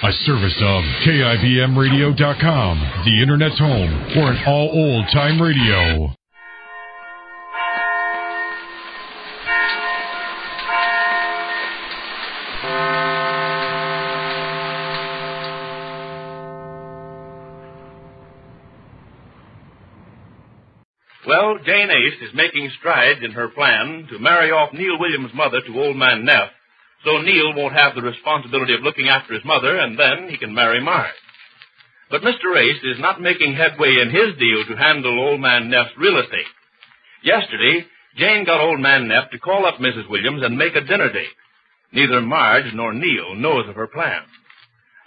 A service of KIBMradio.com, the Internet's home for an all old-time radio. Well, Jane Ace is making strides in her plan to marry off Neil Williams' mother to old man Neff, so Neil won't have the responsibility of looking after his mother, and then he can marry Marge. But Mr. Ace is not making headway in his deal to handle old man Neff's real estate. Yesterday, Jane got old man Neff to call up Mrs. Williams and make a dinner date. Neither Marge nor Neil knows of her plan.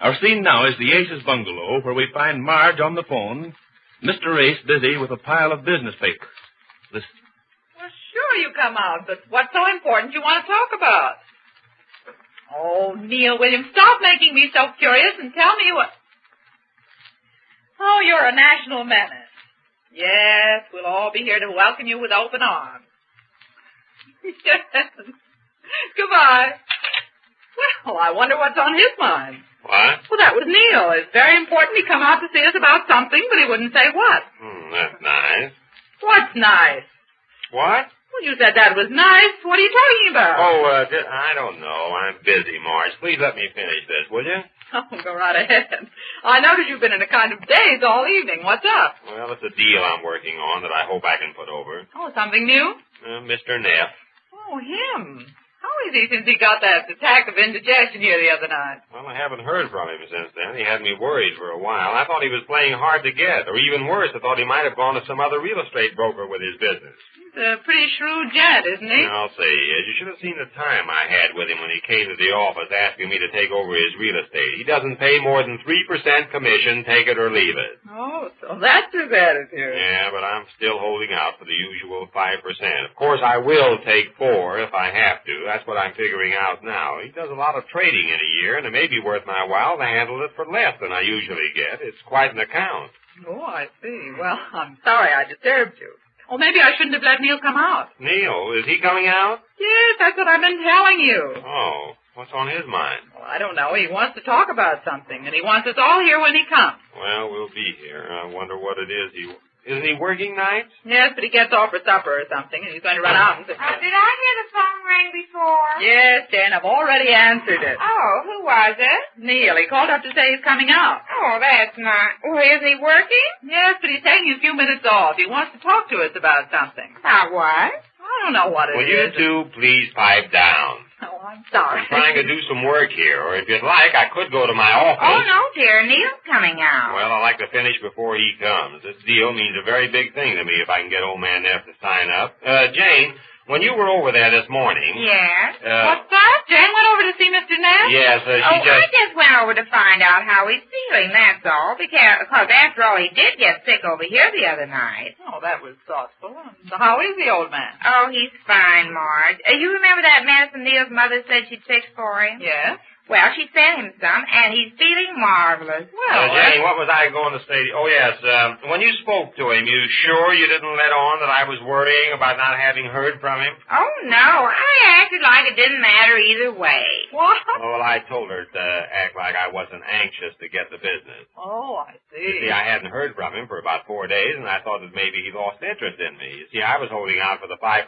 Our scene now is the Ace's bungalow, where we find Marge on the phone, Mr. Ace busy with a pile of business papers. Listen. Well, sure you come out, but what's so important you want to talk about? Oh, Neil Williams, stop making me so curious and tell me what... Oh, you're a national menace. Yes, we'll all be here to welcome you with open arms. Yes. Goodbye. Well, I wonder what's on his mind. What? Well, that was Neil. It's very important he come out to see us about something, but he wouldn't say what. That's nice. What's nice? What? Well, you said that was nice. What are you talking about? I don't know. I'm busy, Marge. Please let me finish this, will you? Oh, go right ahead. I noticed you've been in a kind of daze all evening. What's up? Well, it's a deal I'm working on that I hope I can put over. Oh, something new? Mr. Neff. Oh, him. How is he since he got that attack of indigestion here the other night? Well, I haven't heard from him since then. He had me worried for a while. I thought he was playing hard to get, or even worse, I thought he might have gone to some other real estate broker with his business. He's a pretty shrewd gent, isn't he? I'll say he is. You should have seen the time I had with him when he came to the office asking me to take over his real estate. He doesn't pay more than 3% commission, take it or leave it. Oh, so that's his attitude. Yeah, but I'm still holding out for the usual 5%. Of course, I will take 4 if I have to. That's what I'm figuring out now. He does a lot of trading in a year, and it may be worth my while to handle it for less than I usually get. It's quite an account. Oh, I see. Well, I'm sorry I disturbed you. Or maybe I shouldn't have let Neil come out. Neil? Is he coming out? Yes, that's what I've been telling you. Oh, what's on his mind? Well, I don't know. He wants to talk about something, and he wants us all here when he comes. Well, we'll be here. I wonder what it is Isn't he working nights? Yes, but he gets off for supper or something, and he's going to run out and... Did I hear the phone ring before? Yes, Jane, I've already answered it. Oh, who was it? Neil. He called up to say he's coming out. Oh, that's nice. Well, isn't he working? Yes, but he's taking a few minutes off. He wants to talk to us about something. About what? I don't know what it is. Will you two please pipe down? Oh, I'm sorry. I'm trying to do some work here, or if you'd like, I could go to my office. Oh, no, dear. Neil's coming out. Well, I'd like to finish before he comes. This deal means a very big thing to me if I can get old man Neff to sign up. Jane, when you were over there this morning... Yes? What's that? Jane went over to see Mr. Neff? Yes, I just went over to find out how he's feeling, that's all. Because after all, he did get sick over here the other night. Oh, that was thoughtful. So how is the old man? Oh, he's fine, Marge. You remember that medicine Neil's mother said she'd fix for him? Yes. Well, she sent him some, and he's feeling marvelous. Well, Jane, what was I going to say? Oh, yes. When you spoke to him, you sure you didn't let on that I was worrying about not having heard from him? Oh, no. I acted like it didn't matter either way. What? Oh, well, I told her to act like I wasn't anxious to get the business. Oh, I see. You see, I hadn't heard from him for about 4 days, and I thought that maybe he lost interest in me. You see, I was holding out for the 5%.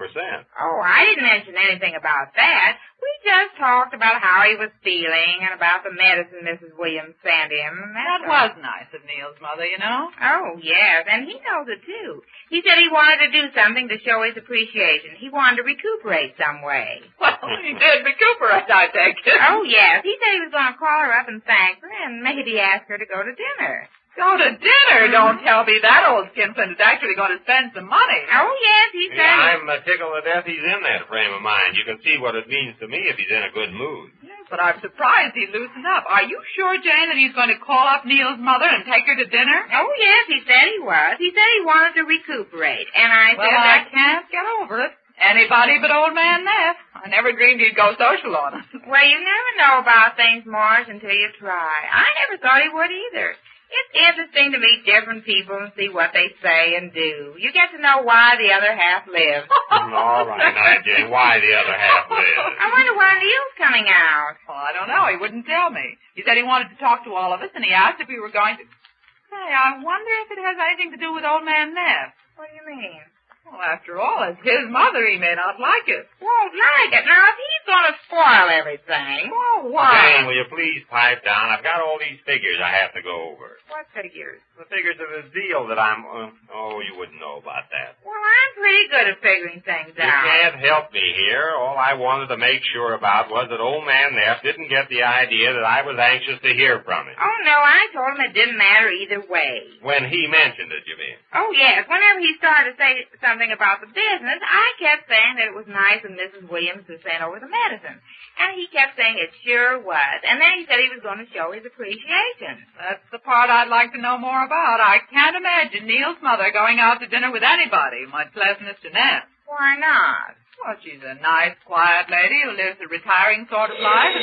Oh, I didn't mention anything about that. We just talked about how he was feeling and about the medicine Mrs. Williams sent him. That was nice of Neil's mother, you know. Oh, yes, and he knows it, too. He said he wanted to do something to show his appreciation. He wanted to recuperate some way. Well, he did recuperate, I take it. Oh, yes. He said he was going to call her up and thank her and maybe ask her to go to dinner. Go to dinner? Don't tell me that old skinflint is actually going to spend some money. Oh, yes, he said... Yeah, I'm tickled to death he's in that frame of mind. You can see what it means to me if he's in a good mood. Yes, but I'm surprised he loosened up. Are you sure, Jane, that he's going to call up Neil's mother and take her to dinner? Oh, yes, he said he was. He said he wanted to recuperate. And I said I can't get over it. Anybody but old man Neff. I never dreamed he'd go social on us. Well, you never know about things, Marge, until you try. I never thought he would either. It's interesting to meet different people and see what they say and do. You get to know why the other half lives. All right, now, Jane, why the other half lives? I wonder why Neil's coming out. Well, I don't know. He wouldn't tell me. He said he wanted to talk to all of us, and he asked if we were going to... Say, I wonder if it has anything to do with old man Neff. What do you mean? Well, after all, it's his mother. He may not like it. Won't like it. Now, if he's going to spoil everything. Oh, why? Jane, will you please pipe down? I've got all these figures I have to go over. What figures? The figures of this deal that I'm... you wouldn't know about that. Well, I'm pretty good at figuring things You out. can't help me here. All I wanted to make sure about was that old man Neff didn't get the idea that I was anxious to hear from him. Oh, no, I told him it didn't matter either way. When he mentioned it, you mean? Oh, yes. Whenever he started to say something about the business, I kept saying that it was nice of Mrs. Williams to send over the medicine. And he kept saying it sure was. And then he said he was going to show his appreciation. That's the part I'd like to know more about. I can't imagine Neil's mother going out to dinner with anybody, much less Mr. Neff. Why not? Well, she's a nice, quiet lady who lives a retiring sort of life.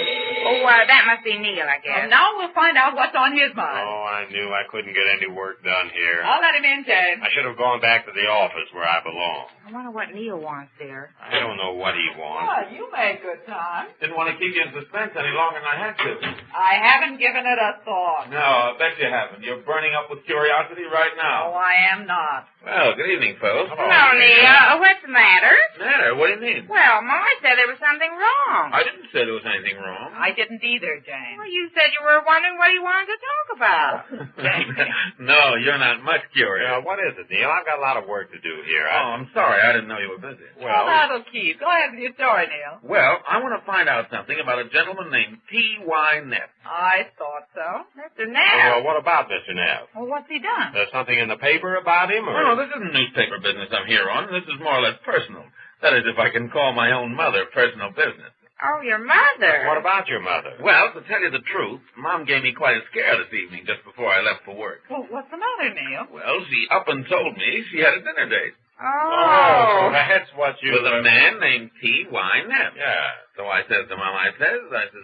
That must be Neil, I guess. Well, now we'll find out what's on his mind. Oh, I knew I couldn't get any work done here. I'll let him in, Jane. I should have gone back to the office where I belong. I wonder what Neil wants there. I don't know what he wants. Well, you made good time. Didn't want to keep you in suspense any longer than I had to. I haven't given it a thought. No, I bet you haven't. You're burning up with curiosity right Oh, now. I am not. Well, good evening, fellas. Hello, Neil. What's the matter? Matter? What do you mean? Well, Mama said there was something wrong. I didn't say there was anything wrong. I didn't either, Jane. Well, you said you were wondering what he wanted to talk about. No, you're not much curious. What is it, Neil? I've got a lot of work to do here. I'm sorry. I didn't know you were busy. Well, that'll keep. Go ahead with your story, Neil. Well, I want to find out something about a gentleman named T.Y. Neff. I thought so. Mr. Neff. Well, what about Mr. Neff? Well, what's he done? There's something in the paper about him, or... No, this isn't newspaper business I'm here on. This is more or less personal. That is, if I can call my own mother personal business. Oh, your mother. What about your mother? Well, to tell you the truth, Mom gave me quite a scare this evening just before I left for work. Well, what's the matter, Neil? Well, she up and told me she had a dinner date. Oh. That's what you... With a man named T.Y. Neff. Yeah. So I says to Mom, I says,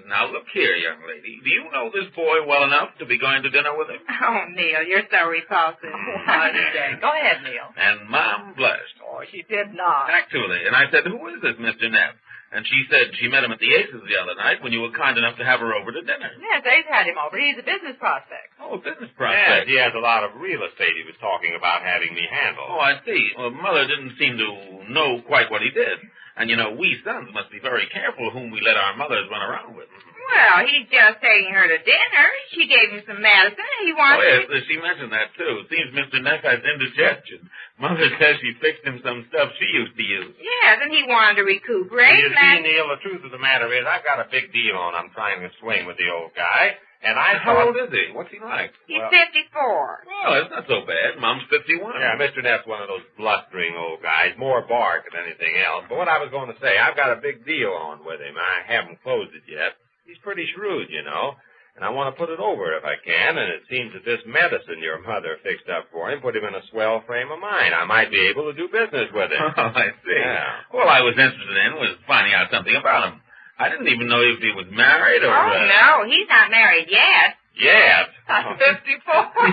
now look here, young lady. Do you know this boy well enough to be going to dinner with him? Oh, Neil, you're so repulsive. Why, Jane? Go ahead, Neil. And Mom blushed. Oh, she did not. Actually. And I said, who is this Mr. Neff? And she said she met him at the Aces the other night when you were kind enough to have her over to dinner. Yes, Ace had him over. He's a business prospect. Oh, business Yes, prospect. he has a lot of real estate he was talking about having me handle. Oh, I see. Well, Mother didn't seem to know quite what he did. And, you know, we sons must be very careful whom we let our mothers run around with. Well, he's just taking her to dinner. She gave him some medicine, and he wants Oh, yes, she mentioned that, too. Seems Mr. Neff has indigestion. Mother says she fixed him some stuff she used to use. Yes, and he wanted to recuperate. You see, Neil, the truth of the matter is I've got a big deal on I'm trying to swing with the old guy. And I How thought... old is he? What's he like? He's Well- 54. Well, that's not so bad. Mom's 51. Yeah, Mr. Neff's one of those blustering old guys, more bark than anything else. But what I was going to say, I've got a big deal on with him. I haven't closed it yet. He's pretty shrewd, you know. And I want to put it over if I can, and it seems that this medicine your mother fixed up for him put him in a swell frame of mind. I might be able to do business with him. Oh, I see. Yeah. All I was interested in was finding out something about him. I didn't even know if he was married or... Oh, no, he's not married yet. Yet? I'm 54.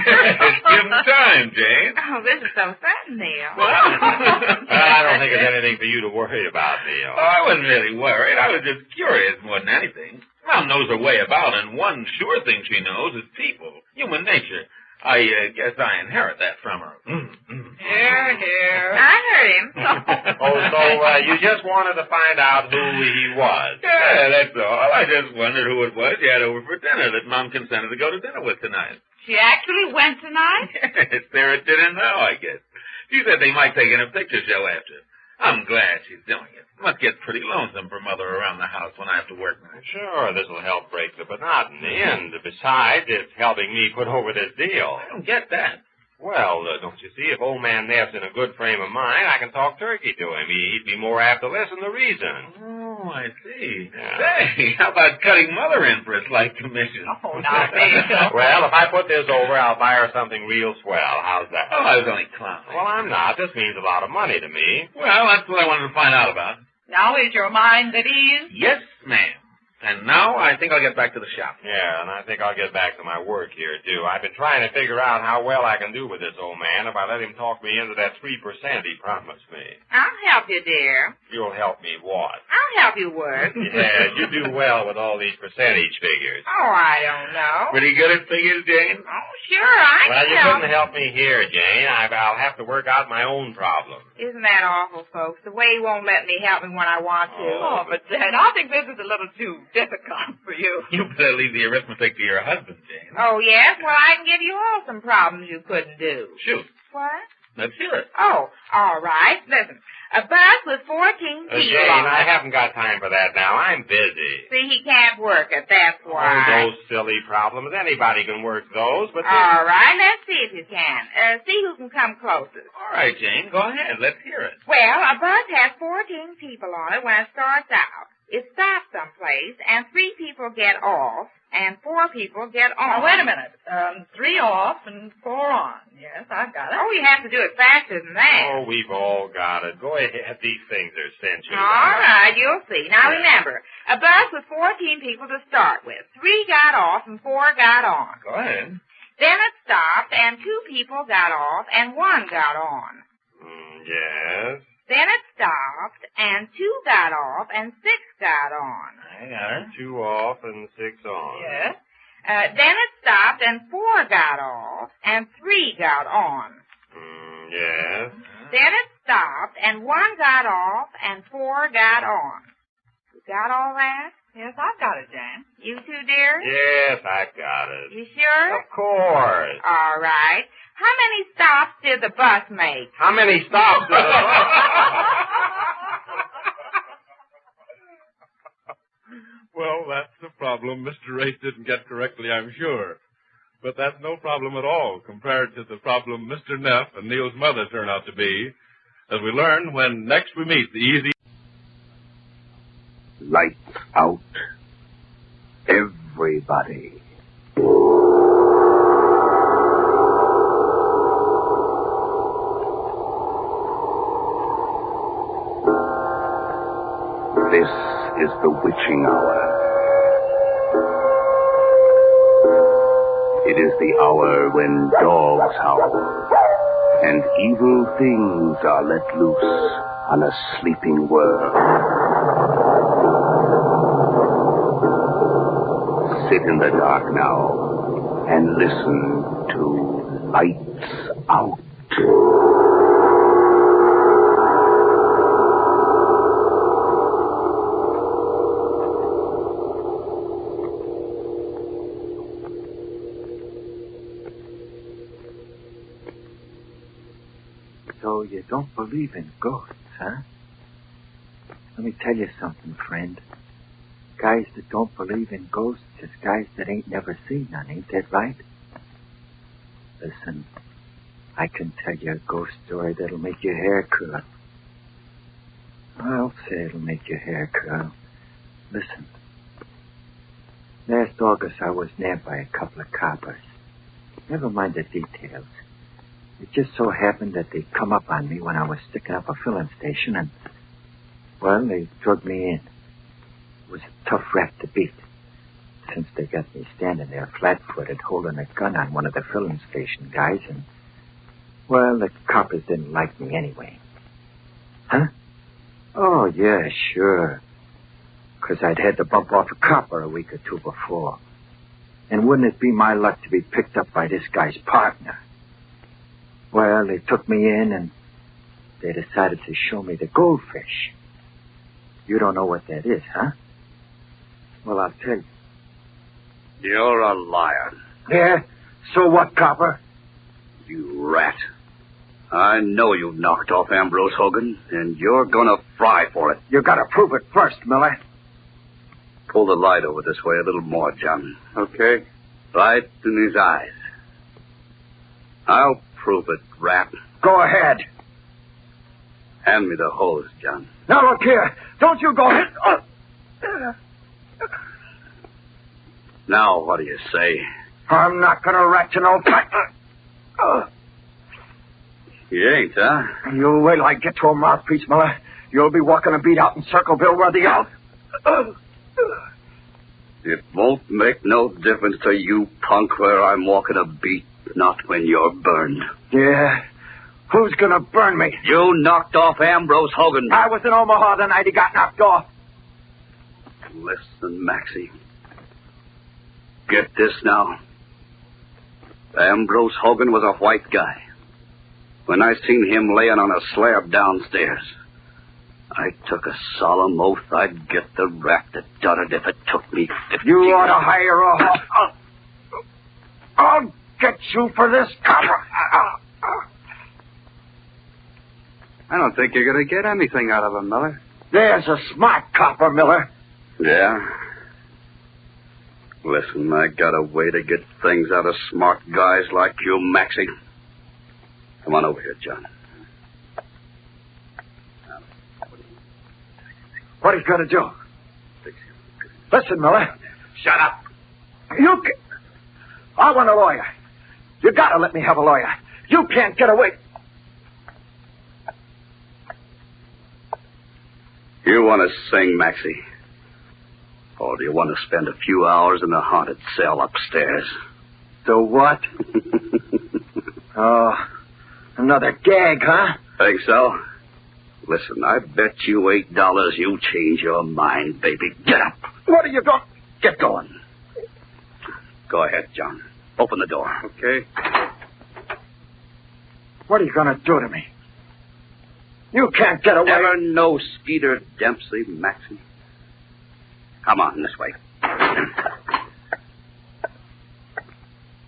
Yes, give him time, Jane. Oh, this is so sudden, Neil. Well, I don't think it's anything for you to worry about, Neil. Oh, I wasn't really worried. I was just curious more than anything. Mom knows her way about, and one sure thing she knows is people, human nature. I guess I inherit that from her. Here, here. I heard him. So you just wanted to find out who he was. Yeah, that's all. I just wondered who it was you had over for dinner that Mom consented to go to dinner with tonight. She actually went tonight? Yes, they're at dinner now, I guess. She said they might take in a picture show after. I'm glad she's doing it. Must get pretty lonesome for Mother around the house when I have to work nights. Sure, this will help break the monotony, and besides, it's helping me put over this deal. I don't get that. Well, don't you see, if old man Neff's in a good frame of mind, I can talk turkey to him. He'd be more apt to listen to reason. Oh, I see. Yeah. Say, how about cutting Mother in for a slight commission? Oh, now, me. Well, if I put this over, I'll buy her something real swell. How's that? Oh, I was only clowning. Well, I'm not. This means a lot of money to me. Well, that's what I wanted to find out about. Now is your mind at ease? Yes, ma'am. And now I think I'll get back to the shop. Yeah, and I think I'll get back to my work here, too. I've been trying to figure out how well I can do with this old man if I let him talk me into that 3% he promised me. I'll help you, dear. You'll help me what? I'll help you work. Yeah, you do well with all these percentage figures. Oh, I don't know. Pretty good at figures, Jane? Oh, sure, I Well, can you help. couldn't help me here, Jane. I'll have to work out my own problem. Isn't that awful, folks? The way he won't let me help him when I want to. Oh, but Dad, I think this is a little too difficult for you. You better leave the arithmetic to your husband, Jane. Oh, yes? Well, I can give you all some problems you couldn't do. Shoot. What? Let's hear it. Oh, all right. Listen, a bus with 14 people Jane, on I it. haven't got time for that now. I'm busy. See, he can't work it, that's Oh, why. those silly problems. Anybody can work those, but... All right, let's see if you can. See who can come closest. All right, Jane, go ahead. Let's hear it. Well, a bus has 14 people on it when it starts out. It stops someplace, and 3 people get off, and 4 people get on. Now, wait a minute. 3 off and 4 on. Yes, I've got it. Oh, you have to do it faster than that. Oh, we've all got it. Go ahead. These things are essential. All right, you'll see. Now, remember, a bus with 14 people to start with. 3 got off, and 4 got on. Go ahead. Then it stopped, and 2 people got off, and 1 got on. Yes. Then it stopped, and 2 got off, and 6 got on. I got her. 2 off and 6 on. Yes. Then it stopped, and 4 got off, and 3 got on. Yes. Then it stopped, and 1 got off, and 4 got on. You got all that? Yes, I've got it, Jan. You too, dear? Yes, I've got it. You sure? Of course. All right. How many stops did the bus make? How many stops did Well, that's the problem Mr. Race didn't get correctly, I'm sure. But that's no problem at all compared to the problem Mr. Neff and Neil's mother turn out to be, as we learn when next we meet the easy... Lights out. Everybody. This is the witching hour. It is the hour when dogs howl and evil things are let loose on a sleeping world. Sit in the dark now and listen to Lights Out. So you don't believe in ghosts, huh? Let me tell you something, friend. Guys that don't believe in ghosts is guys that ain't never seen none, ain't that right? Listen, I can tell you a ghost story that'll make your hair curl. I'll say it'll make your hair curl. Listen. Last August I was nabbed by a couple of coppers. Never mind the details. It just so happened that they'd come up on me when I was sticking up a filling station and, well, they drugged me in. It was a tough rap to beat, since they got me standing there flat-footed holding a gun on one of the filling station guys and, well, the coppers didn't like me anyway. Huh? Oh, yeah, sure. 'Cause I'd had to bump off a copper a week or 2 before. And wouldn't it be my luck to be picked up by this guy's partner? Well, they took me in and they decided to show me the goldfish. You don't know what that is, huh? Well, I'll tell you. You're a liar. Yeah? So what, copper? You rat. I know you knocked off Ambrose Hogan, and you're gonna fry for it. You gotta prove it first, Miller. Pull the light over this way a little more, John. Okay. Right in his eyes. I'll prove it, rat. Go ahead. Hand me the hose, John. Now, look here. Don't you go ahead. Now, what do you say? I'm not gonna rat you no You ain't, huh? You'll wait till I get to a mouthpiece, Miller. You'll be walking a beat out in Circleville where the It won't make no difference to you, punk, where I'm walking a beat, not when you're burned. Yeah? Who's gonna burn me? You knocked off Ambrose Hogan. I was in Omaha the night he got knocked off. Listen, Maxie. Get this now. Ambrose Hogan was a white guy. When I seen him laying on a slab downstairs, I took a solemn oath I'd get the rat that done it if it took me 50 You ought to hire a... I'll get you for this, copper. I don't think you're going to get anything out of him, Miller. There's a smart copper, Miller. Yeah? Listen, I got a way to get things out of smart guys like you, Maxie. Come on over here, John. What are you going to do? Listen, Miller. Shut up. I want a lawyer. You got to let me have a lawyer. You can't get away. You want to sing, Maxie? Or do you want to spend a few hours in the haunted cell upstairs? The what? Oh, another gag, huh? Think so? Listen, I bet you $8 you change your mind, baby. Get up. What are you doing? Get going. Go ahead, John. Open the door. Okay. What are you going to do to me? You can't get away. Never know Skeeter Dempsey, Maxie. Come on, this way.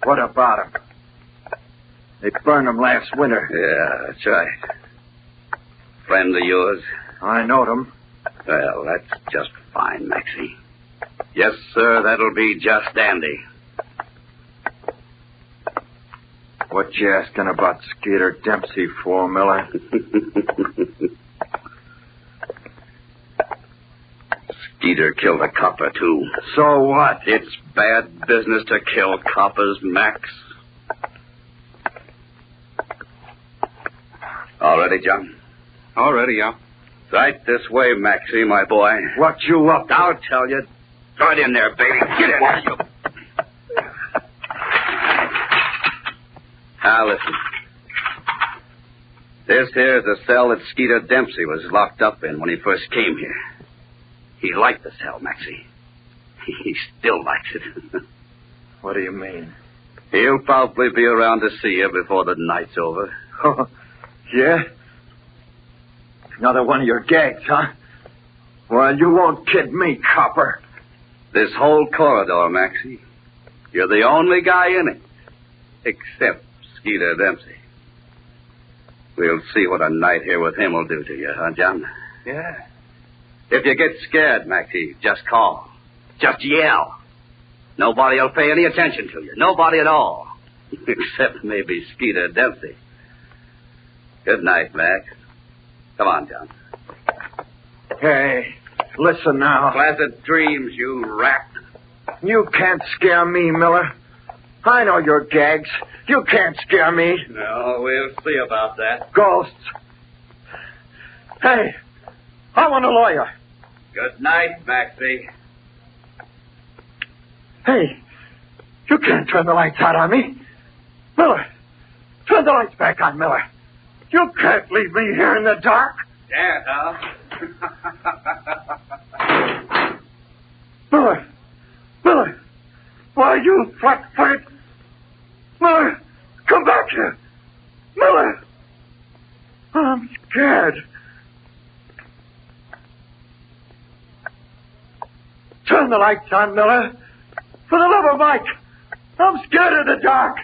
What about him? They burned him last winter. Yeah, that's right. Friend of yours? I knowed him. Well, that's just fine, Maxie. Yes, sir, that'll be just dandy. What you asking about Skeeter Dempsey for, Miller? Skeeter killed a copper, too. So what? It's bad business to kill coppers, Max. All ready, John? All ready, yeah. Right this way, Maxie, my boy. What you up to? I'll tell you. Right in there, baby. Get in there, you. Now, listen. This here's the cell that Skeeter Dempsey was locked up in when he first came here. He liked the cell, Maxie. He still likes it. What do you mean? He'll probably be around to see you before the night's over. Oh, yeah? Another one of your gags, huh? Well, you won't kid me, copper. This whole corridor, Maxie. You're the only guy in it. Except Skeeter Dempsey. We'll see what a night here with him will do to you, huh, John? Yeah. If you get scared, Maxie, just call. Just yell. Nobody will pay any attention to you. Nobody at all. Except maybe Skeeter Dempsey. Good night, Max. Come on, John. Hey, listen now. Pleasant dreams, you rat. You can't scare me, Miller. I know your gags. You can't scare me. No, we'll see about that. Ghosts. Hey, I want a lawyer. Good night, Maxie. Hey, you can't turn the lights out on me. Miller, turn the lights back on, Miller. You can't leave me here in the dark. Yeah, huh? Miller, why, you flat-footed. Miller, come back here. Miller, I'm scared. Turn the lights on, Miller. For the love of Mike, I'm scared of the dark.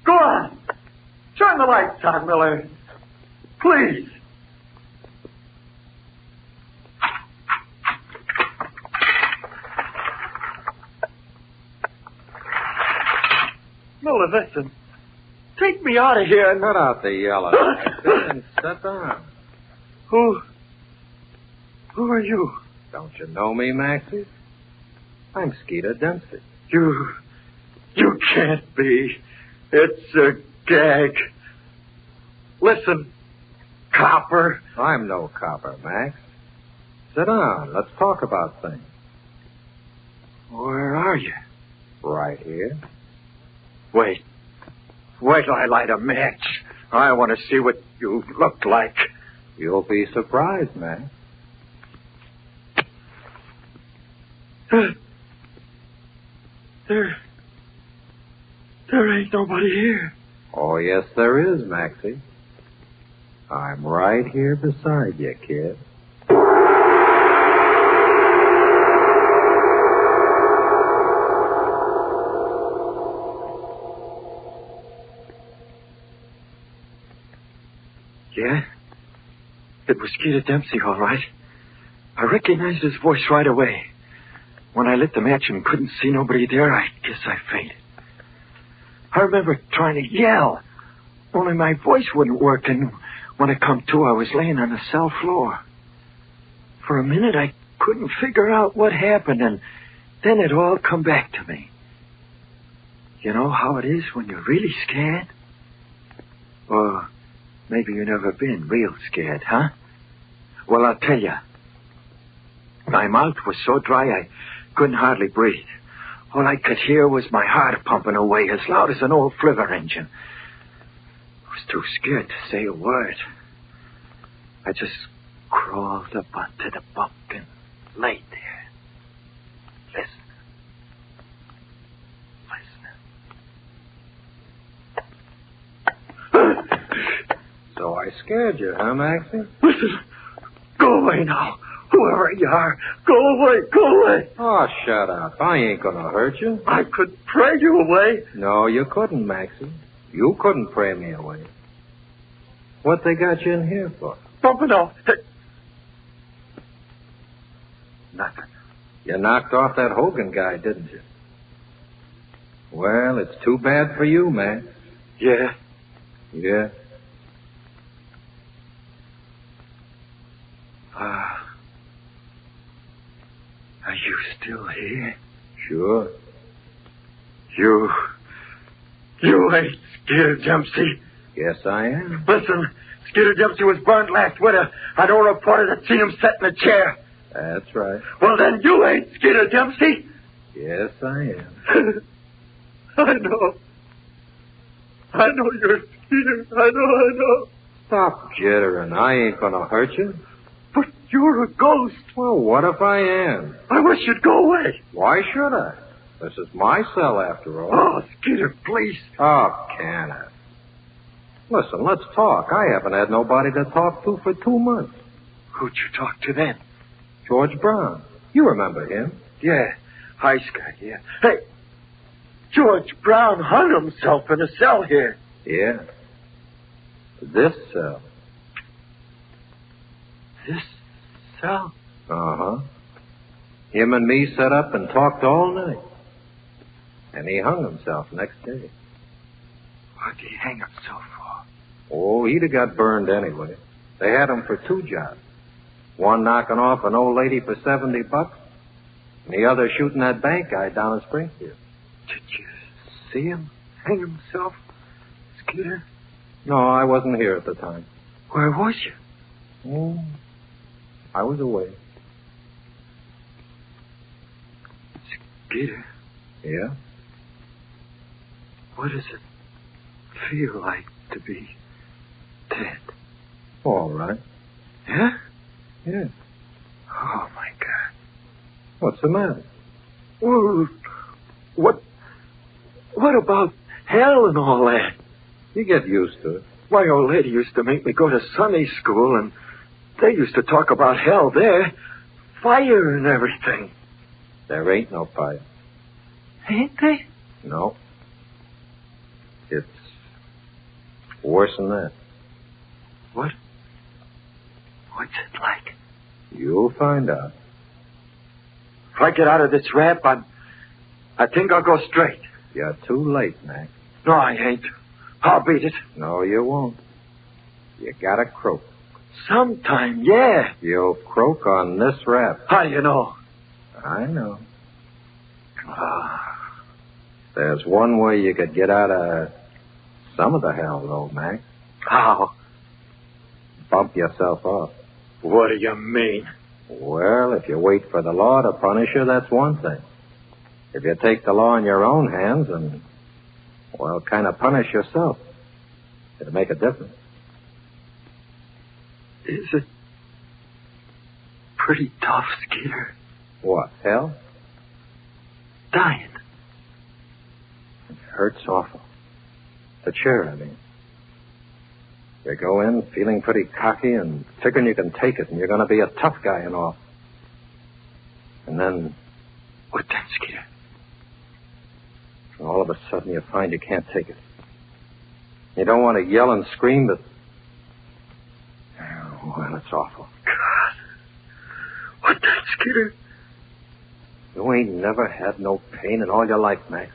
Go on. Turn the lights on, Miller. Please. Miller, listen. Take me out of here and... Cut out the yelling. And sit down. Who are you? Don't you know me, Maxie? I'm Skeeter Dempsey. You can't be. It's a gag. Listen, copper. I'm no copper, Max. Sit down. Let's talk about things. Where are you? Right here. Wait. Wait till I light a match. I want to see what you look like. You'll be surprised, man. There ain't nobody here. Oh, yes, there is, Maxie. I'm right here beside you, kid. Yeah? It was Skeeter Dempsey, all right. I recognized his voice right away. When I lit the match and couldn't see nobody there, I guess I fainted. I remember trying to yell, only my voice wouldn't work, and when I come to, I was laying on the cell floor. For a minute, I couldn't figure out what happened, and then it all come back to me. You know how it is when you're really scared? Or maybe you've never been real scared, huh? Well, I'll tell you. My mouth was so dry I couldn't hardly breathe. All I could hear was my heart pumping away as loud as an old flivver engine. I was too scared to say a word. I just crawled up onto the bunk and laid there. Listening. So I scared you, huh, Maxie? Listen. Go away now. Whoever you are, go away, go away. Oh, shut up. I ain't gonna hurt you. I could pray you away. No, you couldn't, Maxie. You couldn't pray me away. What they got you in here for? Bumping off. Nothing. You knocked off that Hogan guy, didn't you? Well, it's too bad for you, Max. Yeah. Yeah. Are you still here? Sure. You ain't Skeeter Dempsey. Yes, I am. Listen, Skeeter Dempsey was burned last winter. I know a reporter that seen him sit in a chair. That's right. Well, then you ain't Skeeter Dempsey. Yes, I am. I know. I know you're Skeeter. I know. Stop jittering. I ain't gonna hurt you. But you're a ghost. Well, what if I am? I wish you'd go away. Why should I? This is my cell, after all. Oh, Skeeter, please. Oh, Kenneth. Listen, let's talk. I haven't had nobody to talk to for 2 months. Who'd you talk to then? George Brown. You remember him? Yeah, High Sky, yeah. Hey, George Brown hung himself in a cell here. Yeah. This cell. This cell? Uh-huh. Him and me sat up and talked all night. And he hung himself next day. What'd he hang himself for? Oh, he'd have got burned anyway. They had him for 2 jobs. One knocking off an old lady for $70, and the other shooting that bank guy down in Springfield. Did you see him hang himself, Skeeter? No, I wasn't here at the time. Where was you? Oh, I was away. Skeeter? Yeah? What does it feel like to be dead? All right. Yeah? Yeah. Oh, my God. What's the matter? Well, what about hell and all that? You get used to it. My old lady used to make me go to Sunday school, and they used to talk about hell there. Fire and everything. There ain't no fire. Ain't they? No. It's worse than that. What? What's it like? You'll find out. If I get out of this rap, I think I'll go straight. You're too late, Mac. No, I ain't. I'll beat it. No, you won't. You gotta croak. Sometime, yeah. You'll croak on this rap. How do you know? I know. There's one way you could get out of some of the hell, though, Mac. How? Bump yourself up. What do you mean? Well, if you wait for the law to punish you, that's one thing. If you take the law in your own hands and, well, kind of punish yourself, it'll make a difference. Is it pretty tough, Skeeter? What, hell? Dying. It hurts awful. The chair, I mean. You go in feeling pretty cocky and figuring you can take it and you're going to be a tough guy and all. And then... What then, Skeeter? All of a sudden you find you can't take it. You don't want to yell and scream, but... Well, it's awful. God. What then, Skeeter? You ain't never had no pain in all your life, Max.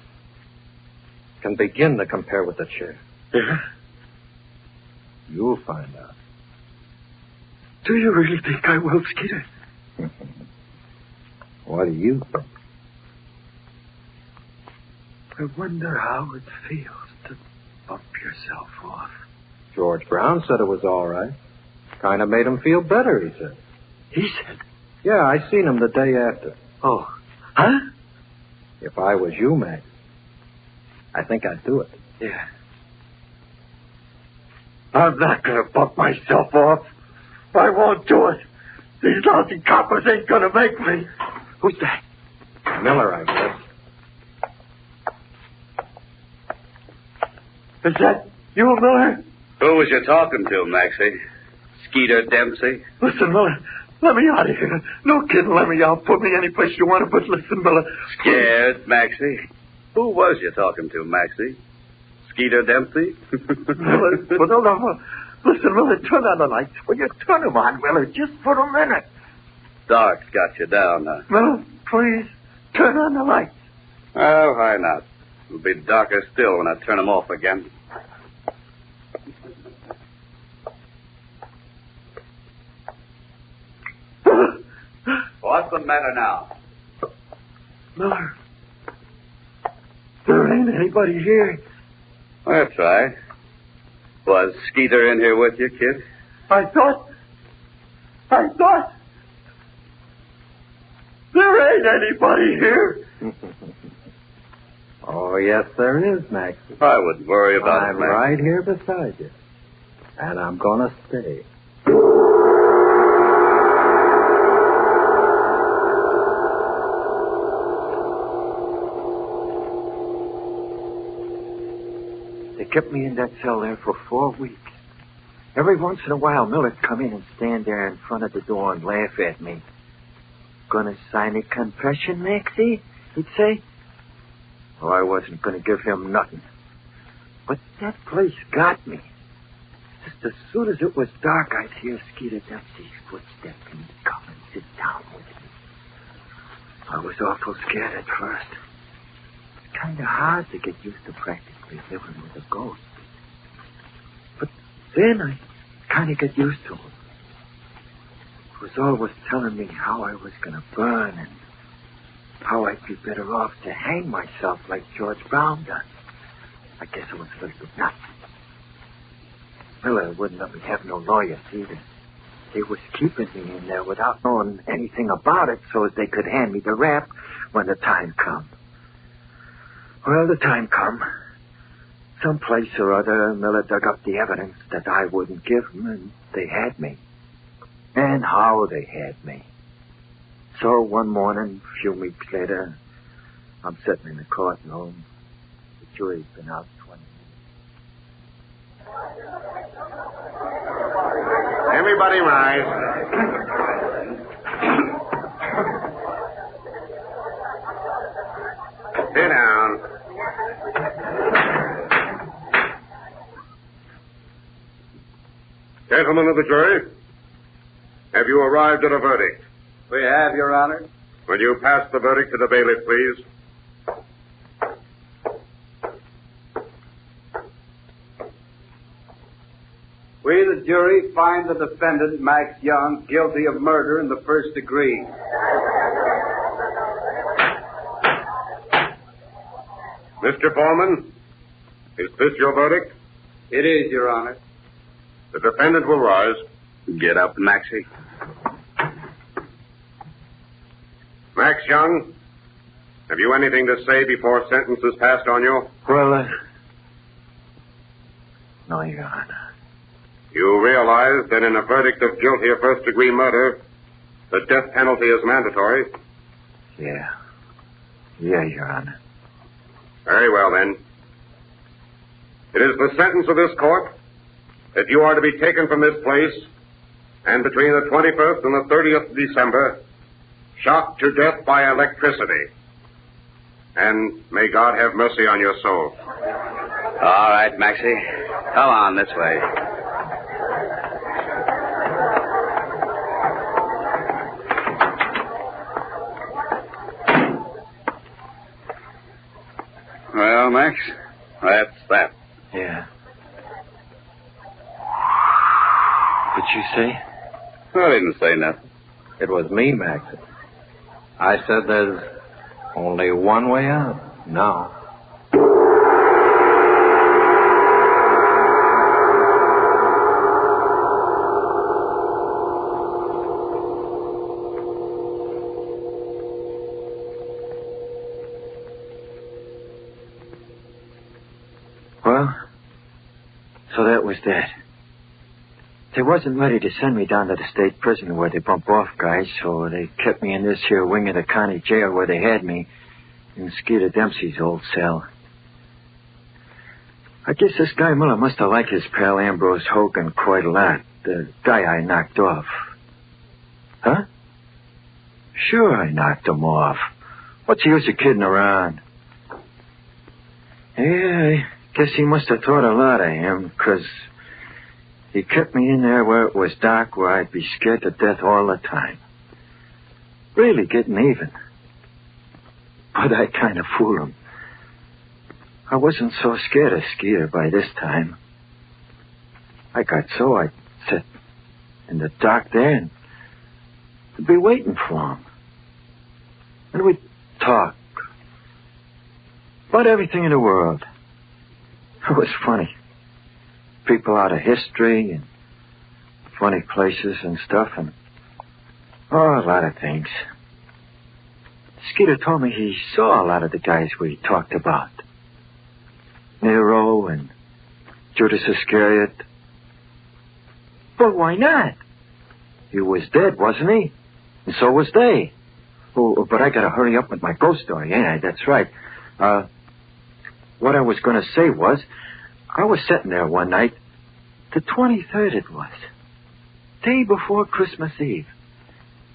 Can begin to compare with the chair. Yeah? You'll find out. Do you really think I will, Skeeter? What do you think? I wonder how it feels to bump yourself off. George Brown said it was all right. Kind of made him feel better, he said. He said? Yeah, I seen him the day after. Oh. Huh? If I was you, Max, I think I'd do it. Yeah. I'm not going to bump myself off. I won't do it. These lousy coppers ain't going to make me. Who's that? Miller, I guess. Is that you, Miller? Who was you talking to, Maxie? Skeeter Dempsey? Listen, Miller, let me out of here. No kidding, let me out. Put me any place you want to, but listen, Miller. Scared, Maxie? Who was you talking to, Maxie? Skeeter Dempsey? Miller, well, no. Listen, Miller, turn on the lights. Will you turn them on, Miller, just for a minute? Dark's got you down, huh? Miller, please, turn on the lights. Oh, why not? It'll be darker still when I turn them off again. What's the matter now? Miller, there ain't anybody here. That's right. Was Skeeter in here with you, kid? I thought there ain't anybody here. Oh, yes, there is, Max. I wouldn't worry about I'm it, Max. right here beside you. And I'm going to stay. They kept me in that cell there for 4 weeks. Every once in a while, Miller'd come in and stand there in front of the door and laugh at me. Gonna sign a confession, Maxie? He'd say. Oh, I wasn't gonna give him nothing. But that place got me. Just as soon as it was dark, I'd hear Skeeter Dempsey's footsteps and he'd come and sit down with me. I was awful scared at first. It's kind of hard to get used to practically living with a ghost. But then I kind of get used to him. It was always telling me how I was going to burn and how I'd be better off to hang myself like George Brown done. I guess it was a little bit nuts. Miller wouldn't let me have no lawyers either. They was keeping me in there without knowing anything about it so as they could hand me the rap when the time come. Well, the time come. Someplace or other, Miller dug up the evidence that I wouldn't give them, and they had me. And how they had me. So one morning, a few weeks later, I'm sitting in the courtroom. The jury's been out 20 minutes. Everybody rise. Sit down. Gentlemen of the jury, have you arrived at a verdict? We have, Your Honor. Will you pass the verdict to the bailiff, please? We, the jury, find the defendant, Max Young, guilty of murder in the first degree. Mr. Foreman, is this your verdict? It is, Your Honor. The defendant will rise. Get up, Maxie. Max Young, have you anything to say before sentence is passed on you? Well, no, Your Honor. You realize that in a verdict of guilty of first-degree murder, the death penalty is mandatory? Yeah. Yeah, Your Honor. Very well, then. It is the sentence of this court that you are to be taken from this place and between the 21st and the 30th of December, shot to death by electricity. And may God have mercy on your soul. All right, Maxie. Come on this way. Well, Max, that's that. Yeah. What'd you say? I didn't say nothing. It was me, Max. I said there's only one way out now. Well, so that was that. They wasn't ready to send me down to the state prison where they bump off guys, so they kept me in this here wing of the county jail where they had me in Skeeter Dempsey's old cell. I guess this guy Miller must have liked his pal Ambrose Hogan quite a lot, the guy I knocked off. Huh? Sure I knocked him off. What's the use of kidding around? Yeah, I guess he must have thought a lot of him, 'cause he kept me in there where it was dark, where I'd be scared to death all the time. Really getting even. But I kind of fooled him. I wasn't so scared of Skeeter by this time. I got so I'd sit in the dark there and be waiting for him. And we'd talk about everything in the world. It was funny. People out of history and funny places and stuff and a lot of things. Skeeter told me he saw a lot of the guys we talked about. Nero and Judas Iscariot. But why not? He was dead, wasn't he? And so was they. Oh, but I gotta hurry up with my ghost story, ain't I? That's right. What I was gonna say was, I was sitting there one night, the 23rd it was, day before Christmas Eve,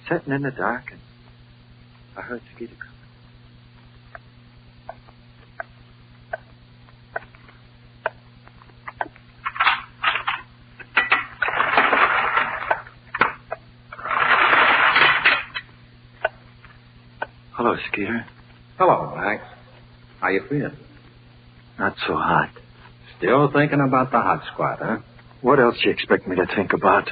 sitting in the dark, and I heard Skeeter coming. Hello, Skeeter. Hello, Max. How you feeling? Not so hot. Still thinking about the hot squad, huh? What else you expect me to think about?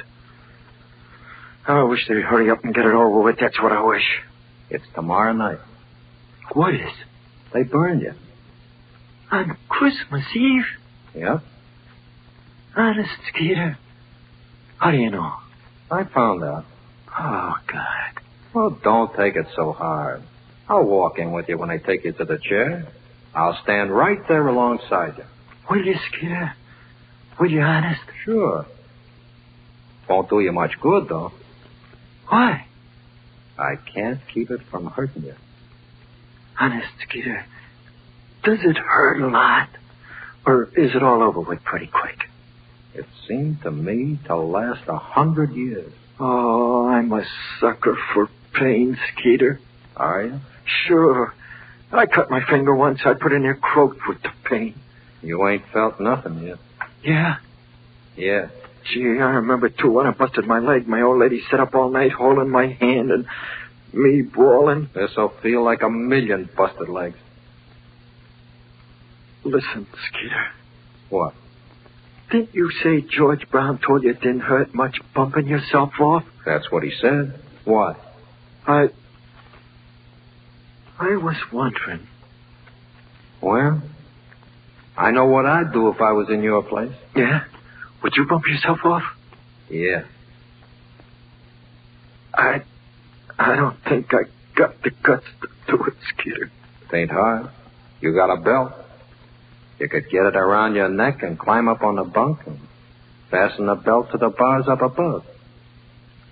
I wish they'd hurry up and get it over with. That's what I wish. It's tomorrow night. What is? They burned you. On Christmas Eve? Yep. Honest, Skeeter. How do you know? I found out. Oh, God. Well, don't take it so hard. I'll walk in with you when I take you to the chair. I'll stand right there alongside you. Will you, Skeeter? Will you, honest? Sure. Won't do you much good, though. Why? I can't keep it from hurting you. Honest, Skeeter, does it hurt a lot? Or is it all over with pretty quick? It seemed to me to last 100 years. Oh, I'm a sucker for pain, Skeeter. Are you? Sure. I cut my finger once. I put in there croaked with the pain. You ain't felt nothing yet. Yeah? Yeah. Gee, I remember, too, when I busted my leg. My old lady sat up all night holding my hand and me bawling. This'll feel like 1,000,000 busted legs. Listen, Skeeter. What? Didn't you say George Brown told you it didn't hurt much bumping yourself off? That's what he said. What? I was wondering. Well, I know what I'd do if I was in your place. Yeah? Would you bump yourself off? Yeah. I don't think I got the guts to do it, Skeeter. It ain't hard. You got a belt. You could get it around your neck and climb up on the bunk and fasten the belt to the bars up above.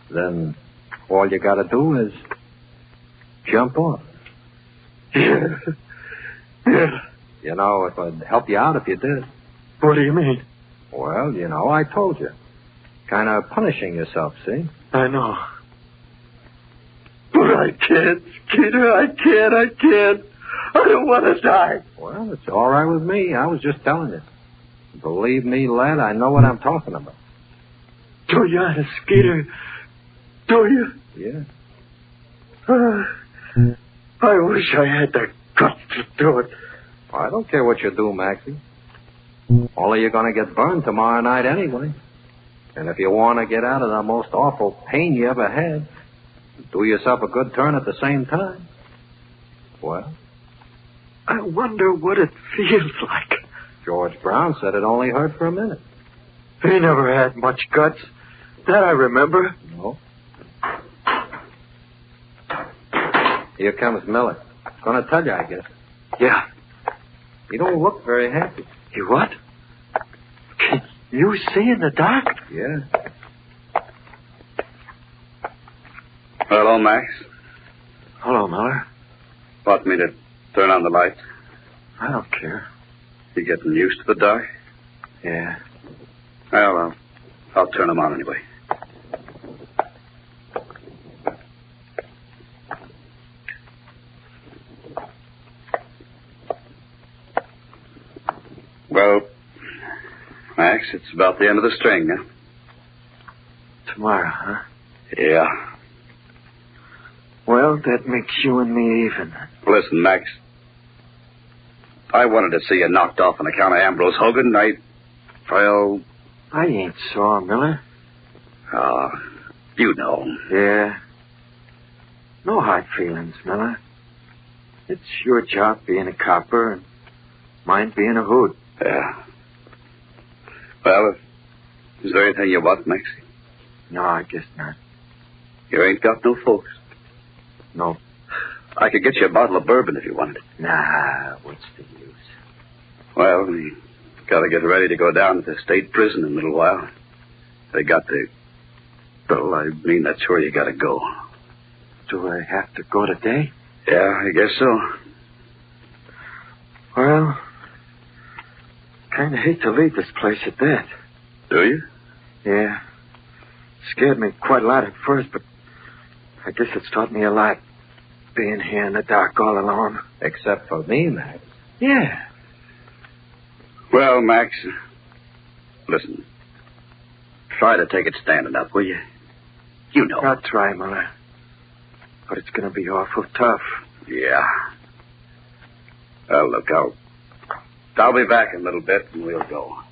Then all you got to do is jump off. Yeah. You know, it would help you out if you did. What do you mean? Well, you know, I told you. Kind of punishing yourself, see? I know. But I can't, Skeeter. I can't. I don't want to die. Well, it's all right with me. I was just telling you. Believe me, lad, I know what I'm talking about. Do you, honest, Skeeter? Do you? Yeah. I wish I had the guts to do it. I don't care what you do, Maxie. Only you're going to get burned tomorrow night anyway. And if you want to get out of the most awful pain you ever had, do yourself a good turn at the same time. Well? I wonder what it feels like. George Brown said it only hurt for a minute. He never had much guts. That I remember. No. Here comes Miller. Gonna tell you, I guess. Yeah. You don't look very happy. You what? Can you see in the dark? Yeah. Hello, Max. Hello, Miller. Want me to turn on the lights? I don't care. You getting used to the dark? Yeah. Well, I'll turn them on anyway. Well, Max, it's about the end of the string, huh? Tomorrow, huh? Yeah. Well, that makes you and me even. Listen, Max. I wanted to see you knocked off on account of Ambrose Hogan. I ain't sore, Miller. You know. Yeah. No hard feelings, Miller. It's your job being a copper and mine being a hood. Yeah. Well, is there anything you want, Maxie? No, I guess not. You ain't got no folks? No. I could get you a bottle of bourbon if you wanted it. Nah, what's the use? Well, we got to get ready to go down to the state prison in a little while. They got to... Well, I mean, that's where you got to go. Do I have to go today? Yeah, I guess so. Well, kind of hate to leave this place at that. Do you? Yeah. Scared me quite a lot at first, but I guess it's taught me a lot, being here in the dark all alone. Except for me, Max. Yeah. Well, Max, listen. Try to take it standing up, will you? You know. I'll try, Miller. But it's going to be awful tough. Yeah. Well, look, I'll be back in a little bit and we'll go.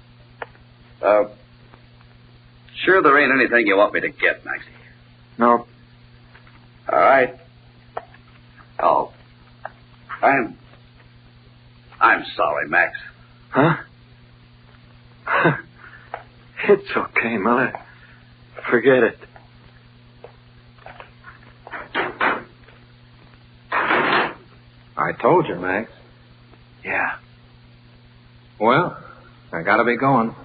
Sure there ain't anything you want me to get, Maxie? No. All right. Oh. I'm sorry, Max. Huh? It's okay, Miller. Forget it. I told you, Max. Yeah. Well, I gotta be going.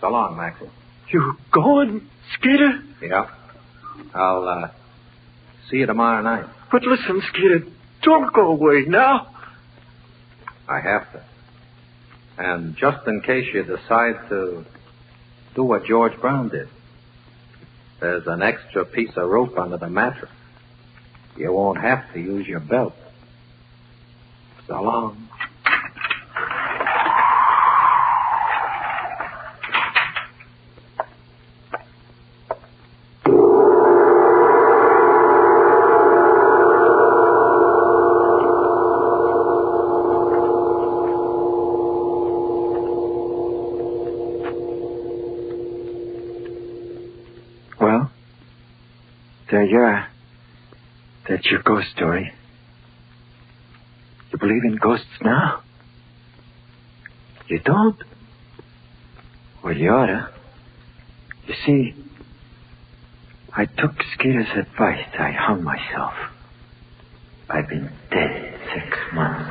So long, Maxie. You going, Skeeter? Yeah. I'll, see you tomorrow night. But listen, Skeeter, don't go away now. I have to. And just in case you decide to do what George Brown did, there's an extra piece of rope under the mattress. You won't have to use your belt. So long. Well, there you are. That's your ghost story. You believe in ghosts now? You don't? Well, you oughta. You see, I took Skeeter's advice. I hung myself. I've been dead 6 months.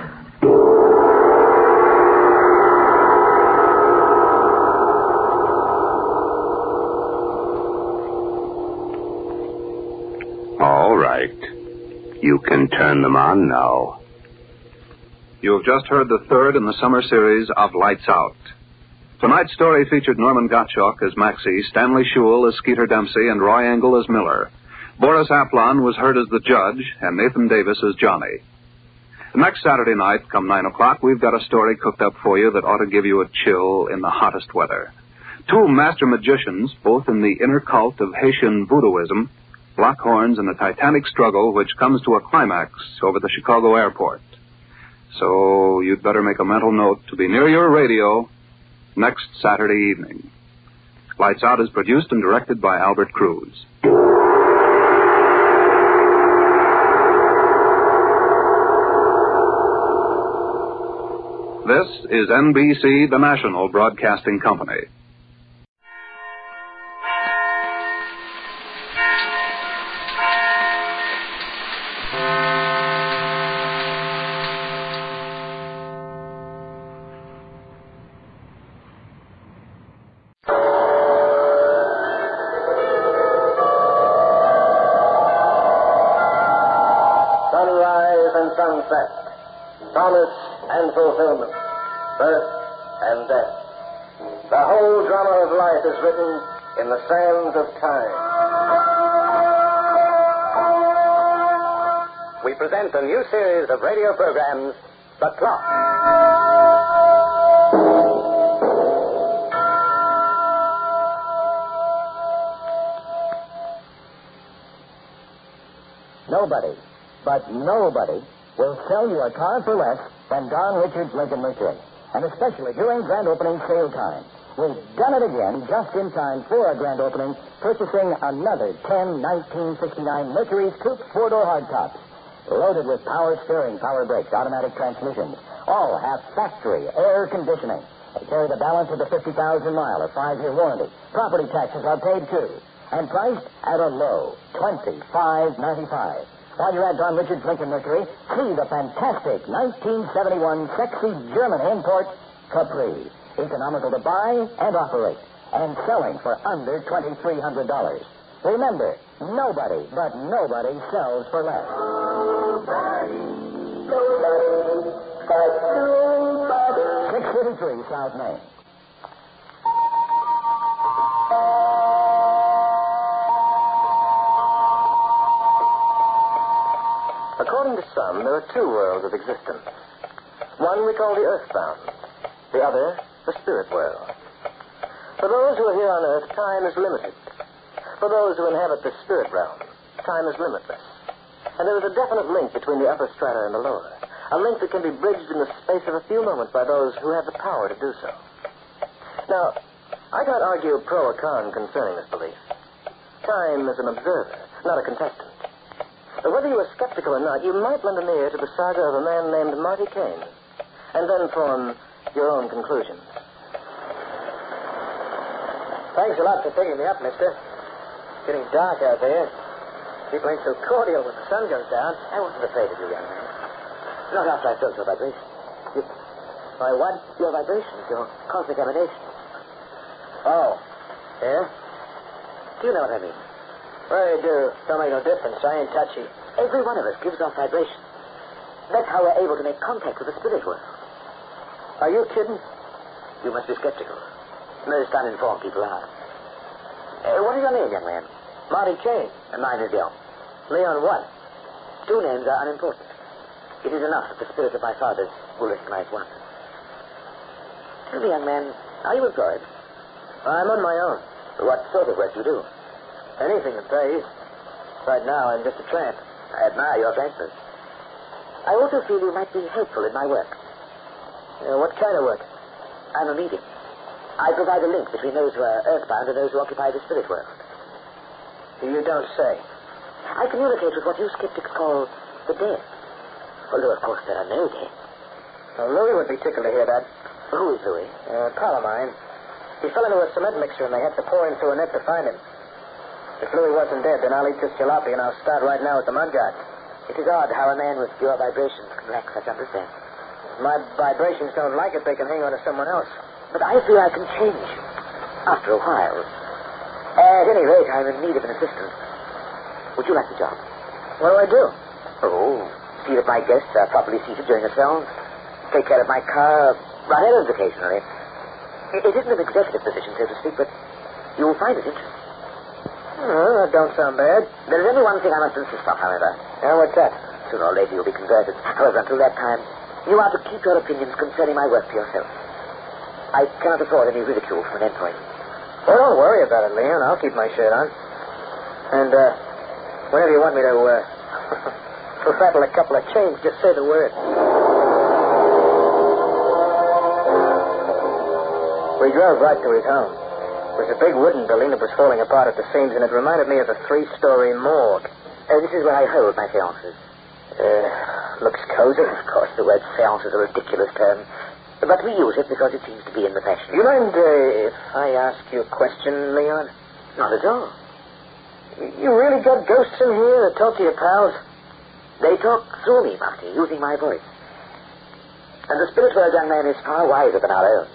All right. You can turn them on now. You have just heard the third in the summer series of Lights Out. Tonight's story featured Norman Gottschalk as Maxie, Stanley Shule as Skeeter Dempsey, and Roy Engel as Miller. Boris Aplon was heard as the judge, and Nathan Davis as Johnny. Next Saturday night, come 9 o'clock, we've got a story cooked up for you that ought to give you a chill in the hottest weather. Two master magicians, both in the inner cult of Haitian voodooism, lock horns in a titanic struggle which comes to a climax over the Chicago airport. So you'd better make a mental note to be near your radio next Saturday evening. Lights Out is produced and directed by Albert Cruz. This is NBC, the national broadcasting company. Sunrise and sunset, promise and fulfillment, birth and death. The whole drama of life is written in the sands of time. We present a new series of radio programs, The Clock. Nobody, but nobody, will sell you a car for less than Don Richards Lincoln Mercury, and especially during grand opening sale time. We've done it again just in time for our grand opening, purchasing another 10 1969 Mercury's Coupe four-door hardtops, loaded with power steering, power brakes, automatic transmissions. All have factory air conditioning. They carry the balance of the 50,000 mile or 5-year warranty. Property taxes are paid too, and priced at a low $25.95. While you're at Don Richards Lincoln Mercury, see the fantastic 1971 sexy German import Capri. Economical to buy and operate, and selling for under $2,300. Remember, nobody, but nobody sells for less. Nobody, but nobody. 633 South Main. According to some, there are two worlds of existence. One we call the earthbound, the other the spirit world. For those who are here on earth, time is limited. For those who inhabit the spirit realm, time is limitless. And there is a definite link between the upper strata and the lower, a link that can be bridged in the space of a few moments by those who have the power to do so. Now, I can't argue pro or con concerning this belief. Time is an observer, not a contestant. But whether you are skeptical or not, you might lend an ear to the saga of a man named Marty Kane, and then form your own conclusions. Thanks a lot for picking me up, mister. It's getting dark out there. People ain't so cordial when the sun goes down. I wasn't afraid of you, young man. Not after I felt your vibration. My what? Your vibrations, your cosmic emanations. Oh. Yeah? Do you know what I mean? Well, you do. Don't make no difference. I ain't touchy. Every one of us gives off vibrations. That's how we're able to make contact with the spirit world. Are you kidding? You must be skeptical. Most uninformed people are. What is your name, young man? Marty Kane. And mine is Leon. Leon what? Two names are unimportant. It is enough that the spirit of my fathers will recognize one. Tell me, young man, are you employed? I'm on my own. What sort of work do you do? Anything that pays. Right now, I'm just a tramp. I admire your frankness. I also feel you might be helpful in my work. What kind of work? I'm a medium. I provide a link between those who are earthbound and those who occupy the spirit world. You don't say. I communicate with what you skeptics call the dead. Although, of course, there are no dead. Well, Louis would be tickled to hear that. Who is Louis? A pal of mine. He fell into a cement mixer and they had to pour him through a net to find him. If Louis wasn't dead, then I'll eat this jalopy and I'll start right now at the mudguard. It is odd how a man with your vibrations can lack such understanding. If my vibrations don't like it, they can hang on to someone else. But I feel I can change you after a while. At any rate, I'm in need of an assistant. Would you like the job? What do I do? Oh, see that my guests are properly seated during the song. Take care of my car, run errands occasionally. It isn't an executive position, so to speak, but you'll find it interesting. Oh, that don't sound bad. There is only one thing I must insist on, however. What's that? Sooner or later you'll be converted. However, until that time, you are to keep your opinions concerning my work to yourself. I cannot afford any ridicule from an endpoint. Well, don't worry about it, Leon. I'll keep my shirt on. And, whenever you want me to, rattle a couple of chains, just say the word. We drove right to his home. It was a big wooden building that was falling apart at the seams, and it reminded me of a 3-story morgue. This is where I hold my seances. Looks cozy. Of course, the word seance is a ridiculous term. But we use it because it seems to be in the fashion. You mind if I ask you a question, Leon? Not at all. You really got ghosts in here that talk to your pals? They talk through me, Marty, using my voice. And the spirit world, young man, is far wiser than our own.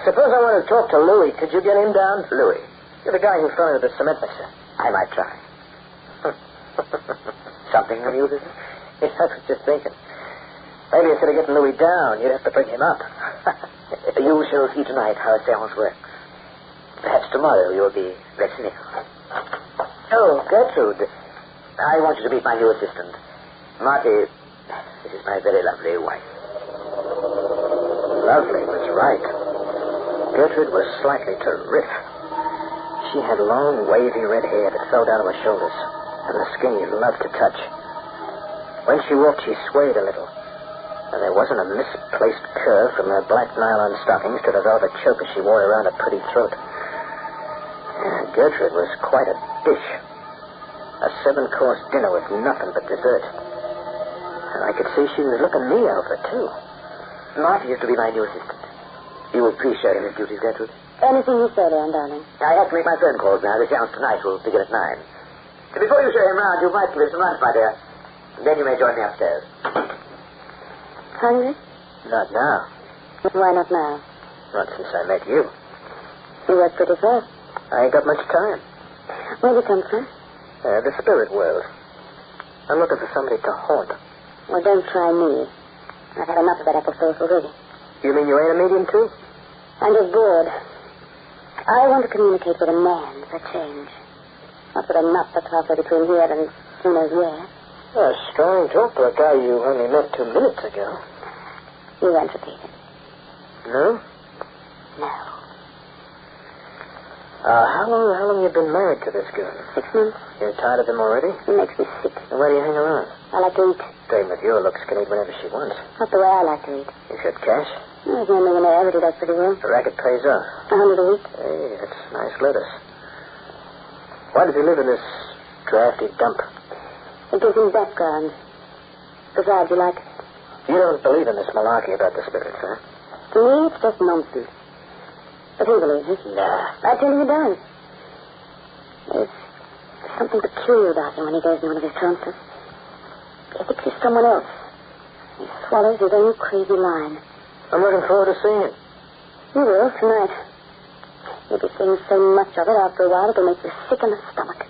Suppose I wanted to talk to Louis. Could you get him down? Louis? You're the guy who fell into the cement mixer. I might try. Something amuses you? Yes, I was just thinking. Maybe instead of getting Louis down, you'd have to bring him up. You shall see tonight how a seance works. Perhaps tomorrow you'll be less cynical. Oh, Gertrude, I want you to meet my new assistant. Marty, this is my very lovely wife. Lovely was right. Gertrude was slightly terrific. She had long, wavy red hair that fell down to her shoulders, and the skin you loved to touch. When she walked, she swayed a little, and there wasn't a misplaced curve from her black nylon stockings to the velvet choker she wore around her pretty throat. Gertrude was quite a dish. A 7-course dinner with nothing but dessert. And I could see she was looking me over, too. Marty is to be my new assistant. You will please show him his duties, Gertrude. Anything you say, Leon, darling. I have to make my phone calls now. The seance tonight will begin at 9. So before you show him round, you might give him some lunch, my dear. And then you may join me upstairs. Hungry? Not now. Why not now? Not since I met you. You work pretty fast. I ain't got much time. Where'd you come from? The spirit world. I'm looking for somebody to haunt. Well, don't try me. I've had enough of that apple sauce already. You mean you ain't a medium, too? I'm just bored. I want to communicate with a man for change. Not with a nut that's halfway between here and who knows where. Strong talk for a guy you only met 2 minutes ago. You won't repeat it. No? No. How long you been married to this girl? 6 months. You're tired of him already? He makes me sick. And where do you hang around? I like to eat. Dame with your looks can eat whenever she wants. Not the way I like to eat. You got cash? There's no millionaire, but he does pretty well. The racket pays off. $100 a week. Hey, that's nice lettuce. Why does he live in this drafty dump? It gives him background. Besides, you like it. You don't believe in this malarkey about the spirits, huh? To me, it's just nonsense. But he believes it. Nah. I tell you, he does. There's something peculiar about him when he goes in one of his trances. He thinks he's someone else. He swallows his own crazy line. I'm looking forward to seeing it. You will, tonight. You'll be seeing so much of it after a while it'll make you sick in the stomach.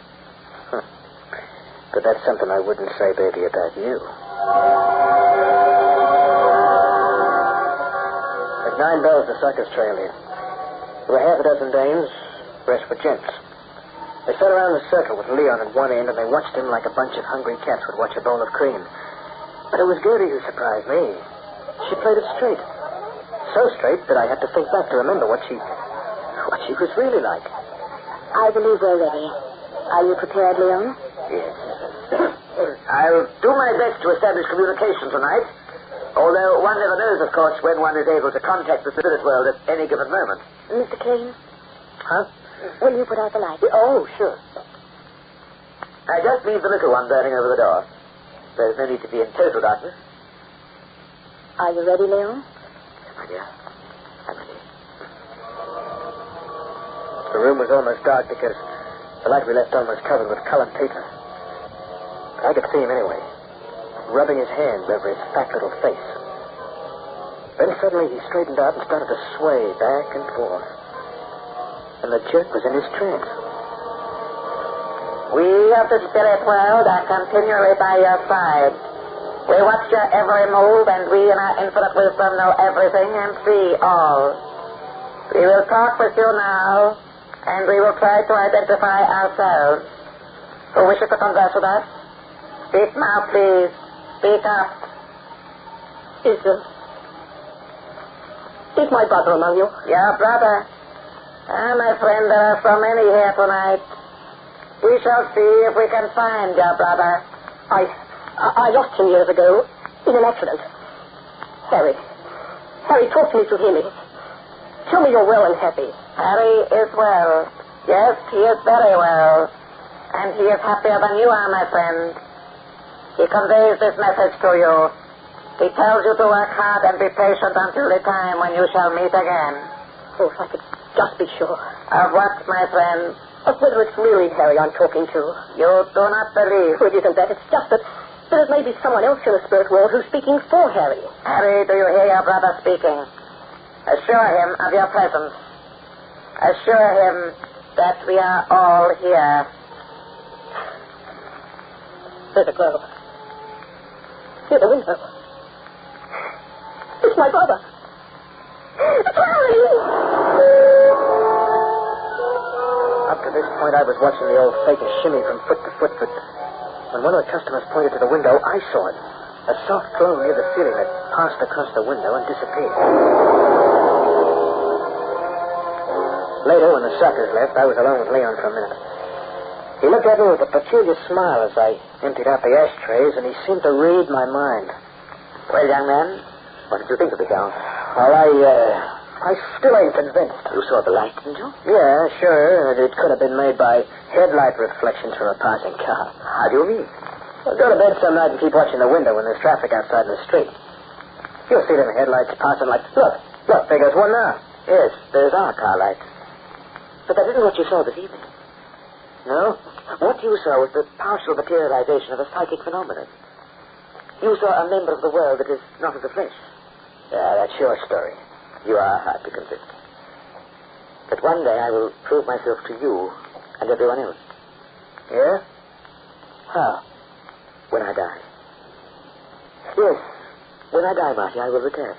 But that's something I wouldn't say, baby, about you. At 9 bells, the circus trail in. There were half a dozen dames, rest were gents. They sat around in a circle with Leon at one end, and they watched him like a bunch of hungry cats would watch a bowl of cream. But it was Gertie who surprised me. She played it straight. So straight that I had to think back to remember what she was really like. I believe we're ready. Are you prepared, Leon? Yes. I'll do my best to establish communication tonight. Although one never knows, of course, when one is able to contact the spirit world at any given moment. Mr. Kane? Huh? Will you put out the light? Oh, sure. I just leave the little one burning over the door. There's no need to be in total darkness. Are you ready, Leon? Yes, my dear. I'm ready. The room was almost dark because the light we left on was covered with colored paper. I could see him anyway, rubbing his hands over his fat little face. Then suddenly he straightened out and started to sway back and forth. And the jerk was in his trance. We of the spirit world are continually by your side. We watch your every move, and we in our infinite wisdom know everything and see all. We will talk with you now, and we will try to identify ourselves. Who wishes to converse with us? Speak now, please. Speak up. Is my brother among you? Your brother? Ah, my friend, there are so many here tonight. We shall see if we can find your brother. I lost him years ago in an accident. Harry, talk to me if you hear me. Tell me you're well and happy. Harry is well. Yes, he is very well. And he is happier than you are, my friend. He conveys this message to you. He tells you to work hard and be patient until the time when you shall meet again. Oh, if I could just be sure. Of what, my friend? Of whether it's really Harry I'm talking to. You do not believe. Oh, it isn't that. It's just that it may be someone else in the spirit world who's speaking for Harry. Harry, do you hear your brother speaking? Assure him of your presence. Assure him that we are all here. There's a glow. Near the window. It's my brother. It's Harry! Up to this point, I was watching the old faker shimmy from foot to foot, but when one of the customers pointed to the window, I saw it. A soft glow near the ceiling that passed across the window and disappeared. Later, when the suckers left, I was alone with Leon for a minute. He looked at me with a peculiar smile as I emptied out the ashtrays, and he seemed to read my mind. Well, young man, what did you think of the girl? Well, I still ain't convinced. You saw the light, didn't you? Yeah, sure. It could have been made by headlight reflections from a passing car. How do you mean? Well, go to bed some night and keep watching the window when there's traffic outside in the street. You'll see them headlights passing like... Look, there goes one now. Yes, there's our car light. But that isn't what you saw this evening. No? What you saw was the partial materialization of a psychic phenomenon. You saw a member of the world that is not of the flesh. Yeah, that's your story. You are hard to convince. But one day I will prove myself to you and everyone else. Yeah? How? When I die. Yes, when I die, Marty, I will return.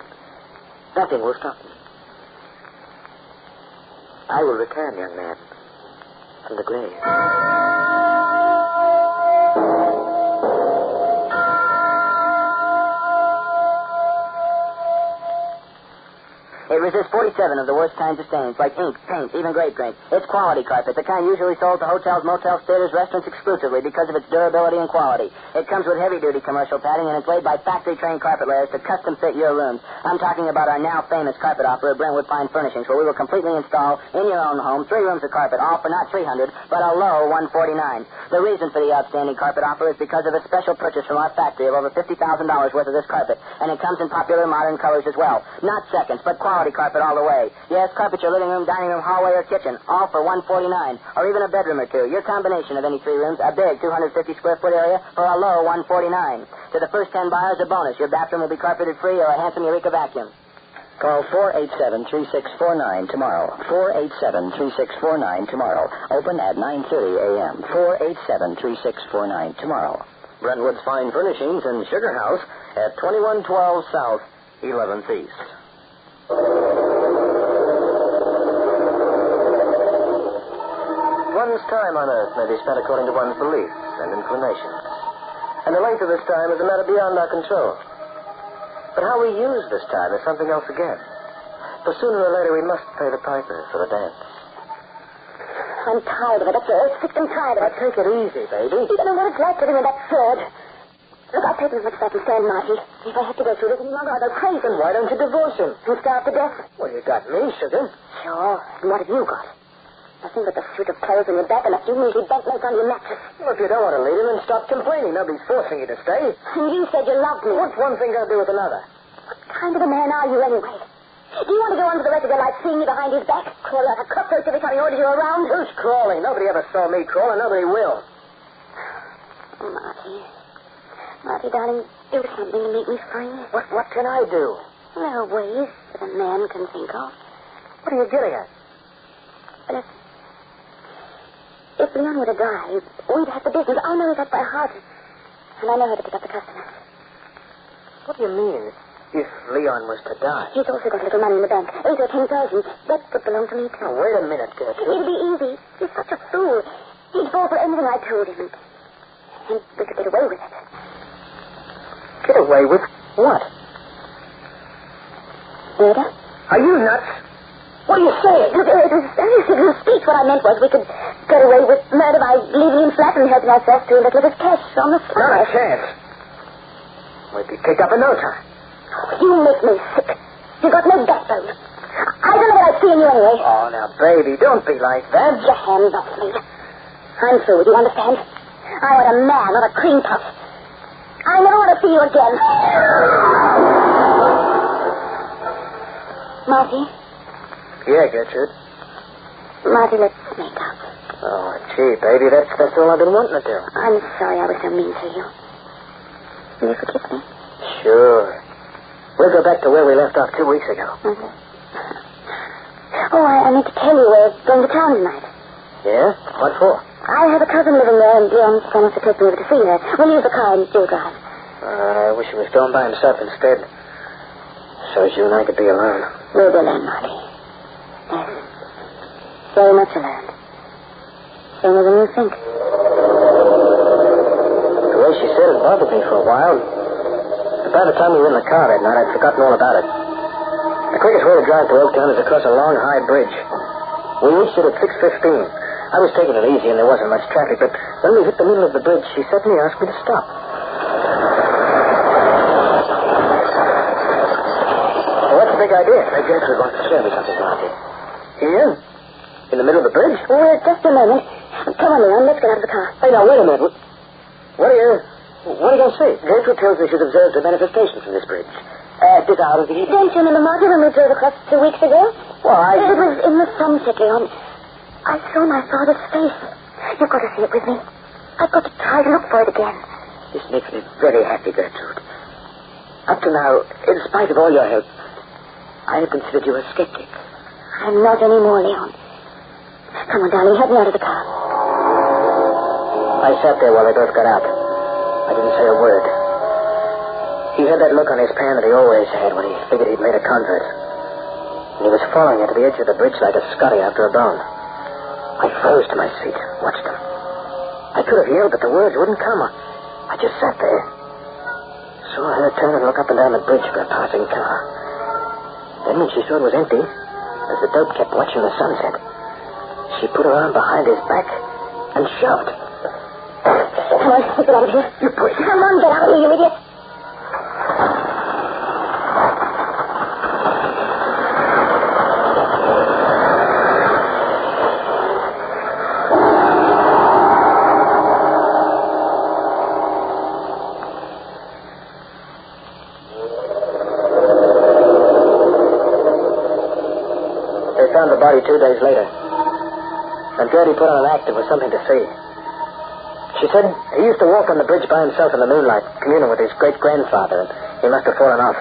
Nothing will stop me. I will return, young man, from the grave. It resists 47 of the worst kinds of stains, like ink, paint, even grape drink. It's quality carpet, the kind usually sold to hotels, motels, theaters, restaurants exclusively because of its durability and quality. It comes with heavy-duty commercial padding, and it's laid by factory-trained carpet layers to custom-fit your rooms. I'm talking about our now-famous carpet offer at Brentwood Fine Furnishings, where we will completely install in your own home 3 rooms of carpet, all for not $300, but a low $149. The reason for the outstanding carpet offer is because of a special purchase from our factory of over $50,000 worth of this carpet, and it comes in popular modern colors as well. Not seconds, but quality carpet all the way. Yes, carpet your living room, dining room, hallway, or kitchen, all for $149, or even a bedroom or two. Your combination of any 3 rooms, a big 250-square-foot area for a low $149. To the first 10 buyers, a bonus. Your bathroom will be carpeted free or a handsome Eureka vacuum. Call 487-3649 tomorrow. 487-3649 tomorrow. Open at 9:30 a.m. 487-3649 tomorrow. Brentwood's Fine Furnishings and Sugar House at 2112 South, 11th East. One's time on Earth may be spent according to one's beliefs and inclinations. And the length of this time is a matter beyond our control. But how we use this time is something else again. For sooner or later we must pay the piper for the dance. I'm tired of it. That's it. Sick and tired of it. Now, take it easy, baby. You don't know what it's like living in that third. Look, I'll take as much as I can stand, Marty. If I have to go through this any longer, I'll go crazy. Then why don't you divorce him? And starve to death? Well, you got me, sugar. Sure. And what have you got? Nothing but the suit of clothes on your back and a few measly banknotes on your mattress. Well, if you don't want to leave him, then stop complaining. Nobody's forcing you to stay. And you said you loved me. What's one thing got to do with another? What kind of a man are you, anyway? Do you want to go on for the rest of your life seeing me behind his back? Crawl like a cutthroat every time he orders you around? Who's crawling? Nobody ever saw me crawl, and nobody will. Oh, Marty, darling, do something to make me free. What can I do? There are ways that a man can think of. What are you getting at? But if Leon were to die, we'd have the business. I know that by heart. And I know how to pick up the customers. What do you mean, if Leon was to die? He's also got a little money in the bank. 8 or 10,000. That would belong to me, too. Now, wait a minute, Gertrude. It'd be easy. He's such a fool. He'd fall for anything I told him. And we could get away with it. Get away with what? Murder? Are you nuts? What are you saying? It was very simple speech. What I meant was we could get away with murder by leaving him flat and helping ourselves to a little bit of cash on the spot. Not a chance. We'd be picked up in no time. You make me sick. You've got no backbone. I don't know what I'd see in you anyway. Oh, now, baby, don't be like that. Get your hands off me. I'm through. Do you understand? I want a man, not a cream puff. I never want to see you again. Marty? Yeah, Gertrude. Marty, let's make up. Oh, gee, baby, that's all I've been wanting to do. I'm sorry I was so mean to you. Will you forgive me? Sure. We'll go back to where we left off 2 weeks ago. Mm-hmm. Oh, I meant to tell you we're going to town tonight. Yeah? What for? I have a cousin living there, and Leon's promised to take me over to see her. We'll use the car and you'll drive. I wish he was going by himself instead. So as you and I could be alone. We'll be alone, Marty. Yes. Very much alone. Sooner than you think. The way she said it bothered me for a while. But by the time we were in the car that night, I'd forgotten all about it. The quickest way to drive to Oaktown is across a long, high bridge. We reached it at 6:15. I was taking it easy and there wasn't much traffic, but when we hit the middle of the bridge, she suddenly asked me to stop. Well, what's the big idea? I guess we want to show me something, Marty. Here? In the middle of the bridge? Well, just a moment. Come on, Leon, let's get out of the car. Hey, now, wait a minute. What are you going to say? Gertrude tells me she's observed a manifestation from this bridge. This out of the evening. Don't you remember, Marty, when we drove across 2 weeks ago? Why? It was in the sunset, Leon. I saw my father's face. You've got to see it with me. I've got to try to look for it again. This makes me very happy, Gertrude. Up to now, in spite of all your help, I have considered you a skeptic. I'm not anymore, Leon. Come on, darling, help me out of the car. I sat there while they both got out. I didn't say a word. He had that look on his pan that he always had when he figured he'd made a convert. And he was following her to the edge of the bridge like a Scotty after a bone. I froze to my seat, watched him. I could have yelled, but the words wouldn't come. I just sat there. Saw her turn and look up and down the bridge for a passing car. Then when she saw it was empty, as the dope kept watching the sunset, she put her arm behind his back and shoved. Come on, let's get out of here. You push. Come on, get out of here, you idiot. Found the body 2 days later. And Gertie put on an act. It was something to see. She said he used to walk on the bridge by himself in the moonlight, communing with his great-grandfather, and he must have fallen off.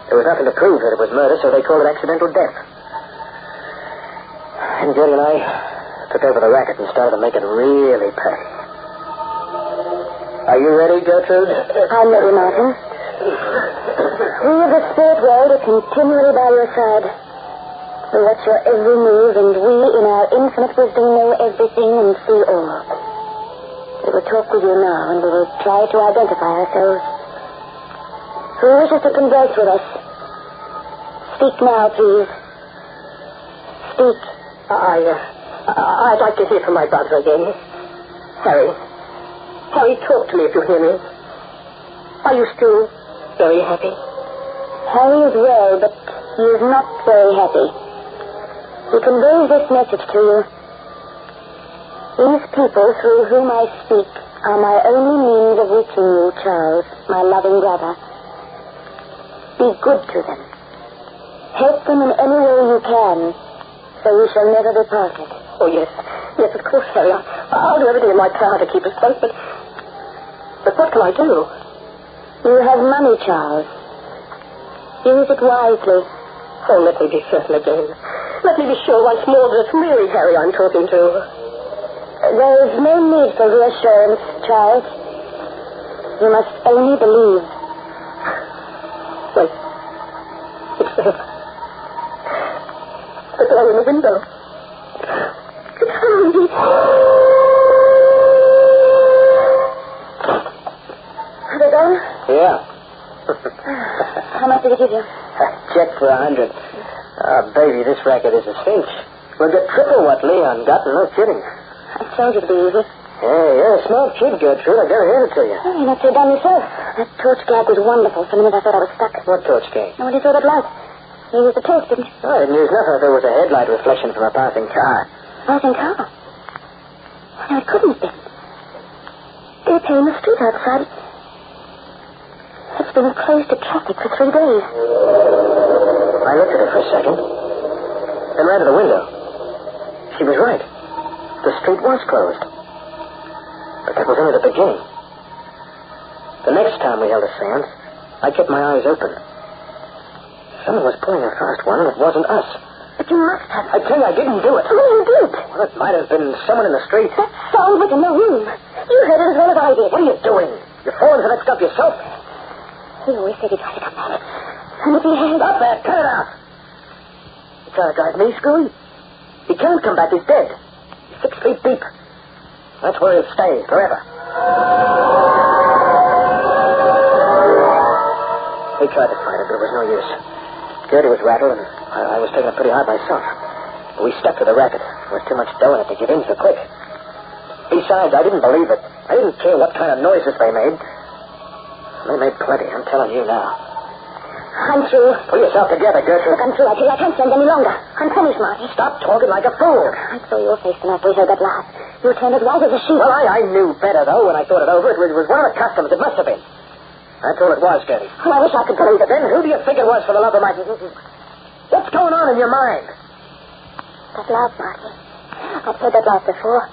There was nothing to prove that it was murder, so they called it accidental death. And Gertie and I took over the racket and started to make it really pay. Are you ready, Gertrude? I'm ready, Martin. We of the spirit world are continually by your side. We watch your every move, and we, in our infinite wisdom, know everything and see all. We will talk with you now, and we will try to identify ourselves. Who wishes to converse with us? Speak now, please. Speak. I'd like to hear from my brother again. Harry. Harry, talk to me if you hear me. Are you still very happy? Harry is well, but he is not very happy. He conveys this message to you. These people through whom I speak are my only means of reaching you, Charles, my loving brother. Be good to them. Help them in any way you can, so we shall never be parted. Oh, yes. Yes, of course, Harry. I'll do everything in my power to keep us close, but But what can I do? You have money, Charles. Use it wisely. Oh, let me be certain again. Let me be sure once more that it's really Harry I'm talking to. There's no need for reassurance, Charles. You must only believe. Wait. It's there. The girl in the window. It's Harry. Are they gone? Yeah. How much did he give you? Check for 100. Baby, this racket is a cinch. We'll get triple what Leon got, and no kidding. I told you to be easy. Hey, you're a smart kid, Gertrude. I gotta hand it to you. Oh, you're not so dumb yourself. That torch gag was wonderful. For a minute I thought I was stuck. What torch gag? And when you saw that light, you used the torch, didn't you? Oh, I didn't use nothing if there was a headlight reflection from a passing car. Passing car? No, it couldn't have been. They were playing the street outside. It's been closed to traffic for 3 days. I looked at her for a second, then ran to the window. She was right. The street was closed. But that was only the beginning. The next time we held a seance, I kept my eyes open. Someone was pulling a fast one, and it wasn't us. But you must have. I tell you, I didn't do it. Oh, you did. Well, it might have been someone in the street. That sound was in the room. You heard it as well as I did. What are you doing? You're falling for that stuff yourself. He always said he'd try to come back. And if he had... Stop that. Cut it out. You trying to drive me, Scooey? He can't come back. He's dead. He's 6 feet deep. That's where he'll stay forever. He tried to fight it, but it was no use. Gertie was rattled, and I was taking it pretty hard myself. But we stuck to the racket. There was too much dough in it to give in so quick. Besides, I didn't believe it. I didn't care what kind of noises they made. They made plenty, I'm telling you now. I'm through. Pull yourself together, Gertrude. Look, I'm through. I tell you, I can't stand any longer. I'm finished, Marty. Stop talking like a fool. I saw your face when we heard that laugh. You turned as white as a sheet. Well, I knew better, though, when I thought it over. It was one of the customs. It must have been. That's all it was, Gertie. Oh, I wish I could believe it. Then who do you think it was, for the love of my... What's going on in your mind? That laugh, Marty. I've heard that laugh before.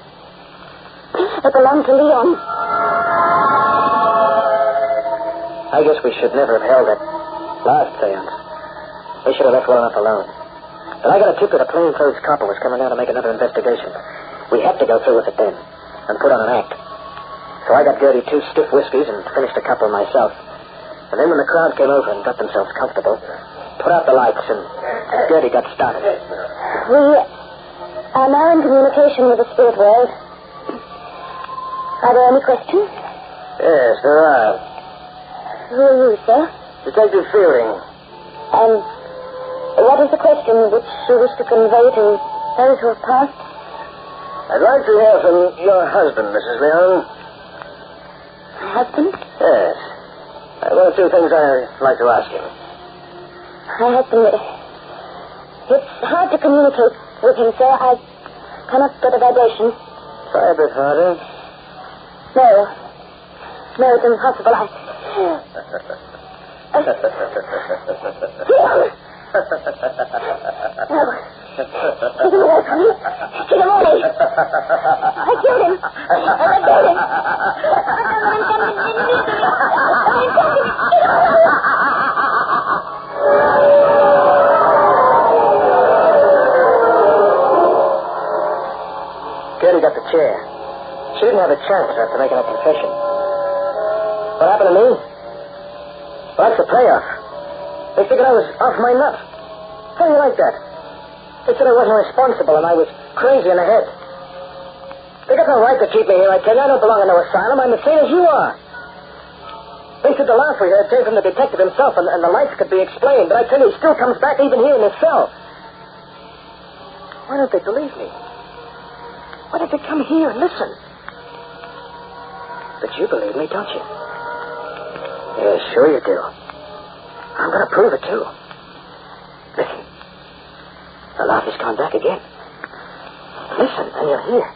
It belonged to Leon. I guess we should never have held that last seance. We should have left well enough alone. But I got a tip that a plainclothes copper was coming down to make another investigation. We had to go through with it then and put on an act. So I got Gertie 2 stiff whiskeys and finished a couple myself. And then when the crowd came over and got themselves comfortable, put out the lights and Gertie got started. We are now in communication with the spirit world. Are there any questions? Yes, there are. Who are you, sir? Detective Fielding. And what is the question which you wish to convey to those who have passed? I'd like to hear from your husband, Mrs. Leon. My husband? Yes. One or two things I'd like to ask him. My husband... It's hard to communicate with him, sir. I cannot get a vibration. Try a bit harder. No. No, it's impossible. No. He's in the way from me. Get him away. I killed him. I killed him. I'm coming. Gertie got the chair. She didn't have a chance after making a confession. What happened to me? Well, that's the payoff. They figured I was off my nut. How do you like that? They said I wasn't responsible and I was crazy in the head. They got no right to keep me here, I tell you. I don't belong in no asylum. I'm the same as you are. They said the laugh we heard came from the detective himself and the lights could be explained, but I tell you, he still comes back even here in his cell. Why don't they believe me? Why don't they come here and listen? But you believe me, don't you? Yeah, sure you do. I'm going to prove it, too. Listen. The laugh has gone back again. Listen, and you'll hear.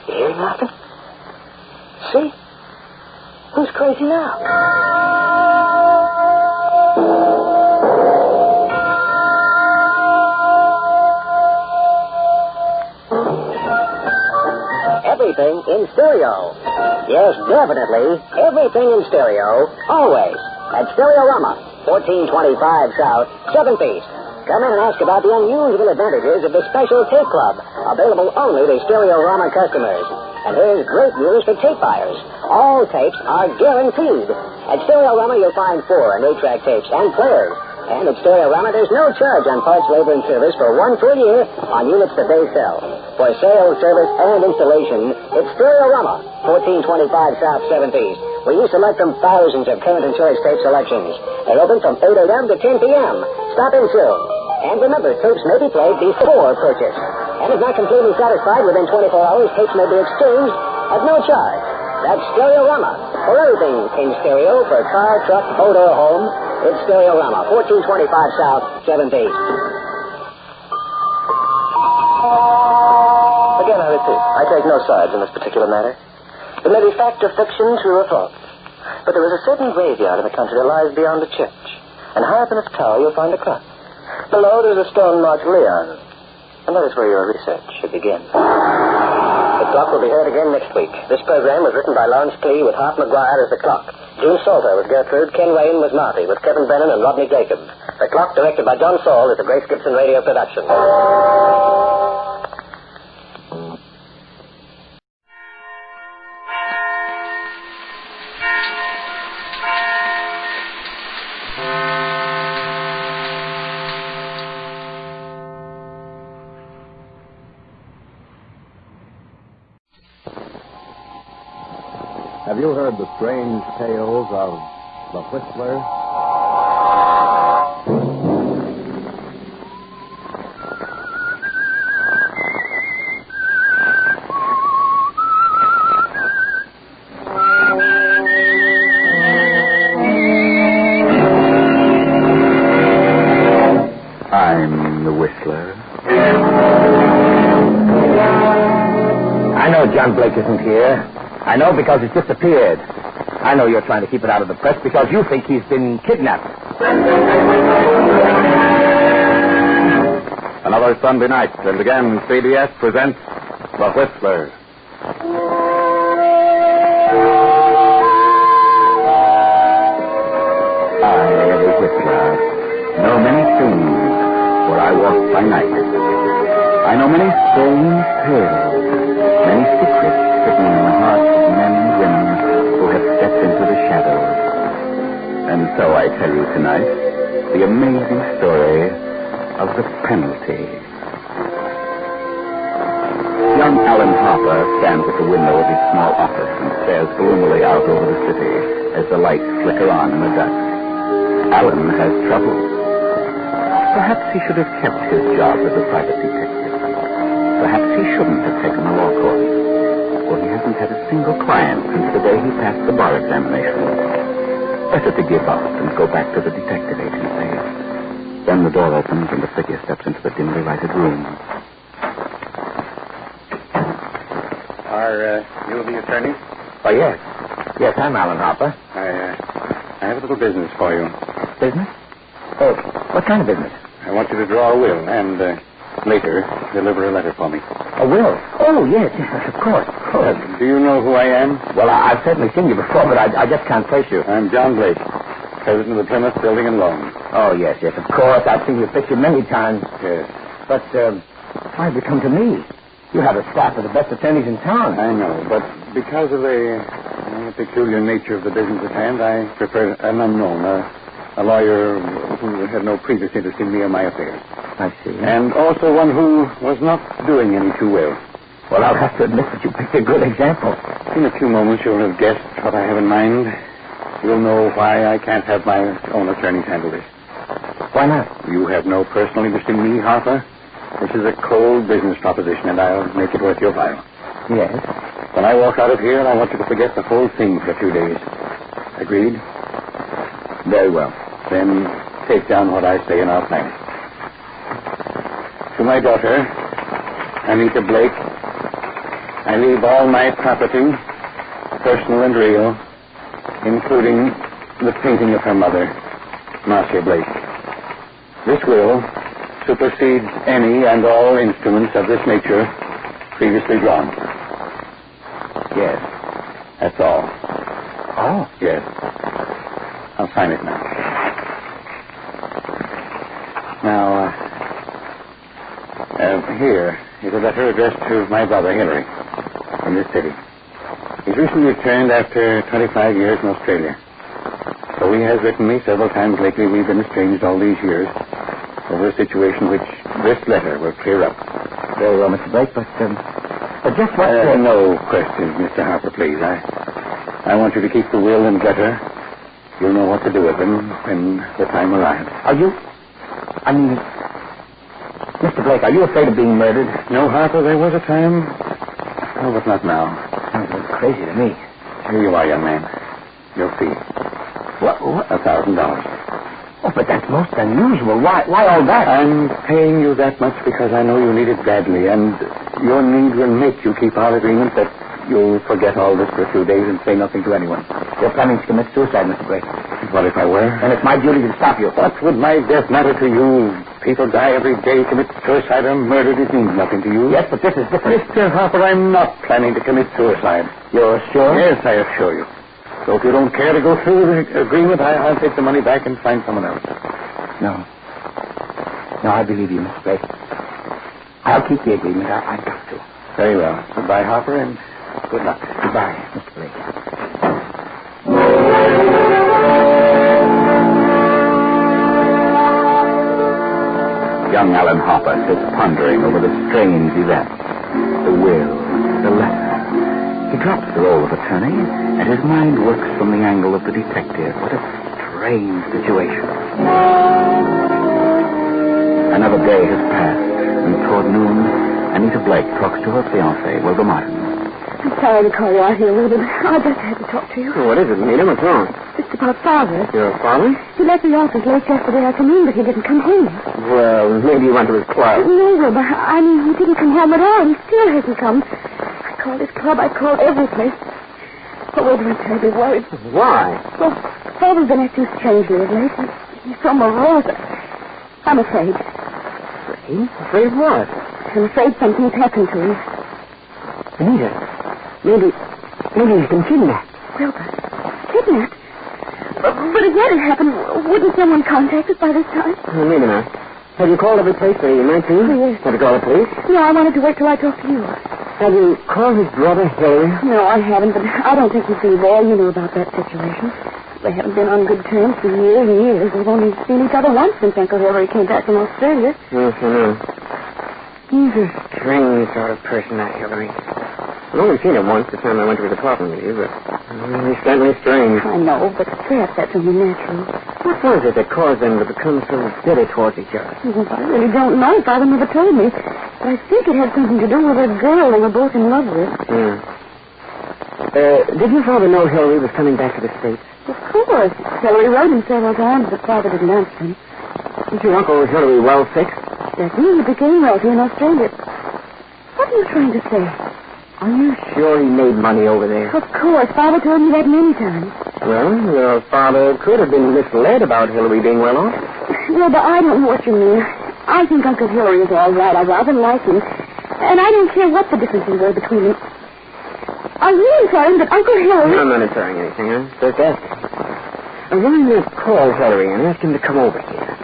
You hear him laughing? See? Who's crazy now? Every everything in stereo. Yes, definitely everything in stereo, always. At Stereorama, 1425 South, 7th East. Come in and ask about the unusual advantages of the special tape club, available only to Stereorama customers. And here's great news for tape buyers. All tapes are guaranteed. At Stereorama, you'll find 4 and 8-track tapes and players. And at Stereorama, there's no charge on parts, labor, and service for one full year on units that they sell. For sales, service, and installation, it's Stereorama, 1425 South 7th East, where you select from thousands of current and choice tape selections. They're open from 8 a.m. to 10 p.m. Stop in soon. And remember, tapes may be played before purchase. And if not completely satisfied within 24 hours, tapes may be exchanged at no charge. That's Stereorama. For everything in stereo, for car, truck, boat, or home, it's Stereorama, 1425 South, 7th East. Again, I repeat, I take no sides in this particular matter. It may be fact or fiction, true or false. But there is a certain graveyard in the country that lies beyond the church. And high up in its tower, you'll find a clock. Below, there's a stone marked Leon. And that is where your research should begin. The clock will be heard again next week. This program was written by Lawrence Klee with Hart McGuire as the clock. June Salter was Gertrude. Ken Wayne was Marty with Kevin Brennan and Rodney Jacob. The clock, directed by John Saul, is a Grace Gibson radio production. Have you heard the strange tales of the Whistler? I'm the Whistler. I know John Blake isn't here. I know because he's disappeared. I know you're trying to keep it out of the press because you think he's been kidnapped. Another Sunday night, and again CBS presents The Whistler. I, the Whistler, know many things where I walk by night. I know many strange tales, many secrets hidden in the hearts of men and women who have stepped into the shadows. And so I tell you tonight the amazing story of the penalty. Young Alan Harper stands at the window of his small office and stares gloomily out over the city as the lights flicker on in the dusk. Alan has trouble. Perhaps he should have kept his job as a private detective. Perhaps he shouldn't have taken a law course. For he hasn't had a single client since the day he passed the bar examination. Better to give up and go back to the detective agency. Then the door opens and a figure steps into the dimly lighted room. Are you the attorney? Oh, yes. Yes, I'm Alan Harper. I have a little business for you. Business? Oh, what kind of business? I want you to draw a will and, later, deliver a letter for me. A will? Oh, yes, of course. Do you know who I am? Well, I've certainly seen you before, but I just can't place you. I'm John Blake, president of the Plymouth Building and Loan. Oh, yes, of course. I've seen your picture many times. Yes. But, why have you come to me? You have a staff of the best attorneys in town. I know, but because of the peculiar nature of the business at hand, I prefer an unknown, a lawyer who had no previous interest in me or my affairs. I see. And also one who was not doing any too well. Well, I'll have to admit that you picked a good example. In a few moments, you'll have guessed what I have in mind. You'll know why I can't have my own attorneys handle this. Why not? You have no personal interest in me, Harper. This is a cold business proposition, and I'll make it worth your while. Yes? When I walk out of here, I want you to forget the whole thing for a few days. Agreed? Very well. Then take down what I say in our plan. To my daughter, Anita Blake, I leave all my property, personal and real, including the painting of her mother, Marcia Blake. This will supersedes any and all instruments of this nature previously drawn. Yes. That's all. Oh? Yes. I'll sign it now. Now, here is a letter addressed to my brother, Hilary, from this city. He's recently returned after 25 years in Australia. So he has written me several times lately. We've been estranged all these years over a situation which this letter will clear up. Very well, Mr. Blake, but just what... No questions, Mr. Harper, please. I want you to keep the will and letter. You'll know what to do with them when the time arrives. Are you... I mean... Mr. Blake, are you afraid of being murdered? No, Harper, there was a time. Oh, but not now. Sounds a little crazy to me. Here you are, young man. You'll see. What? $1,000. Oh, but that's most unusual. Why all that? I'm paying you that much because I know you need it badly, and your need will make you keep our agreement that you'll forget all this for a few days and say nothing to anyone. You're planning to commit suicide, Mr. Blake. What if I were? And it's my duty to stop you. What would my death matter to you? People die every day, commit suicide or murder. It means nothing to you. Yes, but this is different. Mr. Harper, I'm not planning to commit suicide. You're sure? Yes, I assure you. So if you don't care to go through with the agreement, I'll take the money back and find someone else. No, I believe you, Mr. Blake. I'll keep the agreement. I've got to. Very well. Goodbye, Harper, and good luck. Goodbye, Mr. Blake. Young Alan Harper sits pondering over the strange event. The will, the letter. He drops the role of attorney, and his mind works from the angle of the detective. What a strange situation. Another day has passed, and toward noon, Anita Blake talks to her fiancé, Wilbur Martin. I'm sorry to call you out here, Wilbur, but I just had to talk to you. What is it, Anita? What's wrong? It's about Father. Your father? He left the office late yesterday afternoon, but he didn't come home. Well, maybe he went to his club. No, Wilbur, I mean, he didn't come home at all. He still hasn't come. I called his club. I called every place. Oh, Wilbur, I'm terribly worried. Why? Well, Father's been acting strangely of late. He's so morose. I'm afraid. Afraid? Afraid of what? I'm afraid something's happened to him. Anita, maybe he's been kidnapped. Wilbur, kidnapped? But if that had happened, wouldn't someone contact us by this time? Maybe not. Have you called every place that he might be? Yes. Have you called the police? No, I wanted to wait till I talked to you. Have you called his brother, Hilary? No, I haven't, but I don't think he's been there. You know about that situation. They haven't been on good terms for years and years. They've only seen each other once since Uncle Hilary came back from Australia. Yes, I know. He's a strange sort of person, that Hilary. I've only seen him once the time I went to his apartment with you, but he's certainly strange. I know, but perhaps that's only natural. What was it that caused them to become so bitter towards each other? Well, I really don't know. Father never told me. But I think it had something to do with a girl they were both in love with. Did your father know Hilary was coming back to the States? Of course. Hilary wrote him several times, but Father didn't answer him. Is your Uncle Hilary well fixed? Yes, he became wealthy in Australia. What are you trying to say? Are you sure he made money over there? Of course. Father told me that many times. Well, your father could have been misled about Hilary being well off. Well, but I don't know what you mean. I think Uncle Hilary is all right. I rather like him. And I don't care what the differences were between them. Are you inferring that Uncle Hilary... No, I'm not inferring anything, huh? Just asking. I'm going to call Hilary and ask him to come over here.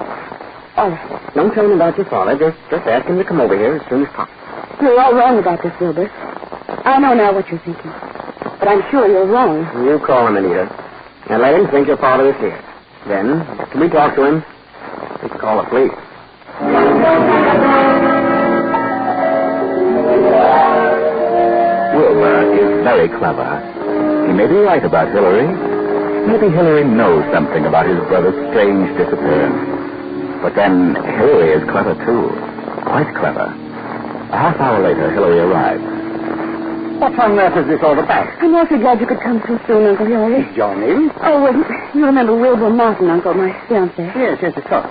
All right. Don't tell him about your father. Just ask him to come over here as soon as possible. You're all wrong about this, Wilbur. I know now what you're thinking. But I'm sure you're wrong. You call him, Anita. And let him think your father is here. Then, after we talk to him, we can call the police. Wilbur is very clever. He may be right about Hilary. Maybe Hilary knows something about his brother's strange disappearance. But then Hilary is clever, too. Quite clever. A half hour later, Hilary arrives. What on earth is this all about? I'm awfully glad you could come so soon, Uncle Hilary. Your name? Oh, you remember Wilbur Martin, Uncle, my fiancé. Yes, of course.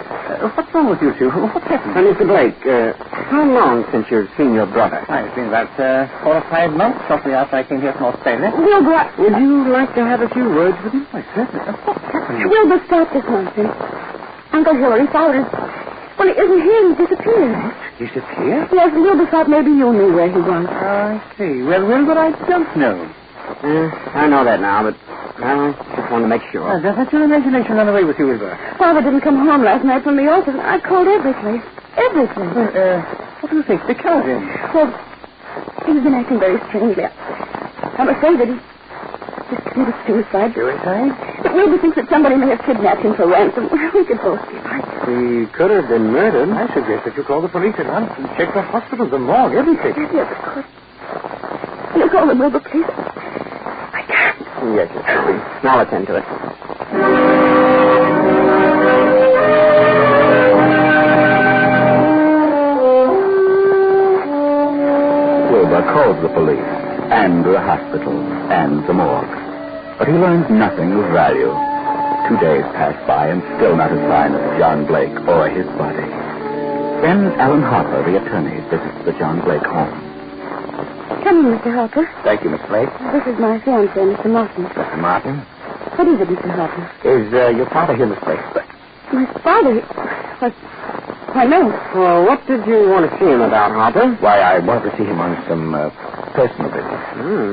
What's wrong with you two? What's happened? Mr. Blake, how long since you've seen your brother? It's been about 4 or 5 months, shortly after I came here from Australia. Wilbur... Would you like to have a few words with him? Why, certainly. What's happened? Wilbur, stop this nonsense. Uncle Hilary followed us. Well, he isn't here. He disappeared. Disappeared? Yes, Wilbur thought maybe you knew where he was. I see. Well, but I don't know. I know that now, but I just wanted to make sure. Doesn't your imagination run away with you, Wilbur? Father didn't come home last night from the office. I called every place. Every place. What do you think they killed him? Well, he's been acting very strangely. I'm afraid that he just committed suicide. Suicide? But Wilbur thinks that somebody may have kidnapped him for ransom. We could both be right. He could have been murdered. I suggest that you call the police at once and check the hospital, the morgue, everything. Yes, of course. You call them, Wilbur, please. I can't. Yes, yes, darling. I'll attend to it. Wilbur called the police and the hospital and the morgue. But he learned nothing of value. 2 days passed by and still not a sign of John Blake or his body. Then Alan Harper, the attorney, visits the John Blake home. Come in, Mr. Harper. Thank you, Miss Blake. This is my fiancé, Mr. Martin. Mr. Martin? What is it, Mr. Harper? Is your father here, Miss Blake? My father? Why, no. Well, what did you want to see him about, Harper? Why, I wanted to see him on some personal business.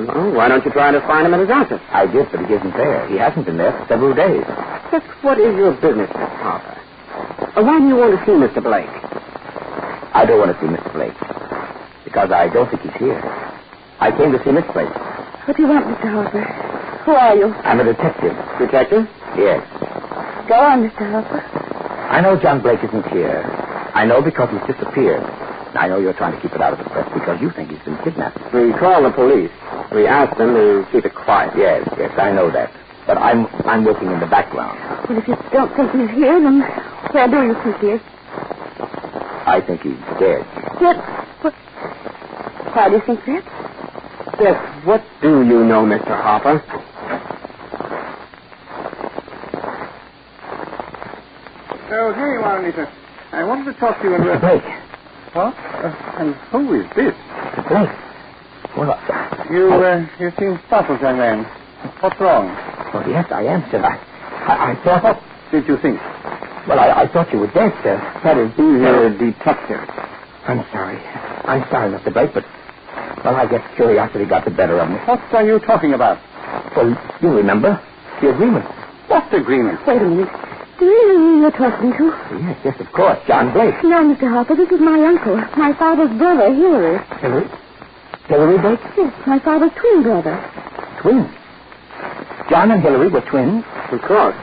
Well, why don't you try to find him at his office? I did, but he isn't there. He hasn't been there for several days. Just what is your business, Mr. Harper? Why do you want to see Mr. Blake? I don't want to see Mr. Blake because I don't think he's here. I came to see Miss Blake. What do you want, Mr. Harper? Who are you? I'm a detective. Detective? Yes. Go on, Mr. Harper. I know John Blake isn't here. I know because he's disappeared. I know you're trying to keep it out of the press because you think he's been kidnapped. We called the police. We asked them to keep it quiet. Yes, I know that. But I'm working in the background. Well, if you don't think he's here, then where do you think he is? I think he's dead. Dead? What? Why do you think that? Yes, what do you know, Mr. Harper? Oh, here you are, Anita. I wanted to talk to you in... Mr. Blake. What? And who is this? Mr. Blake. Well, You seem startled, young man. What's wrong? Oh, yes, I am, sir. I thought... What did you think? Well, I thought you were dead, sir. That is, you're a detective. I'm sorry, Mr. Blake, but... Well, I guess curiosity got the better of me. What are you talking about? Well, you remember the agreement. What agreement? Wait a minute. Do you know who you're talking to? Yes, of course. John Blake. No, Mr. Harper, this is my uncle. My father's brother, Hilary. Hilary? Hilary Blake? Yes, my father's twin brother. Twins? John and Hilary were twins? Of course.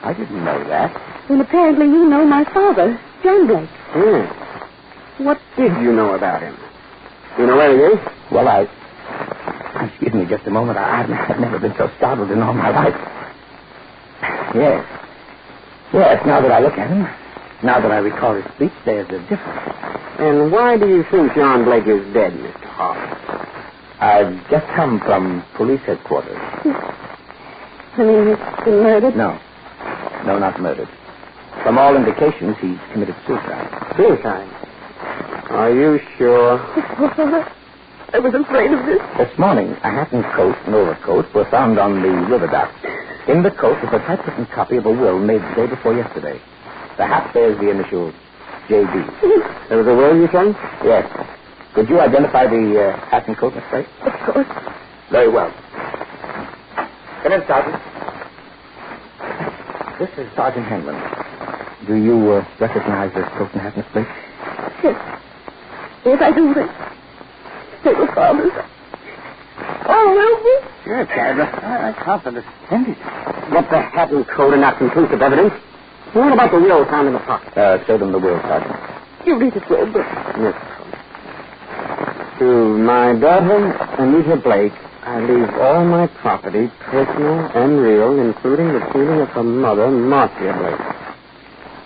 I didn't know that. Then apparently you know my father, John Blake. Yes. What did you know about him? You know where he is? Well, excuse me just a moment. I've never been so startled in all my life. Yes, now that I look at him, now that I recall his speech, there's a difference. And why do you think John Blake is dead, Mr. Harper? I've just come from police headquarters. You mean he's been murdered? No, not murdered. From all indications, he's committed suicide. Suicide? Are you sure? I was afraid of this. This morning, a hat and coat and overcoat were found on the river dock. In the coat was a typewritten copy of a will made the day before yesterday. The hat bears the initial J.B. There was a will, you say? Yes. Could you identify the hat and coat, Miss Blake? Of course. Very well. Come in, Sergeant. This is Sergeant Henlon. Do you recognize this coat and hat, Miss Blake? Yes. Yes, I do. They were father's. Oh, Wilbur. Sure, Barbara. I can't understand it. But the hat and coat are not conclusive evidence. What about the will found in the pocket? Show them the will, Sergeant. You read it, Wilbur. Yes. To my daughter, Anita Blake, I leave all my property, personal and real, including the feeling of her mother, Marcia Blake.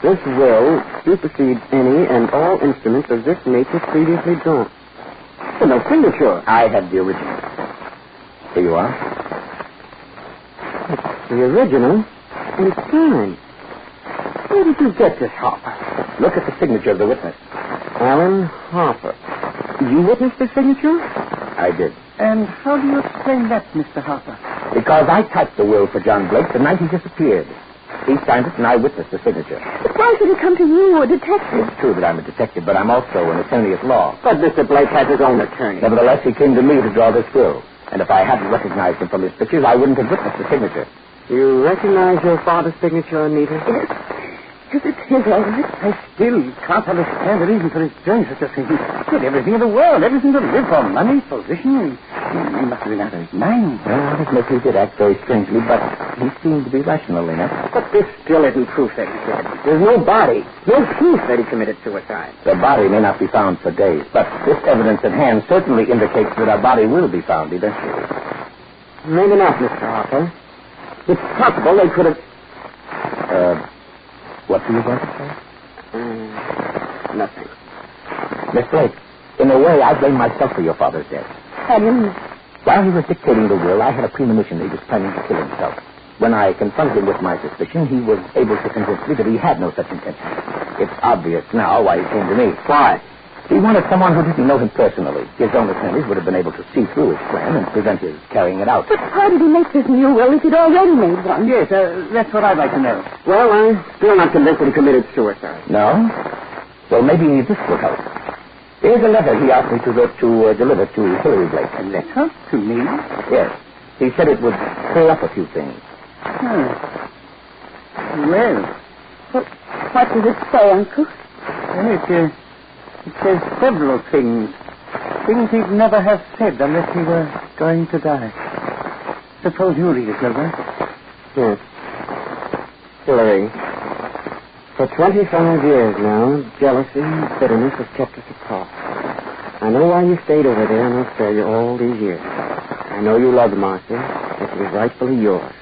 This will supersedes any and all instruments of this nature previously drawn. Well, no signature. I have the original. Here you are. It's the original and signed. Where did you get this, Harper? Look at the signature of the witness. Alan Harper. You witnessed the signature? I did. And how do you explain that, Mr. Harper? Because I typed the will for John Blake the night he disappeared. He signed it, and I witnessed the signature. But why should it come to you, a detective? It's true that I'm a detective, but I'm also an attorney at law. But Mr. Blake has his own attorney. Nevertheless, he came to me to draw this will. And if I hadn't recognized him from his pictures, I wouldn't have witnessed the signature. You recognize your father's signature, Anita? Yes. Yes, it's his, all right. I still can't understand the reason for his doing such a thing. He had everything in the world, everything to live for, money, position. He must have been out of his mind. Well, I admit he did act very strangely, but he seemed to be rational enough. But this still isn't proof that he's dead. There's no body, no proof that he committed suicide. The body may not be found for days, but this evidence at hand certainly indicates that a body will be found eventually. Maybe not, Mr. Harper. It's possible they could have... What were you going to say? Nothing. Miss Blake, in a way, I blame myself for your father's death. How do you mean? While he was dictating the will, I had a premonition that he was planning to kill himself. When I confronted him with my suspicion, he was able to convince me that he had no such intention. It's obvious now why he came to me. Why? He wanted someone who didn't know him personally. His own attorneys would have been able to see through his plan and prevent his carrying it out. But why did he make this new will if he'd already made one? Yes, that's what I'd like to know. Well, I'm still not convinced that he committed suicide. No? Well, maybe this will help. Here's a letter he asked me to deliver to Hillary Blake. A letter? To me? Yes. He said it would clear up a few things. Well. What does it say, Uncle? Well, it says several things. Things he'd never have said unless he were going to die. Suppose you read it, Wilbur. Yes. Hillary, for 25 years now, jealousy and bitterness have kept us apart. I know why you stayed over there in Australia all these years. I know you loved Marcia, that she was rightfully yours.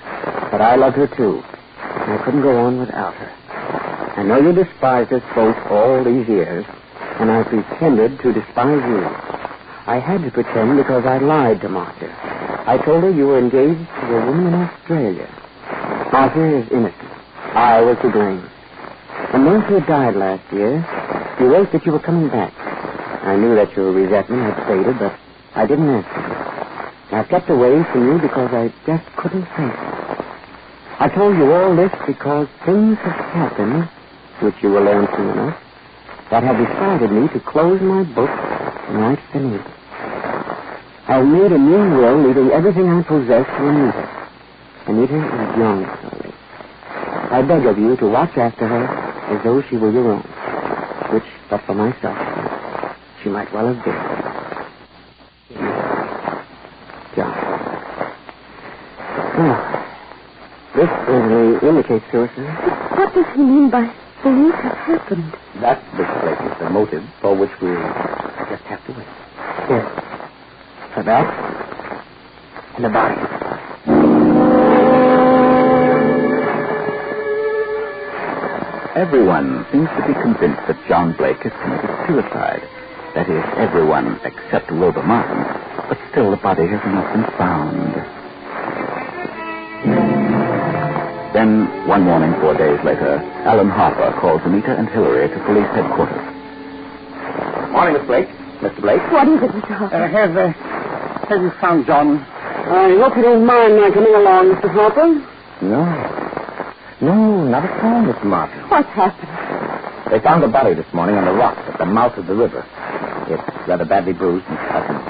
But I loved her too, and I couldn't go on without her. I know you despised us both all these years, and I pretended to despise you. I had to pretend because I lied to Marcia. I told her you were engaged to a woman in Australia. Marcia is innocent. I was to blame. When Marcia died last year, you wrote that you were coming back. I knew that your resentment had faded, but I didn't answer you. I kept away from you because I just couldn't face it. I told you all this because things have happened, which you will learn soon enough, that have decided me to close my book and write finish. I've made a new will, leaving everything I possess to Anita. Anita is young, Hillary. I beg of you to watch after her as though she were your own, which, but for myself, she might well have been. John. Oh, this certainly indicates suicide. What does he mean by things have happened? That, Miss Blake, is the motive for which we just have to wait. Yes. For that and the body. Everyone seems to be convinced that John Blake has committed suicide. That is, everyone except Wilbur Martin. But still the body has not been found. Then, one morning 4 days later, Alan Harper calls Anita and Hillary to police headquarters. Morning, Miss Blake. Mr. Blake? What is it, Mr. Harper? Have you found John? I hope you don't mind my coming along, Mr. Harper. No, not at all, Mr. Martin. What's happened? They found a body this morning on the rocks at the mouth of the river. It's rather badly bruised and cut, and,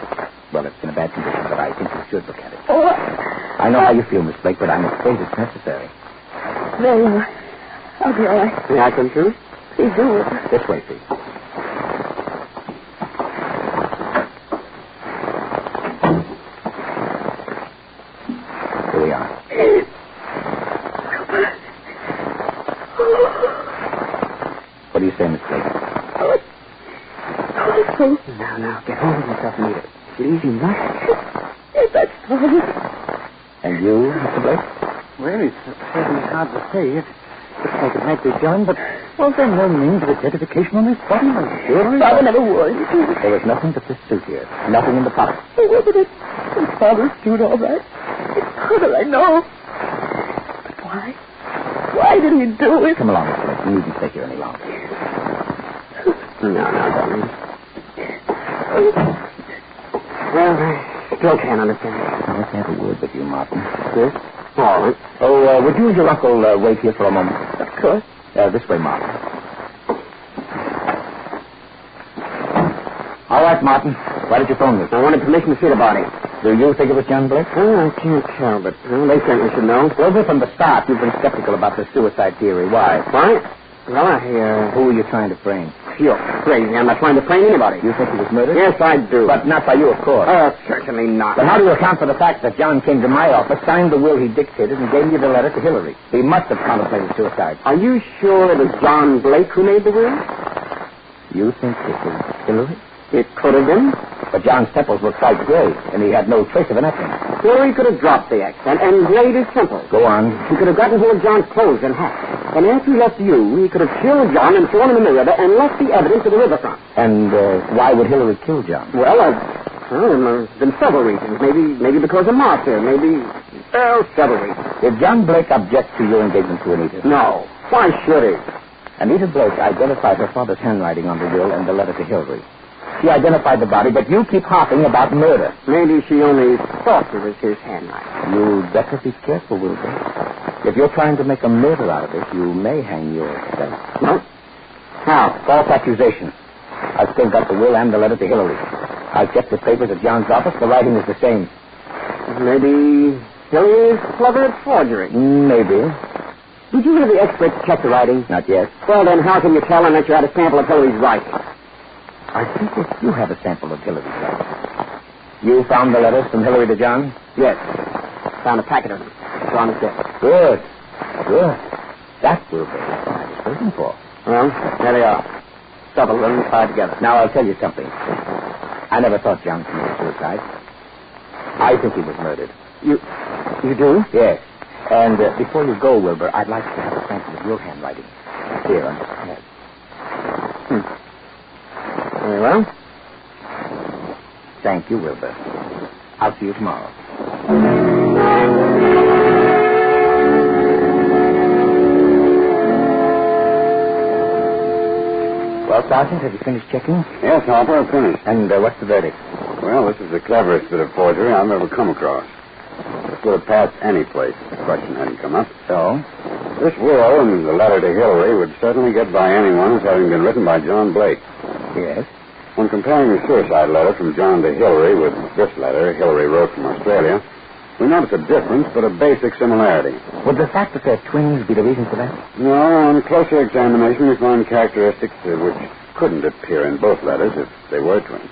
well, it's in a bad condition, but I think you should look at it. Oh, I know how you feel, Miss Blake, but I'm afraid it's necessary. Very well. I'll be all right. May I come too? Please do. This way, please. Here we are. What do you say, Miss Blake? Now, get hold of yourself, Anita. Please, you must. Yes, that's fine. And you, Mr. Blake? Well, it's certainly hard to say. It looks like it might be John, but was there no means of identification on this body? Father never would. There was nothing but this suit here. Nothing in the pocket. Oh, but it's Father's suit, all right. It's Father, I know. But why? Why did he do it? Come along, Miss Blake. You needn't stay here any longer. No, darling. Well, I still can't understand. I want to have a word with you, Martin. Yes? All right. Oh, would you and your uncle wait here for a moment? Of course. This way, Martin. All right, Martin. Why did you phone me? I wanted permission to see the body. Do you think it was John Blake? Oh, I can't tell, but they certainly should know. Well, from the start, you've been skeptical about the suicide theory. Why? Why? Well, Who are you trying to frame? You're crazy. I'm not trying to frame anybody. You think he was murdered? Yes, I do. But not by you, of course. Oh, certainly not. But how do you account for the fact that John came to my office, signed the will he dictated, and gave you the letter to Hillary? He must have contemplated suicide. Are you sure it was John Blake who made the will? You think it was Hillary? It could have been. But John's temples were quite gray, and he had no trace of an X. Hillary could have dropped the X and grayed his temples. Go on. He could have gotten hold of John's clothes and hat. And after he left you, he could have killed John and thrown him in the river and left the evidence at the riverfront. And why would Hillary kill John? Well, there's been several reasons. Maybe because of Martha. Several reasons. Did John Blake object to your engagement to Anita? No. Why should he? Anita Blake identified her father's handwriting on the will and the letter to Hillary. She identified the body, but you keep harping about murder. Maybe she only thought it was his handwriting. You'd better be careful, Wilbur. If you're trying to make a murder out of it, you may hang yourself. No? How? False accusation. I've still got the will and the letter to Hillary. I've checked the papers at John's office. The writing is the same. Maybe Hillary is clever at forgery. Maybe. Did you have the experts check the writing? Not yet. Well, then how can you tell unless you had a sample of Hillary's writing? I think that you have a sample of Hillary's writing. You found the letters from Hillary to John? Yes. Found a packet of them. It's on his desk. Good. That will be what I was waiting for. Well, there they are. Several of them tied together. Now, I'll tell you something. I never thought John committed suicide. I think he was murdered. You do? Yes. And before you go, Wilbur, I'd like to have a sample of your handwriting. Here on this pad. Very well. Thank you, Wilbur. I'll see you tomorrow. Well, Sergeant, have you finished checking? Yes, Harper, I've finished. And what's the verdict? Well, this is the cleverest bit of forgery I've ever come across. This would have passed any place if the question hadn't come up. So? This will and the letter to Hillary would certainly get by anyone as having been written by John Blake. Yes? When comparing the suicide letter from John to Hillary with this letter Hillary wrote from Australia, we notice a difference, but a basic similarity. Would the fact that they're twins be the reason for that? No, on closer examination, we find characteristics which couldn't appear in both letters if they were twins.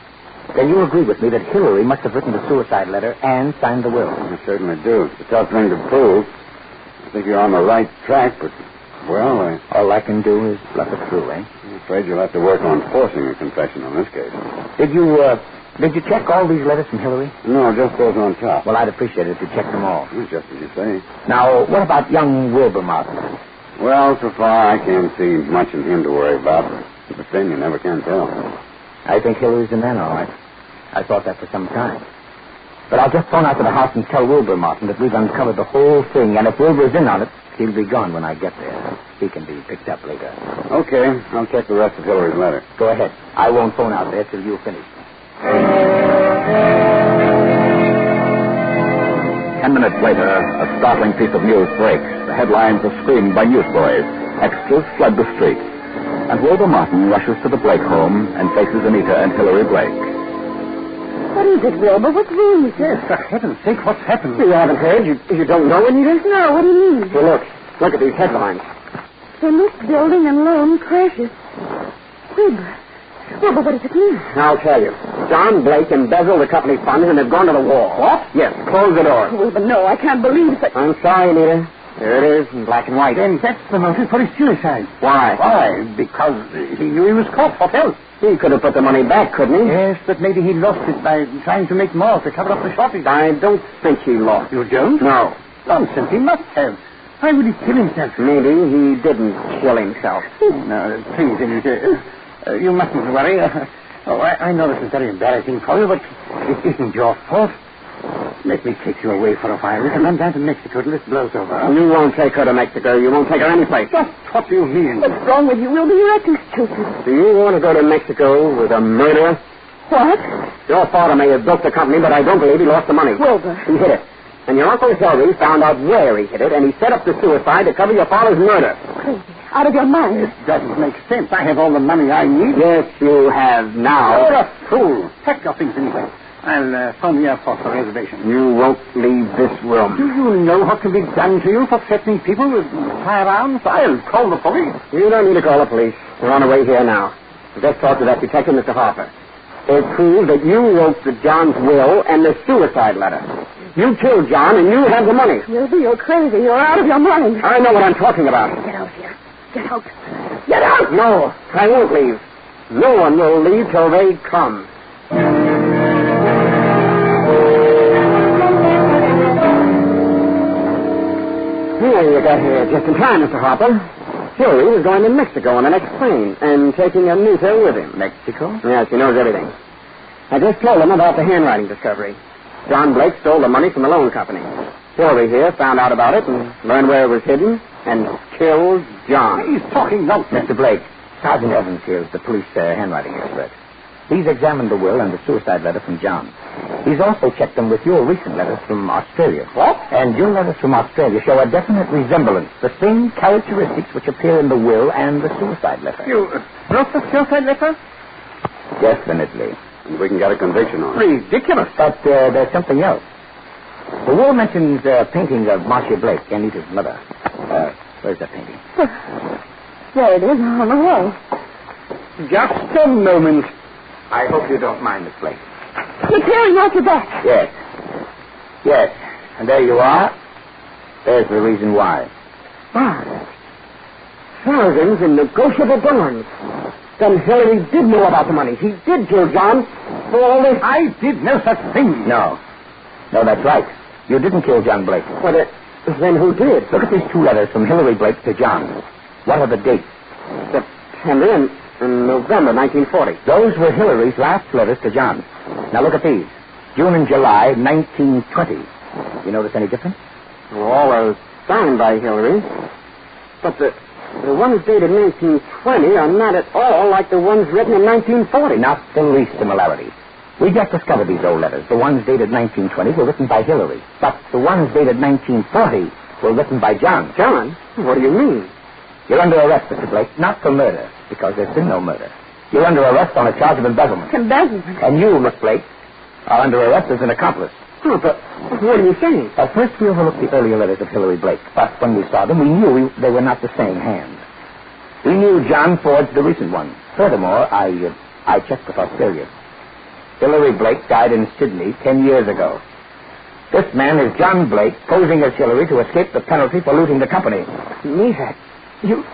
Then you agree with me that Hillary must have written the suicide letter and signed the will? I certainly do. It's a tough thing to prove. I think you're on the right track, but, well, all I can do is bluff it through, eh? I'm afraid you'll have to work on forcing a confession on this case. Did you check all these letters from Hillary? No, just those on top. Well, I'd appreciate it if you checked them all. Just as you say. Now, what about young Wilbur Martin? Well, so far I can't see much in him to worry about. But then you never can tell. I think Hillary's the man, all right. I thought that for some time. But I'll just phone out to the house and tell Wilbur Martin that we've uncovered the whole thing, and if Wilbur's in on it, he'll be gone when I get there. He can be picked up later. Okay, I'll check the rest of Hillary's letter. Go ahead. I won't phone out there till you finish. 10 minutes later, a startling piece of news breaks. The headlines are screamed by newsboys. Extras flood the streets. And Wilbur Martin rushes to the Blake home and faces Anita and Hillary Blake. What is it, Wilbur? What's wrong with you? For heaven's sake, what's happened? You haven't heard? You don't know, Anita? No, what do you mean? Well, look at these headlines. Plymouth Building and Loan crashes. Wilbur, what does it mean? I'll tell you. John Blake embezzled the company funds and they've gone to the wall. What? Yes, close the door. Wilbur, no, I can't believe it. I'm sorry, Anita. There it is in black and white. Then that's the motive for his suicide. Why? Why? Because he knew he was caught. What else? He could have put the money back, couldn't he? Yes, but maybe he lost it by trying to make more to cover up the shortage. I don't think he lost. You don't? No. Nonsense, he must have. Why would he kill himself? Maybe he didn't kill himself. No, please, Anita. You mustn't worry. I know this is very embarrassing for you, but it isn't your fault. Let me take you away for a while. We can run down to Mexico till this blows over. You won't take her to Mexico. You won't take her anyplace. What do you mean? What's wrong with you, Wilbur? You're acting stupid. Do you want to go to Mexico with a murderer? What? Your father may have built the company, but I don't believe he lost the money. Wilbur. He hid it. And your Uncle Henry found out where he hid it, and he set up the suicide to cover your father's murder. Crazy. Out of your mind. It doesn't make sense. I have all the money I need. Yes, you have now. You're a fool. Pack your things anyway. I'll phone the airport for a reservation. You won't leave this room. Do you know what can be done to you for threatening people with firearms? I'll call the police. You don't need to call the police. They're on the way here now. Just talk to that detective, Mr. Harper. They'll prove that you wrote the John's will and the suicide letter. You killed John, and you have the money. Wilbur, you're crazy. You're out of your mind. I know what I'm talking about. Get out here. Get out. Get out! No, I won't leave. No one will leave till they come. Here, you got here just in time, Mr. Harper. Hillary was going to Mexico on the next plane and taking Anita with him. Mexico? Yes, he knows everything. I just told him about the handwriting discovery. John Blake stole the money from the loan company. Hillary here found out about it and learned where it was hidden and killed John. He's talking nonsense. Mr. Blake, Sergeant Evans here is the police handwriting expert. He's examined the will and the suicide letter from John. He's also checked them with your recent letters from Australia. What? And your letters from Australia show a definite resemblance, the same characteristics which appear in the will and the suicide letter. You wrote the suicide letter? Definitely. And we can get a conviction on it. Ridiculous. But there's something else. The will mentions a painting of Marcia Blake, Anita's mother. Where's that painting? There it is, on the wall. Just a moment. I hope you don't mind, Miss Blake. You're tearing out your back. Yes. Yes. And there you are. There's the reason why. Thousands in negotiable bonds. Then Hillary did know about the money. He did kill John for all this. I did no such thing. No, that's right. You didn't kill John Blake. Well, then who did? Look at these two letters from Hillary Blake to John. What are the dates? September and November 1940. Those were Hillary's last letters to John. Now look at these. June and July 1920. You notice any difference? Well, all are signed by Hillary. But the ones dated 1920 are not at all like the ones written in 1940. Not the least similarity. We just discovered these old letters. The ones dated 1920 were written by Hillary. But the ones dated 1940 were written by John. John? What do you mean? You're under arrest, Mr. Blake, not for murder, because there's been no murder. You're under arrest on a charge of embezzlement. Embezzlement? And you, Miss Blake, are under arrest as an accomplice. Oh, but what are you saying? At first, we overlooked the earlier letters of Hillary Blake, but when we saw them, we knew they were not the same hand. We knew John forged the recent one. Furthermore, I checked with Australia. Hillary Blake died in Sydney 10 years ago. This man is John Blake, posing as Hillary to escape the penalty for looting the company. Anita, you...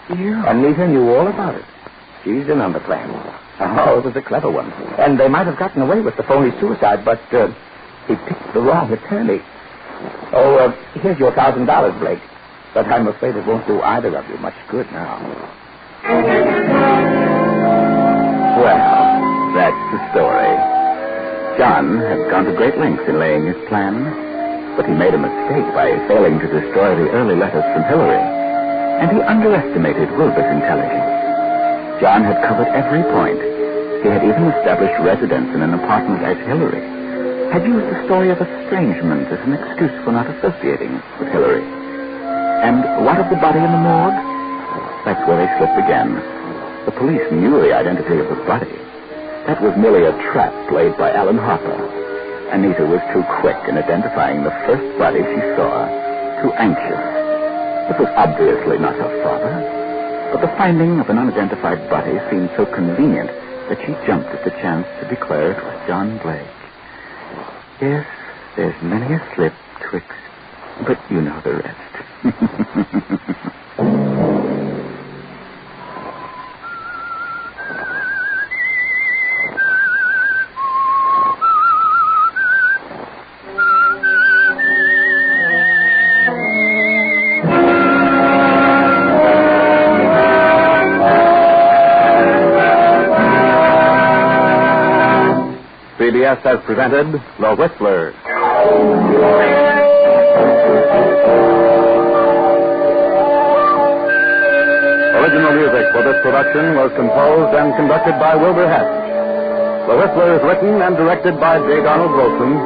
Anita knew all about it. She's in on the plan. Oh, it was a clever one. And they might have gotten away with the phony suicide, but he picked the wrong attorney. Oh, here's your $1,000, Blake. But I'm afraid it won't do either of you much good now. Well, that's the story. John had gone to great lengths in laying his plan, but he made a mistake by failing to destroy the early letters from Hillary, and he underestimated Wilbur's intelligence. John had covered every point. He had even established residence in an apartment as Hillary, had used the story of estrangement as an excuse for not associating with Hillary. And what of the body in the morgue? That's where they slipped again. The police knew the identity of the body. That was merely a trap played by Alan Harper. Anita was too quick in identifying the first body she saw, too anxious. It was obviously not her father, but the finding of an unidentified body seemed so convenient that she jumped at the chance to declare it was John Blake. Yes, there's many a slip twixt, but you know the rest. CBS has presented The Whistlers. Original music for this production was composed and conducted by Wilbur Hess. The Whistlers, written and directed by J. Donald Wilson,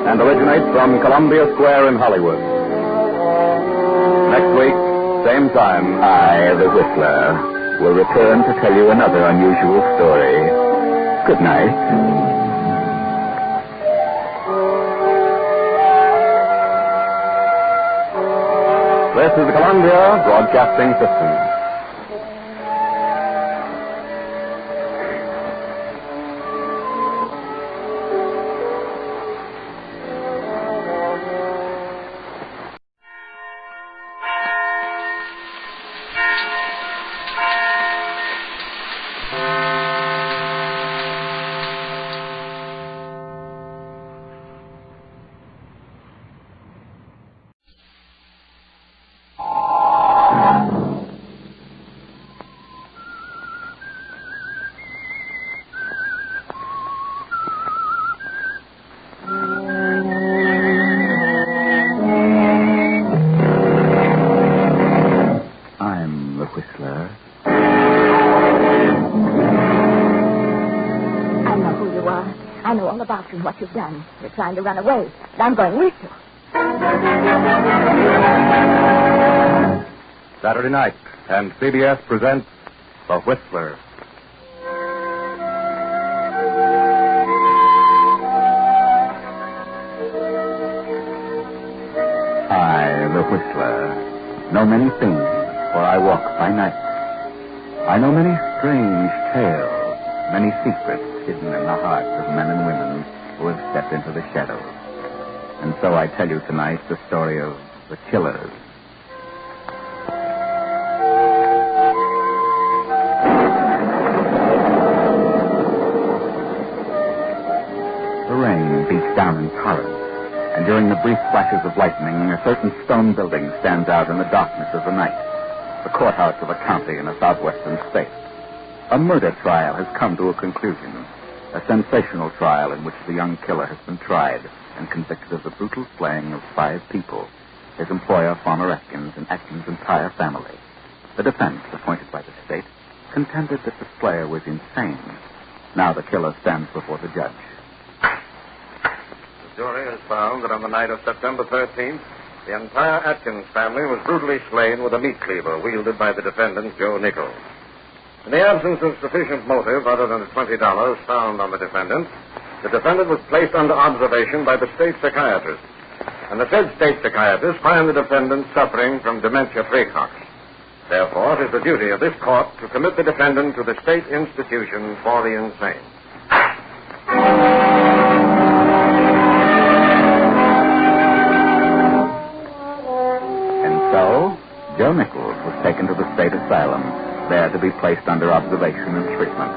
and originates from Columbia Square in Hollywood. Next week, same time, I, the Whistler, will return to tell you another unusual story. Good night. This is the Columbia Broadcasting System. And what you've done. You're trying to run away. And I'm going with you. Saturday night, and CBS presents The Whistler. I, the Whistler, know many things, for I walk by night. I know many strange tales, many secrets hidden in the hearts of men and women who have stepped into the shadows. And so I tell you tonight the story of the killers. The rain beats down in torrents, and during the brief flashes of lightning, a certain stone building stands out in the darkness of the night, the courthouse of a county in a southwestern state. A murder trial has come to a conclusion. A sensational trial in which the young killer has been tried and convicted of the brutal slaying of 5 people, his employer, Farmer Atkins, and Atkins' entire family. The defense, appointed by the state, contended that the slayer was insane. Now the killer stands before the judge. The jury has found that on the night of September 13th, the entire Atkins family was brutally slain with a meat cleaver wielded by the defendant, Joe Nichols. In the absence of sufficient motive other than the $20 found on the defendant was placed under observation by the state psychiatrist. And the said state psychiatrist found the defendant suffering from dementia praecox. Therefore, it is the duty of this court to commit the defendant to the state institution for the insane. And so, Joe Nichols was taken to the state asylum, there to be placed under observation and treatment.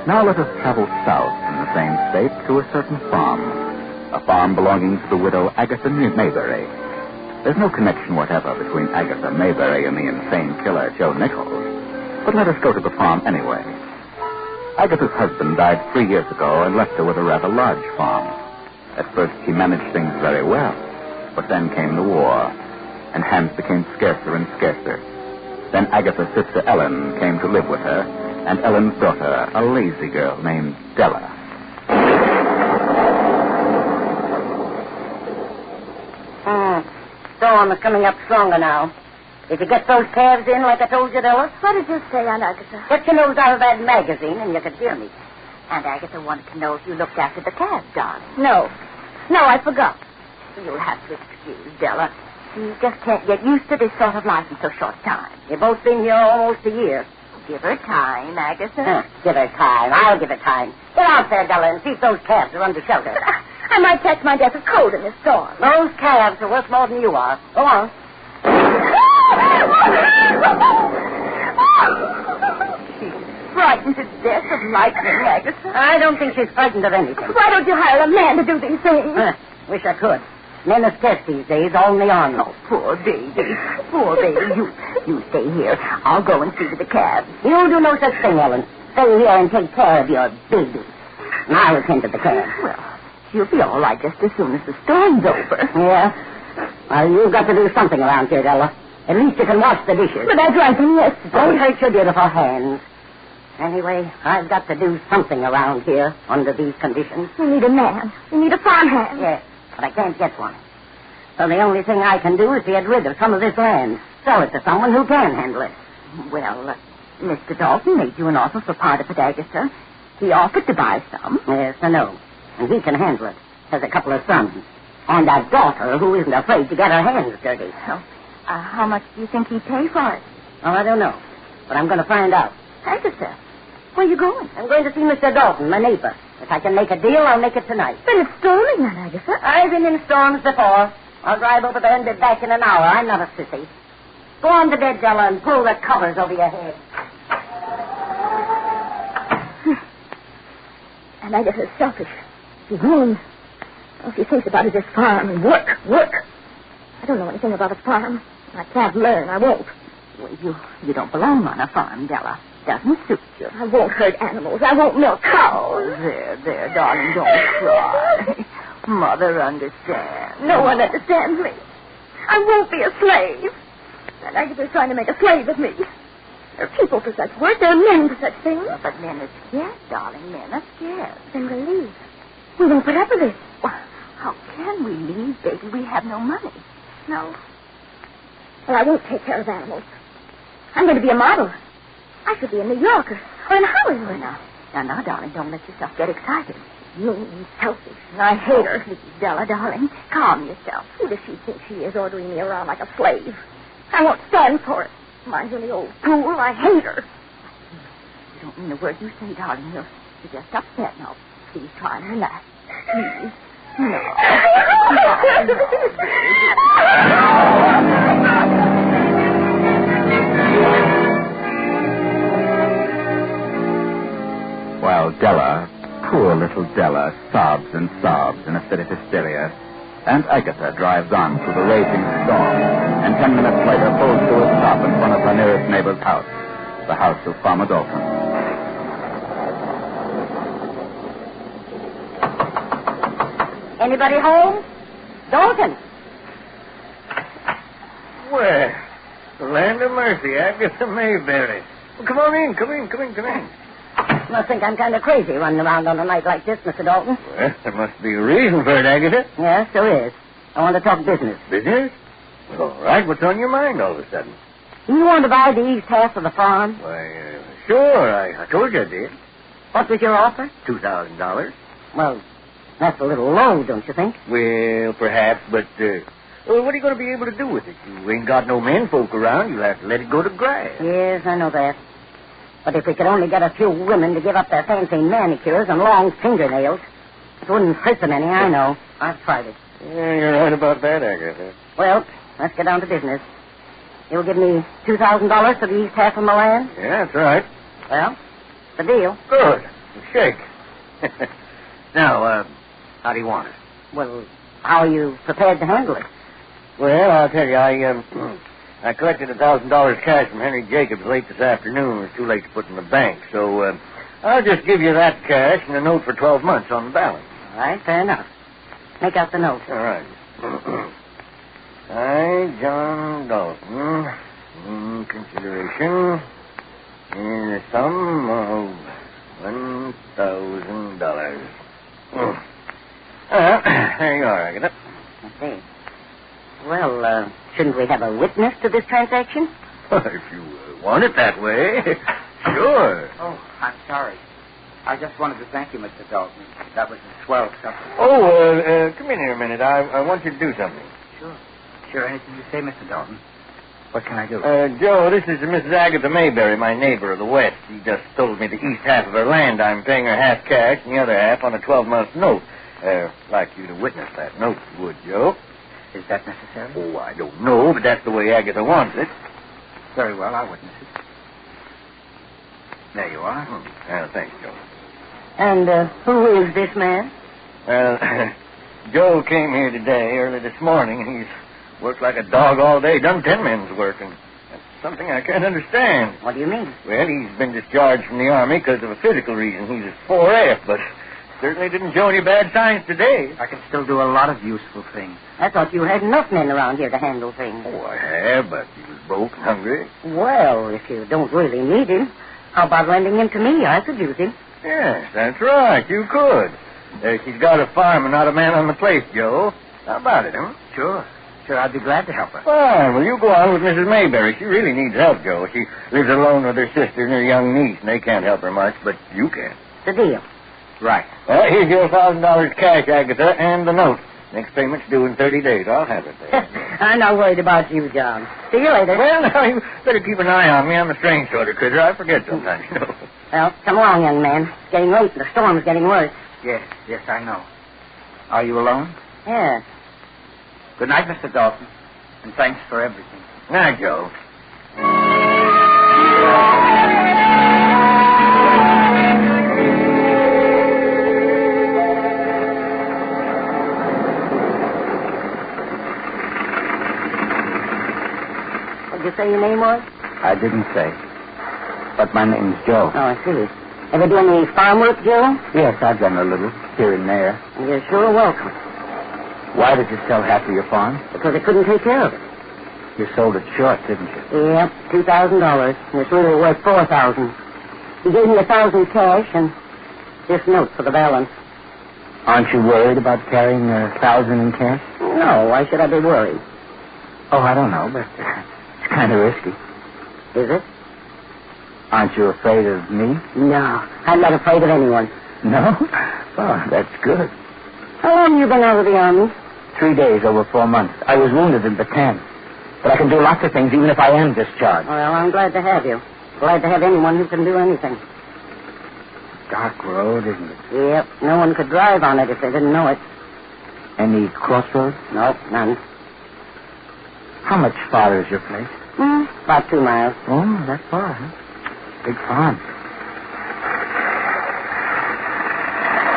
Now let us travel south in the same state to a certain farm, a farm belonging to the widow Agatha Mayberry. There's no connection whatever between Agatha Mayberry and the insane killer Joe Nichols, but let us go to the farm anyway. Agatha's husband died 3 years ago and left her with a rather large farm. At first she managed things very well, but then came the war, and hands became scarcer and scarcer. Then Agatha's sister Ellen came to live with her, and Ellen's daughter, a lazy girl named Della. Storm is coming up stronger now. Did you get those calves in like I told you, Della? What did you say, Aunt Agatha? Get your nose out of that magazine and you could hear me. Aunt Agatha wanted to know if you looked after the calves, darling. No, I forgot. You'll have to excuse Della. She just can't get used to this sort of life in so short time. You've both been here almost a year. Give her time, Agatha. Give her time. I'll give her time. Get out there, Della, and see if those calves are under shelter. But I might catch my death of cold in this storm. Those calves are worth more than you are. Go on. She's frightened to death of lightning, Agatha. I don't think she's frightened of anything. Why don't you hire a man to do these things? Wish I could. Men are scarce these days, all in the army. Oh, poor baby. Poor baby. You stay here. I'll go and see to the calves. You'll do no such thing, Ellen. Stay here and take care of your baby. And I'll attend to the calves. Well, she'll be all right just as soon as the storm's over. Yeah? Well, you've got to do something around here, Ella. At least you can wash the dishes. But I drank them yesterday. Don't hurt your beautiful hands. Anyway, I've got to do something around here under these conditions. You need a man. You need a farmhand. Yes, but I can't get one. So the only thing I can do is get rid of some of this land. Sell it to someone who can handle it. Well, Mr. Dalton made you an offer for part of it, Agatha. He offered to buy some. Yes, I know. And he can handle it. Has a couple of sons. And a daughter who isn't afraid to get her hands dirty. Well, how much do you think he'd pay for it? Well, I don't know. But I'm going to find out. Agatha, where are you going? I'm going to see Mr. Dalton, my neighbor. If I can make a deal, I'll make it tonight. Then it's storming then, Agatha. I've been in storms before. I'll drive over there and be back in an hour. I'm not a sissy. Go on to bed, Della, and pull the covers over your head. And Agatha's selfish. She's mean. All she thinks about is this farm and work. I don't know anything about a farm. I can't learn. I won't. Well, you don't belong on a farm, Della. Doesn't suit you. I won't hurt animals. I won't milk cows. There, darling, don't cry. Mother understands. No one understands me. I won't be a slave. And Agatha's trying to make a slave of me. There are people for such work. There are men for such things. But men are scared, darling. Men are scared. Then we'll leave. We won't put up with this. Well, how can we leave, baby? We have no money. No. Well, I won't take care of animals. I'm going to be a model. I should be in New York or in Hollywood. Now, darling, don't let yourself get excited. Mean, selfish. I hate her. Please, Della, darling, calm yourself. Who does she think she is, ordering me around like a slave? I won't stand for it. Mine's only old fool. I hate her. You don't mean a word you say, darling. You're just upset now. Please try and relax. Please. No. While Della, poor little Della, sobs and sobs in a fit of hysteria, and Agatha drives on through the raging storm, and 10 minutes later pulls to a stop in front of her nearest neighbor's house, the house of Farmer Dalton. Anybody home? Dalton. Well, the land of mercy, Agatha Mayberry. Well, come on in. You must think I'm kind of crazy running around on a night like this, Mr. Dalton. Well, there must be a reason for it, Agatha. Yes, there is. I want to talk business. Business? Well, all right. What's on your mind all of a sudden? You want to buy the east half of the farm? Why, sure. I told you I did. What was your offer? $2,000. Well, that's a little low, don't you think? Well, perhaps, but, well, what are you going to be able to do with it? You ain't got no menfolk around. You'll have to let it go to grass. Yes, I know that. But if we could only get a few women to give up their fancy manicures and long fingernails, it wouldn't hurt them any, I know. I've tried it. Yeah, you're right about that, Agatha. Well, let's get down to business. You'll give me $2,000 for the east half of my land? Yeah, that's right. Well, the deal. Good. Shake. Now, how do you want it? Well, how are you prepared to handle it? Well, I'll tell you, I collected $1,000 cash from Henry Jacobs late this afternoon. It was too late to put in the bank, so I'll just give you that cash and a note for 12 months on the balance. All right, fair enough. Make out the note. All right. I, John Dalton, in consideration, in the sum of $1,000. There you are, Agatha. I see. Well, shouldn't we have a witness to this transaction? If you want it that way, sure. Oh, I'm sorry. I just wanted to thank you, Mr. Dalton. That was a swell supper. Oh, come in here a minute. I want you to do something. Sure, anything you say, Mr. Dalton. What can I do? Joe, this is Mrs. Agatha Mayberry, my neighbor of the West. She just sold me the east half of her land. I'm paying her half cash and the other half on a 12-month note. Like you to witness that note, would Joe? Is that necessary? Oh, I don't know, but that's the way Agatha wants it. Very well, I'll witness it. There you are. Thanks, Joe. And who is this man? Well, Joe came here today, early this morning, and he's worked like a dog all day, done 10 men's work, and that's something I can't understand. What do you mean? Well, he's been discharged from the Army because of a physical reason. He's a 4F, but certainly didn't show any bad signs today. I can still do a lot of useful things. I thought you had enough men around here to handle things. Oh, I have, but he was broke and hungry. Well, if you don't really need him, How about lending him to me? I could use him. Yes, that's right. You could. She's got a farm and not a man on the place, Joe. How about it, huh? Sure. Sure, I'd be glad to help her. Fine. Well, you go on with Mrs. Mayberry. She really needs help, Joe. She lives alone with her sister and her young niece, and they can't help her much, but you can. The deal. Right. Well, here's your $1,000 cash, Agatha, and the note. Next payment's due in 30 days. I'll have it there. I'm not worried about you, John. See you later. Well, now, you better keep an eye on me. I'm a strange sort of critter. I forget sometimes, you know. Well, come along, young man. It's getting late and the storm's getting worse. Yes, I know. Are you alone? Yeah. Good night, Mr. Dalton. And thanks for everything. Night, Joe. What'd you say your name was? I didn't say. But my name's Joe. Oh, I see. Ever do any farm work, Joe? Yes, I've done a little, here and there. You're sure welcome. Why did you sell half of your farm? Because I couldn't take care of it. You sold it short, didn't you? Yep, $2,000. And it's really worth $4,000. He gave me $1,000 cash and this note for the balance. Aren't you worried about carrying $1,000 in cash? No, why should I be worried? Oh, I don't know, but it's kind of risky. Is it? Aren't you afraid of me? No, I'm not afraid of anyone. No? Oh, that's good. How long have you been out of the Army? 3 days over 4 months. I was wounded in Bataan. But I can do lots of things, even if I am discharged. Well, I'm glad to have you. Glad to have anyone who can do anything. Dark road, isn't it? Yep, no one could drive on it if they didn't know it. Any crossroads? Nope, none. How much farther is your place? About 2 miles. Oh, that's far, huh? Big farm.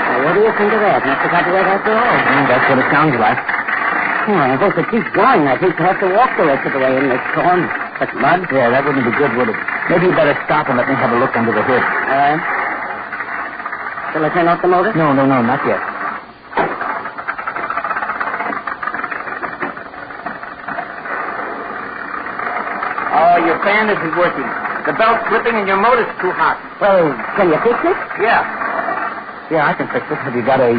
Well, what do you think of that? Must have got wet after all. That's what it sounds like. Well, if it keeps going, I think we'll have to walk the rest of the way in this storm. Such mud. Yeah, that wouldn't be good, would it? Maybe you better stop and let me have a look under the hood. All right. Shall I turn off the motor? No, not yet. Oh, your fan isn't working. The belt's slipping and your motor's too hot. Well, can you fix it? Yeah, I can fix it. Have you got a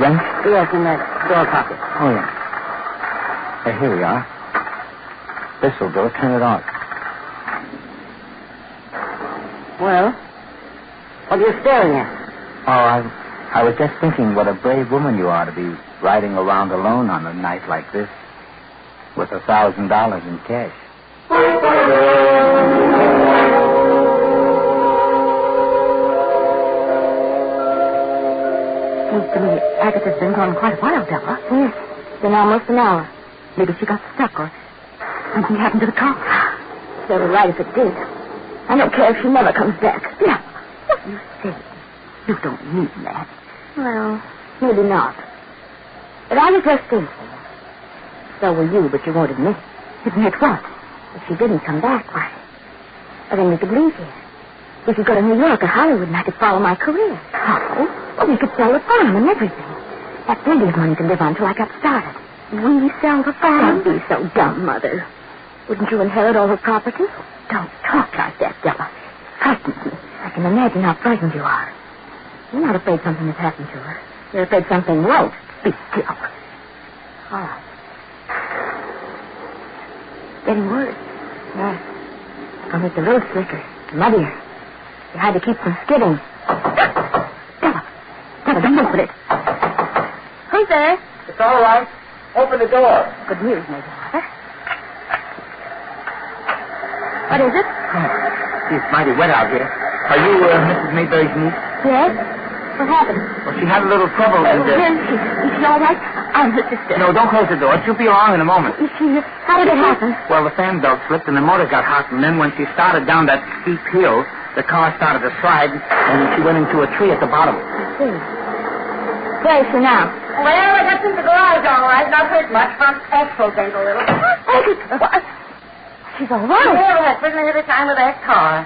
wrench? Yes, in that door pocket. Oh, yeah. Here we are. This'll do it. Turn it on. Well, what are you staring at? Oh, I was just thinking what a brave woman you are to be riding around alone on a night like this with $1,000 in cash. Seems to me Agatha's been gone quite a while, Della. Yes, been almost an hour. Maybe she got stuck or something happened to the car. They'll be right if it did. I don't care if she never comes back. Yeah. What you say? You don't mean that. Well, maybe not. But I was just thinking. So were you, but you won't admit it. Admit what? If she didn't come back, why? Well, then we could leave here. We could go to New York or Hollywood and I could follow my career. Oh? Well, we could sell the farm and everything. Have plenty of money to live on till I got started. We sell the farm? Don't be so dumb, Mother. Wouldn't you inherit all her property? Don't talk like that, Della. It frightens me. I can imagine how frightened you are. You're not afraid something has happened to her. You're afraid something won't. Be still. Oh. Getting worse. Yes. I'll make the road slicker, muddier. You had to keep from skidding. Della, don't open it. Who's there? It's all right. Open the door. Good news, maybe, Mother. What is it? Oh, it's mighty wet out here. Are you Mrs. Mayberry's niece? Yes? What happened? Well, she had a little trouble and... Where is she? Is she all right? I'm her sister. No, don't close the door. She'll be along in a moment. Is she... How did it happen? Well, the fan belt slipped and the motor got hot, and then when she started down that steep hill, the car started to slide, and she went into a tree at the bottom. I see. Where is she now? Well, I got in the garage all right. Not hurt much. Front axle bent a little. What? She's all right. Yeah, that's been every time with that car.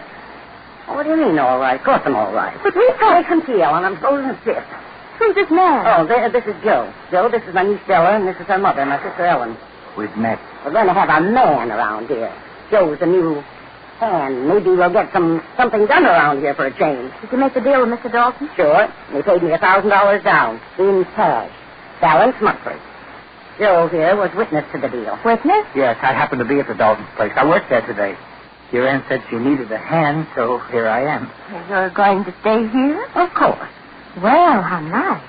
Oh, what do you mean, all right? Of course I'm all right. But we Take some tea, Ellen. I'm frozen stiff. Who's this man? Oh, this is Joe. Joe, this is my niece Stella, and this is her mother, my sister Ellen. We've met. We're going to have a man around here. Joe's the new And maybe we'll get something done around here for a change. Did you make the deal with Mr. Dalton? Sure. He paid me $1,000 down, in cash. Balance monthly. Joe here was witness to the deal. Witness? Yes, I happened to be at the Dalton's place. I worked there today. Your aunt said she needed a hand, so here I am. You're going to stay here? Of course. Well, how nice.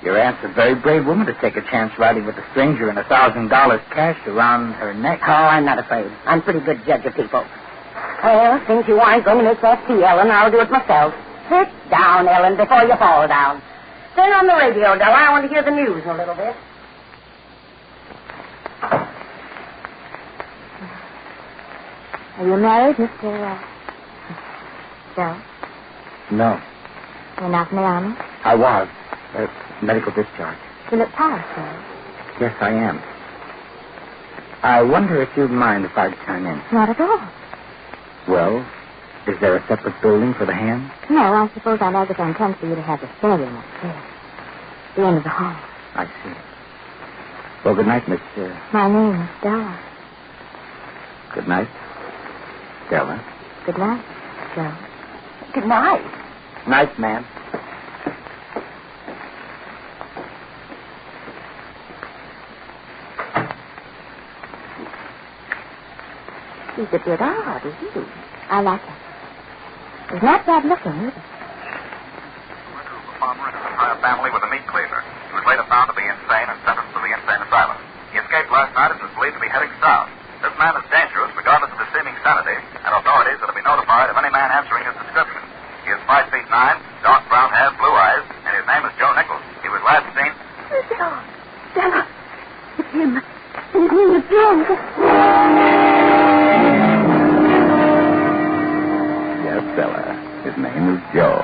Your aunt's a very brave woman to take a chance riding with a stranger and $1,000 cash around her neck. Oh, I'm not afraid. I'm a pretty good judge of people. Well, since you aren't going to make that tea, Ellen, I'll do it myself. Sit down, Ellen, before you fall down. Turn on the radio, Della. I want to hear the news a little bit. Are you married, Mr. Joe? No. You're not in the army? I was. Medical discharge. You look tired, sir. Yes, I am. I wonder if you'd mind if I'd turn in. Not at all. Well, is there a separate building for the hand? No, I suppose I might intend for you to have the spare room upstairs. The end of the hall. I see. Well, good night, Miss... My name is Della. Good night, Della. Good night, Joe. Good night. Night, ma'am. He's a bit odd, isn't he? I like him. He's not bad looking, either. Farmer and his entire family with a meat cleaver. He was later found to be insane and sentenced to the insane asylum. He escaped last night and is believed to be heading south. This man is dangerous, regardless of his seeming sanity, and authorities are to be notified of any man answering his description. He is 5 feet 9, dark brown hair, blue eyes, and his name is Joe Nichols. He was last seen... Della, it's him. His name is Joe. Yes, Della. His name is Joe.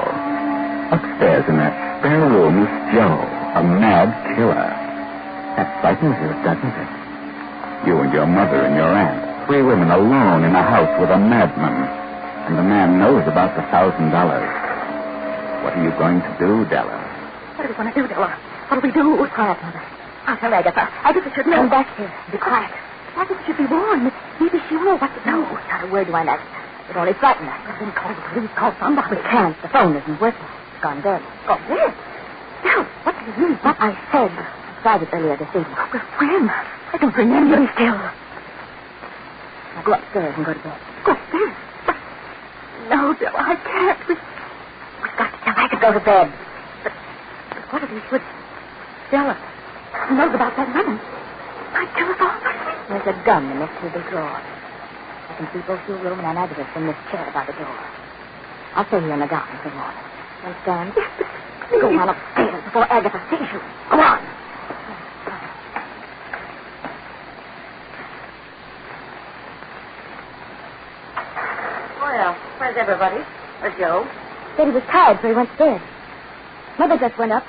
Upstairs in that spare room is Joe, a mad killer. That frightens you, doesn't it? You and your mother and your aunt, 3 women alone in a house with a madman. And the man knows about the $1,000. What are you going to do, Della? What are we going to do, Della? What do we do? Quiet, Mother. I'll tell Agatha. Agatha should know. Come back here. Be quiet. Agatha should be warned. Maybe she'll know what to do. No, not a word do I know. It only frightened us. Then call the police. Call somebody. We can't. The phone isn't working. It's gone dead. Gone dead? No. What do you mean? What I said. I tried it earlier this evening. Oh, well, when? I don't remember. Be still. Now go upstairs and go to bed. Go upstairs? No, Della, I can't. We've got to tell Agatha to go to bed. But what if he would... Della knows about that money. I'd kill us all. There's a gun in this table drawer. I can see both your room and Agatha's in this chair by the door. I'll stay here in the dark until morning. Understand? Yes, but go on upstairs before Agatha sees you. Go on. Well, where's everybody? Where's Joe? Said he was tired, so he went to bed. Mother just went up.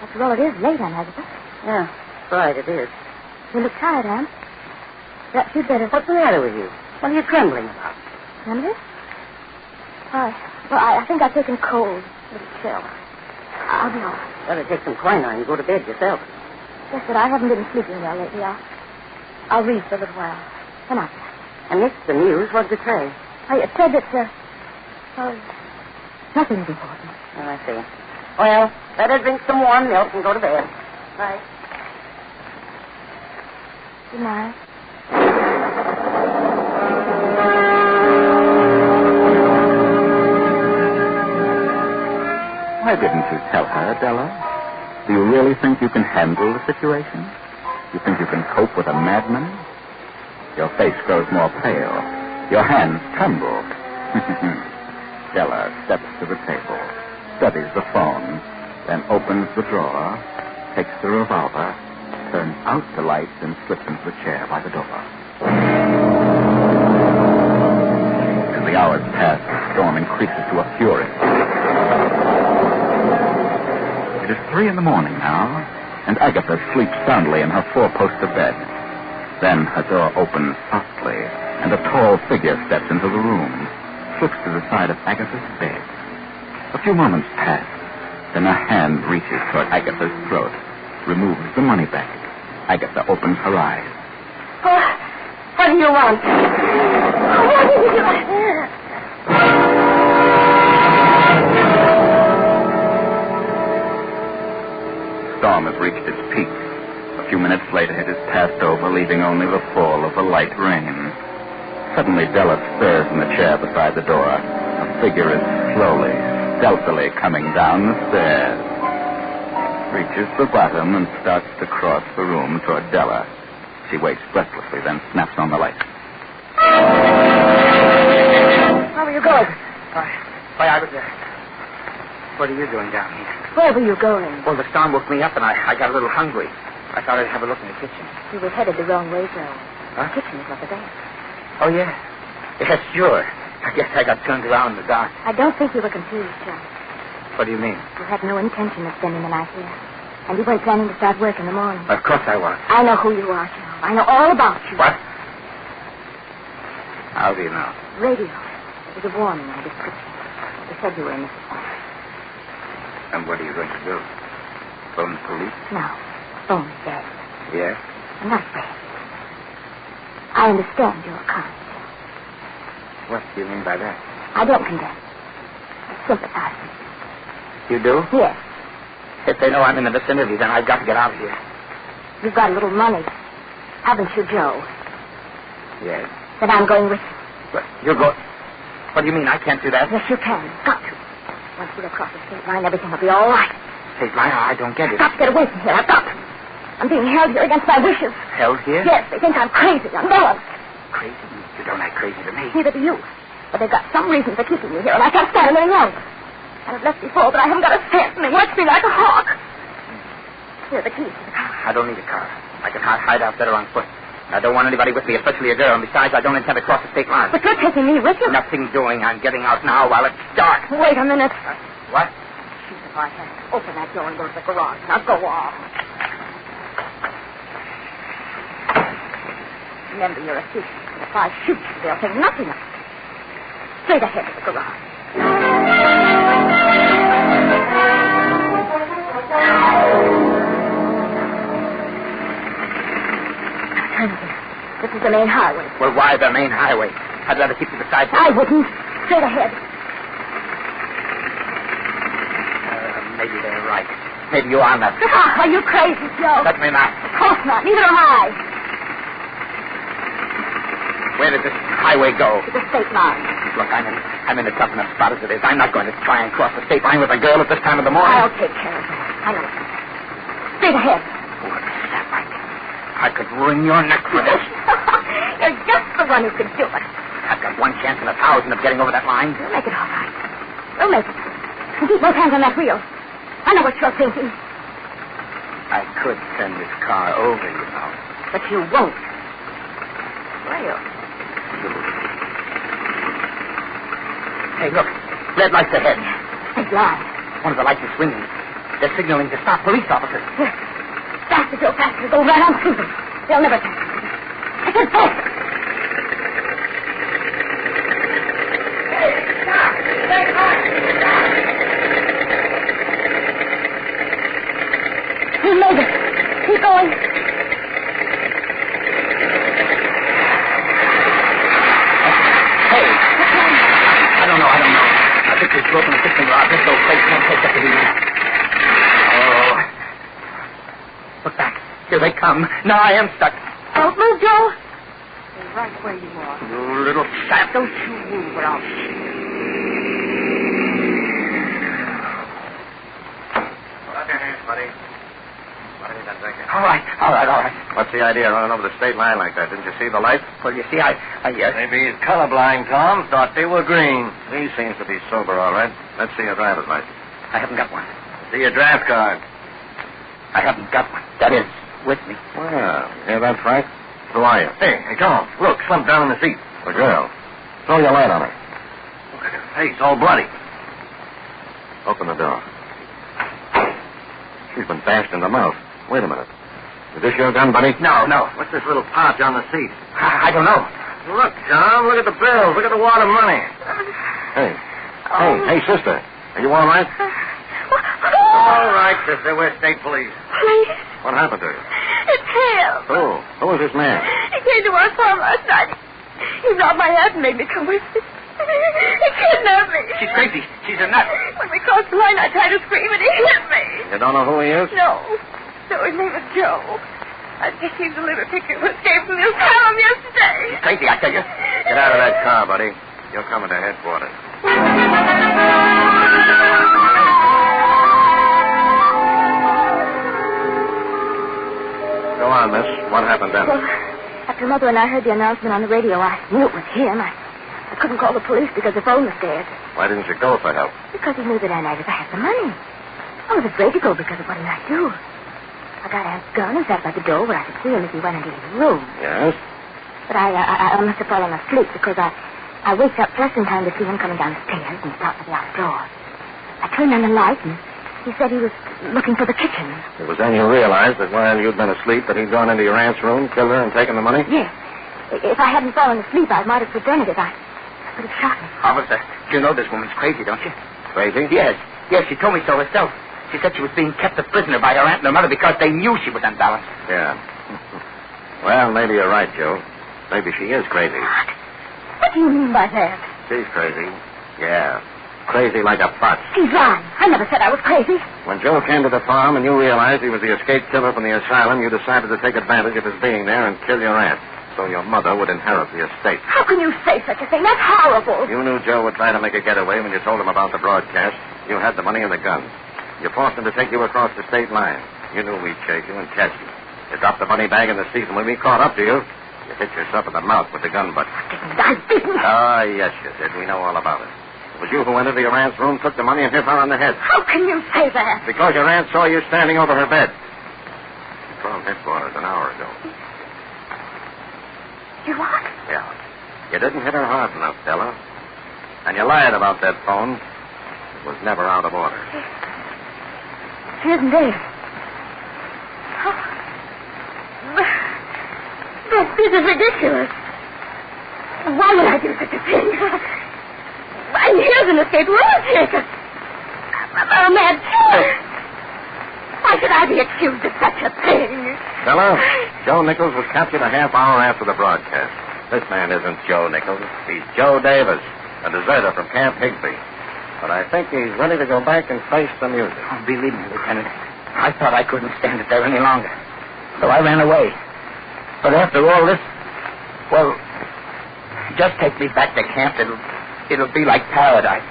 After all, it is late on Agatha. Yeah, right, it is. You look tired, Anne. Perhaps you'd better... What's the matter with you? What are you trembling about? Trembling? I think I've taken cold. A little chill. I'll be all right. Better take some quinine and go to bed yourself. Yes, but I haven't been sleeping well lately. I'll read for a little while. Come on. And this, the news, what'd it say? It said that, nothing's important. Oh, I see. Well, better drink some warm milk and go to bed. Right. Good night. Why didn't you tell her, Della? Do you really think you can handle the situation? You think you can cope with a madman? Your face grows more pale. Your hands tremble. Della steps to the table, studies the phone, then opens the drawer, takes the revolver, turns out the lights, and slips into the chair by the door. As the hours pass, the storm increases to a fury. It is 3 a.m. now, and Agatha sleeps soundly in her 4-poster bed. Then her door opens softly, and a tall figure steps into the room, slips to the side of Agatha's bed. A few moments pass. Then a hand reaches toward Agatha's throat, removes the money bag. Agatha opens her eyes. Oh, what do you you want? What did you do? Storm has reached its peak. A few minutes later, it has passed over, leaving only the fall of the light rain. Suddenly, Della stirs in the chair beside the door. A figure is slowly, stealthily coming down the stairs. Reaches the bottom and starts to cross the room toward Della. She waits breathlessly, then snaps on the light. How are you going? Why, I was there. What are you doing down here? Where were you going? Well, the storm woke me up, and I got a little hungry. I thought I'd have a look in the kitchen. You were headed the wrong way, Joe. Huh? The kitchen is over there. Oh, yeah? Yes, sure. I guess I got turned around in the dark. I don't think you were confused, Joe. What do you mean? You had no intention of spending the night here. And you weren't planning to start work in the morning. Of course I was. I know who you are, Joe. I know all about you. What? How do you know? Radio. It was a warning in the description. They said you were in Mississippi. And what are you going to do? Phone the police? No. Phone's dead. Yes? I'm not afraid. I understand your kind. What do you mean by that? I don't condemn. I sympathize with you. You do? Yes. If they know I'm in the vicinity, then I've got to get out of here. You've got a little money. Haven't you, Joe? Yes. Then I'm going with you. But you're going... What do you mean? I can't do that? Yes, you can. Got to. Once we're across the state line, everything will be all right. State line? I don't get it. I've got to get away from here. I've got to. I'm being held here against my wishes. Held here? Yes, they think I'm crazy. I'm villain. Crazy? You don't act crazy to me. Neither do you. But they've got some reason for keeping me here, and I can't stand it any longer. I've left before, but I haven't got a cent, and they watch me like a hawk. Here are the keys to the car. I don't need a car. I can hide out better on foot. I don't want anybody with me, especially a girl, and besides, I don't intend to cross the state line. But you're taking me with you? Nothing doing. I'm getting out now while it's dark. Wait a minute. What? Shoot if I can. Open that door and go to the garage. Now go on. Remember, you're a thief. And if I shoot you, they'll think nothing of it. Straight ahead to the garage. This is the main highway. Well, why the main highway? I'd rather keep to the side. I wouldn't. Straight ahead. Maybe they're right. Maybe you are nuts. Are you crazy, Joe? Certainly not. Of course not. Neither am I. Where does this highway go? To the state line. Look, I'm in a tough enough spot as it is. I'm not going to try and cross the state line with a girl at this time of the morning. I'll take care of it. I know. Straight ahead. What is that like? I could wring your neck for this. You're just the one who could do it. I've got one chance in 1,000 of getting over that line. We'll make it all right. We'll make it. And keep both hands on that wheel. I know what you're thinking. I could send this car over, you know. But you won't. Well. Hey, look. Red lights ahead. Big line. One of the lights is swinging. They're signaling to stop police officers. Yes. Faster, Joe, faster. Go right on through them. They'll never catch us. I said faster. He made it. Keep going. Hey. I don't know. I think we've broken the fixing rod. This old place won't take up the heat. Oh. Look back. Here they come. Now I am stuck. Don't move, Joe. Stay right where you are. You little sap. Don't you move or I'll shoot. Clap your hands, buddy. What have you been thinking? All right. What's the idea of running over the state line like that? Didn't you see the lights? Well, you see, I yes. Maybe he's colorblind, Tom. Thought they were green. He seems to be sober, all right. Let's see your driver's license. I haven't got one. See your draft card. I haven't got one. That is, with me. Well, you hear that, Frank? Who are you? Hey, Tom, look, slumped down in the seat. The girl. Throw your light on her. Look at her face, all bloody. Open the door. She's been bashed in the mouth. Wait a minute. Is this your gun, buddy? No. What's this little pouch on the seat? I don't know. Look, Tom, look at the bills. Look at the wad of money. Hey, sister. Are you all right? All right, sister. We're state police. Please. What happened to you? It's him. Who is this man? He came to our farm last night. He robbed my hat and made me come with him. He kidnapped me. She's crazy. She's a nut. When we crossed the line, I tried to scream, and he hit me. You don't know who he is? No. No, his name is Joe. I just came to leave a picture who escaped from the asylum yesterday. She's crazy, I tell you. Get out of that car, buddy. You're coming to headquarters. Go on, miss. What happened then? Well, after Mother and I heard the announcement on the radio, I knew it was him. I couldn't call the police because the phone was dead. Why didn't you go for help? Because he knew that I might if I had the money. I was afraid to go because of what he might do. I got Aunt's gun and sat by the door where I could see him as he went into his room. Yes? But I must have fallen asleep because I waked up just in time to see him coming down the stairs and stop at the outdoor. I turned on the light and he said he was looking for the kitchen. It was then you realized that while you'd been asleep that he'd gone into your aunt's room, killed her, and taken the money? Yes. If I hadn't fallen asleep, I might have prevented it. I would have shot him. Officer, you know this woman's crazy, don't you? Crazy? Yes. Yes, she told me so herself. She said she was being kept a prisoner by her aunt and her mother because they knew she was unbalanced. Yeah. Well, maybe you're right, Joe. Maybe she is crazy. What do you mean by that? She's crazy. Yeah. Crazy like a fox. He's lying. I never said I was crazy. When Joe came to the farm and you realized he was the escaped killer from the asylum, you decided to take advantage of his being there and kill your aunt so your mother would inherit the estate. How can you say such a thing? That's horrible. You knew Joe would try to make a getaway when you told him about the broadcast. You had the money and the gun. You forced him to take you across the state line. You knew we'd chase you and catch you. You dropped the money bag in the seat, and when we caught up to you, you hit yourself in the mouth with the gun butt. I didn't. Ah, yes, you did. We know all about it. It was you who went into your aunt's room, took the money, and hit her on the head. How can you say that? Because your aunt saw you standing over her bed. She called headquarters an hour ago. You what? Yeah. You didn't hit her hard enough, Della. And you lied about that phone. It was never out of order. She isn't dead. Oh. This is ridiculous. Why would I do such a thing? I'm here as an escaped lunatic. I'm a mad killer. Why should I be accused of such a thing? Della, Joe Nichols was captured a half hour after the broadcast. This man isn't Joe Nichols. He's Joe Davis, a deserter from Camp Higbee. But I think he's ready to go back and face the music. Oh, believe me, Lieutenant, I thought I couldn't stand it there any longer. So I ran away. But after all this, well, just take me back to camp. It'll be like paradise.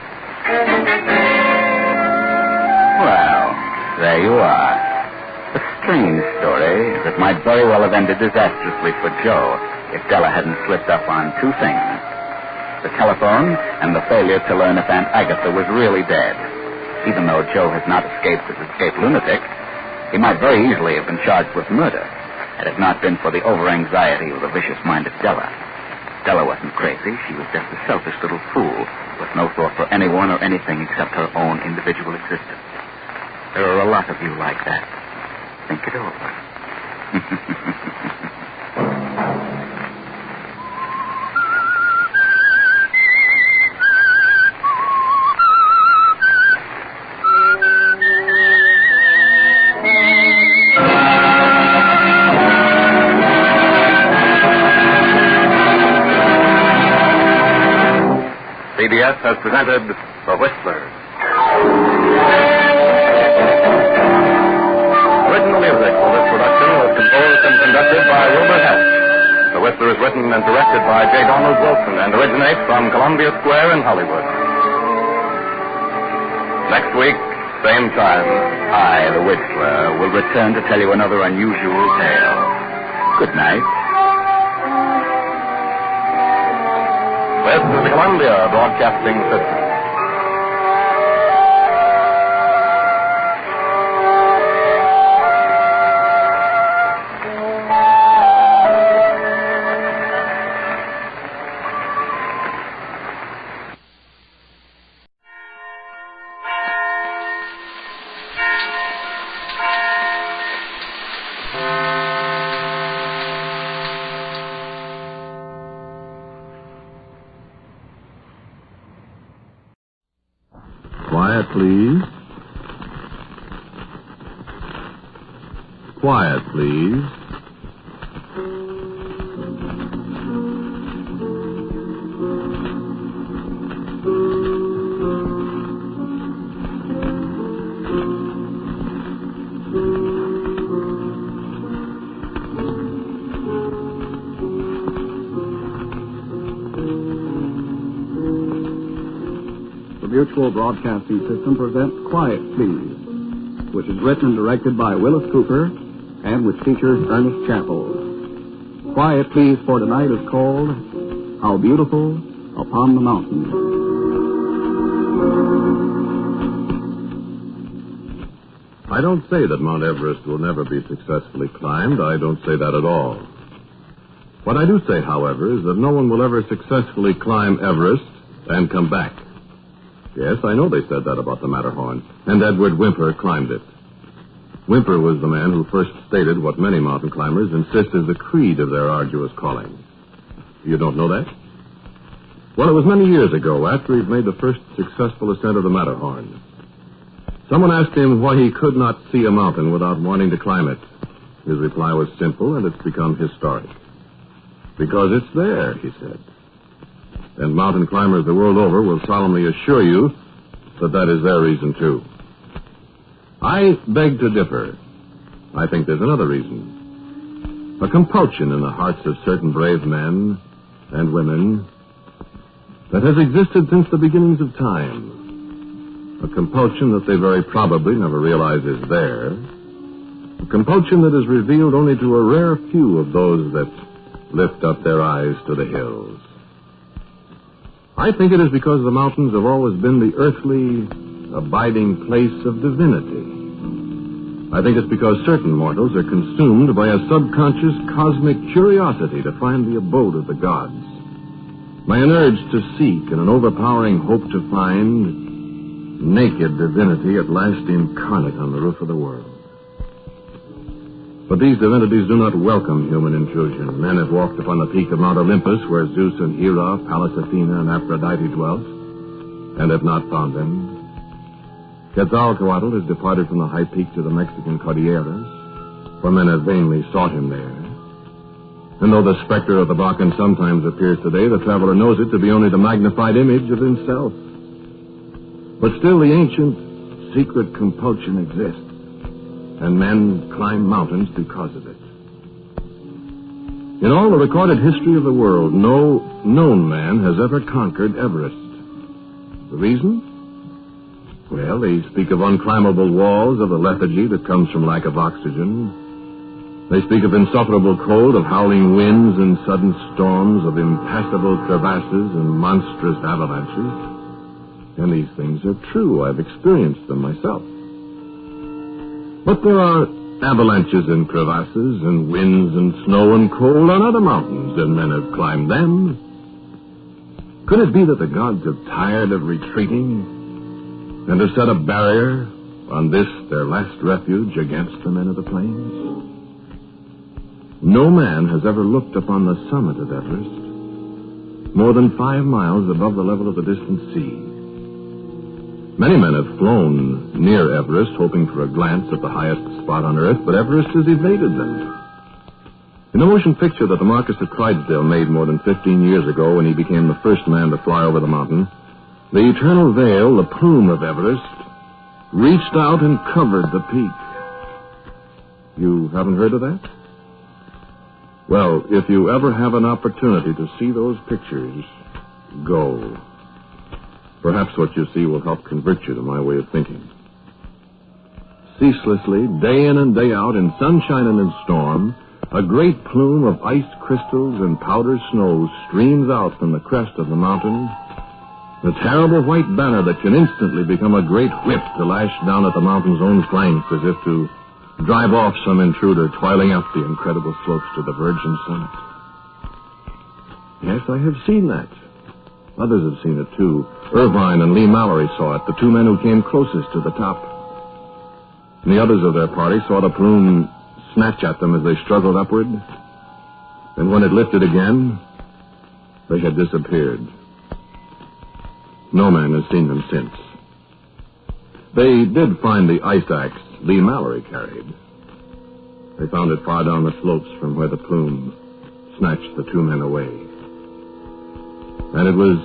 Well, there you are. A strange story that might very well have ended disastrously for Joe if Della hadn't slipped up on two things. The telephone and the failure to learn if Aunt Agatha was really dead. Even though Joe has not escaped as escaped lunatic, he might very easily have been charged with murder had it not been for the over-anxiety of the vicious-minded Della. Della wasn't crazy. She was just a selfish little fool with no thought for anyone or anything except her own individual existence. There are a lot of you like that. Think it over. CBS has presented The Whistler. Original music for this production was composed and conducted by Wilbur Hatch. The Whistler is written and directed by J. Donald Wilson and originates from Columbia Square in Hollywood. Next week, same time, I, the Whistler, will return to tell you another unusual tale. Good night. This is the Columbia Broadcasting System. Quiet, please. Quiet, please. Mutual Broadcasting System presents Quiet Please, which is written and directed by Willis Cooper and which features Ernest Chappell. Quiet Please for tonight is called How Beautiful Upon the Mountain. I don't say that Mount Everest will never be successfully climbed. I don't say that at all. What I do say, however, is that no one will ever successfully climb Everest and come back. Yes, I know they said that about the Matterhorn, and Edward Whymper climbed it. Whymper was the man who first stated what many mountain climbers insist is the creed of their arduous calling. You don't know that? Well, it was many years ago, after he'd made the first successful ascent of the Matterhorn. Someone asked him why he could not see a mountain without wanting to climb it. His reply was simple, and it's become historic. Because it's there, he said. And mountain climbers the world over will solemnly assure you that that is their reason, too. I beg to differ. I think there's another reason. A compulsion in the hearts of certain brave men and women that has existed since the beginnings of time. A compulsion that they very probably never realize is there. A compulsion that is revealed only to a rare few of those that lift up their eyes to the hills. I think it is because the mountains have always been the earthly, abiding place of divinity. I think it's because certain mortals are consumed by a subconscious cosmic curiosity to find the abode of the gods, by an urge to seek and an overpowering hope to find naked divinity at last incarnate on the roof of the world. But these divinities do not welcome human intrusion. Men have walked upon the peak of Mount Olympus, where Zeus and Hera, Pallas Athena, and Aphrodite dwelt, and have not found them. Quetzalcoatl has departed from the high peaks of the Mexican Cordilleras, for men have vainly sought him there. And though the specter of the Bakken sometimes appears today, the traveler knows it to be only the magnified image of himself. But still the ancient, secret compulsion exists. And men climb mountains because of it. In all the recorded history of the world, no known man has ever conquered Everest. The reason? Well, they speak of unclimbable walls, of the lethargy that comes from lack of oxygen. They speak of insufferable cold, of howling winds and sudden storms, of impassable crevasses and monstrous avalanches. And these things are true. I've experienced them myself. But there are avalanches and crevasses and winds and snow and cold on other mountains, and men have climbed them. Could it be that the gods have tired of retreating and have set a barrier on this, their last refuge, against the men of the plains? No man has ever looked upon the summit of Everest, more than 5 miles above the level of the distant sea. Many men have flown near Everest, hoping for a glance at the highest spot on Earth, but Everest has evaded them. In the motion picture that the Marquis of Clydesdale made more than 15 years ago when he became the first man to fly over the mountain, the eternal veil, the plume of Everest, reached out and covered the peak. You haven't heard of that? Well, if you ever have an opportunity to see those pictures, go. Perhaps what you see will help convert you to my way of thinking. Ceaselessly, day in and day out, in sunshine and in storm, a great plume of iced crystals and powdered snow streams out from the crest of the mountain, a terrible white banner that can instantly become a great whip to lash down at the mountain's own flanks as if to drive off some intruder toiling up the incredible slopes to the virgin summit. Yes, I have seen that. Others have seen it, too. Irvine and Lee Mallory saw it, the two men who came closest to the top. And the others of their party saw the plume snatch at them as they struggled upward. And when it lifted again, they had disappeared. No man has seen them since. They did find the ice axe Lee Mallory carried. They found it far down the slopes from where the plume snatched the two men away. And it was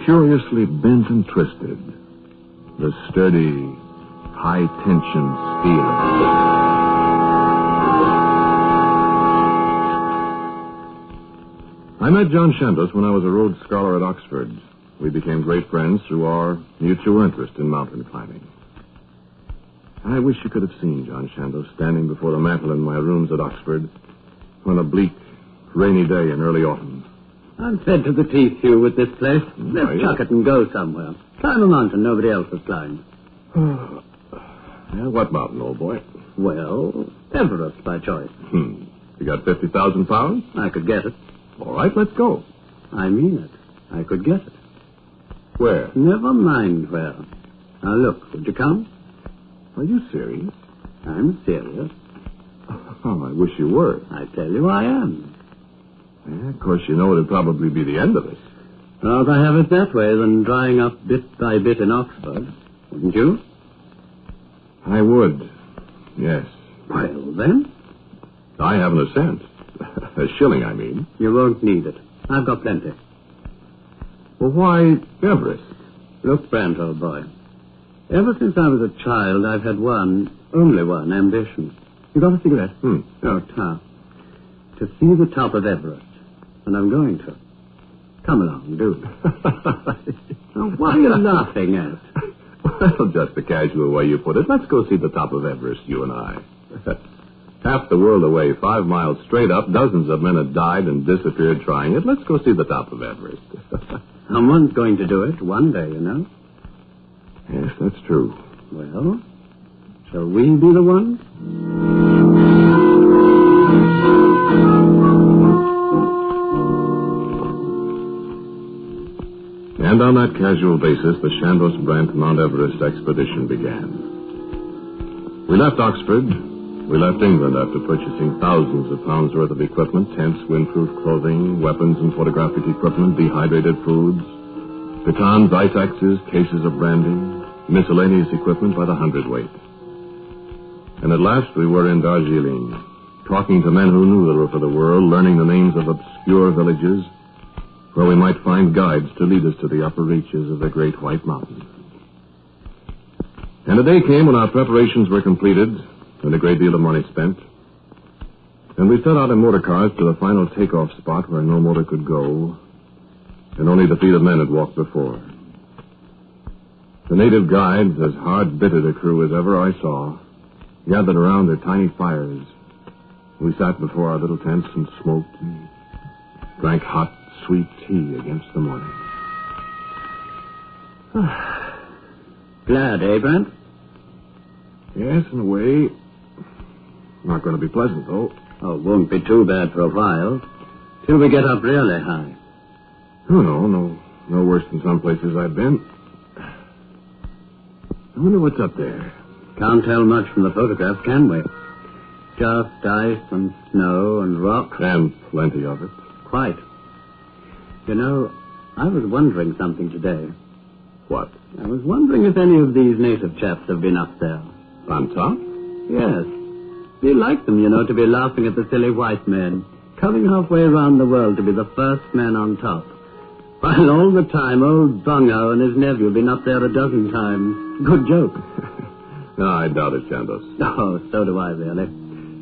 curiously bent and twisted, the sturdy, high-tension steel. I met John Chandos when I was a Rhodes Scholar at Oxford. We became great friends through our mutual interest in mountain climbing. I wish you could have seen John Chandos standing before the mantel in my rooms at Oxford on a bleak, rainy day in early autumn. I'm fed to the teeth, Hugh, with this place. Let's chuck it and go somewhere. Climb a mountain nobody else has climbed. Yeah, what mountain, old boy? Well, Everest by choice. You got 50,000 pounds? I could get it. All right, let's go. I mean it. I could get it. Where? Never mind where. Now, look, would you come? Are you serious? I'm serious. Oh, I wish you were. I tell you I am. Yeah, of course, you know it'd probably be the end of us. Rather have it that way than drying up bit by bit in Oxford. Wouldn't you? I would, yes. Well, then? I haven't a cent. A shilling, I mean. You won't need it. I've got plenty. Well, why Everest? Look, Brant, old boy. Ever since I was a child, I've had only one ambition. You got a cigarette? Yeah. To see the top of Everest. And I'm going to. Come along, do. Now, what are you laughing at? Well, just the casual way you put it. Let's go see the top of Everest, you and I. Half the world away, 5 miles straight up, dozens of men have died and disappeared trying it. Let's go see the top of Everest. Someone's going to do it one day, you know. Yes, that's true. Well, shall we be the ones? And on that casual basis, the Chandos-Brent Mount Everest expedition began. We left Oxford. We left England after purchasing thousands of pounds worth of equipment, tents, windproof clothing, weapons and photographic equipment, dehydrated foods, batons, ice axes, cases of brandy, miscellaneous equipment by the hundredweight. And at last we were in Darjeeling, talking to men who knew the roof of the world, learning the names of obscure villages, where we might find guides to lead us to the upper reaches of the Great White Mountain. And a day came when our preparations were completed and a great deal of money spent. And we set out in motor cars to the final takeoff spot where no motor could go, and only the feet of men had walked before. The native guides, as hard-bitted a crew as ever I saw, gathered around their tiny fires. We sat before our little tents and smoked and drank hot, sweet tea against the morning. Glad, eh, Brent? Yes, in a way. Not going to be pleasant, though. Oh, it won't be too bad for a while. Till we get up really high. Oh, no worse than some places I've been. I wonder what's up there. Can't tell much from the photograph, can we? Just ice and snow and rock. And plenty of it. Quite. You know, I was wondering something today. What? I was wondering if any of these native chaps have been up there. On top? Yes. We like them, you know, to be laughing at the silly white men, coming halfway around the world to be the first man on top. While all the time, old Bungo and his nephew have been up there a dozen times. Good joke. No, I doubt it, Chandos. Oh, so do I, really.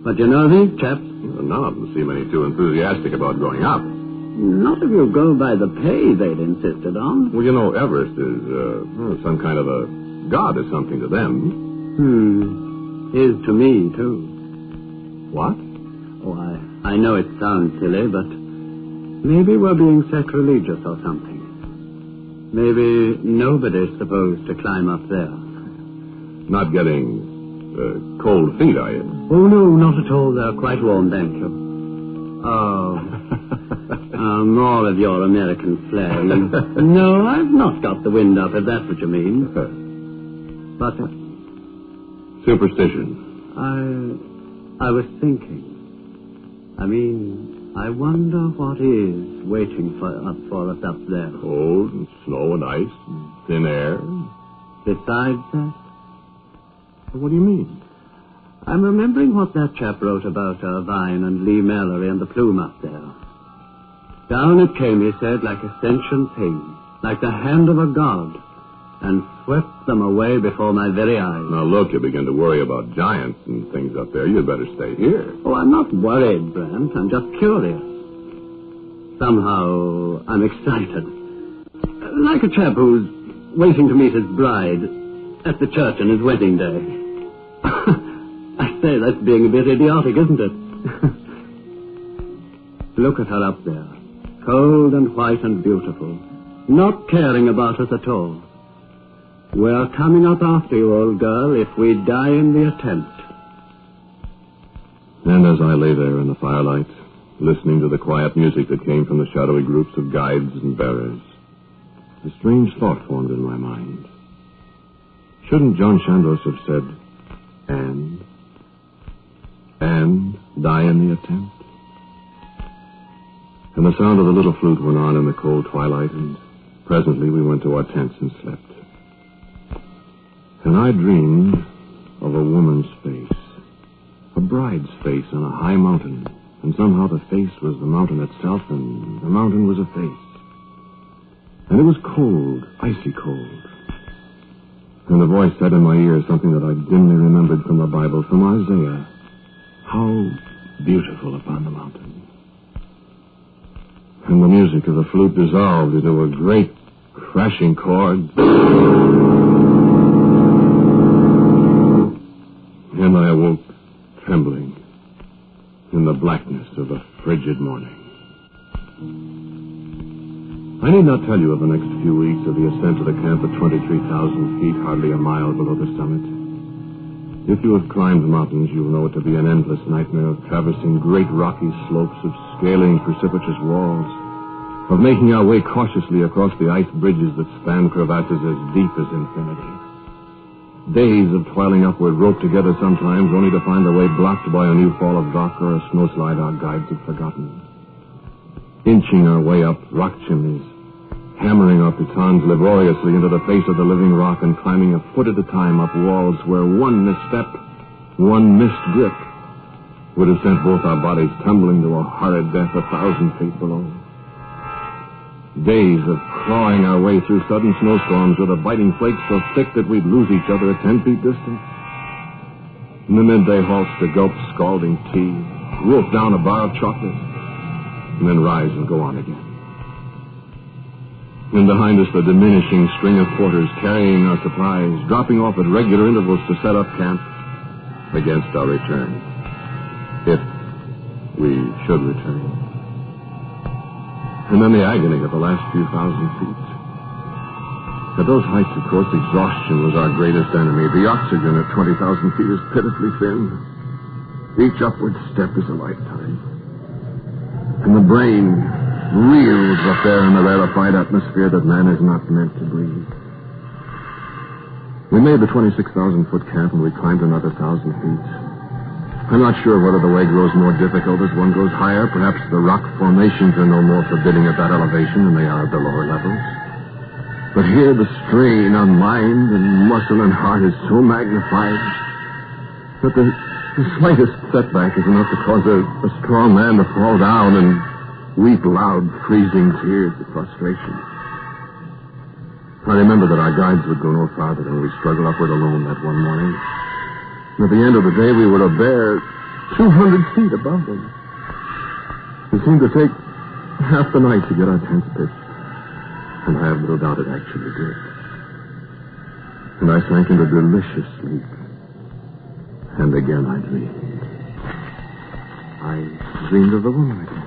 But you know these chaps? Well, none of them seem any too enthusiastic about going up. Not if you go by the pay they'd insisted on. Well, you know, Everest is some kind of a god or something to them. Is to me, too. What? Oh, I know it sounds silly, but maybe we're being sacrilegious or something. Maybe nobody's supposed to climb up there. Not getting cold feet, are you? Oh, no, not at all. They're quite warm, thank you. Oh. More of your American slang. No, I've not got the wind up, if that's what you mean. But... superstition. I was thinking. I wonder what is waiting for us up there. Cold and snow and ice and thin air. Besides that? What do you mean? I'm remembering what that chap wrote about Irvine and Lee Mallory and the plume up there. Down it came, he said, like a sentient thing, like the hand of a god, and swept them away before my very eyes. Now, look, you begin to worry about giants and things up there. You'd better stay here. Oh, I'm not worried, Brent. I'm just curious. Somehow, I'm excited. Like a chap who's waiting to meet his bride at the church on his wedding day. I say, that's being a bit idiotic, isn't it? Look at her up there, cold and white and beautiful, not caring about us at all. We're coming up after you, old girl, if we die in the attempt. And as I lay there in the firelight, listening to the quiet music that came from the shadowy groups of guides and bearers, a strange thought formed in my mind. Shouldn't John Chandos have said, and die in the attempt? And the sound of the little flute went on in the cold twilight, and presently we went to our tents and slept. And I dreamed of a woman's face, a bride's face on a high mountain, and somehow the face was the mountain itself, and the mountain was a face. And it was cold, icy cold. And the voice said in my ear something that I dimly remembered from the Bible, from Isaiah. How beautiful upon the mountain. And the music of the flute dissolved into a great crashing chord. And I awoke trembling in the blackness of a frigid morning. I need not tell you of the next few weeks of the ascent to the camp at 23,000 feet, hardly a mile below the summit. If you have climbed mountains, you will know it to be an endless nightmare of traversing great rocky slopes, of scaling precipitous walls, of making our way cautiously across the ice bridges that span crevasses as deep as infinity. Days of toiling upward, roped together sometimes, only to find the way blocked by a new fall of rock or a snowslide our guides had forgotten. Inching our way up rock chimneys, hammering our pitons laboriously into the face of the living rock and climbing a foot at a time up walls where one misstep, one missed grip, would have sent both our bodies tumbling to a horrid death 1,000 feet below. Days of clawing our way through sudden snowstorms with a biting flakes so thick that we'd lose each other at 10 feet distance. In the midday halts to gulp scalding tea, wolf down a bar of chocolate, and then rise and go on again. And behind us, the diminishing string of porters carrying our supplies, dropping off at regular intervals to set up camp against our return. If we should return. And then the agony of the last few thousand feet. At those heights, of course, exhaustion was our greatest enemy. The oxygen at 20,000 feet is pitifully thin. Each upward step is a lifetime. And the brain reels up there in the rarefied atmosphere that man is not meant to breathe. We made the 26,000-foot camp, and we climbed another 1,000 feet. I'm not sure whether the way grows more difficult as one goes higher. Perhaps the rock formations are no more forbidding at that elevation than they are at the lower levels. But here the strain on mind and muscle and heart is so magnified that the slightest setback is enough to cause a strong man to fall down and weep loud, freezing tears of frustration. I remember that our guides would go no farther than we struggled upward alone that one morning. At the end of the day, we were a bare 200 feet above them. It seemed to take half the night to get our tents pitched. And I have little doubt it actually did. And I sank into delicious sleep. And again I dreamed. I dreamed of the woman again.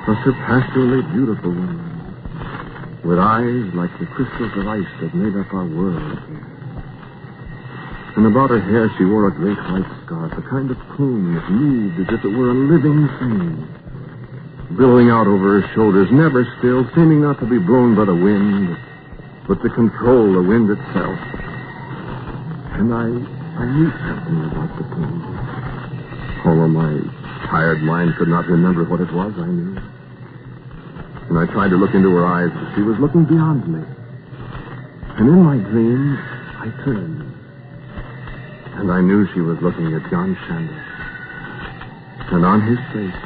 A surpassingly beautiful woman. With eyes like the crystals of ice that made up our world here. And about her hair she wore a great white scarf, a kind of plume that moved as if it were a living thing, billowing out over her shoulders, never still, seeming not to be blown by the wind, but to control the wind itself. And I knew something about the plume. Although my tired mind could not remember what it was, I knew. And I tried to look into her eyes, but she was looking beyond me. And in my dream, I turned. And I knew she was looking at John Chandos. And on his face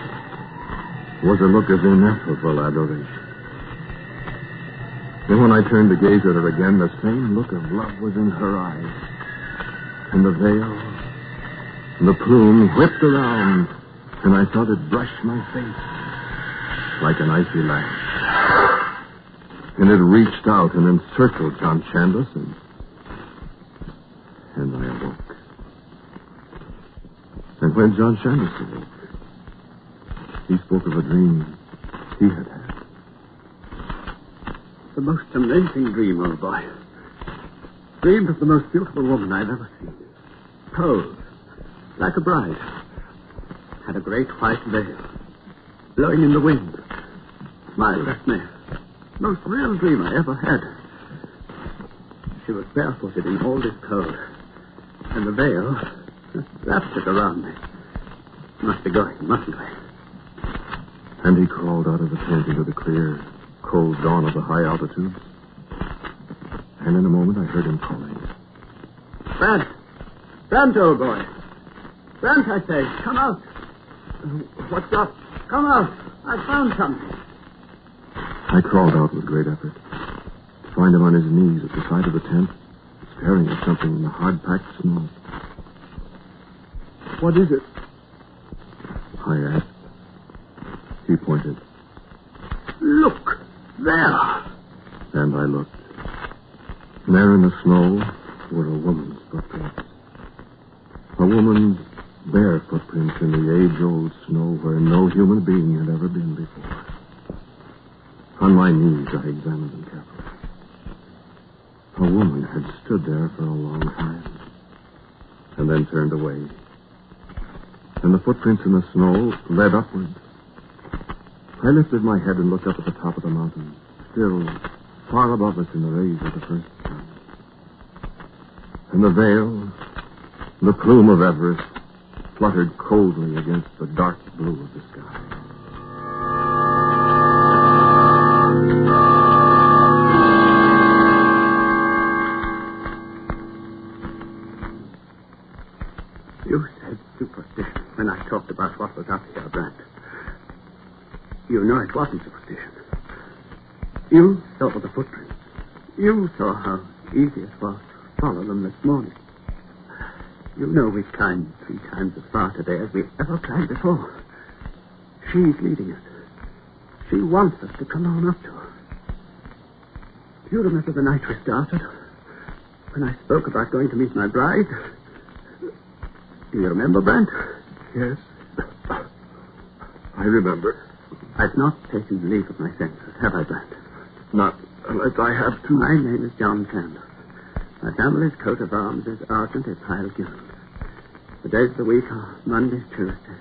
was a look of ineffable adoration. And when I turned to gaze at her again, the same look of love was in her eyes. And the veil and the plume whipped around, and I felt it brush my face like an icy lash. And it reached out and encircled John Chandos, and I awoke. And when John Chandos awoke, he spoke of a dream he had had. The most amazing dream, old boy. Dreamed of the most beautiful woman I've ever seen. Posed, like a bride. Had a great white veil, blowing in the wind. Smiled at me. Most real dream I ever had. She was barefooted in all this cold, and the veil wrapped it around me. Must be going, mustn't we? And he crawled out of the tent into the clear, cold dawn of the high altitudes. And in a moment I heard him calling. Brant! Brant, old boy! Brant, I say, come out! What's up? Come out! I found something. I crawled out with great effort to find him on his knees at the side of the tent, staring at something in the hard-packed snow. What is it? I asked. He pointed. Look! There! And I looked. There in the snow were a woman's footprints. A woman's bare footprints in the age-old snow where no human being had ever been before. On my knees, I examined them carefully. A woman had stood there for a long time, and then turned away. And the footprints in the snow led upward. I lifted my head and looked up at the top of the mountain, still far above us in the rays of the first sun. And the veil, the plume of Everest, fluttered coldly against the dark blue of the sky. You said superstition when I talked about what was up here, Brant. You know it wasn't superstition. You saw the footprints. You saw how easy it was to follow them this morning. You know we've climbed 3 times as far today as we've ever climbed before. She's leading us. She wants us to come on up to her. Do you remember the night we started? When I spoke about going to meet my bride? Do you remember, Brent? Yes. I remember. I've not taken leave of my senses, have I, Brent? Not unless I have to. My name is John Chandos. My family's coat of arms is Argent a Pile Gill. The days of the week are Monday, Tuesday,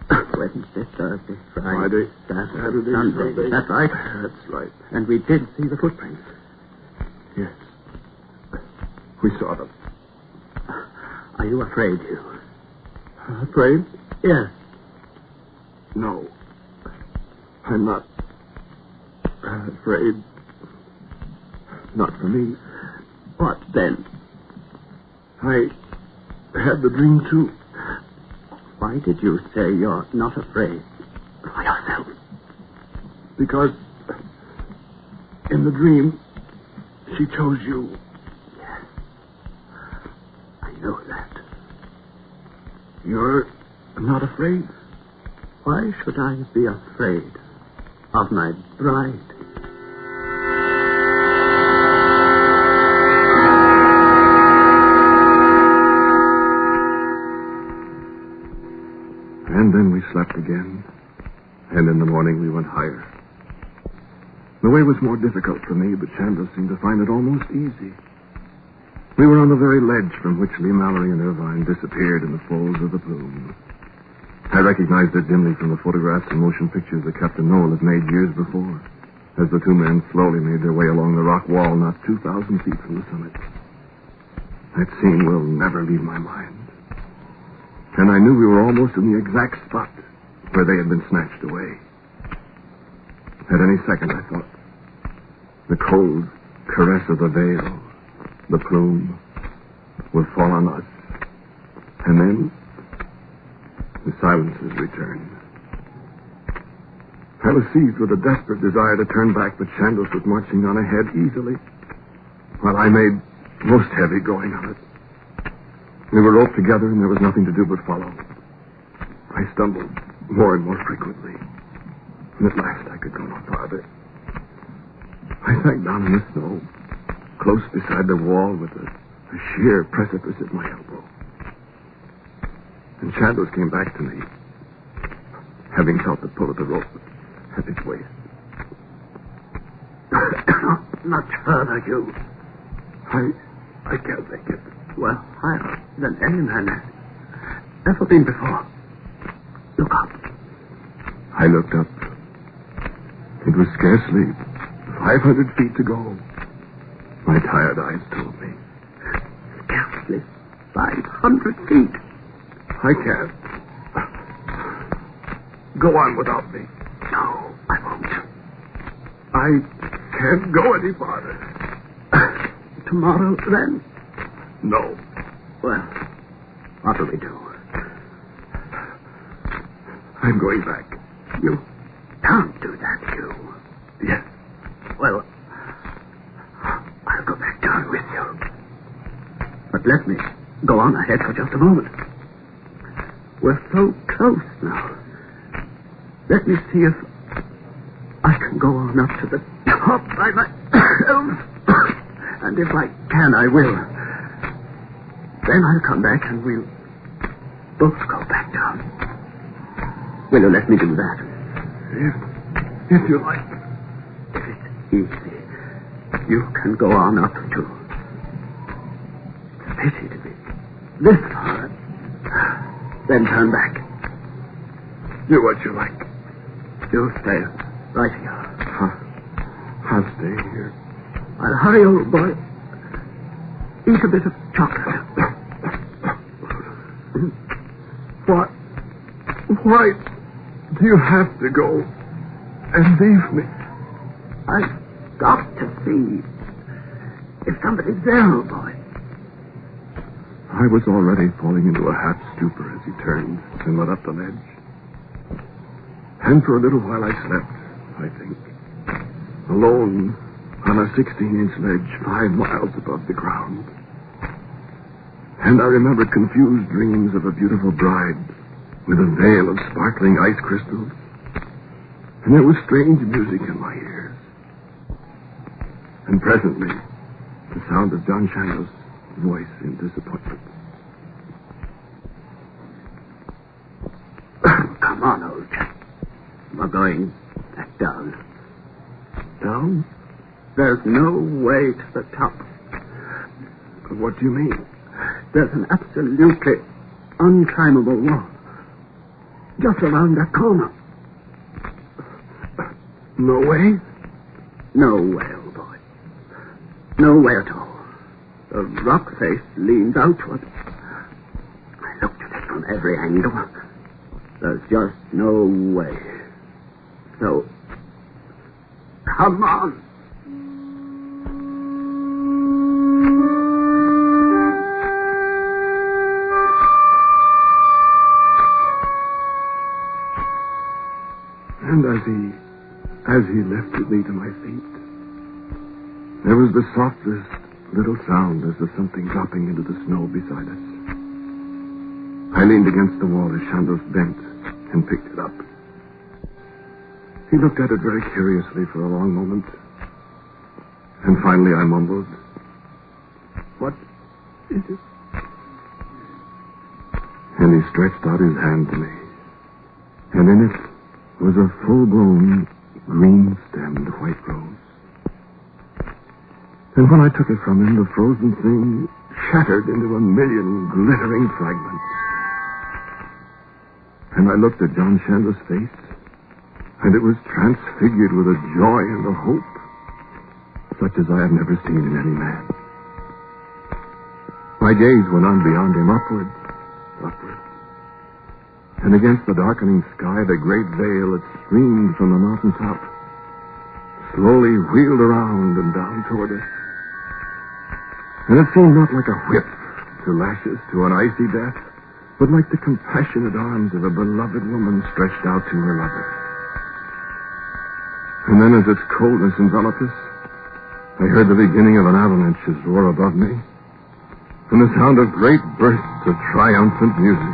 Wednesday, Thursday, Friday, Saturday, Sunday. Is that right? That's right. And we did see the footprints. Yes. We saw them. Are you afraid, Hugh? Afraid? Yes. No. I'm not afraid. Not for me. What then? I had the dream, too. Why did you say you're not afraid for yourself? Because in the dream, she chose you. Yes. I know that. You're not afraid? Why should I be afraid of my bride? And then we slept again. And in the morning we went higher. The way was more difficult for me, but Chandos seemed to find it almost easy. We were on the very ledge from which Lee Mallory and Irvine disappeared in the folds of the plume. I recognized it dimly from the photographs and motion pictures that Captain Noel had made years before, as the 2 men slowly made their way along the rock wall not 2,000 feet from the summit. That scene will never leave my mind. And I knew we were almost in the exact spot where they had been snatched away. At any second, I thought, the cold caress of the veil, the plume, would fall on us. And then the silences returned. I was seized with a desperate desire to turn back, but Chandos was marching on ahead easily, while I made most heavy going on it. We were roped together, and there was nothing to do but follow. I stumbled more and more frequently, and at last I could go no farther. I sank down in the snow, close beside the wall with a sheer precipice at my elbow. And Chandos came back to me, having felt the pull of the rope at his waist. Not further, Hugh. I can't make it. Well, higher than any man has ever been before. Look up. I looked up. It was scarcely 500 feet to go. My tired eyes told me. Scarcely 500 feet. I can't. Go on without me. No, I won't. I can't go any farther. Tomorrow, then? No. Well, what'll we do? I'm going back. You can't do that, Hugh. Yes. Well, I'll go back down with you. But let me go on ahead for just a moment. We're so close now. Let me see if I can go on up to the top by myself. And if I can, I will. Then I'll come back and we'll both go back down. Will you let me do that? If you like. If it's easy, you can go on up too. It's a pity to be this far. Then turn back. Do what you like. You stay right here. I'll stay here. I'll hurry, old boy. Eat a bit of chocolate. Why do you have to go and leave me? I've got to see if somebody's there, old boy. I was already falling into a half stupor as he turned and went up the ledge. And for a little while I slept, I think. Alone on a 16-inch ledge 5 miles above the ground. And I remembered confused dreams of a beautiful bride with a veil of sparkling ice crystals. And there was strange music in my ears. And presently, the sound of John Chandos' voice in disappointment. Come on, old chap. We're going back down. Down? There's no way to the top. What do you mean? There's an absolutely unclimbable wall. Just around that corner. No way? No way, old boy. No way at all. The rock face leans outward. I looked at it from every angle. There's just no way. So, come on. And as he lifted me to my feet, there was the softest little sound as of something dropping into the snow beside us. I leaned against the wall as Chandos bent and picked it up. He looked at it very curiously for a long moment. And finally I mumbled, "What is it?" And he stretched out his hand to me. And in it was a full-blown, green-stemmed white rose. And when I took it from him, the frozen thing shattered into a million glittering fragments. And I looked at John Chandos' face, and it was transfigured with a joy and a hope, such as I have never seen in any man. My gaze went on beyond him, upward. And against the darkening sky, the great veil that streamed from the mountaintop slowly wheeled around and down toward us. And it seemed not like a whip to lash us to an icy death, but like the compassionate arms of a beloved woman stretched out to her lover. And then as its coldness enveloped us, I heard the beginning of an avalanche's roar above me, and the sound of great bursts of triumphant music.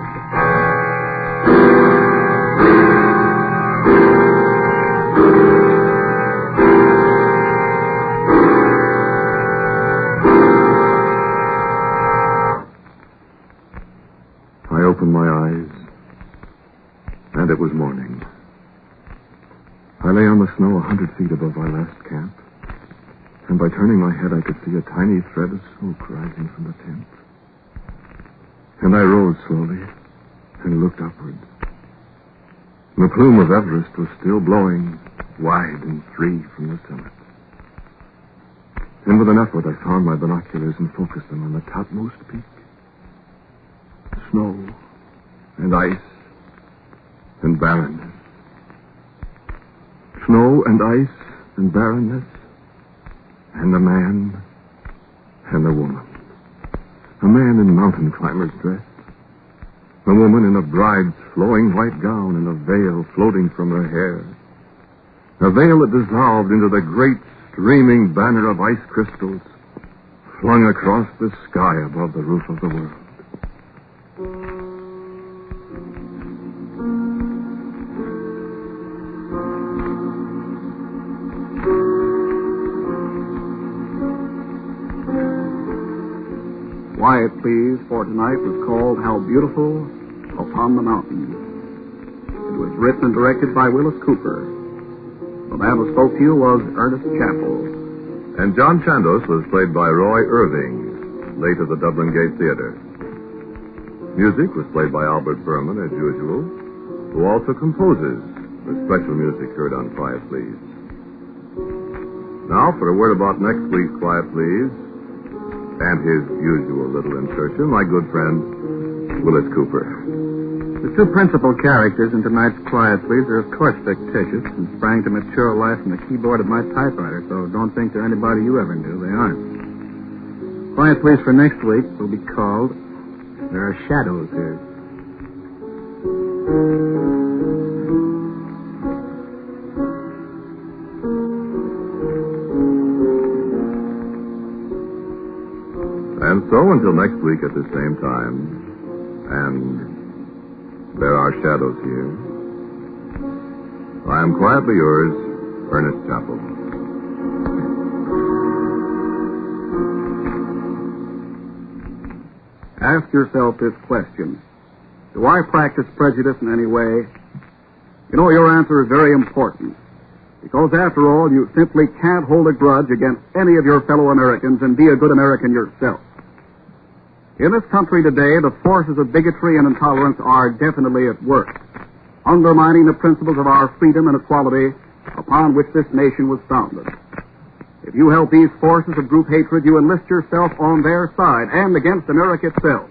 it was morning. I lay on the snow 100 feet above our last camp, and by turning my head I could see a tiny thread of smoke rising from the tent. And I rose slowly and looked upward. The plume of Everest was still blowing wide and free from the summit. And with an effort I found my binoculars and focused them on the topmost peak. Snow and ice and barrenness. Snow and ice and barrenness. And a man and a woman. A man in mountain climber's dress. A woman in a bride's flowing white gown and a veil floating from her hair. A veil that dissolved into the great streaming banner of ice crystals flung across the sky above the roof of the world. Quiet, please, for tonight was called How Beautiful Upon the Mountains. It was written and directed by Willis Cooper. The man who spoke to you was Ernest Chappell. And John Chandos was played by Roy Irving, late of the Dublin Gate Theatre. Music was played by Albert Berman, as usual, who also composes the special music heard on Quiet Please. Now, for a word about next week's Quiet Please, and his usual little insertion, my good friend, Willis Cooper. The two principal characters in tonight's Quiet Please are, of course, fictitious and sprang to mature life from the keyboard of my typewriter, so don't think they're anybody you ever knew. They aren't. Quiet Please for next week will be called There Are Shadows Here. And so, until next week at the same time, and There Are Shadows Here, I am quietly yours, Ernest Chappell. Ask yourself this question. Do I practice prejudice in any way? You know, your answer is very important. Because, after all, you simply can't hold a grudge against any of your fellow Americans and be a good American yourself. In this country today, the forces of bigotry and intolerance are definitely at work, undermining the principles of our freedom and equality upon which this nation was founded. If you help these forces of group hatred, you enlist yourself on their side and against America itself.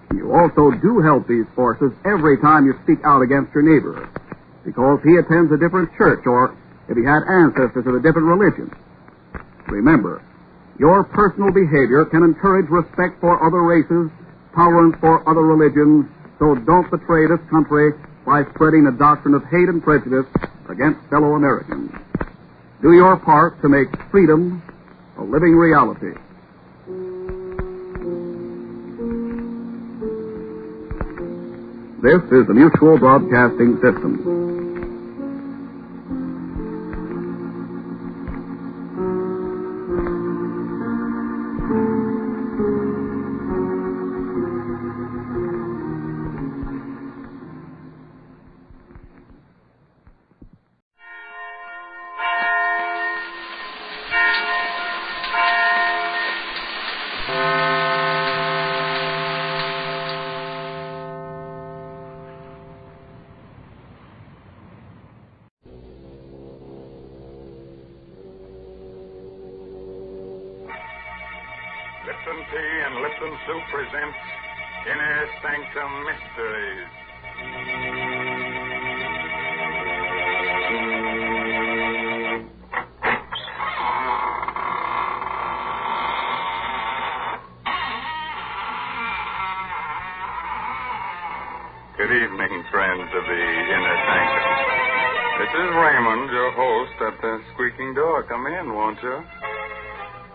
You also do help these forces every time you speak out against your neighbor, because he attends a different church or if he had ancestors of a different religion. Remember, your personal behavior can encourage respect for other races, tolerance for other religions, so don't betray this country by spreading a doctrine of hate and prejudice against fellow Americans. Do your part to make freedom a living reality. This is the Mutual Broadcasting System. Lipton Tea and Lipton Soup presents Inner Sanctum Mysteries. Good evening, friends of the Inner Sanctum. This is Raymond, your host, at the squeaking door. Come in, won't you?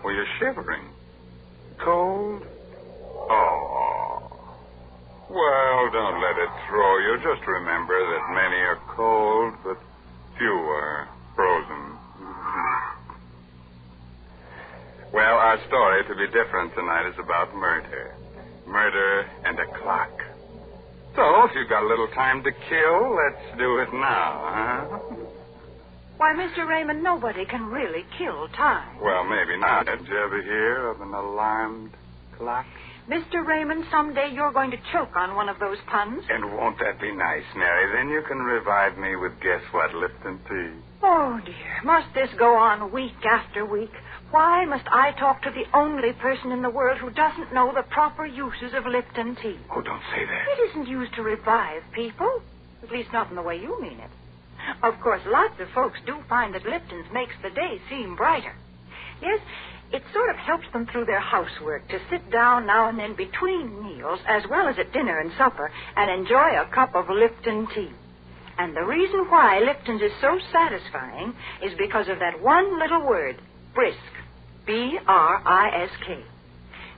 Well, you're shivering. Cold? Oh. Well, don't let it throw you. Just remember that many are cold, but few are frozen. Well, our story, to be different tonight, is about murder. Murder and a clock. So, if you've got a little time to kill, let's do it now, huh? Why, Mr. Raymond, nobody can really kill time. Well, maybe not. Did you ever hear of an alarmed clock? Mr. Raymond, someday you're going to choke on one of those puns. And won't that be nice, Mary? Then you can revive me with guess what, Lipton tea. Oh, dear. Must this go on week after week? Why must I talk to the only person in the world who doesn't know the proper uses of Lipton tea? Oh, don't say that. It isn't used to revive people. At least not in the way you mean it. Of course, lots of folks do find that Lipton's makes the day seem brighter. Yes, it sort of helps them through their housework to sit down now and then between meals, as well as at dinner and supper, and enjoy a cup of Lipton tea. And the reason why Lipton's is so satisfying is because of that one little word, brisk. B-R-I-S-K.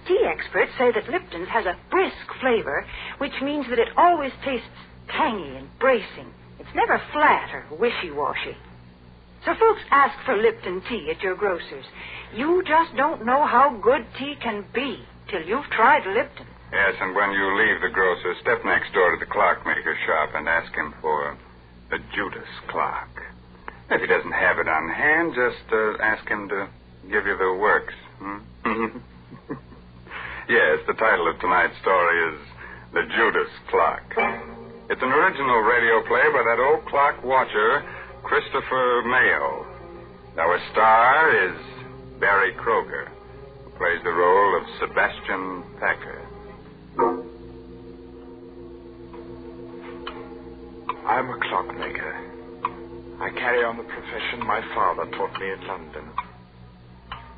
Tea experts say that Lipton's has a brisk flavor, which means that it always tastes tangy and bracing. It's never flat or wishy-washy. So folks ask for Lipton tea at your grocer's. You just don't know how good tea can be till you've tried Lipton. Yes, and when you leave the grocer, step next door to the clockmaker's shop and ask him for the Judas Clock. If he doesn't have it on hand, just ask him to give you the works. Yes, the title of tonight's story is The Judas Clock. It's an original radio play by that old clock watcher, Christopher Mayo. Our star is Barry Kroger, who plays the role of Sebastian Packer. I'm a clockmaker. I carry on the profession my father taught me in London.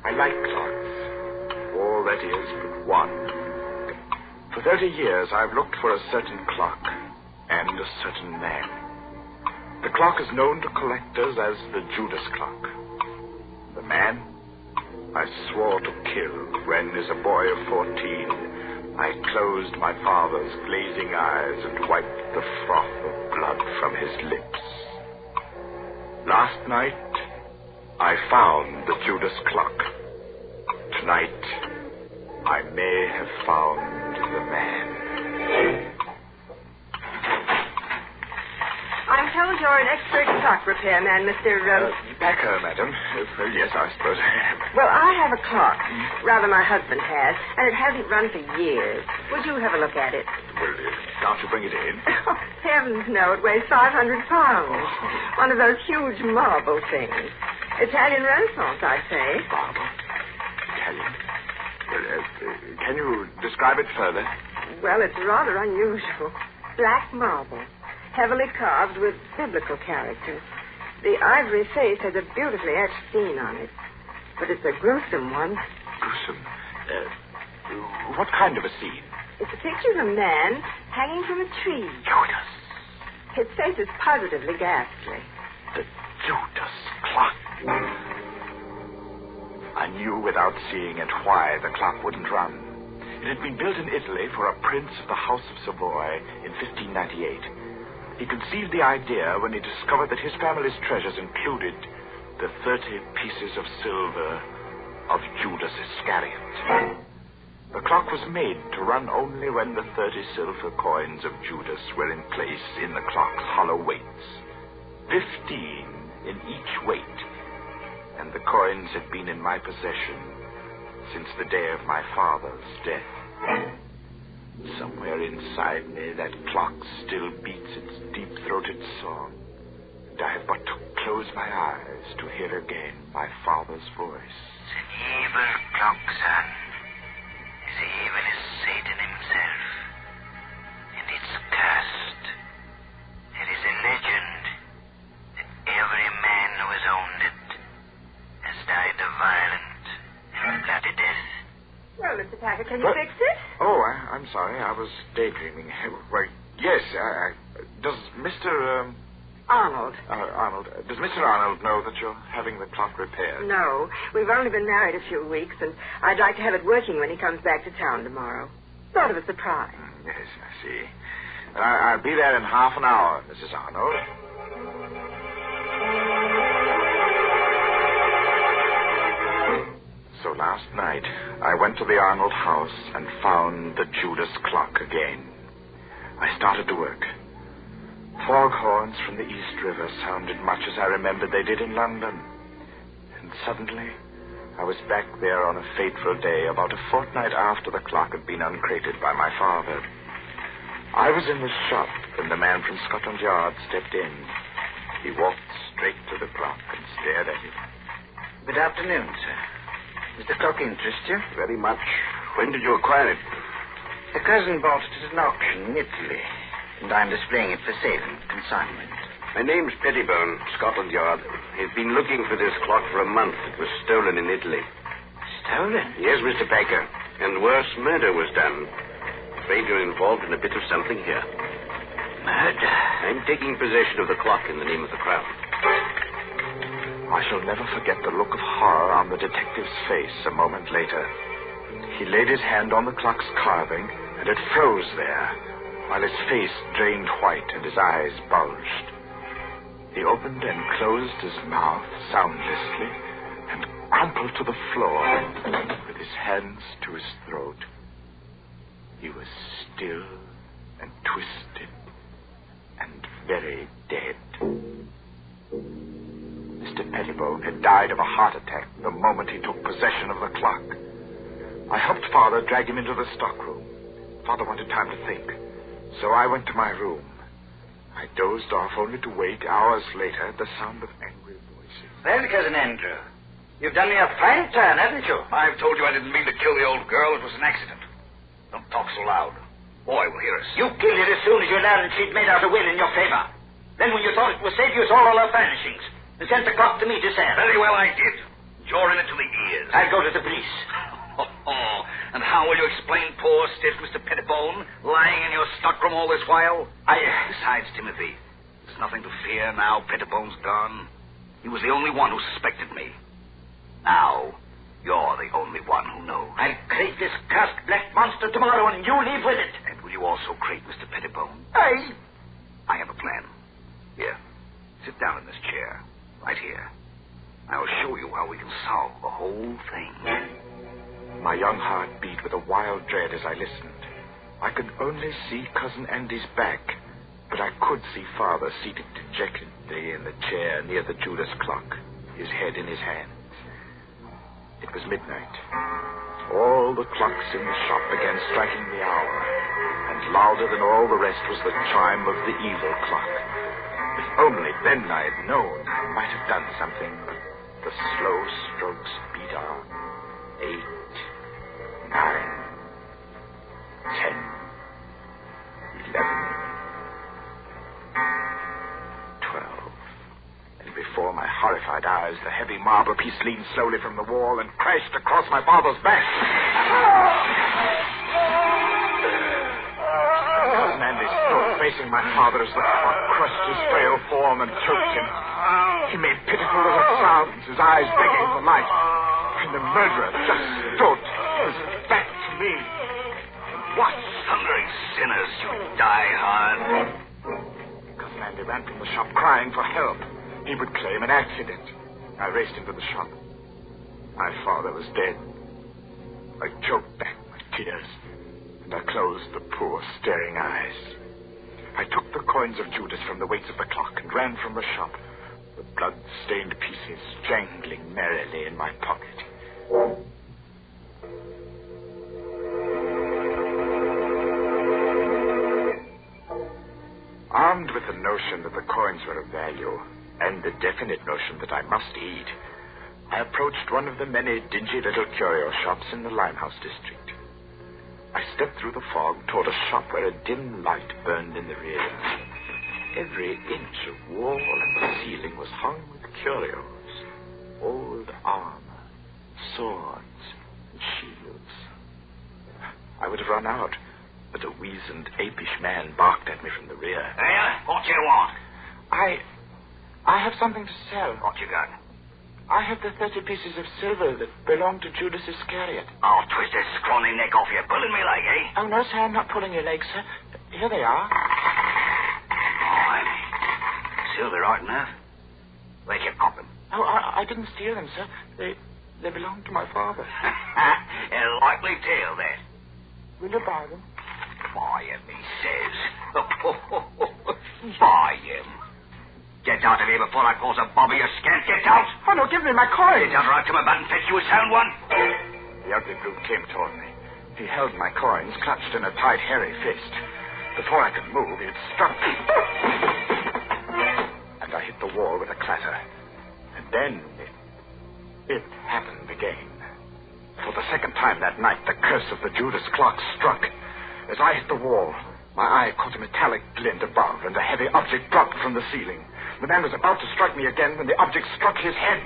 I like clocks, all that is but one. For 30 years, I've looked for a certain clock and a certain man. The clock is known to collectors as the Judas Clock. The man I swore to kill when, as a boy of 14, I closed my father's glazing eyes and wiped the froth of blood from his lips. Last night, I found the Judas Clock. Tonight, I may have found the man. I'm told you're an expert clock repairman, Mr. Packer, madam. Yes, I suppose I am. Well, I have a clock. Rather, my husband has, and it hasn't run for years. Would you have a look at it? Well, can't you bring it in? Oh, heavens, no. It weighs 500 pounds. One of those huge marble things. Italian Renaissance, I'd say. Marble? Italian? Well, can you describe it further? Well, it's rather unusual. Black marble. Heavily carved with biblical characters. The ivory face has a beautifully etched scene on it. But it's a gruesome one. Gruesome? What kind of a scene? It's a picture of a man hanging from a tree. Judas. His face is positively ghastly. The Judas Clock. I knew without seeing it why the clock wouldn't run. It had been built in Italy for a prince of the House of Savoy in 1598. He conceived the idea when he discovered that his family's treasures included the 30 pieces of silver of Judas Iscariot. The clock was made to run only when the 30 silver coins of Judas were in place in the clock's hollow weights. 15 in each weight. And the coins had been in my possession since the day of my father's death. Somewhere inside me, that clock still beats its deep-throated song. And I have but to close my eyes to hear again my father's voice. It's an evil clock, son. As evil as Satan himself. And it's cursed. There is a legend that every man who has owned it has died a violent and bloody death. Well, Mr. Packer, can you fix it? Oh, I'm sorry. I was daydreaming. Well, yes. Does Mr. Arnold. Arnold. Does Mr. Arnold know that you're having the clock repaired? No. We've only been married a few weeks, and I'd like to have it working when he comes back to town tomorrow. Sort of a surprise. Yes, I see. I'll be there in half an hour, Mrs. Arnold. So last night, I went to the Arnold house and found the Judas Clock again. I started to work. Foghorns from the East River sounded much as I remembered they did in London. And suddenly, I was back there on a fateful day, about a fortnight after the clock had been uncrated by my father. I was in the shop when the man from Scotland Yard stepped in. He walked straight to the clock and stared at it. Good afternoon, sir. Does the clock interest you? Very much. When did you acquire it? A cousin bought it at an auction in Italy, and I'm displaying it for sale and consignment. My name's Pettibone, Scotland Yard. He's been looking for this clock for a month. It was stolen in Italy. Stolen? Yes, Mr. Baker. And worse, murder was done. Afraid you're involved in a bit of something here. Murder? I'm taking possession of the clock in the name of the Crown. I shall never forget the look of horror on the detective's face a moment later. He laid his hand on the clock's carving, and it froze there, while his face drained white and his eyes bulged. He opened and closed his mouth soundlessly and crumpled to the floor with his hands to his throat. He was still and twisted and very dead. Mr. Pettibone had died of a heart attack the moment he took possession of the clock. I helped Father drag him into the stockroom. Father wanted time to think, so I went to my room. I dozed off only to wake hours later at the sound of angry voices. Well, Cousin Andrew, you've done me a fine turn, haven't you? I've told you I didn't mean to kill the old girl. It was an accident. Don't talk so loud. Boy will hear us. You killed her as soon as you learned she'd made out a will in your favor. Then when you thought it was safe, you sold all her furnishings and sent the clock to me to sell. Very well, I did. You're in it to the ears. I'll go to the police. Oh, and how will you explain poor stiff Mr. Pettibone lying in your stockroom all this while? Besides, Timothy, there's nothing to fear now Pettibone's gone. He was the only one who suspected me. Now, you're the only one who knows. I'll crate this cursed black monster tomorrow, and you leave with it. And will you also crate Mr. Pettibone? I have a plan. Here, sit down in this chair, right here. I'll show you how we can solve the whole thing. My young heart beat with a wild dread as I listened. I could only see Cousin Andy's back, but I could see Father seated dejectedly in the chair near the Judas Clock, his head in his hands. It was midnight. All the clocks in the shop began striking the hour, and louder than all the rest was the chime of the evil clock. If only then I had known, I might have done something. The slow strokes beat on. 8, 9, 10, 11, 12. And before my horrified eyes, the heavy marble piece leaned slowly from the wall and crashed across my father's back. Cousin Andy stood facing my father as the clock crushed his frail form and choked him. He made pitiful little sounds, his eyes begging for life. And the murderer just stood, his back to me. What? Thundering sinners, you die hard. Cousin Andy ran from the shop crying for help. He would claim an accident. I raced into the shop. My father was dead. I choked back my tears, and I closed the poor, staring eyes. I took the coins of Judas from the weights of the clock and ran from the shop, the blood-stained pieces jangling merrily in my pocket. Armed with the notion that the coins were of value, and the definite notion that I must eat, I approached one of the many dingy little curio shops in the Limehouse district. I stepped through the fog toward a shop where a dim light burned in the rear. Every inch of wall and ceiling was hung with curios, old armor, swords, and shields. I would have run out, but a weazened, apish man barked at me from the rear. Hey, what do you want? I have something to sell. What you got? I have the 30 pieces of silver that belong to Judas Iscariot. I'll twist this scrawny neck off you, pulling me leg, eh? Oh, no, sir, I'm not pulling your leg, sir. Here they are. Fine. Silver, right enough. Where'd you cop them? Oh, I didn't steal them, sir. They belong to my father. A likely tale, that. Will you buy them? Buy him, he says. Buy him. Get out of here before I cause a bobby, you scant. Get out. Oh, no, give me my coins. Get out or I'll come about and fetch you a sound one. The ugly brute came toward me. He held my coins clutched in a tight, hairy fist. Before I could move, it struck me. And I hit the wall with a clatter. And then it happened again. For the second time that night, the curse of the Judas Clock struck. As I hit the wall, my eye caught a metallic glint above, and a heavy object dropped from the ceiling. The man was about to strike me again when the object struck his head.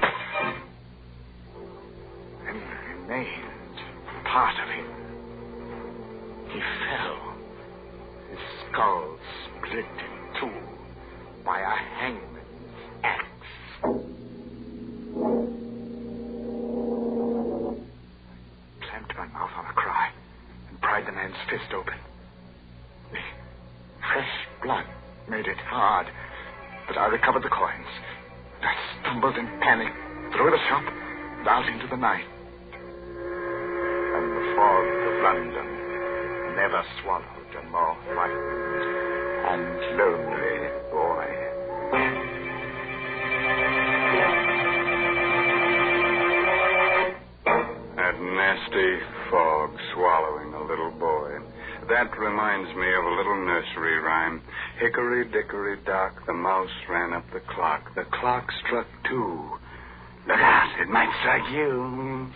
And remained part of him. He fell. His skull split in two by a hangman's axe. I clamped my mouth on a cry and pried the man's fist open. The fresh blood made it hard, but I recovered the coins. I stumbled in panic through the shop and out into the night. And the fog of London never swallowed a more frightened and lonely boy. That nasty fog swallowing a little boy. That reminds me of a little nursery rhyme. Hickory dickory dock, the mouse ran up the clock. The clock struck 2. Look out, it might strike you.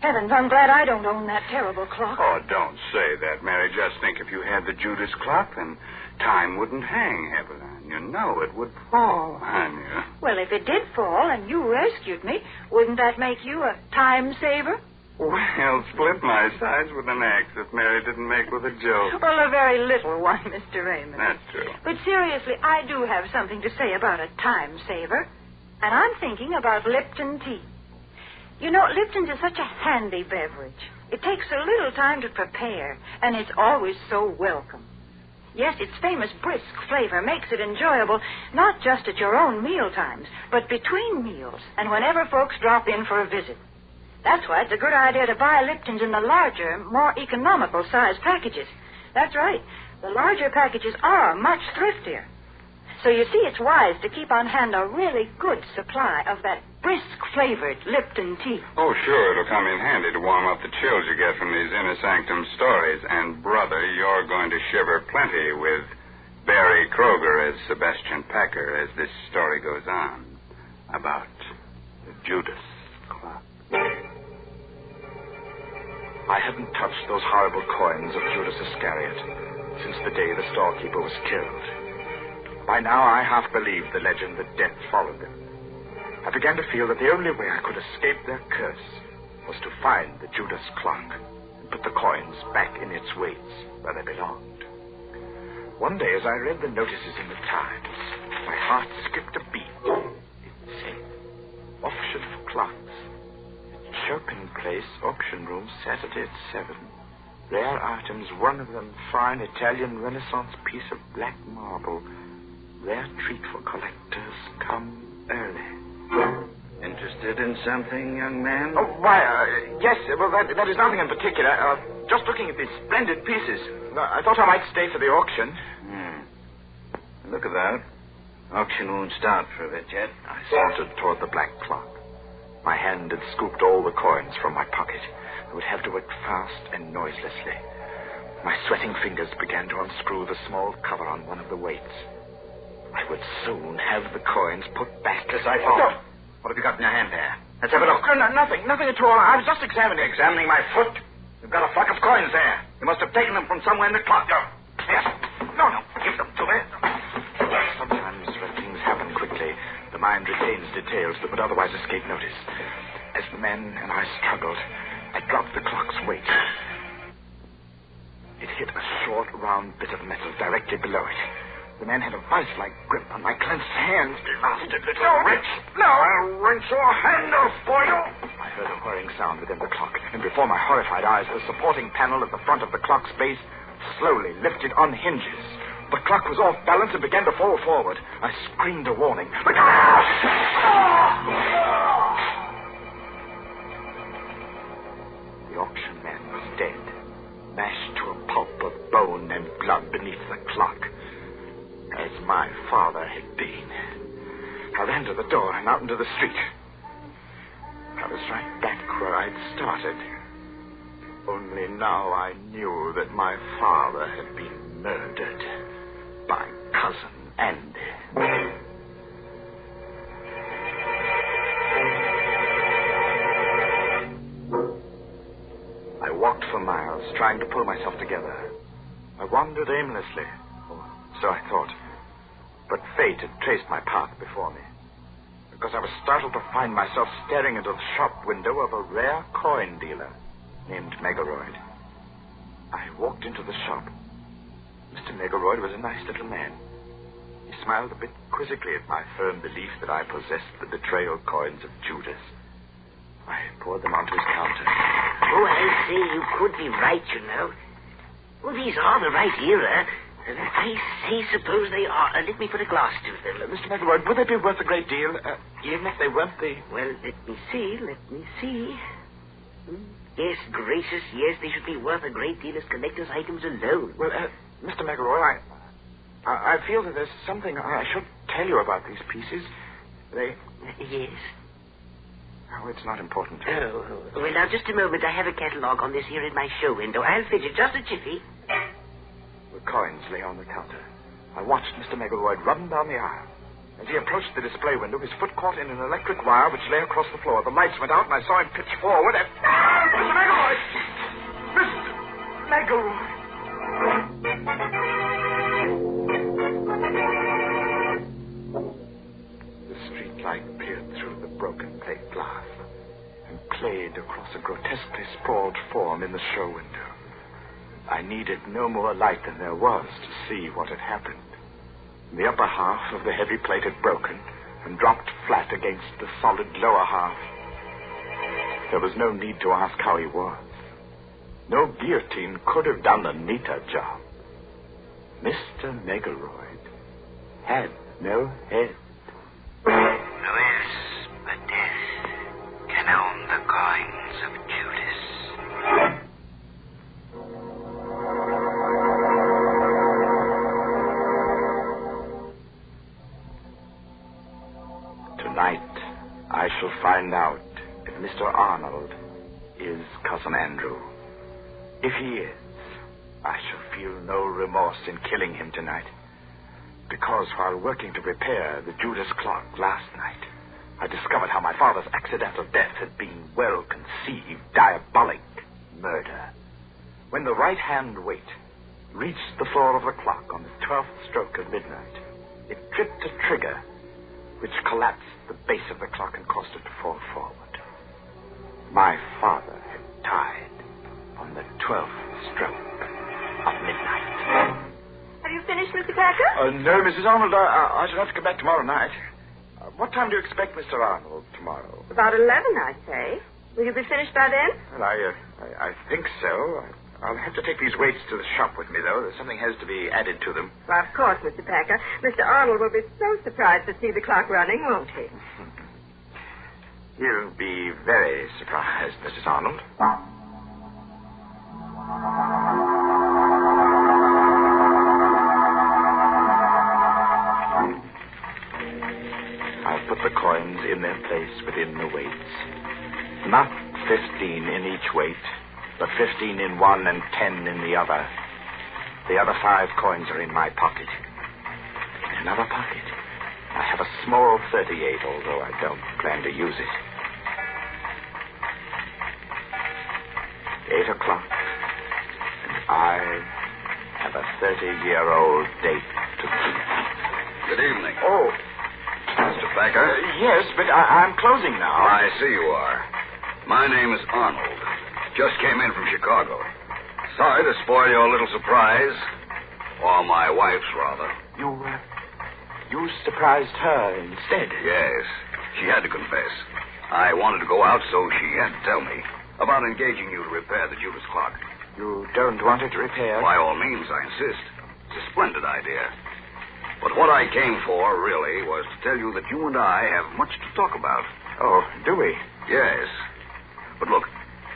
Heavens, I'm glad I don't own that terrible clock. Oh, don't say that, Mary. Just think if you had the Judas Clock, then time wouldn't hang heavily on you. No, it would fall on you. Well, if it did fall and you rescued me, wouldn't that make you a time saver? Well, split my sides with an axe if Mary didn't make with a joke. Well, a very little one, Mr. Raymond. That's true. But seriously, I do have something to say about a time saver. And I'm thinking about Lipton tea. You know, Lipton's is such a handy beverage. It takes so little time to prepare, and it's always so welcome. Yes, its famous brisk flavor makes it enjoyable, not just at your own meal times, but between meals and whenever folks drop in for a visit. That's why it's a good idea to buy Lipton's in the larger, more economical size packages. That's right. The larger packages are much thriftier. So you see, it's wise to keep on hand a really good supply of that brisk-flavored Lipton tea. Oh, sure, it'll come in handy to warm up the chills you get from these inner sanctum stories. And, brother, you're going to shiver plenty with Barry Kroger as Sebastian Packer as this story goes on about the Judas Clock. I hadn't touched those horrible coins of Judas Iscariot since the day the storekeeper was killed. By now, I half believed the legend that death followed them. I began to feel that the only way I could escape their curse was to find the Judas Clock and put the coins back in its weights where they belonged. One day, as I read the notices in the Times, my heart skipped a beat. It said, auction of clocks. Chopin Place, auction room, Saturday at 7. Rare items, one of them fine Italian Renaissance piece of black marble. Rare treat for collectors. Come early. Interested in something, young man? Oh, why, yes. Well, that is nothing in particular. Just looking at these splendid pieces. I thought I might stay for the auction. Look at that. Auction won't start for a bit yet. I sauntered toward the black clock. My hand had scooped all the coins from my pocket. I would have to work fast and noiselessly. My sweating fingers began to unscrew the small cover on one of the weights. I would soon have the coins put back as I thought. No. What have you got in your hand there? Let's have a look. No, nothing at all. I was just examining. Examining my foot? You've got a flock of coins there. You must have taken them from somewhere in the clock. Yes. No, give them to me. Sometimes when things happen quickly, the mind retains details that would otherwise escape notice. As the men and I struggled, I dropped the clock's weight. It hit a short, round bit of metal directly below it. The man had a vice-like grip on my clenched hands. Blasted little wretch. No, I'll wrench your hand off for you. I heard a whirring sound within the clock, and before my horrified eyes, the supporting panel at the front of the clock's base slowly lifted on hinges. The clock was off balance and began to fall forward. I screamed a warning. Look out! The auction man was dead, mashed to a pulp of bone and father had been. I ran to the door and out into the street. I was right back where I'd started. Only now I knew that my father had been murdered by Cousin Andy. I walked for miles, trying to pull myself together. I wandered aimlessly, or so I thought. But fate had traced my path before me, because I was startled to find myself staring into the shop window of a rare coin dealer named Megaroyd. I walked into the shop. Mr. Megaroyd was a nice little man. He smiled a bit quizzically at my firm belief that I possessed the betrayal coins of Judas. I poured them onto his counter. Oh, I say, you could be right, you know. Well, these are the right era. I say, suppose they are. Let me put a glass to them. Mr. Megaroyd, would they be worth a great deal, even if they weren't the... Well, let me see. Yes, gracious, yes, they should be worth a great deal as collector's items alone. Well, Mr. Megaroyd, I feel that there's something I should tell you about these pieces. They... Yes? Oh, it's not important. Oh, well, now, just a moment. I have a catalogue on this here in my show window. I'll fidget just a jiffy. The coins lay on the counter. I watched Mr. Megaroyd run down the aisle. As he approached the display window, his foot caught in an electric wire which lay across the floor. The lights went out, and I saw him pitch forward and... Mr. Megaroyd! Mr. Megaroyd! The streetlight peered through the broken plate glass and played across a grotesquely sprawled form in the show window. I needed no more light than there was to see what had happened. The upper half of the heavy plate had broken and dropped flat against the solid lower half. There was no need to ask how he was. No guillotine could have done a neater job. Mr. Megaroyd had no head. No else but death can own the coins of Judas. Tonight, I shall find out if Mr. Arnold is Cousin Andrew. If he is, I shall feel no remorse in killing him tonight. Because while working to repair the Judas Clock last night, I discovered how my father's accidental death had been well-conceived, diabolic murder. When the right-hand weight reached the floor of the clock on the 12th stroke of midnight, it tripped a trigger which collapsed the base of the clock and caused it to fall forward. My father had died on the 12th stroke of midnight. Have you finished, Mr. Packer? No, Mrs. Arnold. I shall have to come back tomorrow night. What time do you expect Mr. Arnold tomorrow? About 11, I'd say. Will you be finished by then? Well, I think so. I'll have to take these weights to the shop with me, though. Something has to be added to them. Well, of course, Mr. Packer. Mr. Arnold will be so surprised to see the clock running, won't he? He'll be very surprised, Mrs. Arnold. I'll put the coins in their place within the weights. Not 15 in each weight, but 15 in one and 10 in the other. The other 5 coins are in my pocket. In another pocket, I have a small 38, although I don't plan to use it. 8 o'clock, and I have a 30-year-old date to keep. Good evening. Oh. Mr. Packer? Yes, but I'm closing now. I see you are. My name is Arnold. Just came in from Chicago. Sorry to spoil your little surprise. Or my wife's, rather. You surprised her instead? Yes. She had to confess. I wanted to go out, so she had to tell me about engaging you to repair the Judas Clock. You don't want it repaired? By all means, I insist. It's a splendid idea. But what I came for, really, was to tell you that you and I have much to talk about. Oh, do we? Yes. But look,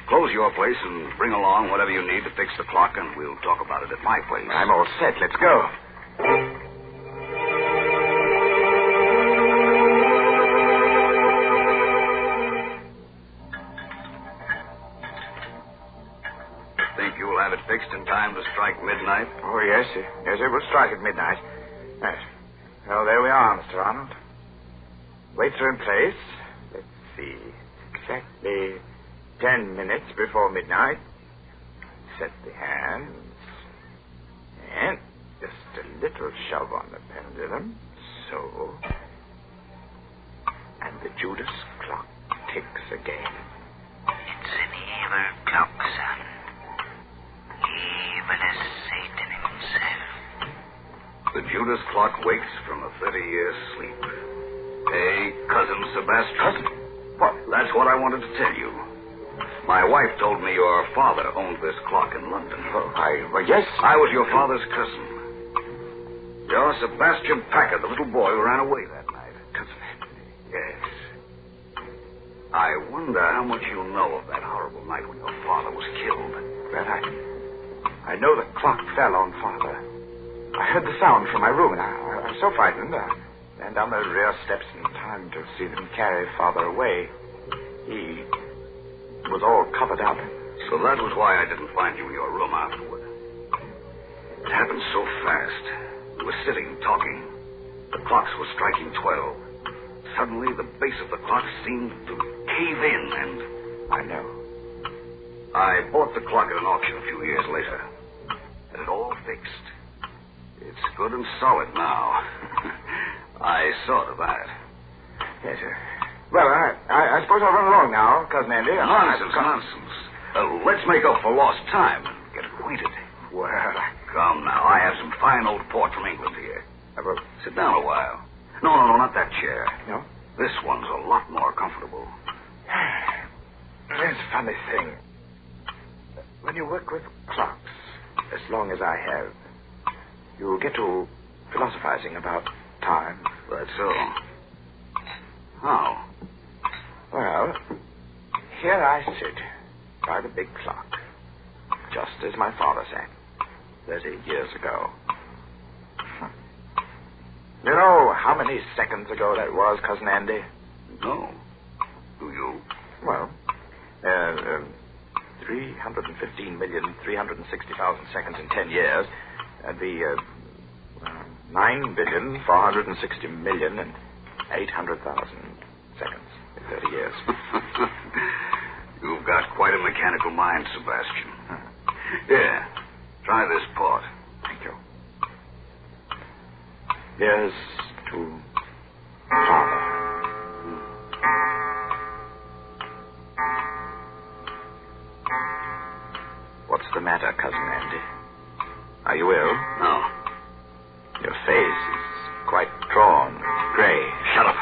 close your place and bring along whatever you need to fix the clock, and we'll talk about it at my place. I'm all set. Let's go. fixed in time to strike midnight? Oh, yes. Yes, it will strike at midnight. Yes. Well, there we are, Mr. Arnold. Weights are in place. Let's see. Exactly 10 minutes before midnight. Set the hands. And just a little shove on the pendulum. So. And the Judas clock ticks again. It's an evil clock, son. Evil as Satan himself. The Judas clock wakes from a 30-year sleep. Hey, Cousin Sebastian. Cousin? What? That's what I wanted to tell you. My wife told me your father owned this clock in London. Well, yes. I was your father's cousin. You're Sebastian Packard, the little boy who ran away that night. Cousin Anthony. Yes. I wonder how much you know of that horrible night when your father was killed. Well, I know the clock fell on Father. I heard the sound from my room, and I was so frightened. I ran down the rear steps in time to see them carry Father away. He was all covered up. So that was why I didn't find you in your room afterward. It happened so fast. We were sitting, talking. The clocks were striking 12. Suddenly, the base of the clock seemed to cave in, and... I know. I bought the clock at an auction a few years later. And it all fixed. It's good and solid now. I saw to that. Yes, sir. Well, I suppose I'll run along now, Cousin Andy. Nonsense. Let's make up for lost time and get acquainted. Well, come now. I have some fine old port from England here. Sit down a while. No, not that chair. No? This one's a lot more comfortable. There's a funny thing. When you work with clocks, as long as I have, you get to philosophizing about time. That's so. How? Well, here I sit by the big clock, just as my father sat 30 years ago. You know how many seconds ago that was, Cousin Andy? No. Do you? Well, 315,360,000 seconds in 10 years. That'd be 9,460,800,000 seconds in 30 years. You've got quite a mechanical mind, Sebastian. Here, try this port. Thank you. Here's to Father. What's the matter, Cousin Andy? Are you ill? No. Your face is quite drawn, gray. Shut up.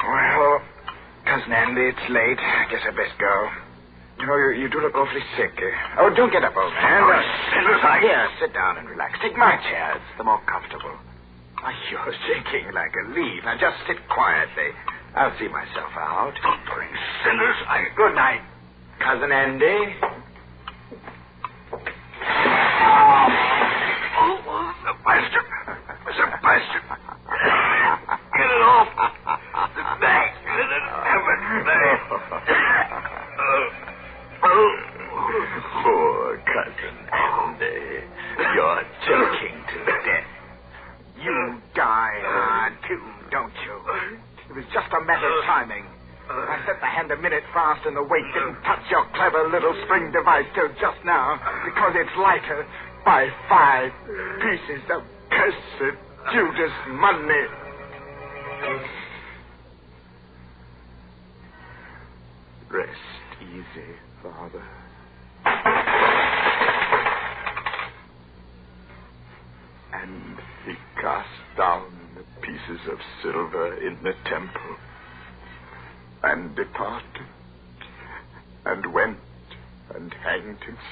Well, Cousin Andy, it's late. I guess I best go. You know, you do look awfully sick. Oh, don't get up, old man. Here, sit down and relax. Take my chair. It's the more comfortable. Oh, you're shaking like a leaf. Now, just sit quietly. I'll see myself out. Don't bring sinners. Good night, Cousin Andy. Sebastian. Get it off. The back. Poor Cousin Andy. You're choking to death. You die hard, too, don't you? It was just a matter of timing. I set the hand a minute fast and the weight didn't touch your clever little spring device till just now because it's lighter by 5 pieces of cursed Judas money. Rest easy, Father. And he cast down the pieces of silver in the temple and departed and went and hanged himself.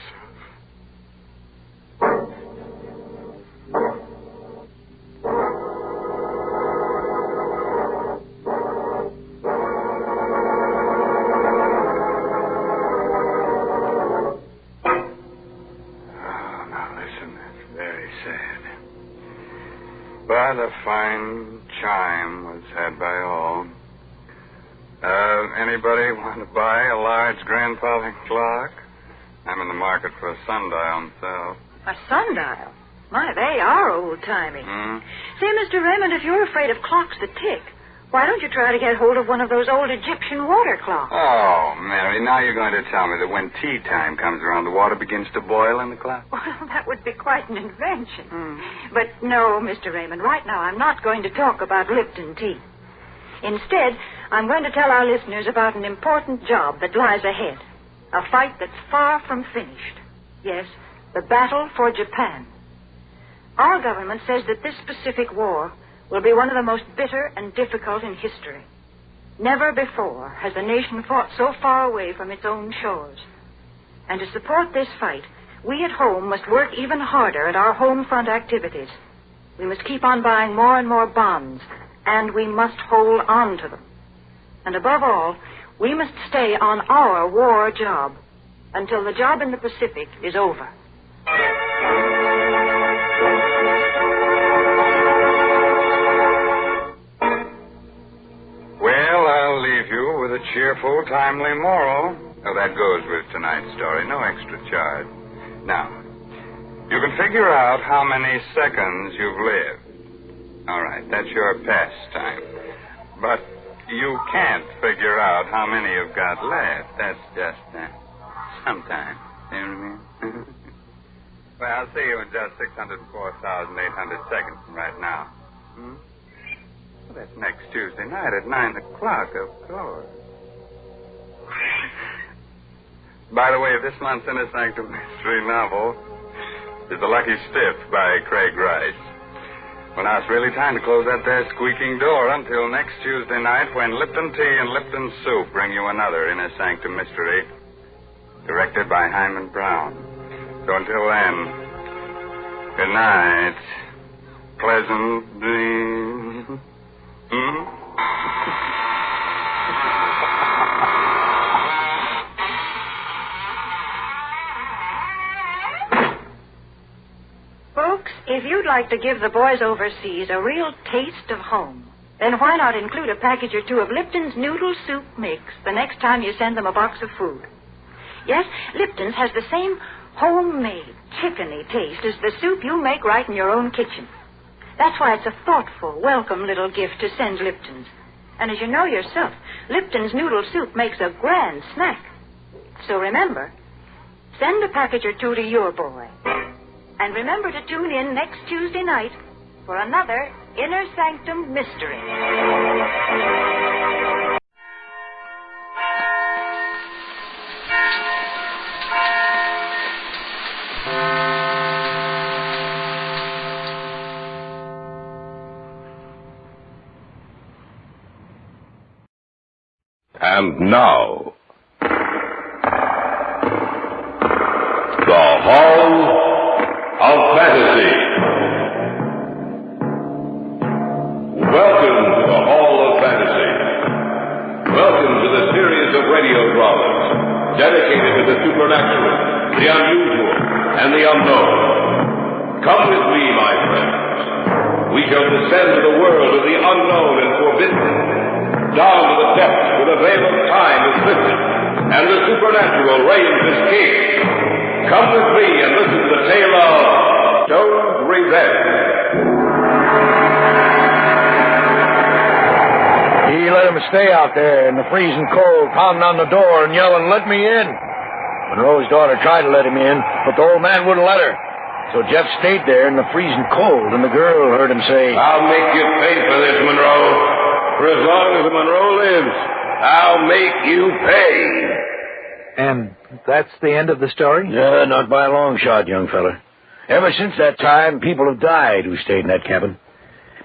Now listen very But a fine chime was had by all. Anybody want to buy a large grandfather clock? I'm in the market for a sundial myself. A sundial? My, they are old-timey. Say, Mr. Raymond, if you're afraid of clocks that tick, why don't you try to get hold of one of those old Egyptian water clocks? Oh, Mary, now you're going to tell me that when tea time comes around, the water begins to boil in the clock? Well, that would be quite an invention. But no, Mr. Raymond, right now I'm not going to talk about Lipton tea. Instead, I'm going to tell our listeners about an important job that lies ahead. A fight that's far from finished. Yes, the battle for Japan. Our government says that this Pacific War will be one of the most bitter and difficult in history. Never before has a nation fought so far away from its own shores. And to support this fight, we at home must work even harder at our home front activities. We must keep on buying more and more bonds, and we must hold on to them. And above all, we must stay on our war job until the job in the Pacific is over. Well, I'll leave you with a cheerful, timely moral. Oh, that goes with tonight's story. No extra charge. Now, you can figure out how many seconds you've lived. All right, that's your pastime. But you can't figure out how many you've got left. That's just sometime. You know what I mean? Well, I'll see you in just 604,800 seconds from right now. Well, that's next Tuesday night at 9 o'clock, of course. By the way, this month's Inner Sanctum mystery novel is The Lucky Stiff by Craig Rice. Well, now it's really time to close that there squeaking door until next Tuesday night when Lipton Tea and Lipton Soup bring you another Inner Sanctum mystery directed by Hyman Brown. So until then, good night. Pleasant dreams. Folks, if you'd like to give the boys overseas a real taste of home, then why not include a package or two of Lipton's Noodle Soup Mix the next time you send them a box of food. Yes, Lipton's has the same homemade, chickeny taste as the soup you make right in your own kitchen. That's why it's a thoughtful, welcome little gift to send Lipton's. And as you know yourself, Lipton's Noodle Soup makes a grand snack. So remember, send a package or two to your boy. And remember to tune in next Tuesday night for another Inner Sanctum mystery. And now, the Hall of Fantasy. Welcome to the Hall of Fantasy. Welcome to the series of radio dramas dedicated to the supernatural, the unusual, and the unknown. Come with me, my friends. We shall descend to the world of the unknown and forbidden, down to the depths where the veil of time is lifted, and the supernatural reigns as king. Come with me and listen to the tale of Stone's Revenge. He let him stay out there in the freezing cold, pounding on the door and yelling, "Let me in." Monroe's daughter tried to let him in, but the old man wouldn't let her. So Jeff stayed there in the freezing cold, and the girl heard him say, "I'll make you pay for this, Monroe. For as long as Monroe lives, I'll make you pay." And that's the end of the story? Yeah, not by a long shot, young fella. Ever since that time, people have died who stayed in that cabin.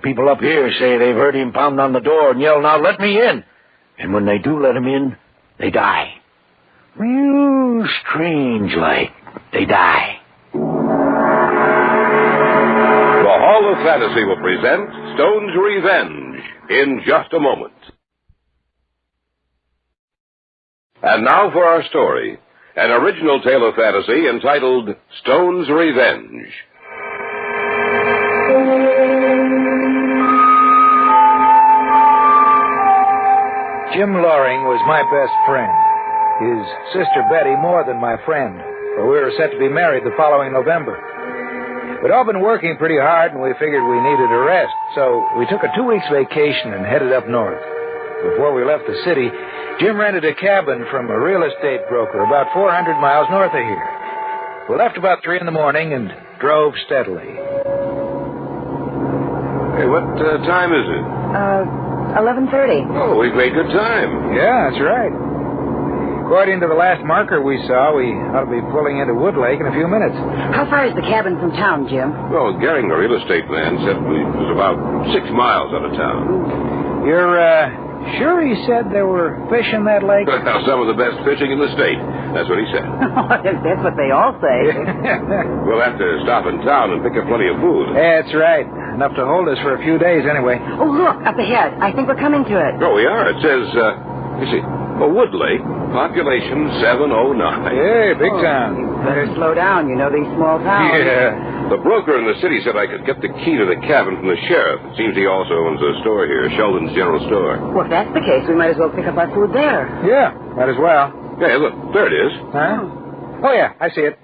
People up here say they've heard him pound on the door and yell, "Now let me in." And when they do let him in, they die. Real strange like. They die. The Hall of Fantasy will present Stone's Revenge in just a moment. And now for our story, an original tale of fantasy entitled Stone's Revenge. Jim Loring was my best friend. His sister Betty more than my friend, for we were set to be married the following November. We'd all been working pretty hard, and we figured we needed a rest, so we took a 2-week vacation and headed up north. Before we left the city, Jim rented a cabin from a real estate broker about 400 miles north of here. We left about 3 in the morning and drove steadily. Hey, what time is it? 11:30. Oh, we've made good time. Yeah, that's right. According to the last marker we saw, we ought to be pulling into Wood Lake in a few minutes. How far is the cabin from town, Jim? Well, Gehring, the real estate man, said it was about 6 miles out of town. You're, sure he said there were fish in that lake? Well, some of the best fishing in the state. That's what he said. That's what they all say. We'll have to stop in town and pick up plenty of food. That's right. Enough to hold us for a few days anyway. Oh, look, up ahead. I think we're coming to it. Oh, we are. It says, you see, Wood Lake, population 709. Hey, big town. You better slow down. You know these small towns. Yeah. The broker in the city said I could get the key to the cabin from the sheriff. It seems he also owns a store here, Sheldon's General Store. Well, if that's the case, we might as well pick up our food there. Yeah, might as well. Hey, look, there it is. Huh? Oh, yeah, I see it.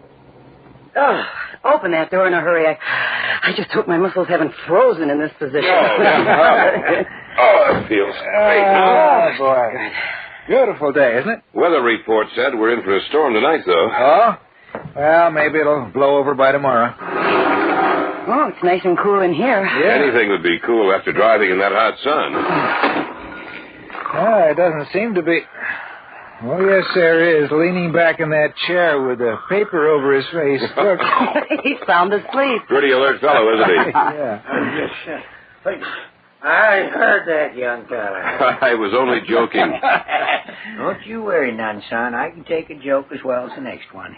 Oh, open that door in a hurry. I just hope my muscles haven't frozen in this position. Oh, it feels great. Oh, boy. Good. Beautiful day, isn't it? Weather report said we're in for a storm tonight, though. Oh? Well, maybe it'll blow over by tomorrow. Oh, it's nice and cool in here. Yeah. Anything would be cool after driving in that hot sun. Oh, it doesn't seem to be. Oh, yes, there is, leaning back in that chair with a paper over his face. He's sound asleep. Pretty alert fellow, isn't he? Yeah. I heard that, young fella. I was only joking. Don't you worry none, son. I can take a joke as well as the next one.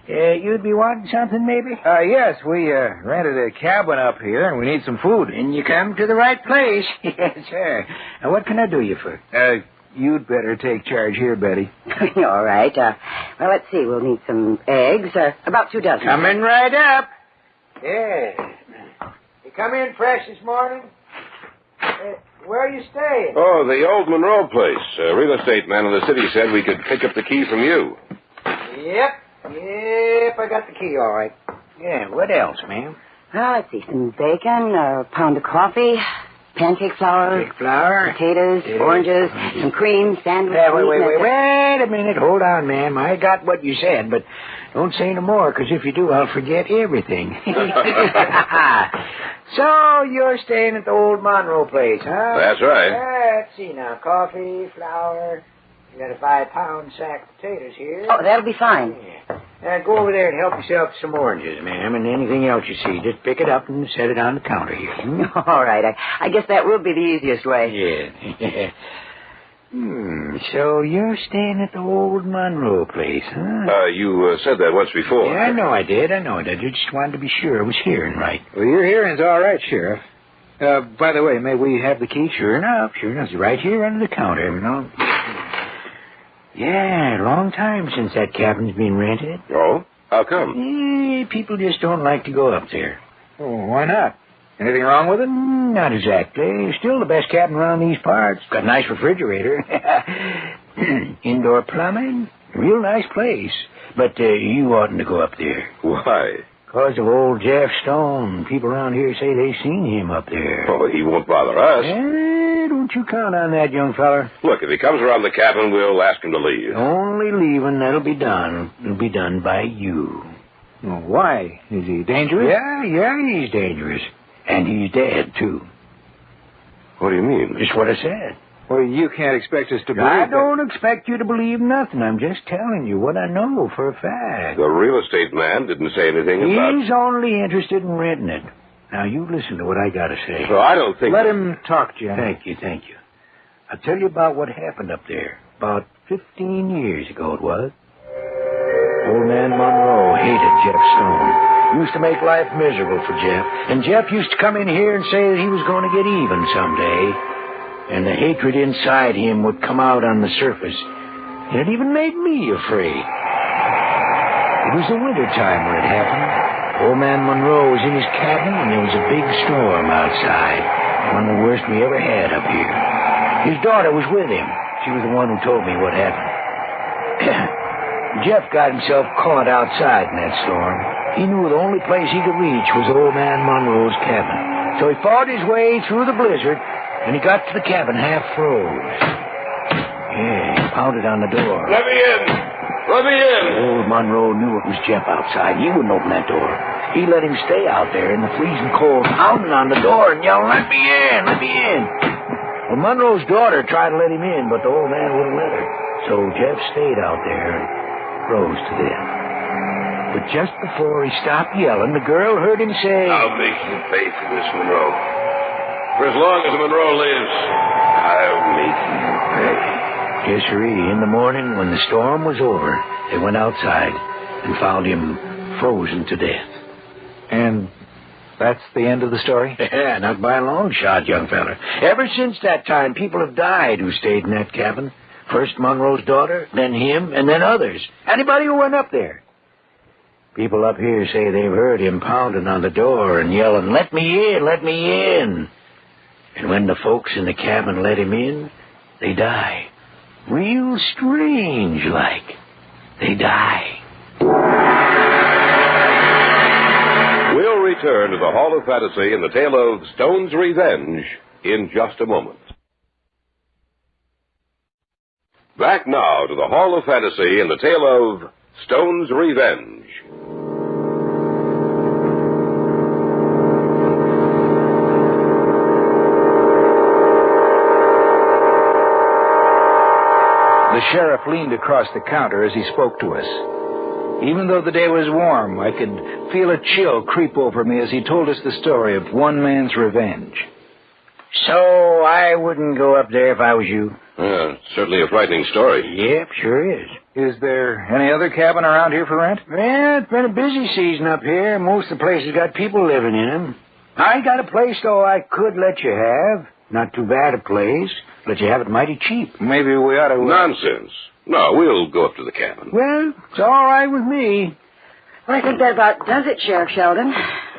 You'd be wanting something, maybe? Yes, we rented a cabin up here, and we need some food. And you come to the right place. Yes, sir. Now, what can I do you for? You'd better take charge here, Betty. All right. Well, let's see. We'll need some eggs. About 2 dozen. Coming right up. Yeah. You come in fresh this morning? Where are you staying? Oh, the old Monroe place. A real estate man in the city said we could pick up the key from you. Yep, I got the key, all right. Yeah, what else, ma'am? Well, let's see. Some bacon, a pound of coffee, pancake flour. Cake flour. Potatoes, oranges, some cream, sandwich. Wait a minute. Hold on, ma'am. I got what you said, but don't say no more, because if you do, I'll forget everything. So, you're staying at the old Monroe place, huh? That's right. Let's see now. Coffee, flour. You got a 5-pound sack of potatoes here. Oh, that'll be fine. Yeah. Go over there and help yourself to some oranges, ma'am, and anything else you see. Just pick it up and set it on the counter here. All right. I guess that will be the easiest way. Yeah. So you're staying at the old Monroe place, huh? You said that once before. Yeah, I know I did. I just wanted to be sure I was hearing right. Well, your hearing's all right, Sheriff. By the way, may we have the key? Sure enough. It's right here under the counter, you know. Yeah, a long time since that cabin's been rented. Oh? How come? People just don't like to go up there. Oh, why not? Anything wrong with it? Not exactly. Still the best cabin around these parts. Got a nice refrigerator. Indoor plumbing. Real nice place. But you oughtn't to go up there. Why? Because of old Jeff Stone. People around here say they've seen him up there. Oh, he won't bother us. Don't you count on that, young feller. Look, if he comes around the cabin, we'll ask him to leave. Only leaving, that'll be done. It'll be done by you. Well, why? Is he dangerous? Yeah, he's dangerous. And he's dead, too. What do you mean? Just what I said. Well, you can't expect us to believe I don't expect you to believe nothing. I'm just telling you what I know for a fact. The real estate man didn't say anything about... He's only interested in renting it. Now, you listen to what I got to say. Well, I don't think... Let him talk, Jim. Thank you. I'll tell you about what happened up there. About 15 years ago it was. Old man Monroe hated Jeff Stone. Used to make life miserable for Jeff. And Jeff used to come in here and say that he was going to get even someday. And the hatred inside him would come out on the surface. And it even made me afraid. It was the winter time when it happened. Old man Monroe was in his cabin, and there was a big storm outside. One of the worst we ever had up here. His daughter was with him. She was the one who told me what happened. Jeff got himself caught outside in that storm. He knew the only place he could reach was old man Monroe's cabin. So he fought his way through the blizzard, and he got to the cabin half froze. Yeah, he pounded on the door. Let me in! Let me in! Old Monroe knew it was Jeff outside. He wouldn't open that door. He let him stay out there in the freezing cold, pounding on the door and yelling, "Let me in! Let me in!" Well, Monroe's daughter tried to let him in, but the old man wouldn't let her. So Jeff stayed out there and froze to death. But just before he stopped yelling, the girl heard him say, "I'll make you pay for this, Monroe. For as long as Monroe lives, I'll make you pay." Yes, sirree. In the morning, when the storm was over, they went outside and found him frozen to death. And that's the end of the story? Yeah, not by a long shot, young feller. Ever since that time, people have died who stayed in that cabin. First Monroe's daughter, then him, and then others. Anybody who went up there. People up here say they've heard him pounding on the door and yelling, "Let me in, let me in." And when the folks in the cabin let him in, they die. Real strange like. They die. We'll return to the Hall of Fantasy in the tale of Stone's Revenge in just a moment. Back now to the Hall of Fantasy in the tale of Stone's Revenge. The sheriff leaned across the counter as he spoke to us. Even though the day was warm, I could feel a chill creep over me as he told us the story of one man's revenge. So I wouldn't go up there if I was you. Certainly a frightening story. Yep, sure is. Is there any other cabin around here for rent? Well, it's been a busy season up here. Most of the places got people living in them. I got a place, though, I could let you have. Not too bad a place. Let you have it mighty cheap. Maybe we ought to... Nonsense. No, we'll go up to the cabin. Well, it's all right with me. Well, I think that about does it, Sheriff Sheldon.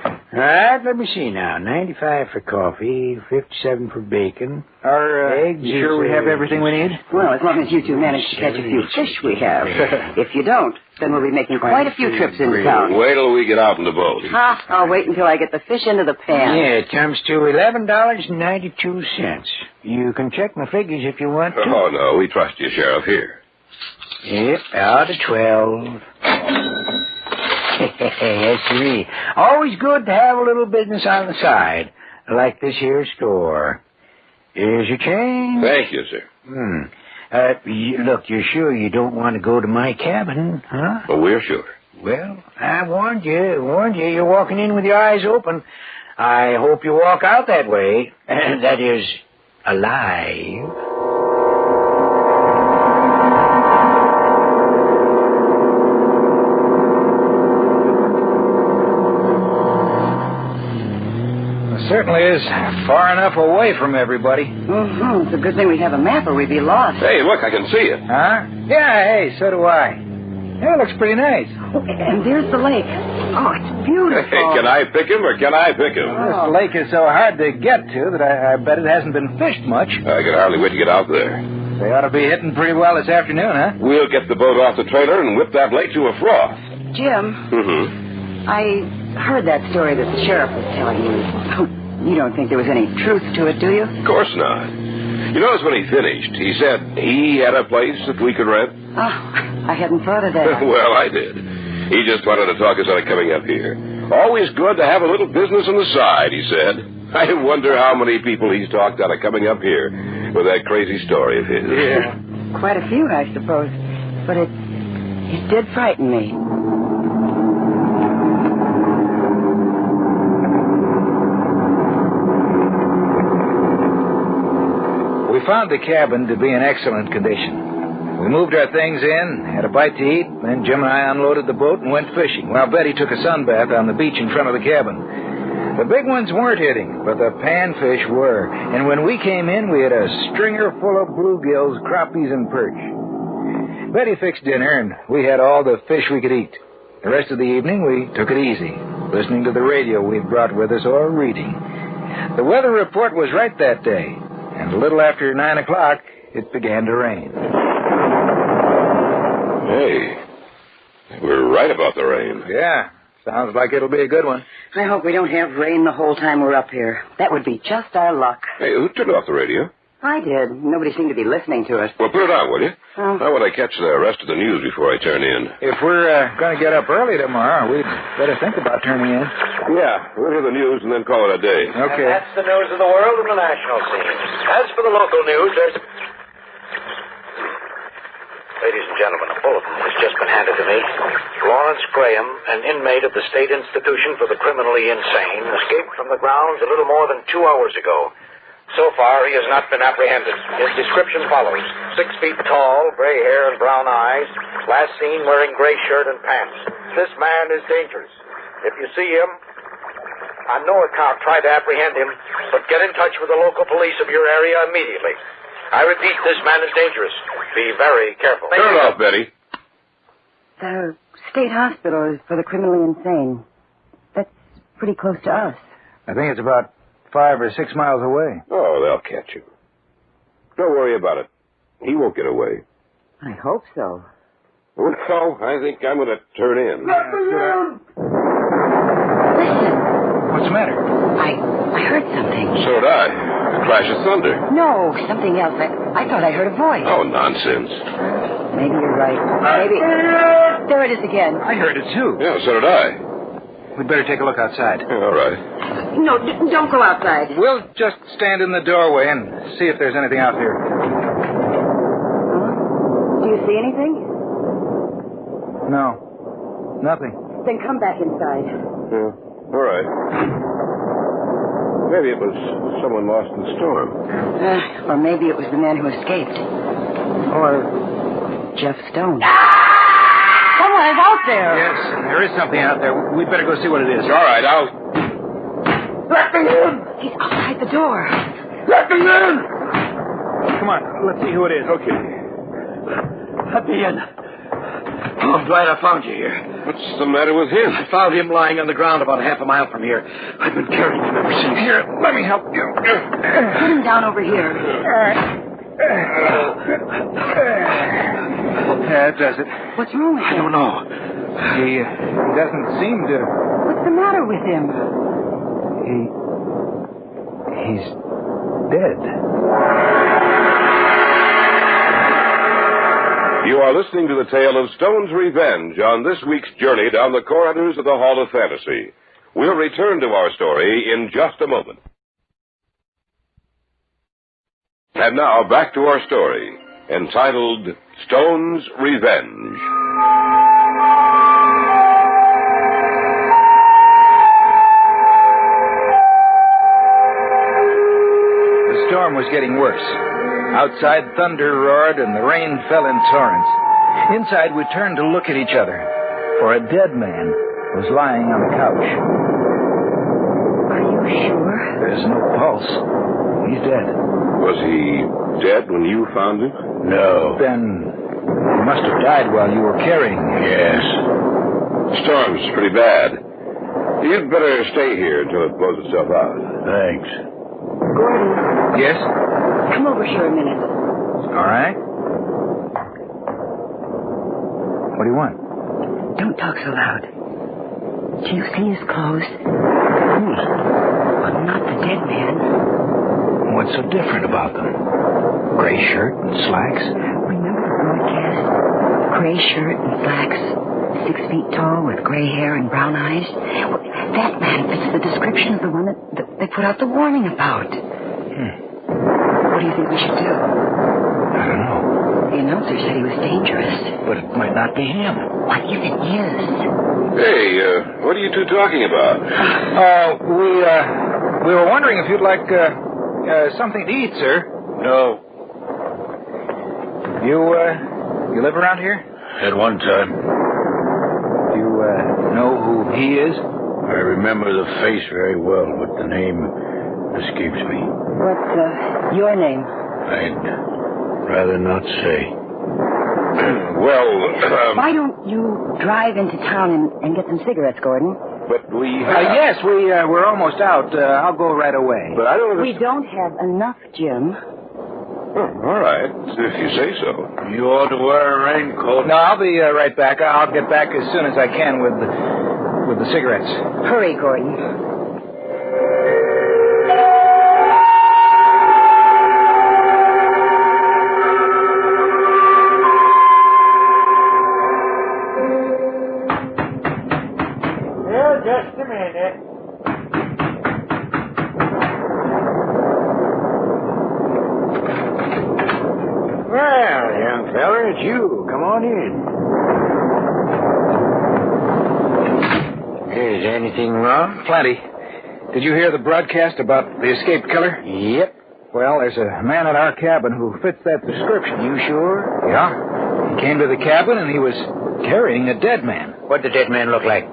All right, let me see now. 95 for coffee, 57 for bacon. Are eggs? You sure we have everything we need? Well, as long as you two manage to catch a few fish we have. If you don't, then we'll be making quite a few trips into town. Wait till we get out in the boat. I'll wait until I get the fish into the pan. Yeah, it comes to $11.92. You can check my figures if you want to. Oh, no, we trust you, Sheriff, here. Yep, out of 12. Yes, sirree. Always good to have a little business on the side, like this here store. Here's your change. Thank you, sir. Look, you're sure you don't want to go to my cabin, huh? Oh, we're sure. Well, I warned you. You're walking in with your eyes open. I hope you walk out that way. That is, alive. Certainly is far enough away from everybody. Mm-hmm. It's a good thing we have a map or we'd be lost. Hey, look, I can see it. Huh? Yeah, hey, so do I. Yeah, it looks pretty nice. Oh, and there's the lake. Oh, it's beautiful. Hey, can I pick him or can I pick him? This lake is so hard to get to that I bet it hasn't been fished much. I can hardly wait to get out there. They ought to be hitting pretty well this afternoon, huh? We'll get the boat off the trailer and whip that lake to a froth. Jim. Mm-hmm. I heard that story that the sheriff was telling you. You don't think there was any truth to it, do you? Of course not. You notice when he finished, he said he had a place that we could rent? Oh, I hadn't thought of that. Well, I did. He just wanted to talk us out of coming up here. Always good to have a little business on the side, he said. I wonder how many people he's talked out of coming up here with that crazy story of his. Yeah. Quite a few, I suppose. But it did frighten me. We found the cabin to be in excellent condition. We moved our things in, had a bite to eat, then Jim and I unloaded the boat and went fishing, while Betty took a sunbath on the beach in front of the cabin. The big ones weren't hitting, but the panfish were, and when we came in, we had a stringer full of bluegills, crappies, and perch. Betty fixed dinner, and we had all the fish we could eat. The rest of the evening, we took it easy, listening to the radio we'd brought with us or reading. The weather report was right that day. And a little after 9 o'clock, it began to rain. Hey, we're right about the rain. Yeah, sounds like it'll be a good one. I hope we don't have rain the whole time we're up here. That would be just our luck. Hey, who turned off the radio? I did. Nobody seemed to be listening to it. Well, put it on, will you? Oh. How would I catch the rest of the news before I turn in? If we're going to get up early tomorrow, we'd better think about turning in. Yeah, we'll hear the news and then call it a day. Okay. And that's the news of the world and the national scene. As for the local news, there's... Ladies and gentlemen, a bulletin has just been handed to me. Lawrence Graham, an inmate of the State Institution for the Criminally Insane, escaped from the grounds a little more than 2 hours ago. So far, he has not been apprehended. His description follows. 6 feet tall, gray hair and brown eyes. Last seen wearing gray shirt and pants. This man is dangerous. If you see him, on no account try to apprehend him, but get in touch with the local police of your area immediately. I repeat, this man is dangerous. Be very careful. Turn it off, Betty. The state hospital is for the criminally insane. That's pretty close to us. I think it's about 5 or 6 miles away. Oh, they'll catch him. Don't worry about it. He won't get away. I hope so. Oh, no, I think I'm going to turn in. Listen. What's the matter? I heard something. So did I. A crash of thunder. No, something else. I thought I heard a voice. Oh, nonsense. Maybe you're right. Maybe. There it is again. I heard it, too. Yeah, so did I. We'd better take a look outside. Yeah, all right. No, don't go outside. We'll just stand in the doorway and see if there's anything out here. Do you see anything? No. Nothing. Then come back inside. Yeah, all right. Maybe it was someone lost in the storm. Or maybe it was the man who escaped. Or Jeff Stone. Someone's out there. Yes, there is something out there. We'd better go see what it is. All right, I'll... Let me in! He's outside the door. Let me in! Come on, let's see who it is. Okay. Let me in. Oh, I'm glad I found you here. What's the matter with him? I found him lying on the ground about half a mile from here. I've been carrying him ever since. Here, let me help you. Put him down over here. That does it. What's wrong with him? I don't know. He doesn't seem to... What's the matter with him? He's dead. You are listening to the tale of Stone's Revenge on this week's journey down the corridors of the Hall of Fantasy. We'll return to our story in just a moment. And now, back to our story, entitled Stone's Revenge. The storm was getting worse. Outside, thunder roared and the rain fell in torrents. Inside, we turned to look at each other, for a dead man was lying on the couch. Are you sure? There's no pulse. He's dead. Was he dead when you found him? No. Then he must have died while you were carrying him. Yes. The storm's pretty bad. You'd better stay here until it blows itself out. Thanks. Gordon. Yes? Come over here a minute. All right. What do you want? Don't talk so loud. Do you see his clothes? Well, not the dead man. What's so different about them? Gray shirt and slacks? Remember the broadcast? Gray shirt and slacks, 6 feet tall with gray hair and brown eyes. Well, that man fits the description of the one that they put out the warning about. What do you think we should do? I don't know. The announcer said he was dangerous. But it might not be him. What if it is? Hey, what are you two talking about? We were wondering if you'd like something to eat, sir. No. You live around here? At one time. You know who he is? I remember the face very well, but the name escapes me. What's your name? I'd rather not say. Well, Why don't you drive into town and get some cigarettes, Gordon? But we... yes, we're almost out. I'll go right away. But I don't... We don't have enough, Jim. Oh, all right, if you say so. You ought to wear a raincoat. No, I'll be right back. I'll get back as soon as I can with the cigarettes. Hurry, Gordon. Just a minute. Well, young feller, it's you. Come on in. Is anything wrong? Plenty. Did you hear the broadcast about the escaped killer? Yep. Well, there's a man at our cabin who fits that description. You sure? Yeah. He came to the cabin and he was carrying a dead man. What'd the dead man look like?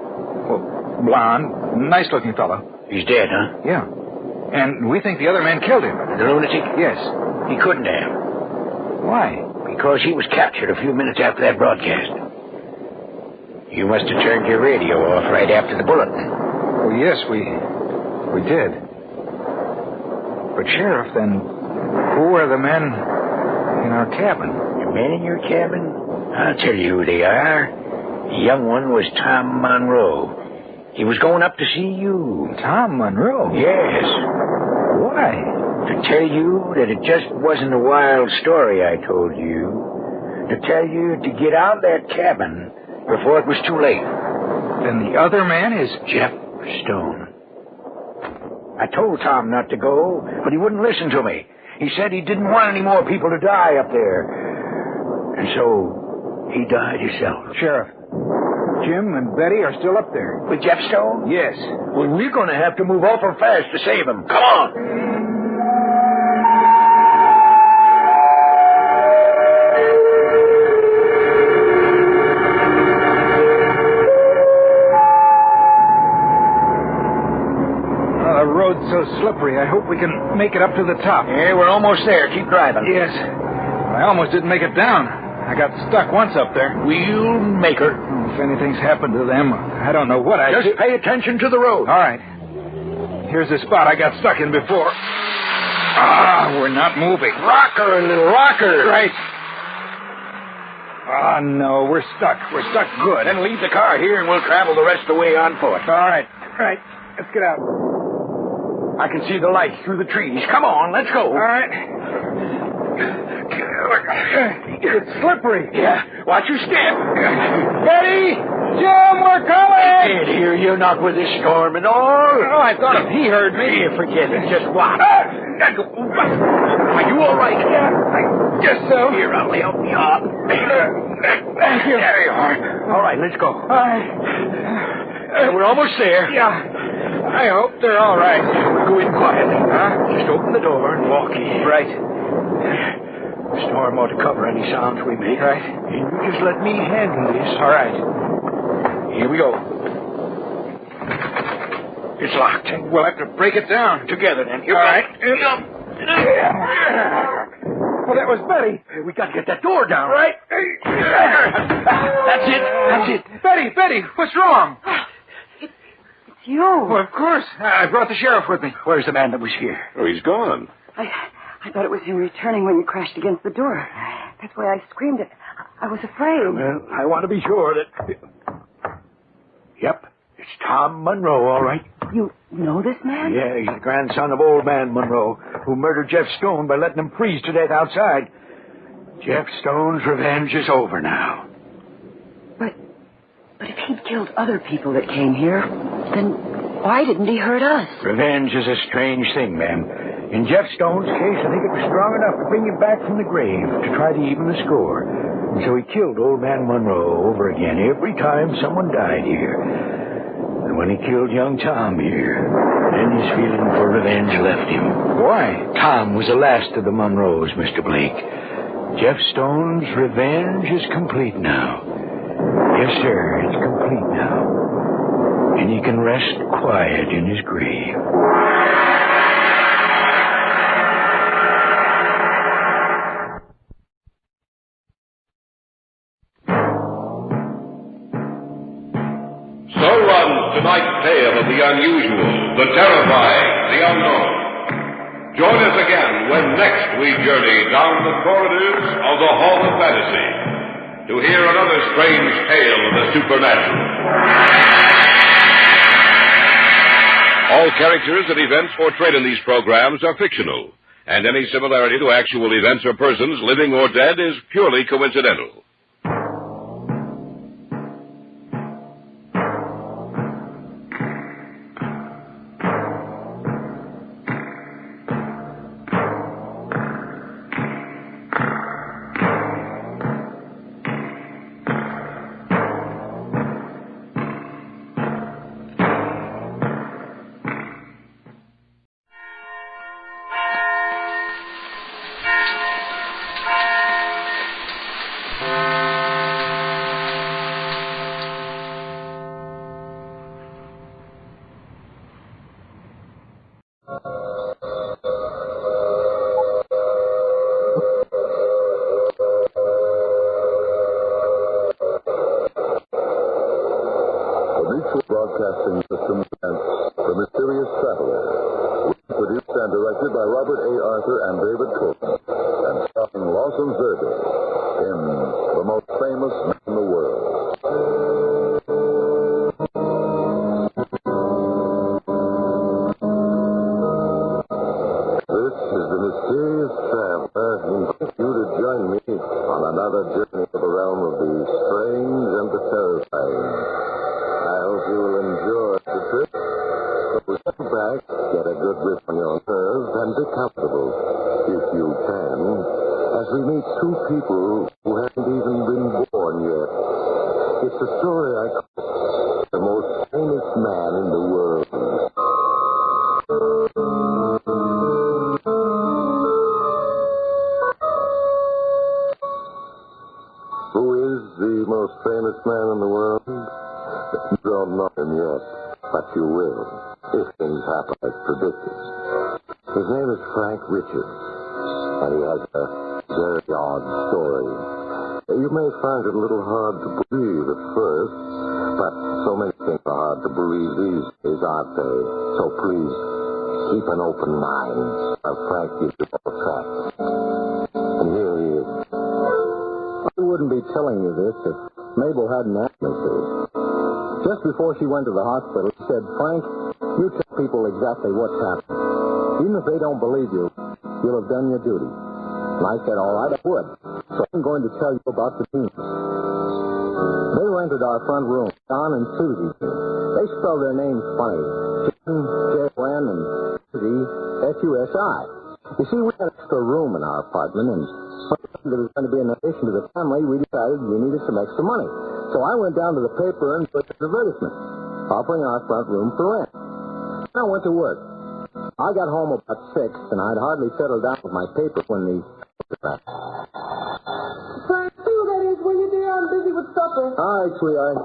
Blonde, nice-looking fellow. He's dead, huh? Yeah. And we think the other man killed him. The lunatic? Yes. He couldn't have. Why? Because he was captured a few minutes after that broadcast. You must have turned your radio off right after the bulletin. Well, yes, we did. But, Sheriff, then who were the men in our cabin? The men in your cabin? I'll tell you who they are. The young one was Tom Monroe. He was going up to see you. Tom Monroe? Yes. Why? To tell you that it just wasn't a wild story I told you. To tell you to get out of that cabin before it was too late. Then the other man is... Jeff Stone. I told Tom not to go, but he wouldn't listen to me. He said he didn't want any more people to die up there. And so he died himself. Sheriff, Jim and Betty are still up there. With Jeff Stone? Yes. Well, we're going to have to move awful fast to save him. Come on. The road's so slippery. I hope we can make it up to the top. Yeah, we're almost there. Keep driving. Yes. I almost didn't make it down. I got stuck once up there. We'll make her. If anything's happened to them, I don't know what I... Just pay attention to the road. All right. Here's the spot I got stuck in before. We're not moving. Rocker, little rocker. Right. No, we're stuck. We're stuck good. Then leave the car here and we'll travel the rest of the way on foot. All right. Right. Let's get out. I can see the lights through the trees. Come on, let's go. All right. It's slippery. Yeah. Watch your step. Betty! Jim, we're coming! I can't hear you, not with this storm and all. Oh, I thought if he heard me... Yeah, forget it. Just watch. Are you all right? Yeah, I guess so. Here, I'll help you up. Thank you. There you are. All right, let's go. All right. We're almost there. Yeah. I hope they're all right. Go in quietly. Huh? Just open the door and walk in. Right. The storm ought to cover any sounds we make. Right. And you just let me handle this. All right. Here we go. It's locked. We'll have to break it down. Together, then. Here all right. Well, that was Betty. We got to get that door down. Right. That's it. Betty, what's wrong? It's you. Well, of course. I brought the sheriff with me. Where's the man that was here? Oh, he's gone. I thought it was him returning when you crashed against the door. That's why I screamed it. I was afraid. Well, I want to be sure that... Yep, it's Tom Monroe, all right. You know this man? Yeah, he's the grandson of old man Monroe, who murdered Jeff Stone by letting him freeze to death outside. Jeff Stone's revenge is over now. But if he'd killed other people that came here, then why didn't he hurt us? Revenge is a strange thing, ma'am. In Jeff Stone's case, I think it was strong enough to bring him back from the grave to try to even the score. And so he killed old man Monroe over again every time someone died here. And when he killed young Tom here, then his feeling for revenge left him. Why? Tom was the last of the Monroes, Mr. Blake. Jeff Stone's revenge is complete now. Yes, sir, it's complete now. And he can rest quiet in his grave. So comes tonight's tale of the unusual, the terrifying, the unknown. Join us again when next we journey down the corridors of the Hall of Fantasy to hear another strange tale of the supernatural. All characters and events portrayed in these programs are fictional, and any similarity to actual events or persons, living or dead, is purely coincidental. Broadcasting System presents The Mysterious Traveler, produced and directed by Robert A. Arthur and David Cook, and starring Lawson Zerbe in The Most Famous Man in the World. This is The Mysterious Traveler, inviting you to join me on another journey to the realm of the strange and the terrifying. I hope you will enjoy the trip. So sit back, get a good grip on your nerves, and be comfortable, if you can, as we meet two people who haven't even been born yet. It's a story I call The Most Famous Man in the World. Who is the most famous man in the world? You don't know him yet, but you will, if things happen as predicted. His name is Frank Richards, and he has a very odd story. You may find it a little hard to believe at first, but so many things are hard to believe these days, aren't they? So please, keep an open mind. Frank gives you all facts. And here he is. I wouldn't be telling you this if Mabel hadn't asked me to. Just before she went to the hospital, she said, Frank, you tell people exactly what's happened. Even if they don't believe you, you'll have done your duty. And I said, all right, I would. So I'm going to tell you about the teams. They rented our front room, John and Susie. They spell their names funny. John, J-O-N, and Susie, S-U-S-I. You see, we had an extra room in our apartment, and when there was going to be an addition to the family, we decided we needed some extra money. So I went down to the paper and put an advertisement, offering our front room for rent. And I went to work. I got home about 6, and I'd hardly settled down with my paper when the... Frank, see who that is, will you, dear? I'm busy with supper. All right, sweetheart.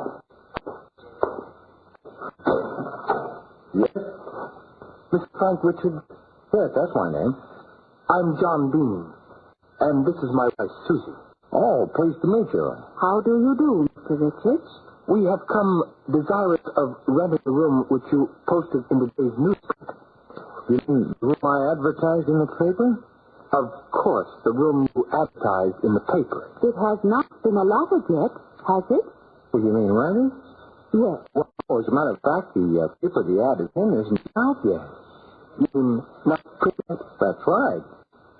Yes? Mr. Frank Richards? Yes, that's my name. I'm John Bean, and this is my wife, Susie. Oh, pleased to meet you. How do you do, Mr. Richards? We have come desirous of renting the room which you posted in today's newspaper. You mean the room I advertised in the paper? Of course, the room you advertised in the paper. It has not been allotted yet, has it? What do you mean, rented? Yes. Well, as a matter of fact, the paper the ad is in isn't out yet. You mean not printed? That's right.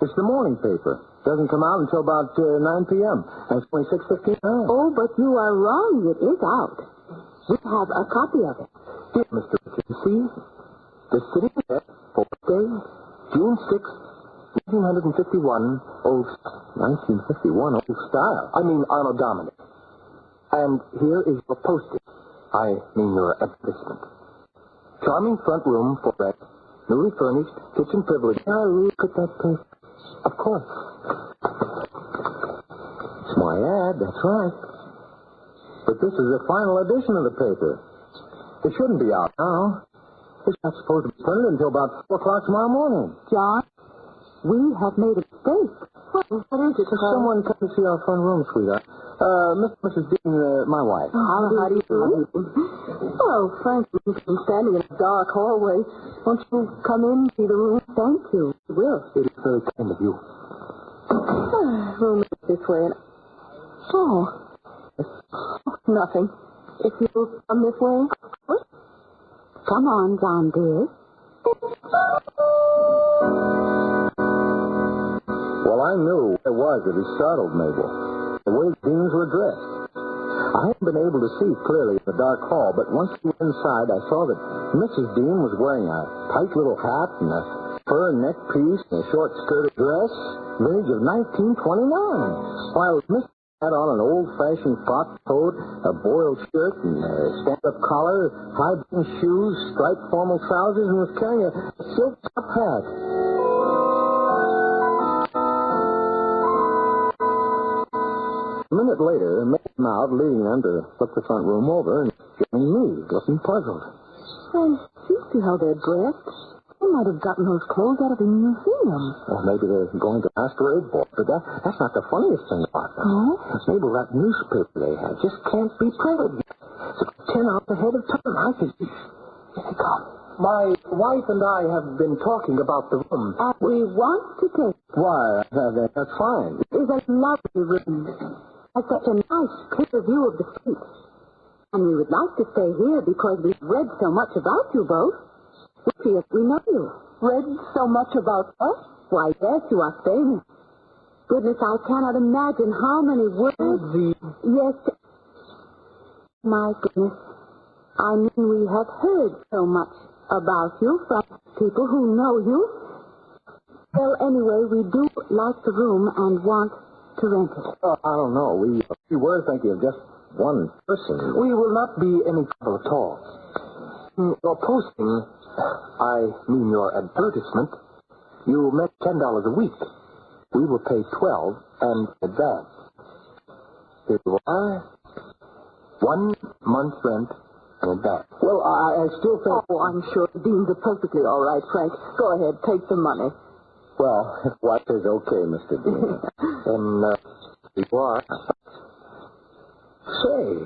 It's the morning paper. Doesn't come out until about 9 p.m. And it's only 6:59. Oh, but you are wrong. It is out. We have a copy of it. Here, Mr. Richards, you see? The city set for day, June 6th, 1951, old 1951, old style. I mean, Arnold Dominic. And here is your postage. I mean your advertisement. Charming front room for rent, newly furnished, kitchen privilege. Now look at that paper. Of course. It's my ad, that's right. But this is the final edition of the paper. It shouldn't be out now. It's not supposed to be printed until about 4 o'clock tomorrow morning. John, we have made a mistake. What is it? Someone come to see our front room, sweetheart. Mrs. Dean, my wife. How do you do? Oh, Frank, you've been standing in a dark hallway. Won't you come in, see the room? Thank you. I will. It is very kind of you. Room is this way. And... Oh, nothing. If you'll come this way. Come on, John, dear. Well, I knew what it was that had startled Mabel. The way Deans were dressed. I hadn't been able to see clearly in the dark hall, but once we were inside, I saw that Mrs. Dean was wearing a tight little hat and a fur neck piece and a short skirted dress, vintage of 1929, while Mr. had on an old-fashioned frock coat, a boiled shirt, and a stand-up collar, high-button shoes, striped formal trousers, and was carrying a silk top hat. A minute later, May came out, leading them to look the front room over, and joining me, looking puzzled. You see how they're dressed? They might have gotten those clothes out of a museum. Well, maybe they're going to masquerade ball, but that's not the funniest thing about them. Oh? Maybe that newspaper they had just can't be printed. It's 10 hours ahead of time. I think... Here they come. My wife and I have been talking about the room. We want to take it. Why, that's fine. It is a lovely room. Has such a nice, clear view of the street. And we would like to stay here because we've read so much about you both. We feel we know you. Read so much about us? Why, yes, you are famous. Goodness, I cannot imagine how many words... Yes. My goodness. I mean, we have heard so much about you from people who know you. Well, anyway, we do like the room and want to rent it. Oh, I don't know. We were thinking of just one person. We will not be any trouble at all. Your posting, I mean your advertisement, you meant $10 a week. We will pay $12 and advance. Here you are. 1 month's rent and advance. Well, I still think... Oh, I'm sure the Deans are perfectly all right, Frank. Go ahead, take the money. Well, if wife is okay, Mr. Dean. Then, you are. Say,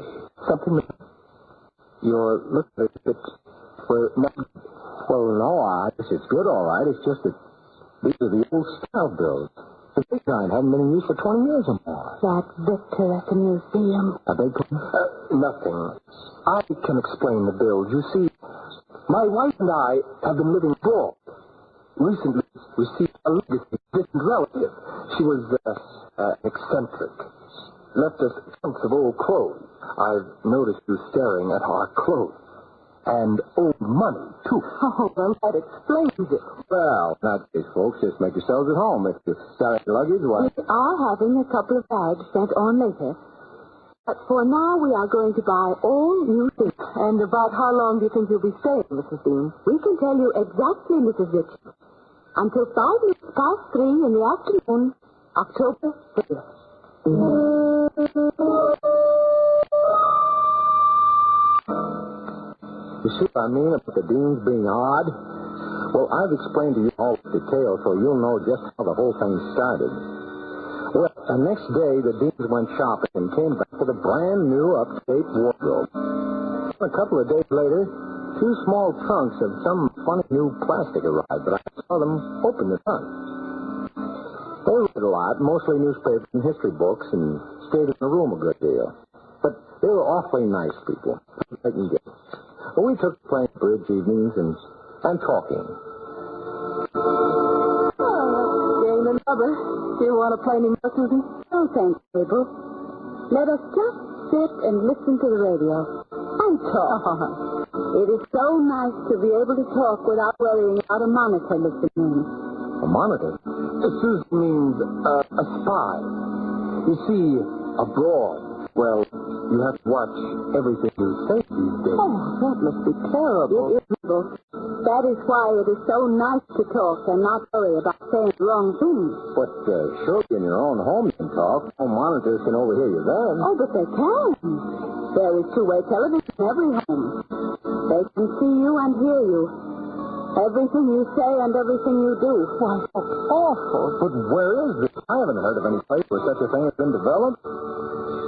something... You're looking at it... Well, no, I guess it's good, all right. It's just that these are the old style bills. The big kind haven't been in use for 20 years or more. That Victor at the museum. I beg nothing. I can explain the bills. You see, my wife and I have been living abroad. Recently received a legacy from a distant relative. She was eccentric. Left us chunks of old clothes. I've noticed you staring at our clothes. And old money, too. Oh, well, that explains it. Well, not this, folks. Just make yourselves at home. If you start your luggage, why... We are having a couple of bags sent on later. But for now, we are going to buy all new things. And about how long do you think you'll be staying, Mrs. Dean? We can tell you exactly, Mrs. Richards. Until 5 minutes past 3 in the afternoon, October 30th. You see what I mean about the Deans being odd? Well, I've explained to you all the details so you'll know just how the whole thing started. Well, the next day, the Deans went shopping and came back with a brand new up-to-date wardrobe. A couple of days later, 2 small trunks of some funny new plastic arrived, but I saw them open the trunk. They read a lot, mostly newspapers and history books, and stayed in the room a good deal. But they were awfully nice people. I can get. Well, we took playing bridge evenings and talking. Jane and Bubba, do you want to play any more, Susie? Oh, thanks, Mabel. Let us just sit and listen to the radio and talk. It is so nice to be able to talk without worrying about a monitor listening. A monitor? Susie means a spy. You see, abroad. Well, you have to watch everything you say these days. Oh, that must be terrible. It is terrible. That is why it is so nice to talk and not worry about saying the wrong things. But surely in your own home you can talk. No monitors can overhear you then. Oh, but they can. There is two-way television in every home. They can see you and hear you. Everything you say and everything you do. Why, that's awful. But where is this? I haven't heard of any place where such a thing has been developed.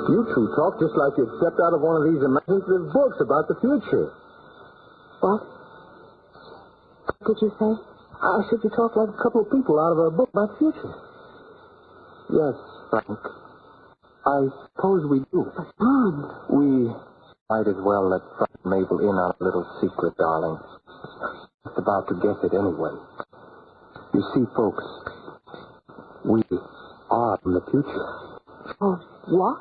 You two talk just like you'd stepped out of one of these imaginative books about the future. What? What did you say? I said you talk like a couple of people out of a book about the future. Yes, Frank. I suppose we do. But, Mom. We might as well let Frank and Mabel in on a little secret, darling. Just about to guess it anyway. You see, folks, we are from the future. Oh, what?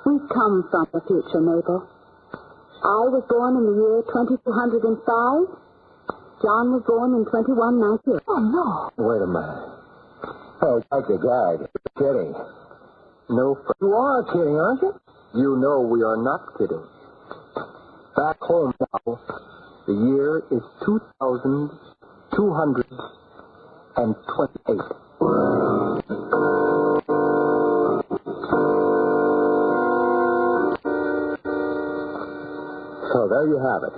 We come from the future, Mabel. I was born in the year 2205. John was born in 2198. Oh, no. Wait a minute. Oh, like the guy. You're kidding. No, you are kidding, aren't you? You know we are not kidding. Back home now, the year is 2228. So there you have it.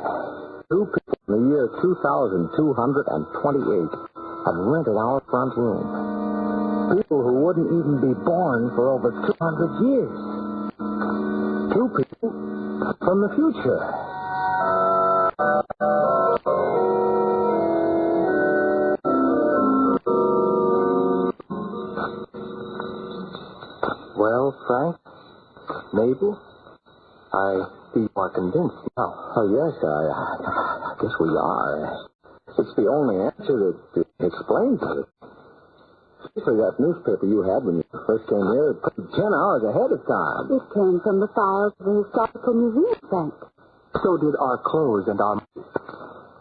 Two people in the year 2228 have rented our front room. People who wouldn't even be born for over 200 years. Two people from the future. Well, Frank, Mabel, I see you are convinced now. Oh, yes, I guess we are. It's the only answer that explains it. Especially that newspaper you had when you first came here, it put 10 hours ahead of time. It came from the files of the Historical Museum, Frank. So did our clothes and our money.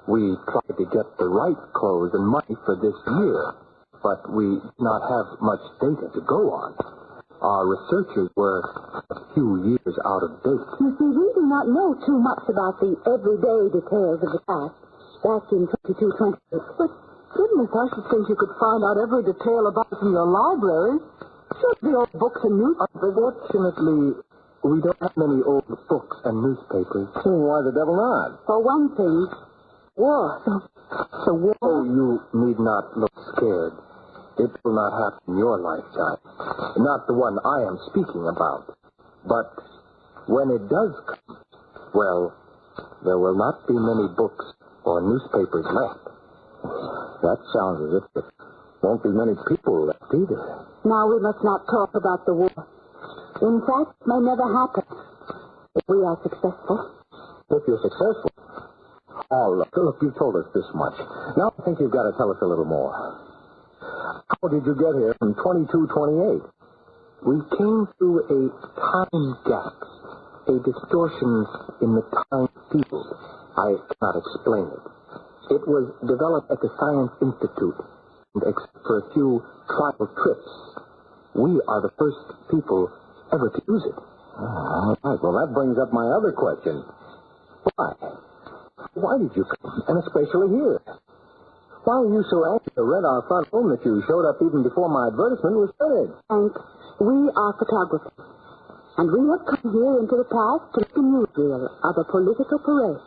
We tried to get the right clothes and money for this year, but we did not have much data to go on. Our researchers were a few years out of date. You see, we do not know too much about the everyday details of the past back in 2220. But goodness, I should think you could find out every detail about it in your library. Just the old books and newspapers. Unfortunately, we don't have many old books and newspapers. Why the devil not? For one thing, war. The war? Oh, you need not look scared. It will not happen in your lifetime. Not the one I am speaking about. But when it does come, well, there will not be many books or newspapers left. That sounds as if there won't be many people left either. Now we must not talk about the war. In fact, it may never happen if we are successful. If you're successful? Oh, look, you've told us this much. Now I think you've got to tell us a little more. How did you get here from 2228? We came through a time gap, a distortion in the time field. I cannot explain it. It was developed at the Science Institute, and except for a few trial trips, we are the first people ever to use it. All right, well, that brings up my other question. Why? Why did you come, and especially here? Why were you so anxious to rent our front room that you showed up even before my advertisement was printed? Frank, we are photographers, and we have come here into the past to make a newsreel of a political parade.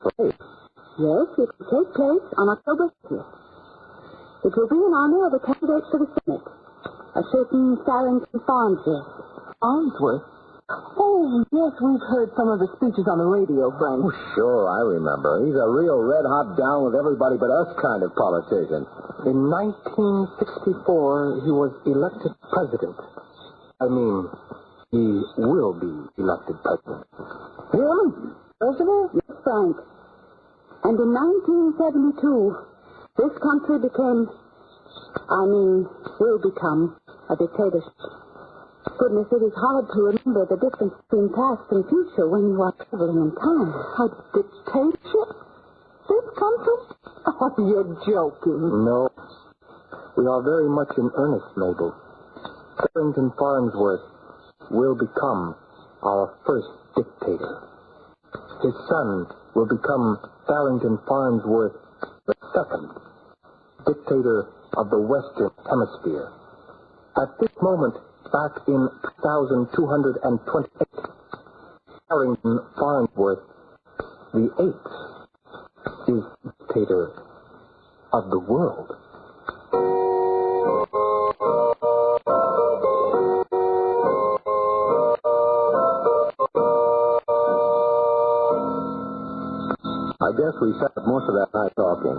Parade? Yes, it will take place on October 30th. It will be in honor of a candidate for the Senate, a certain Sanctum Farnsworth. Farnsworth? Oh, yes, we've heard some of his speeches on the radio, Frank. Oh, sure, I remember. He's a real red-hot down with everybody but us kind of politician. In 1964, he was elected president. I mean, he will be elected president. Him? President? Yes, Frank. And in 1972, this country will become a dictatorship. Goodness, it is hard to remember the difference between past and future when you are traveling in time. A dictatorship? This country? Oh, you're joking. No. We are very much in earnest, Mabel. Sanctum Farnsworth will become our first dictator. His son will become Sanctum Farnsworth II, dictator of the Western Hemisphere. At this moment, back in 2228, Sanctum Farnsworth VIII is dictator of the world. I guess we sat up most of that night talking.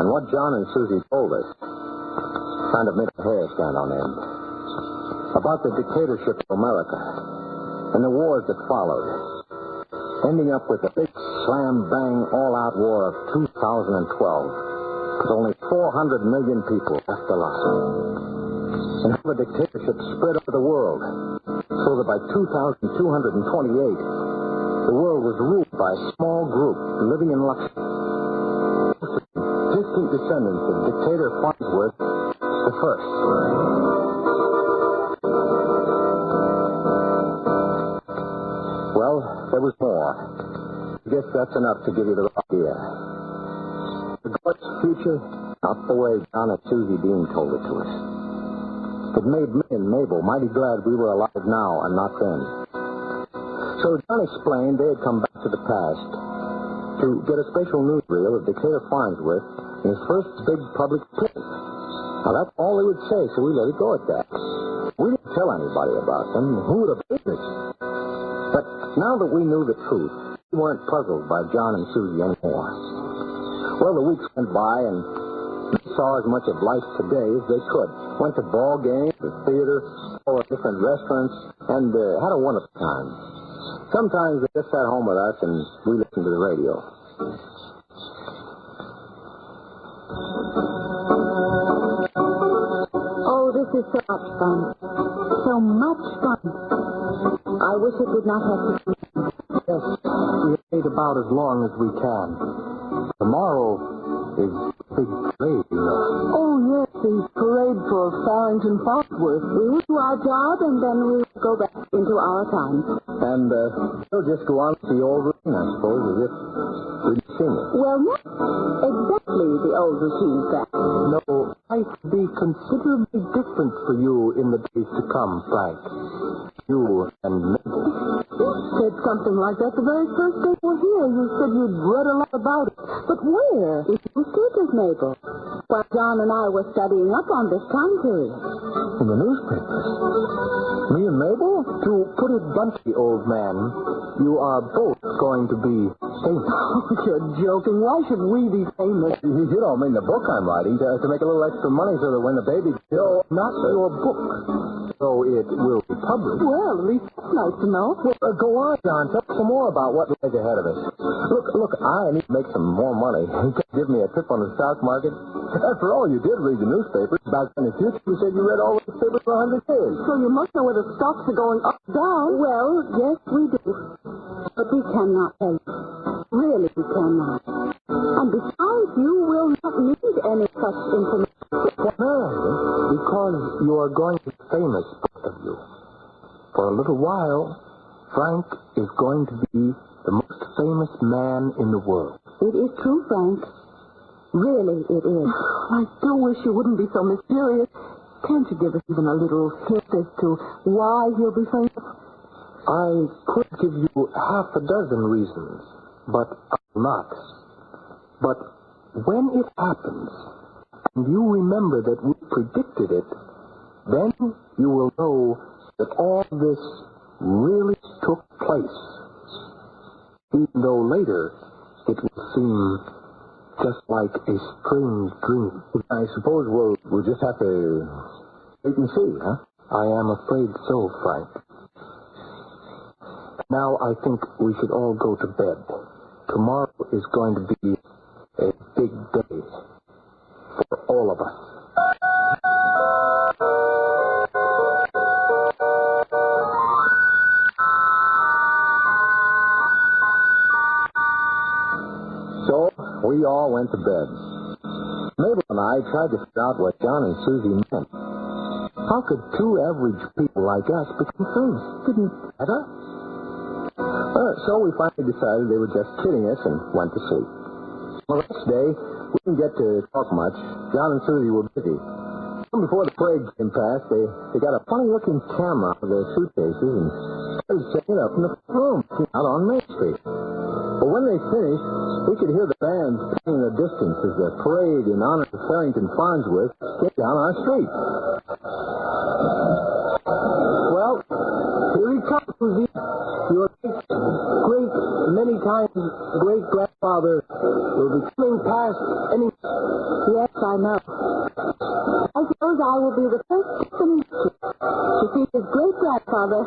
And what John and Susie told us kind of made our hair stand on end. About the dictatorship of America and the wars that followed, ending up with the big slam-bang all-out war of 2012, with only 400 million people left alive. And how the dictatorship spread over the world, so that by 2228, the world was ruled by a small group living in luxury. Distant descendants of dictator Farnsworth the First. Well, there was more. I guess that's enough to give you the idea. The God's future, not the way John and Susie Dean told it to us. It made me and Mabel mighty glad we were alive now and not then. So John explained they had come back to the past to get a special newsreel of Dictator Farnsworth in his first big public print. Now, that's all they would say, so we let it go at that. We didn't tell anybody about them. Who would have believed us? But now that we knew the truth, we weren't puzzled by John and Susie anymore. Well, the weeks went by, and we saw as much of life today as they could. Went to ball games, the theater, or different restaurants, and had a wonderful time. Sometimes they just sat home with us, and we listened to the radio. Oh, this is so much fun. So much fun. I wish it would not have to be. Yes, we stayed about as long as we can. Tomorrow is big parade, you know. Oh, yes, the parade for Farrington Farnsworth. We will do our job, and then we will go back into our time. And we'll just go on to the old routine, I suppose, as if we'd seen it. Well, not exactly the old routine, Frank. No, life would be considerably different for you in the days to come, Frank. You and Mabel. You said something like that the very first day you were here. You said you'd read a lot about it. But where? It was teachers, Mabel. While John and I were studying up on this time period. In the newspapers? Me and Mabel? To put it bluntly, old man, you are both going to be famous. Oh, you're joking. Why should we be famous? You don't mean the book I'm writing to make a little extra money so that when the baby... No, not your book. So it will be published. Well, at least that's nice to know. Well, go on, John. Tell us some more about what lies ahead of us. Look, I need to make some more money. You can't give me a tip on the stock market. After all, you did read the newspapers. Back in the future, you said you read all the newspapers for 100 years. So you must know whether stocks are going up or down. Well, yes, we do. But we cannot tell you. Really, we cannot. And besides, you will not need any such information. No, because you are going to be famous, both of you. For a little while, Frank is going to be the most famous man in the world. It is true, Frank. Really, it is. I still wish you wouldn't be so mysterious. Can't you give us even a little hint as to why he'll be famous? I could give you half a dozen reasons, but I'll not. But when it happens, and you remember that we predicted it, then you will know that all this really took place. Even though later it will seem just like a strange dream. I suppose we'll just have to wait and see, huh? I am afraid so, Frank. Now I think we should all go to bed. Tomorrow is going to be a big day for all of us. So, we all went to bed. Mabel and I tried to figure out what John and Susie meant. How could two average people like us become famous? Didn't matter. So we finally decided they were just kidding us and went to sleep. Well, the next day, we didn't get to talk much. John and Susie were busy. Before the parade came past, they got a funny-looking camera out of their suitcases and started setting it up in the room out on Main Street. But when they finished, we could hear the bands playing in the distance as the parade in honor of Farrington Farnsworth came down our street. Well, here he comes, Susie. Your great many times great-grandfather will be coming past any... Yes, I know. I suppose I will be the first person to see his great-grandfather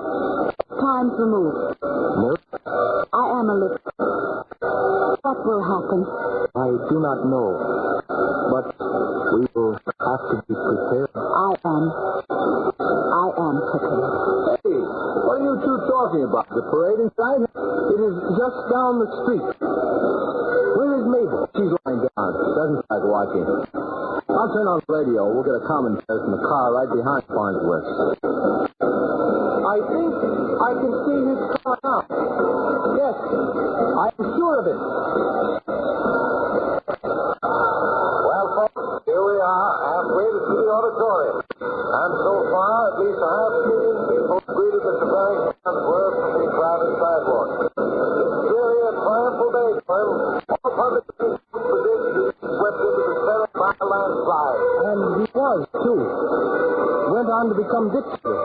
times removed. No? I am a little... What will happen? I do not know. But we will have to be prepared. I am prepared. Hey, what are you two talking about? The parade inside? It is just down the street. Where is Mabel? She's lying down. Doesn't like watching. I'll turn on the radio. We'll get a commentary from the car right behind Farnsworth. I think I can see his car now. Yes, I'm sure of it. Well, folks, here we are, halfway to the auditorium. And so far, at least 500,000 people greeted Mr. Frank Farnsworth from the crowded sidewalk. It's really a triumphal day for him. All public positions swept into the center by a landslide. And he was, too. Went on to become dictator.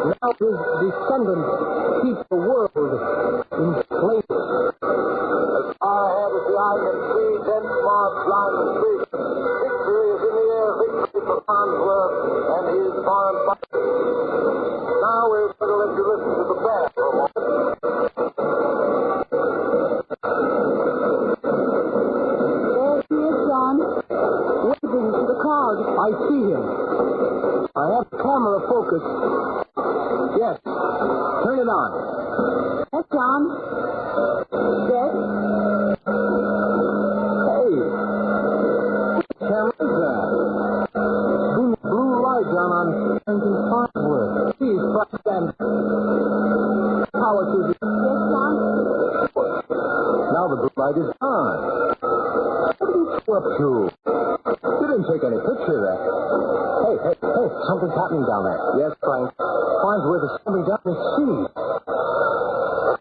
Now his descendants keep the world in slavery. As far ahead as the eye can see, dense mobs line the street. Victory is in the air. Victory for Farnsworth and his farm party. Now we're going to let you listen to the band for a moment. There he is, John. Waving to the crowd. I see him. I have camera focus. Yes. Turn it on. Yes, John. Yes. Hey. What camera is that? Blue light on Sanctum Farnsworth. Please, stand. Power to the... Yes, John. Now the blue light is on. What are you up to? You didn't take any picture of that. Hey, something's happening down there. Yes, Frank. Farnsworth is coming down the street.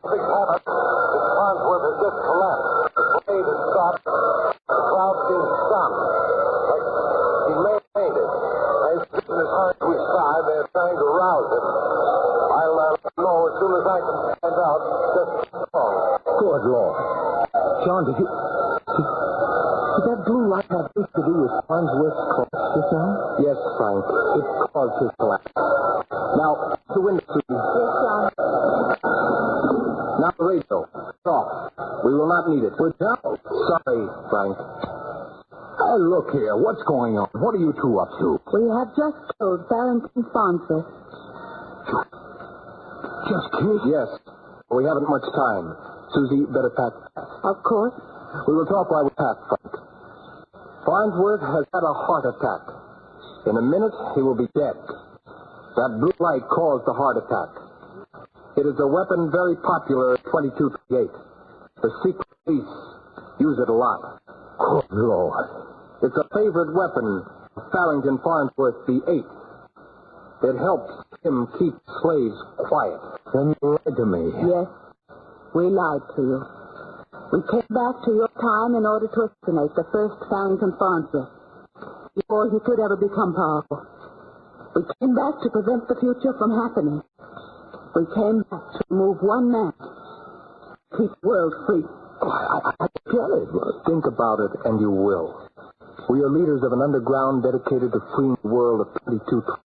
Big happened. Farnsworth has just collapsed. The parade has stopped. The crowd seems stunned. Like he may have fainted. They've driven his heart to his side. They're trying to rouse him. I'll let him know as soon as I can find out just wrong. Good Lord. John, did that blue light have this to do with Farnsworth's collapse just now? Yes, Frank. It caused his collapse. Now, the window, please. Yes, John. Now the radio. Off. We will not need it. We're down. Sorry, Frank. Hey, look here. What's going on? What are you two up to? We have just killed Barrington Farnsworth. Just killed? Yes. We haven't much time. Susie, better pack. Of course. We will talk while we pack, Frank. Farnsworth has had a heart attack. In a minute, he will be dead. That blue light caused the heart attack. It is a weapon very popular at 2238. The secret police use it a lot. Good Lord. It's a favorite weapon of Farrington Farnsworth the 8th. It helps him keep slaves quiet. Then you lied to me. Yes, we lied to you. We came back to your time in order to assassinate the first Farrington Farnsworth before he could ever become powerful. We came back to prevent the future from happening. We came back to remove one man, keep the world free. I get it. Think about it, and you will. We are leaders of an underground dedicated to freeing the world of 2220.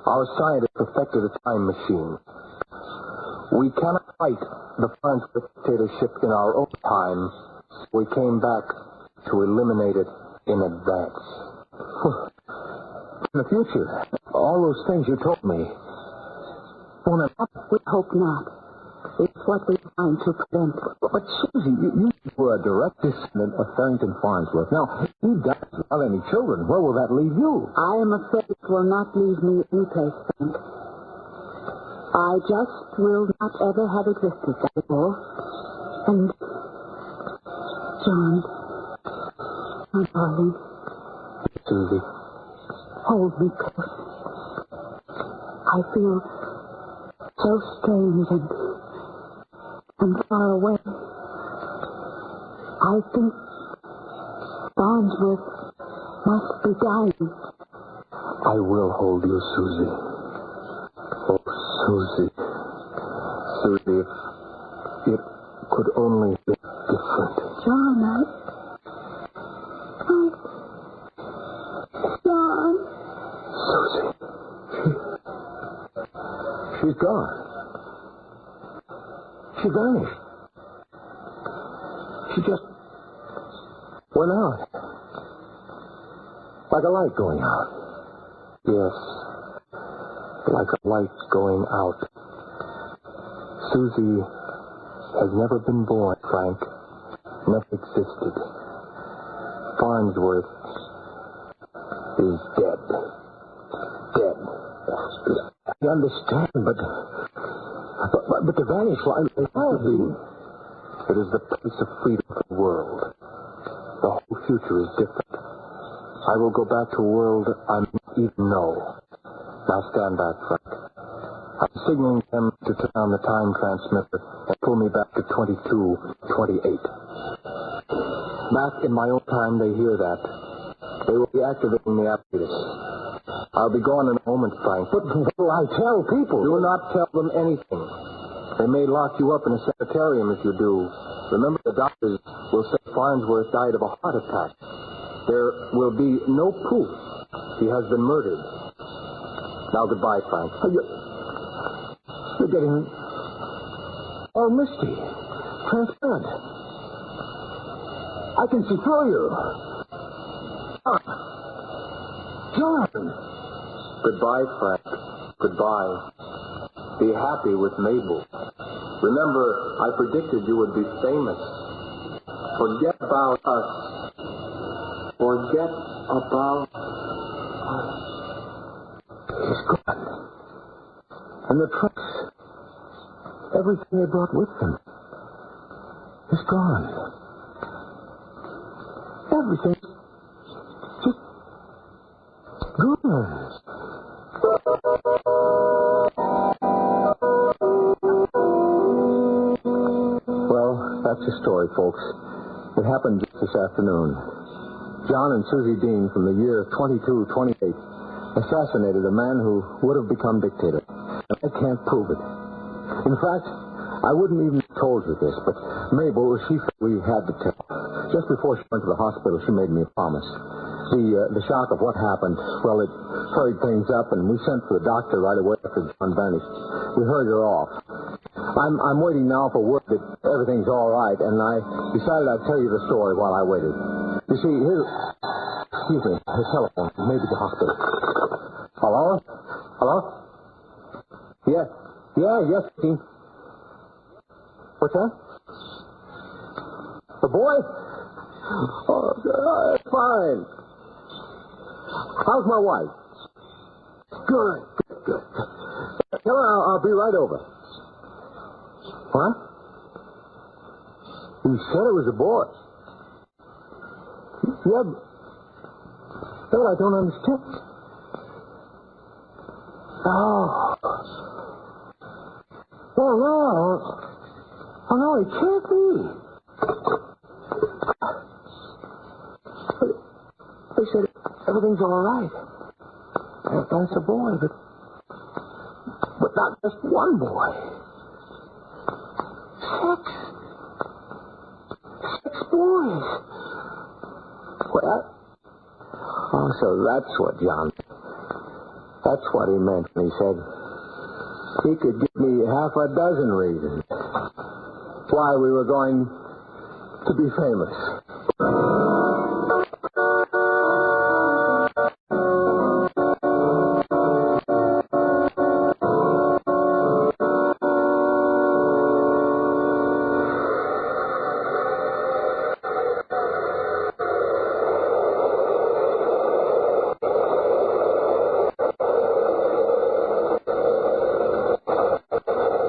Our scientists perfected a time machine. We cannot fight the Farnsworth dictatorship in our own time. We came back to eliminate it in advance. In the future, all those things you told me won't happen. We hope not. It's what we're trying to prevent. But Susie, you were a direct descendant of Farrington Farnsworth. Now, he died without any children. Where will that leave you? I am afraid it will not leave me any place, Frank. I just will not ever have existed, that's all. And, John, my darling. Susie. Hold me close. I feel so strange and far away. I think Farnsworth must be dying. I will hold you, Susie. Oh, Susie. Susie, if it could only be different. John, John. Susie. She's gone. She vanished. She just went out. Like a light going out. Yes. Like a light going out. Susie has never been born, Frank. Never existed. Farnsworth is dead. Dead. I understand, but the vanished line is it is the place of freedom for the world. The whole future is different. I will go back to a world I don't even know. Now stand back, Frank. I'm signaling them to turn on the time transmitter and pull me back to 22:28. Back in my own time, they hear that. They will be activating the apparatus. I'll be gone in a moment, Frank. But what will I tell people? Do not tell them anything. They may lock you up in a sanitarium if you do. Remember, the doctors will say Farnsworth died of a heart attack. There will be no proof he has been murdered. Now, goodbye, Frank. You're getting all misty, transparent. I can see through you. John. Goodbye, Frank. Goodbye. Be happy with Mabel. Remember, I predicted you would be famous. Forget about us. Forget about us. He's gone. And the trucks, everything they brought with them, is gone. Everything's just gone. Well, that's the story, folks. It happened just this afternoon. John and Susie Dean from the year 2228 assassinated a man who would have become dictator. And I can't prove it. In fact, I wouldn't even have told you this, but Mabel, she felt we had to tell. Just before she went to the hospital, she made me a promise. The shock of what happened, well, it hurried things up, and we sent for the doctor right away after John vanished. We hurried her off. I'm waiting now for word that everything's all right, and I decided I'd tell you the story while I waited. You see, here's... Excuse me, his telephone. Maybe the hospital. Hello? Hello? Yes. Yes, Dean. What's that? The boy? Oh, fine. How's my wife? Good. Tell her I'll be right over. What? You said it was a boy. Yeah, but I don't understand. Oh. Oh, no, it can't be. They said everything's all right. That's a boy, but not just one boy. 6 boys. Well, so that's what John... That's what he meant when he said he could give me half a dozen reasons why we were going to be famous.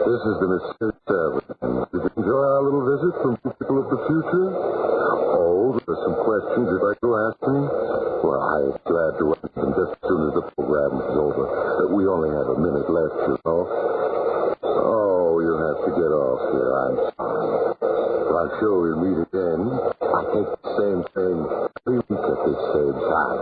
This has been a serious service. Did you enjoy our little visit from people of the future? Oh, there are some questions you'd like to ask me? Well, I'm glad to answer them just as soon as the program is over. We only have a minute left, you know. Oh, you'll have to get off here. I'm sorry. I'm sure we'll meet again. I take the same thing every week at this same time.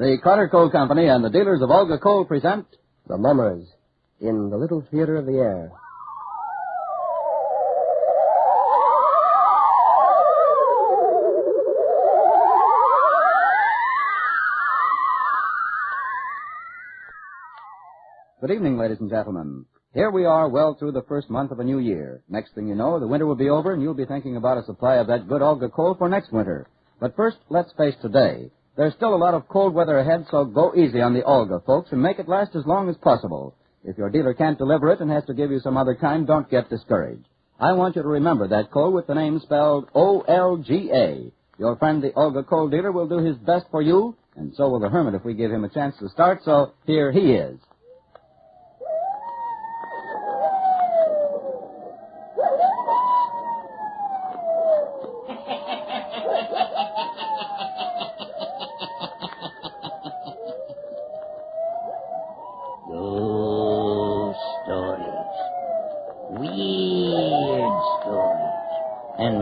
The Carter Coal Company and the dealers of Olga Coal present The Mummers in the Little Theater of the Air. Good evening, ladies and gentlemen. Here we are well through the first month of a new year. Next thing you know, the winter will be over and you'll be thinking about a supply of that good Olga coal for next winter. But first, let's face today. There's still a lot of cold weather ahead, so go easy on the Olga, folks, and make it last as long as possible. If your dealer can't deliver it and has to give you some other kind, don't get discouraged. I want you to remember that coal with the name spelled O-L-G-A. Your friend, the Olga coal dealer, will do his best for you, and so will the Hermit if we give him a chance to start, so here he is.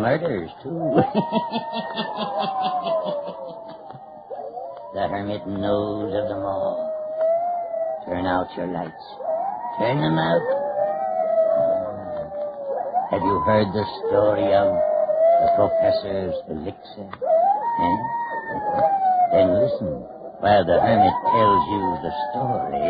Murders, too. The Hermit knows of them all. Turn out your lights. Turn them out. Have you heard the story of the Professors Elixir? Then listen while the Hermit tells you the story.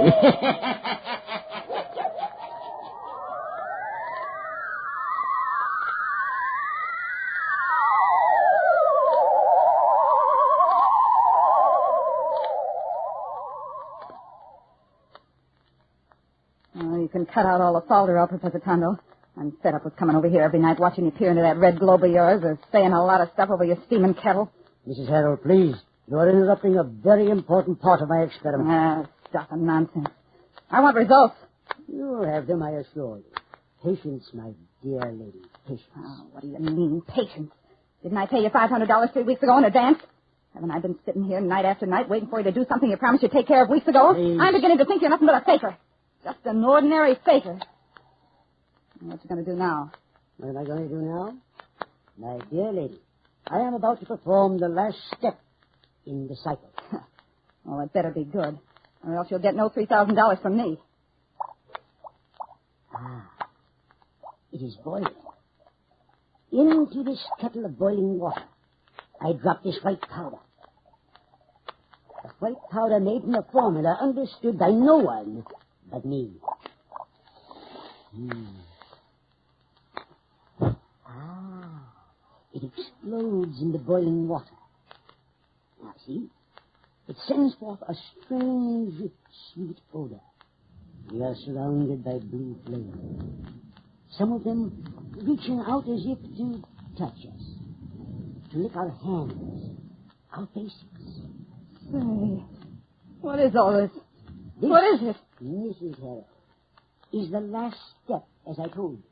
You can cut out all the falderall, Professor Tondo. I'm fed up with coming over here every night watching you peer into that red globe of yours or saying a lot of stuff over your steaming kettle. Mrs. Harold, please. You are interrupting a very important part of my experiment. Stuff and nonsense. I want results. You'll have them, I assure you. Patience, my dear lady. Patience. Oh, what do you mean, patience? Didn't I pay you $500 3 weeks ago in advance? Haven't I been sitting here night after night waiting for you to do something you promised you'd take care of weeks ago? Please. I'm beginning to think you're nothing but a faker. Just an ordinary faker. What you going to do now? What am I going to do now? My dear lady, I am about to perform the last step in the cycle. Well, it better be good, or else you'll get no $3,000 from me. It is boiling. Into this kettle of boiling water, I drop this white powder. The white powder made from a formula understood by no one but me. It explodes in the boiling water. Now, see? It sends forth a strange, sweet odor. We are surrounded by blue flames. Some of them reaching out as if to touch us, to lick our hands, our faces. Say, what is all this? This, what is it? Mrs. Harold, is the last step, as I told you.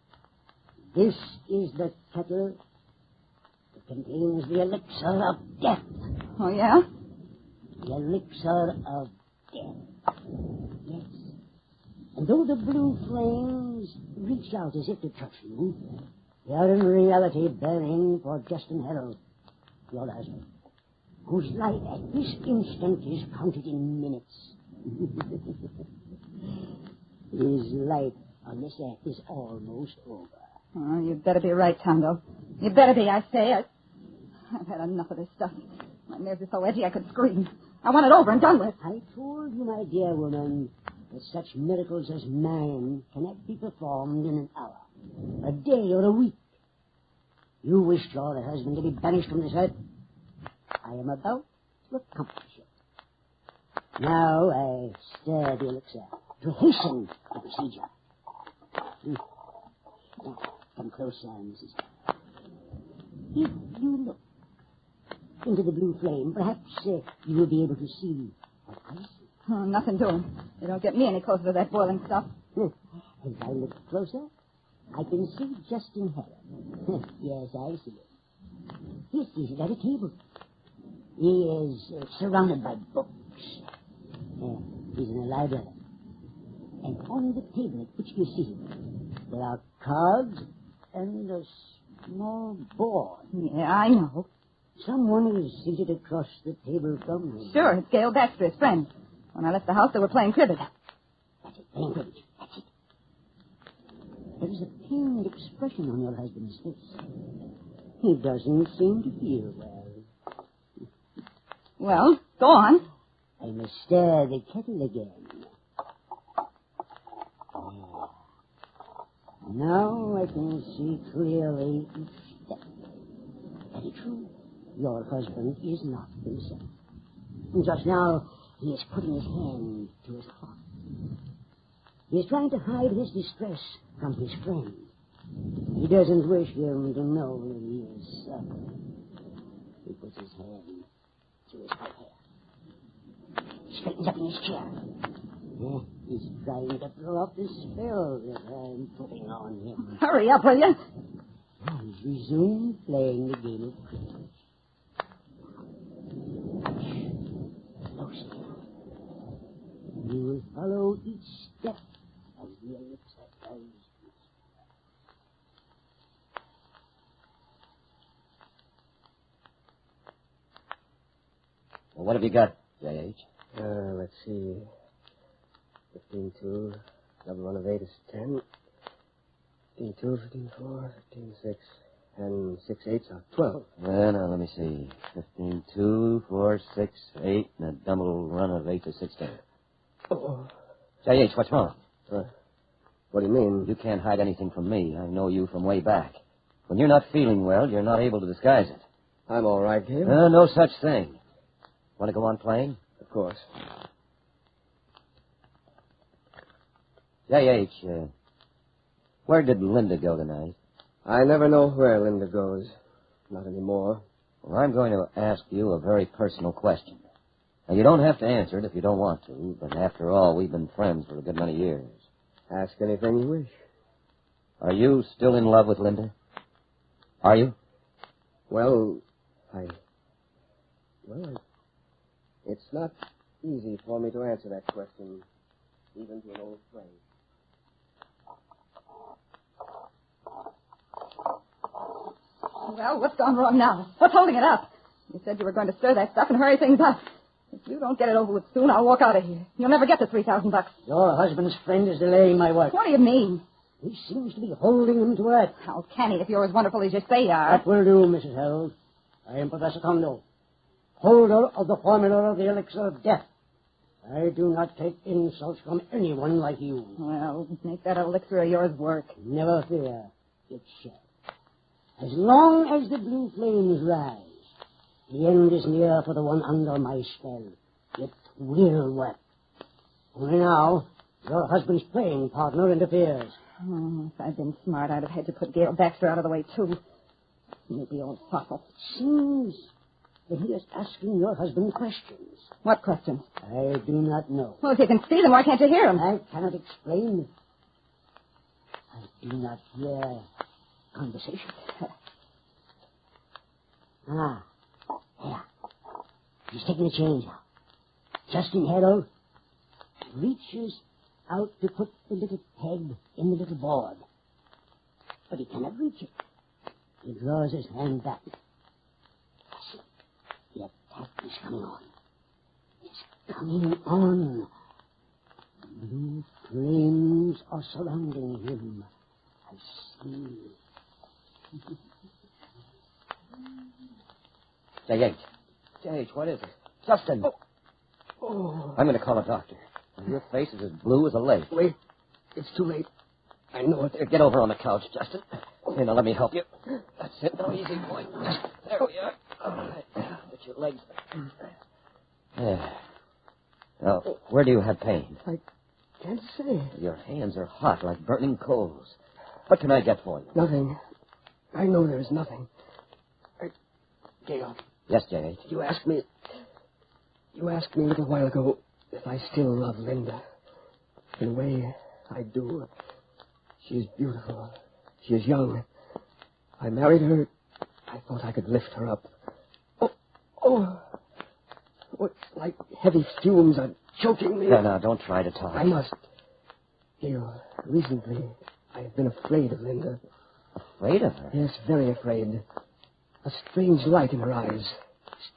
This is the kettle that contains the elixir of death. Oh, yeah? The elixir of death. Yes. And though the blue flames reach out as if to touch you, they are in reality burning for Justin Harold, your husband, whose life at this instant is counted in minutes. His life on this earth is almost over. Oh, you'd better be right, Tondo. You better be, I say. I've had enough of this stuff. My nerves are so edgy I could scream. I want it over and done with. I told you, my dear woman, that such miracles as mine cannot be performed in an hour, a day, or a week. You wished your husband to be banished from this earth. I am about to accomplish it. Now I stir the elixir to hasten the procedure. Now, come closer, Mrs. If you look into the blue flame, perhaps you will be able to see what I see. Oh, nothing doing. They don't get me any closer to that boiling stuff. As I look closer, I can see Justin Harold. Yes, I see it. He's seated at a table. He is surrounded by books. He's in a library. And on the table at which you see him, there are cards and a small board. Yeah, I know. Someone is seated across the table from me. Sure, it's Gail Baxter, his friend. When I left the house, they were playing cribbage. That's it, playing cribbage. That's it. There is a pained expression on your husband's face. He doesn't seem to feel well. Well, go on. I must stir the kettle again. Now I can see clearly each step. Very true. Your husband is not himself. Just now, he is putting his hand to his heart. He is trying to hide his distress from his friend. He doesn't wish him to know that he is suffering. He puts his hand to his hot hair. Straightens up in his chair. He's trying to throw off the spell that I'm putting on him. Hurry up, will you? He's resumed playing the game of cribbage. Closely. You will follow each step as the elixir does. Well, what have you got, J.H.? Let's see. 15-2, double run of 8 is 10. 15-2, 15-4, 15-6, and 6-8s are 12. Well, now, let me see. 15-2, 4, 6, 8, and a double run of 8 to 16. Oh. J.H., what's wrong? What do you mean? You can't hide anything from me. I know you from way back. When you're not feeling well, you're not able to disguise it. I'm all right, Gail. No such thing. Want to go on playing? Of course. J.H., where did Linda go tonight? I never know where Linda goes. Not anymore. Well, I'm going to ask you a very personal question. Now, you don't have to answer it if you don't want to, but after all, we've been friends for a good many years. Ask anything you wish. Are you still in love with Linda? Are you? Well, it's not easy for me to answer that question, even to an old friend. Well, what's gone wrong now? What's holding it up? You said you were going to stir that stuff and hurry things up. If you don't get it over with soon, I'll walk out of here. You'll never get the $3,000. Your husband's friend is delaying my work. What do you mean? He seems to be holding him to earth. How can he if you're as wonderful as you say you are? That will do, Mrs. Harold. I am Professor Kondo, holder of the formula of the elixir of death. I do not take insults from anyone like you. Well, make that elixir of yours work. Never fear. It shall. As long as the blue flames rise, the end is near for the one under my spell. It will work. Only now, your husband's playing partner interferes. Oh, if I'd been smart, I'd have had to put Gail Baxter out of the way, too. Maybe old fossil. It seems that he is asking your husband questions. What questions? I do not know. Well, if you can see them, why can't you hear them? I cannot explain. I do not hear conversation. There. He's taking the change now. Justin Harold reaches out to put the little peg in the little board. But he cannot reach it. He draws his hand back. The attack is coming on. It's coming on. Blue flames are surrounding him. I see. J.H., what is it? Justin. Oh. I'm going to call a doctor. Your face is as blue as a lake. Wait. It's too late. I know it. Get over on the couch, Justin. Here, now let me help you. That's it. Now, easy, boy. There we are. All right. Get your legs. There. Now, where do you have pain? I can't say. Your hands are hot like burning coals. What can I get for you? Nothing. I know there's nothing. Gail. Yes, J.H. You asked me a little while ago if I still love Linda. In a way, I do. She is beautiful. She is young. I married her. I thought I could lift her up. Oh, it's like heavy fumes are choking me. Now, don't try to talk. I must. Gail, recently, I have been afraid of Linda. Afraid of her? Yes, very afraid. A strange light in her eyes.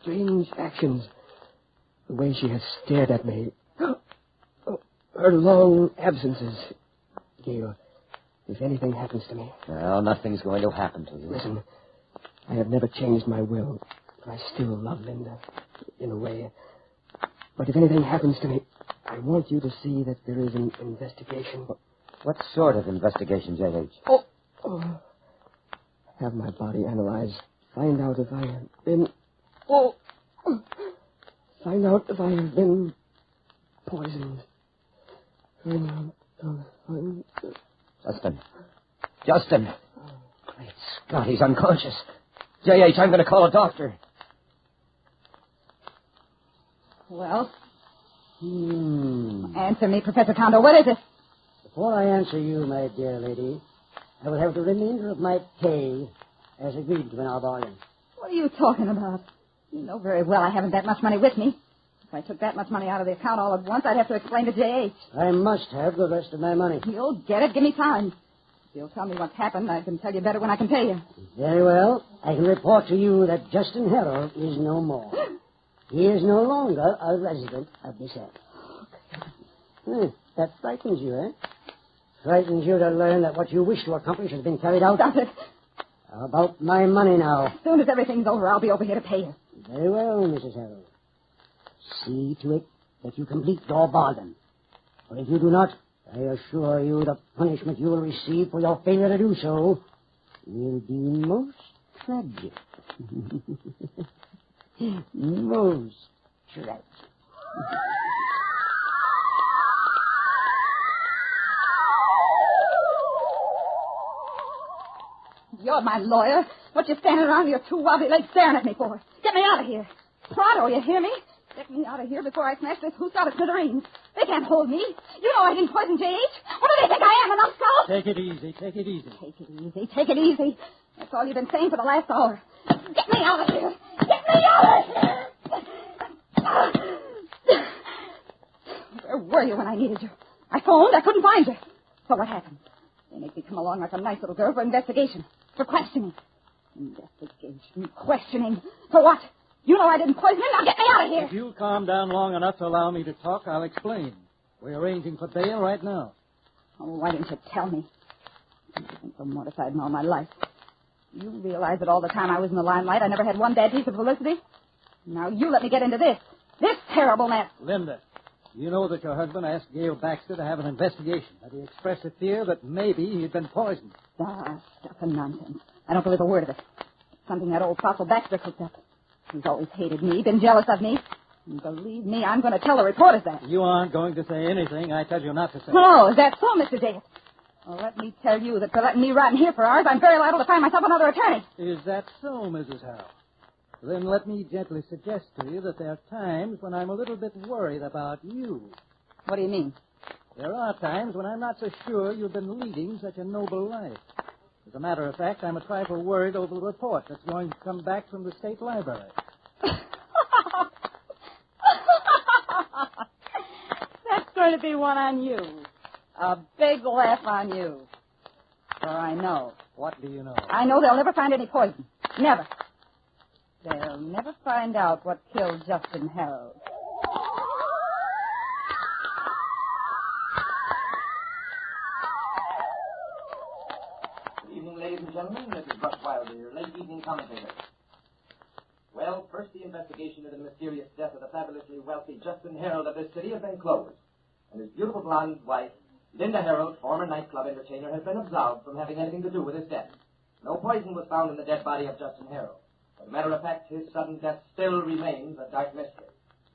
Strange actions. The way she has stared at me. Her long absences. Gail, if anything happens to me... Well, nothing's going to happen to you. Listen, I have never changed my will. I still love Linda, in a way. But if anything happens to me, I want you to see that there is an investigation. What sort of investigation, J.H.? Have my body analyzed. Find out if I have been... Find out if I have been poisoned. Justin. Great Scott, he's unconscious. J.H., I'm going to call a doctor. Well? Answer me, Professor Condor. What is it? Before I answer you, my dear lady, I will have the remainder of my pay as agreed to in our bargain. What are you talking about? You know very well I haven't that much money with me. If I took that much money out of the account all at once, I'd have to explain to J.H. I must have the rest of my money. You'll get it. Give me time. If you'll tell me what's happened, I can tell you better when I can pay you. Very well. I can report to you that Justin Harold is no more. He is no longer a resident of this area. That frightens you, eh? Frightens you to learn that what you wish to accomplish has been carried out? Stop it. How about my money now? As soon as everything's over, I'll be over here to pay you. Very well, Mrs. Harold. See to it that you complete your bargain. For if you do not, I assure you the punishment you will receive for your failure to do so will be most tragic. Most tragic. You're my lawyer. What you standing around your two wobbly legs staring at me for? Get me out of here. Pronto, you hear me? Get me out of here before I smash this hoose out of smithereens. They can't hold me. You know I didn't poison J.H. What do they think I am, an upskull? Take it easy. Take it easy. Take it easy. Take it easy. That's all you've been saying for the last hour. Get me out of here. Get me out of here. Where were you when I needed you? I phoned. I couldn't find you. So what happened? They make me come along like a nice little girl for investigation. For questioning. Investigation. Questioning. For what? You know I didn't poison him. Now get me out of here. If you'll calm down long enough to allow me to talk, I'll explain. We're arranging for bail right now. Oh, why didn't you tell me? I've been so mortified in all my life. You realize that all the time I was in the limelight, I never had one bad piece of publicity? Now you let me get into this. This terrible mess. Linda, you know that your husband asked Gail Baxter to have an investigation, that he expressed a fear that maybe he'd been poisoned. Ah, stuff and nonsense. I don't believe a word of it. It's something that old fossil Baxter cooked up. He's always hated me, been jealous of me. And believe me, I'm going to tell the reporters that. You aren't going to say anything I tell you not to say. Oh, is that so, Mr. Davis? Well, let me tell you that for letting me rot in here for hours, I'm very liable to find myself another attorney. Is that so, Mrs. Harold? Then let me gently suggest to you that there are times when I'm a little bit worried about you. What do you mean? There are times when I'm not so sure you've been leading such a noble life. As a matter of fact, I'm a trifle worried over the report that's going to come back from the State Library. That's going to be one on you. A big laugh on you. For I know. What do you know? I know they'll never find any poison. Never. They'll never find out what killed Justin Harold. Good evening, ladies and gentlemen. This is Russ Wilder, your late evening commentator. Well, first, the investigation into the mysterious death of the fabulously wealthy Justin Harold of this city has been closed. And his beautiful blonde wife, Linda Harold, former nightclub entertainer, has been absolved from having anything to do with his death. No poison was found in the dead body of Justin Harold. As a matter of fact, his sudden death still remains a dark mystery.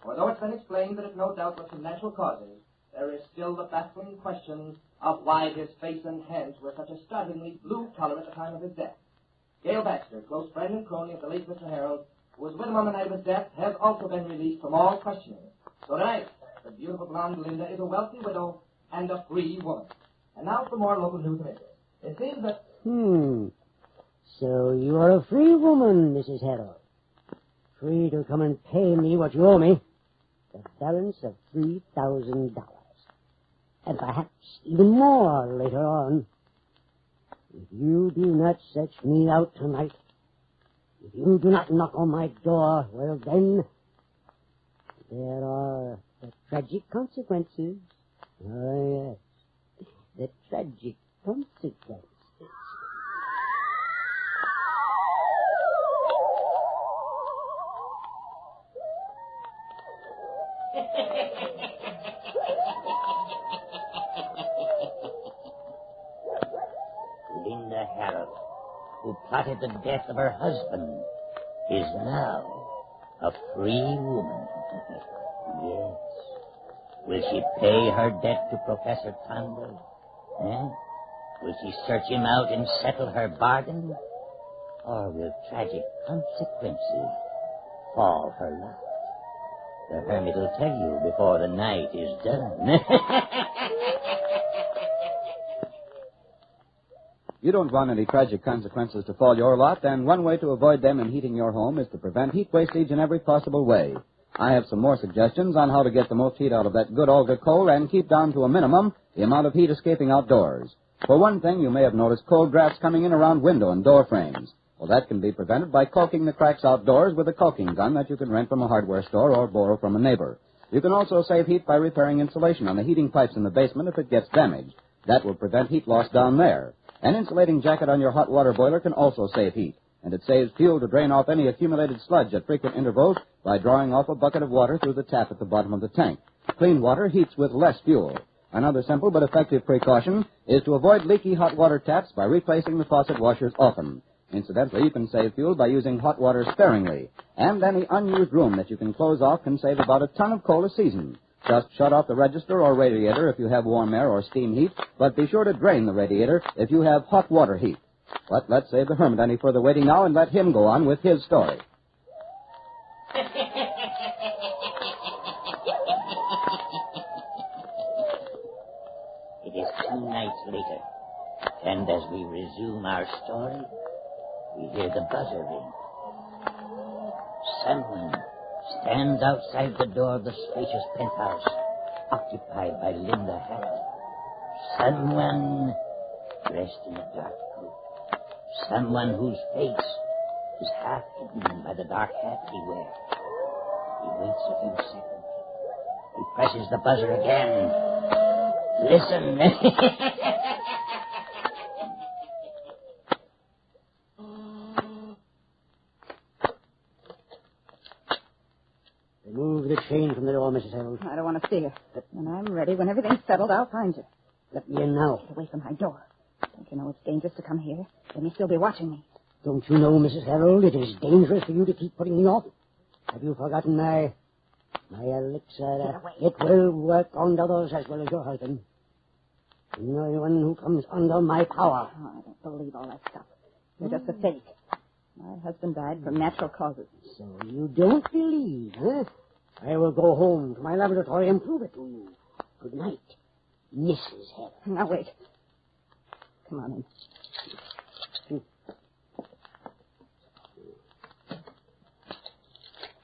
For though it's been explained that it no doubt was from natural causes, there is still the baffling question of why his face and hands were such a startlingly blue color at the time of his death. Gail Baxter, close friend and crony of the late Mr. Harold, who was with him on the night of his death, has also been released from all questioning. So tonight, the beautiful blonde Linda is a wealthy widow and a free woman. And now for more local news of interest. It seems that... So you are a free woman, Mrs. Harold. Free to come and pay me what you owe me. The balance of $3,000. And perhaps even more later on. If you do not search me out tonight, If you do not knock on my door, well then, there are the tragic consequences. Oh, yes. The tragic consequences. Linda Harold, who plotted the death of her husband, is now a free woman. Yes. Will she pay her debt to Professor Tondo? Will she search him out and settle her bargain? Or will tragic consequences fall her lot? The hermit will tell you before the night is done. You don't want any tragic consequences to fall your lot, and one way to avoid them in heating your home is to prevent heat wastage in every possible way. I have some more suggestions on how to get the most heat out of that good Olga coal and keep down to a minimum the amount of heat escaping outdoors. For one thing, you may have noticed cold drafts coming in around window and door frames. Well, that can be prevented by caulking the cracks outdoors with a caulking gun that you can rent from a hardware store or borrow from a neighbor. You can also save heat by repairing insulation on the heating pipes in the basement if it gets damaged. That will prevent heat loss down there. An insulating jacket on your hot water boiler can also save heat, and it saves fuel to drain off any accumulated sludge at frequent intervals by drawing off a bucket of water through the tap at the bottom of the tank. Clean water heats with less fuel. Another simple but effective precaution is to avoid leaky hot water taps by replacing the faucet washers often. Incidentally, you can save fuel by using hot water sparingly, and any unused room that you can close off can save about a ton of coal a season. Just shut off the register or radiator if you have warm air or steam heat, but be sure to drain the radiator if you have hot water heat. But let's save the hermit any further waiting now and let him go on with his story. It is 2 nights later, and as we resume our story, we hear the buzzer ring. Someone stands outside the door of the spacious penthouse occupied by Linda Harold. Someone dressed in a dark coat. Someone whose face is half hidden by the dark hat he wears. He waits a few seconds. He presses the buzzer again. Listen. Remove the chain from the door, Mrs. Harold. I don't want to see her. When I'm ready, when everything's settled, I'll find you. Let me in now. Get away from my door. Don't you know it's dangerous to come here? They may still be watching me. Don't you know, Mrs. Harold, it is dangerous for you to keep putting me off? Have you forgotten my elixir? It will work on others as well as your husband. No one who comes under my power. Oh, I don't believe all that stuff. You're just a fake. My husband died from natural causes. So you don't believe, huh? I will go home to my laboratory and prove it to you. Good night, Mrs. Harold. Now, wait. Come on in.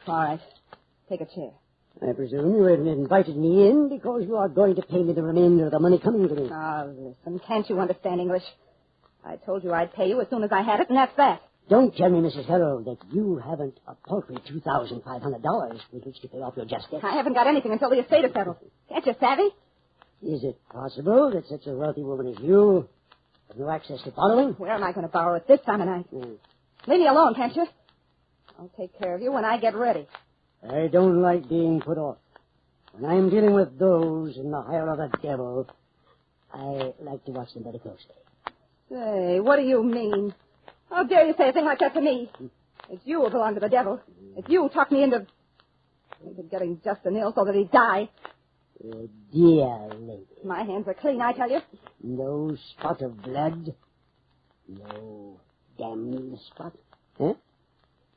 All right. Take a chair. I presume you have invited me in because you are going to pay me the remainder of the money coming to me. Oh, listen, can't you understand English? I told you I'd pay you as soon as I had it, and that's that. Don't tell me, Mrs. Harold, that you haven't a paltry $2,500 with which to pay off your just debts. I haven't got anything until the estate is settled. Can't you savvy? Is it possible that such a wealthy woman as you has no access to borrowing? Where am I going to borrow at this time of night? Leave me alone, can't you? I'll take care of you when I get ready. I don't like being put off. When I'm dealing with those in the hire of the devil, I like to watch them very closely. Say, what do you mean? How dare you say a thing like that to me? It's you who belong to the devil. It's you who talked me into getting Justin ill so that he'd die. Dear lady. My hands are clean, I tell you. No spot of blood. No damned spot. Huh?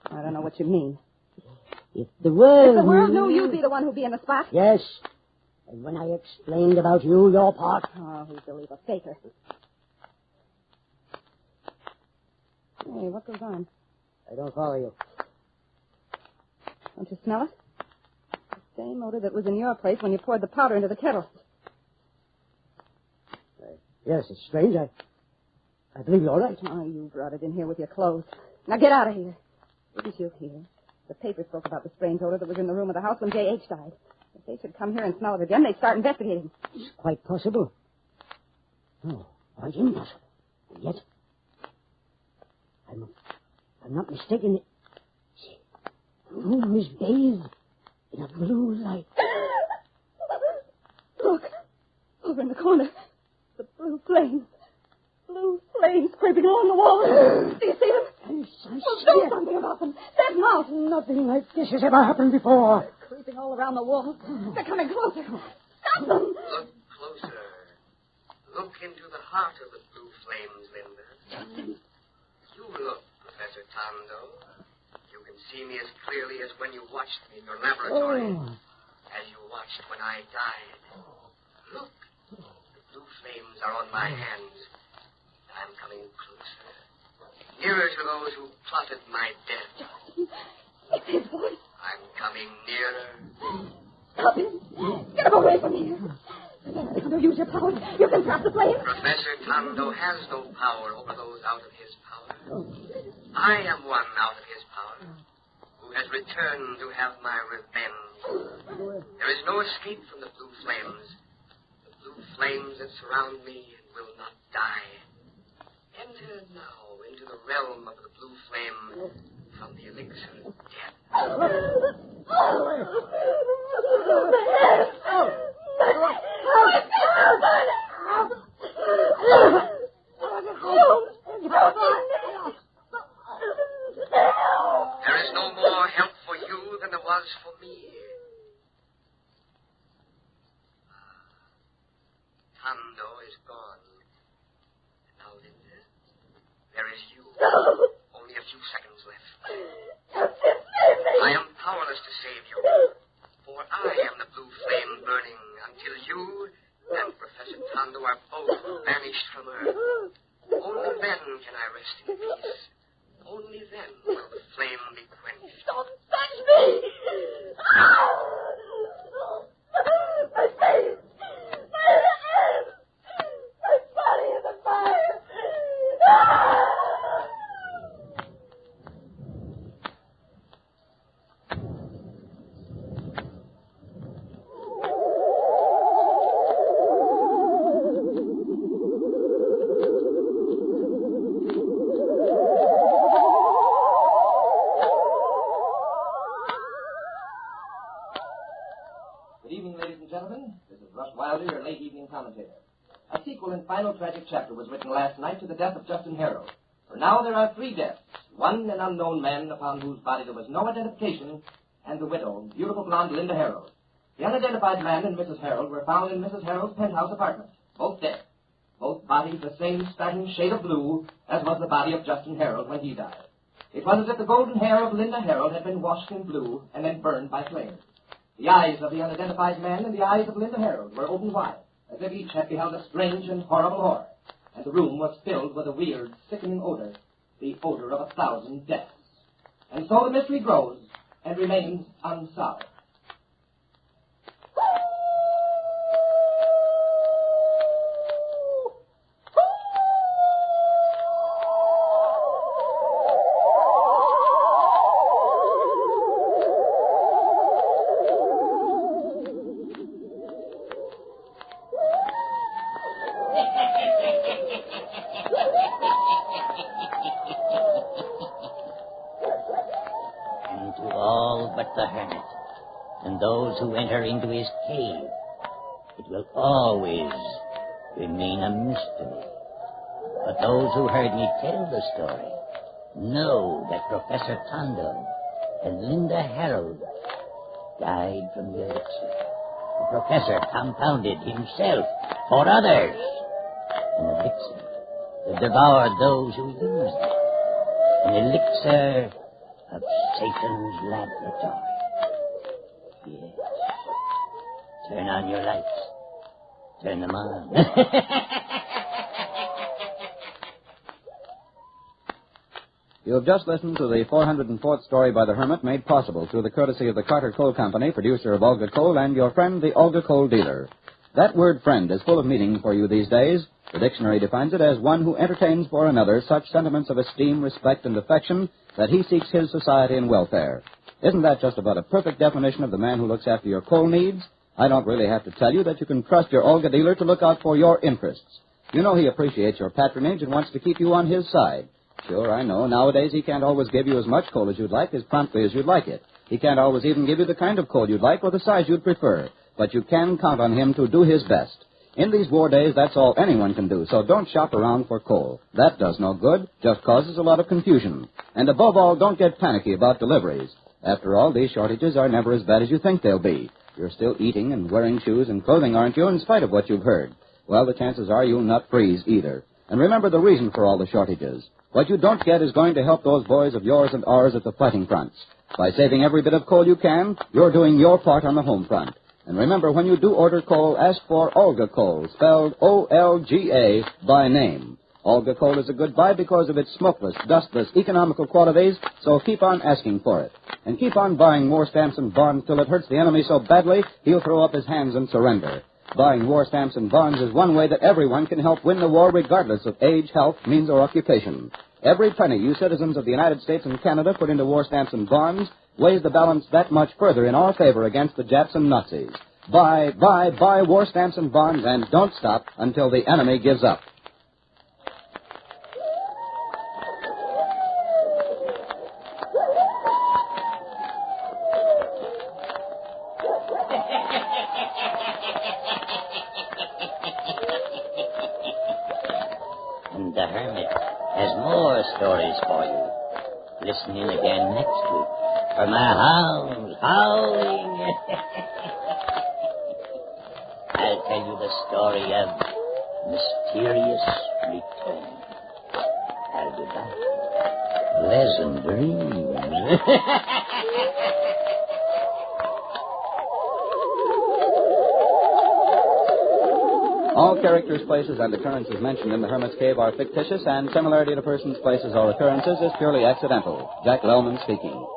I don't know what you mean. If the world... If the world knew you'd be the one who'd be in the spot. Yes. And when I explained about you, your part... Oh, who'd believe a faker? Hey, what goes on? I don't follow you. Don't you smell it? The same odor that was in your place when you poured the powder into the kettle. Yes, it's strange. I believe you're right. Oh, you brought it in here with your clothes. Now get out of here. Didn't you hear? The paper spoke about the strange odor that was in the room of the house when J.H. died. If they should come here and smell it again, they'd start investigating. It's quite possible. No, quite impossible. And yet, I'm not mistaken. See, the room is bathed in a blue light. Look, over in the corner, the blue flames. Blue flames creeping along the wall. Do you see them? Do something about them. Set them out. Nothing like this has ever happened before. They're creeping all around the wall. They're coming closer. Stop them. Look closer. Look into the heart of the blue flames, Linda. You look, Professor Tondo. You can see me as clearly as when you watched me in your laboratory. As you watched when I died. Look. The blue flames are on my hands. I'm coming closer. Nearer to those who plotted my death. It's his voice. I'm coming nearer. Stop him. Get him away from here. Tondo, use your powers. You can trap the flame. Professor Tondo has no power over those out of his power. I am one out of his power who has returned to have my revenge. There is no escape from the blue flames. The blue flames that surround me will not die. Enter now into the realm of the blue flame from the elixir of death. There is no more help for you than there was for me. Tondo is gone. And now, Linda, there is you. Only a few seconds left. I am powerless to save you, for I am the blue flame burning until you and Professor Tondo are both banished from Earth. Only then can I rest in peace. Only then will the flame be quenched. Don't touch me! My face! My hands! My body is on fire! Your late evening commentator. A sequel and final tragic chapter was written last night to the death of Justin Harold. For now there are 3 deaths. One, an unknown man upon whose body there was no identification, and the widow, beautiful blonde Linda Harold. The unidentified man and Mrs. Harold were found in Mrs. Harold's penthouse apartment, both dead. Both bodies the same splashing shade of blue as was the body of Justin Harold when he died. It was as if the golden hair of Linda Harold had been washed in blue and then burned by flames. The eyes of the unidentified man and the eyes of Linda Harold were open wide, as if each had beheld a strange and horrible horror, and the room was filled with a weird, sickening odor, the odor of 1,000 deaths. And so the mystery grows and remains unsolved. Who enter into his cave, it will always remain a mystery. But those who heard me tell the story know that Professor Tondo and Linda Harold died from the elixir. The professor compounded himself for others. An elixir that devoured those who used it. An elixir of Satan's laboratory. Yes. Turn on your lights. Turn them on. You have just listened to the 404th story by the Hermit, made possible through the courtesy of the Carter Coal Company, producer of Olga Coal, and your friend, the Olga Coal dealer. That word friend is full of meaning for you these days, The dictionary defines it as one who entertains for another such sentiments of esteem, respect, and affection that he seeks his society and welfare. Isn't that just about a perfect definition of the man who looks after your coal needs? I don't really have to tell you that you can trust your Olga dealer to look out for your interests. You know he appreciates your patronage and wants to keep you on his side. Sure, I know. Nowadays he can't always give you as much coal as you'd like as promptly as you'd like it. He can't always even give you the kind of coal you'd like or the size you'd prefer. But you can count on him to do his best. In these war days, that's all anyone can do, so don't shop around for coal. That does no good, just causes a lot of confusion. And above all, don't get panicky about deliveries. After all, these shortages are never as bad as you think they'll be. You're still eating and wearing shoes and clothing, aren't you, in spite of what you've heard? Well, the chances are you'll not freeze either. And remember the reason for all the shortages. What you don't get is going to help those boys of yours and ours at the fighting fronts. By saving every bit of coal you can, you're doing your part on the home front. And remember, when you do order coal, ask for Olga coal, spelled O-L-G-A, by name. Olga coal is a good buy because of its smokeless, dustless, economical qualities, so keep on asking for it. And keep on buying war stamps and bonds till it hurts the enemy so badly he'll throw up his hands and surrender. Buying war stamps and bonds is one way that everyone can help win the war regardless of age, health, means, or occupation. Every penny you citizens of the United States and Canada put into war stamps and bonds weighs the balance that much further in our favor against the Japs and Nazis. Buy war stamps and bonds, and don't stop until the enemy gives up. And the Hermit has more stories for you. Listen in again next week for my hounds howling. I'll tell you the story of Mysterious Return. I'll be back. Pleasant dreams. All characters, places, and occurrences mentioned in the Hermit's Cave are fictitious, and similarity to persons, places, or occurrences is purely accidental. Jack Lellman speaking.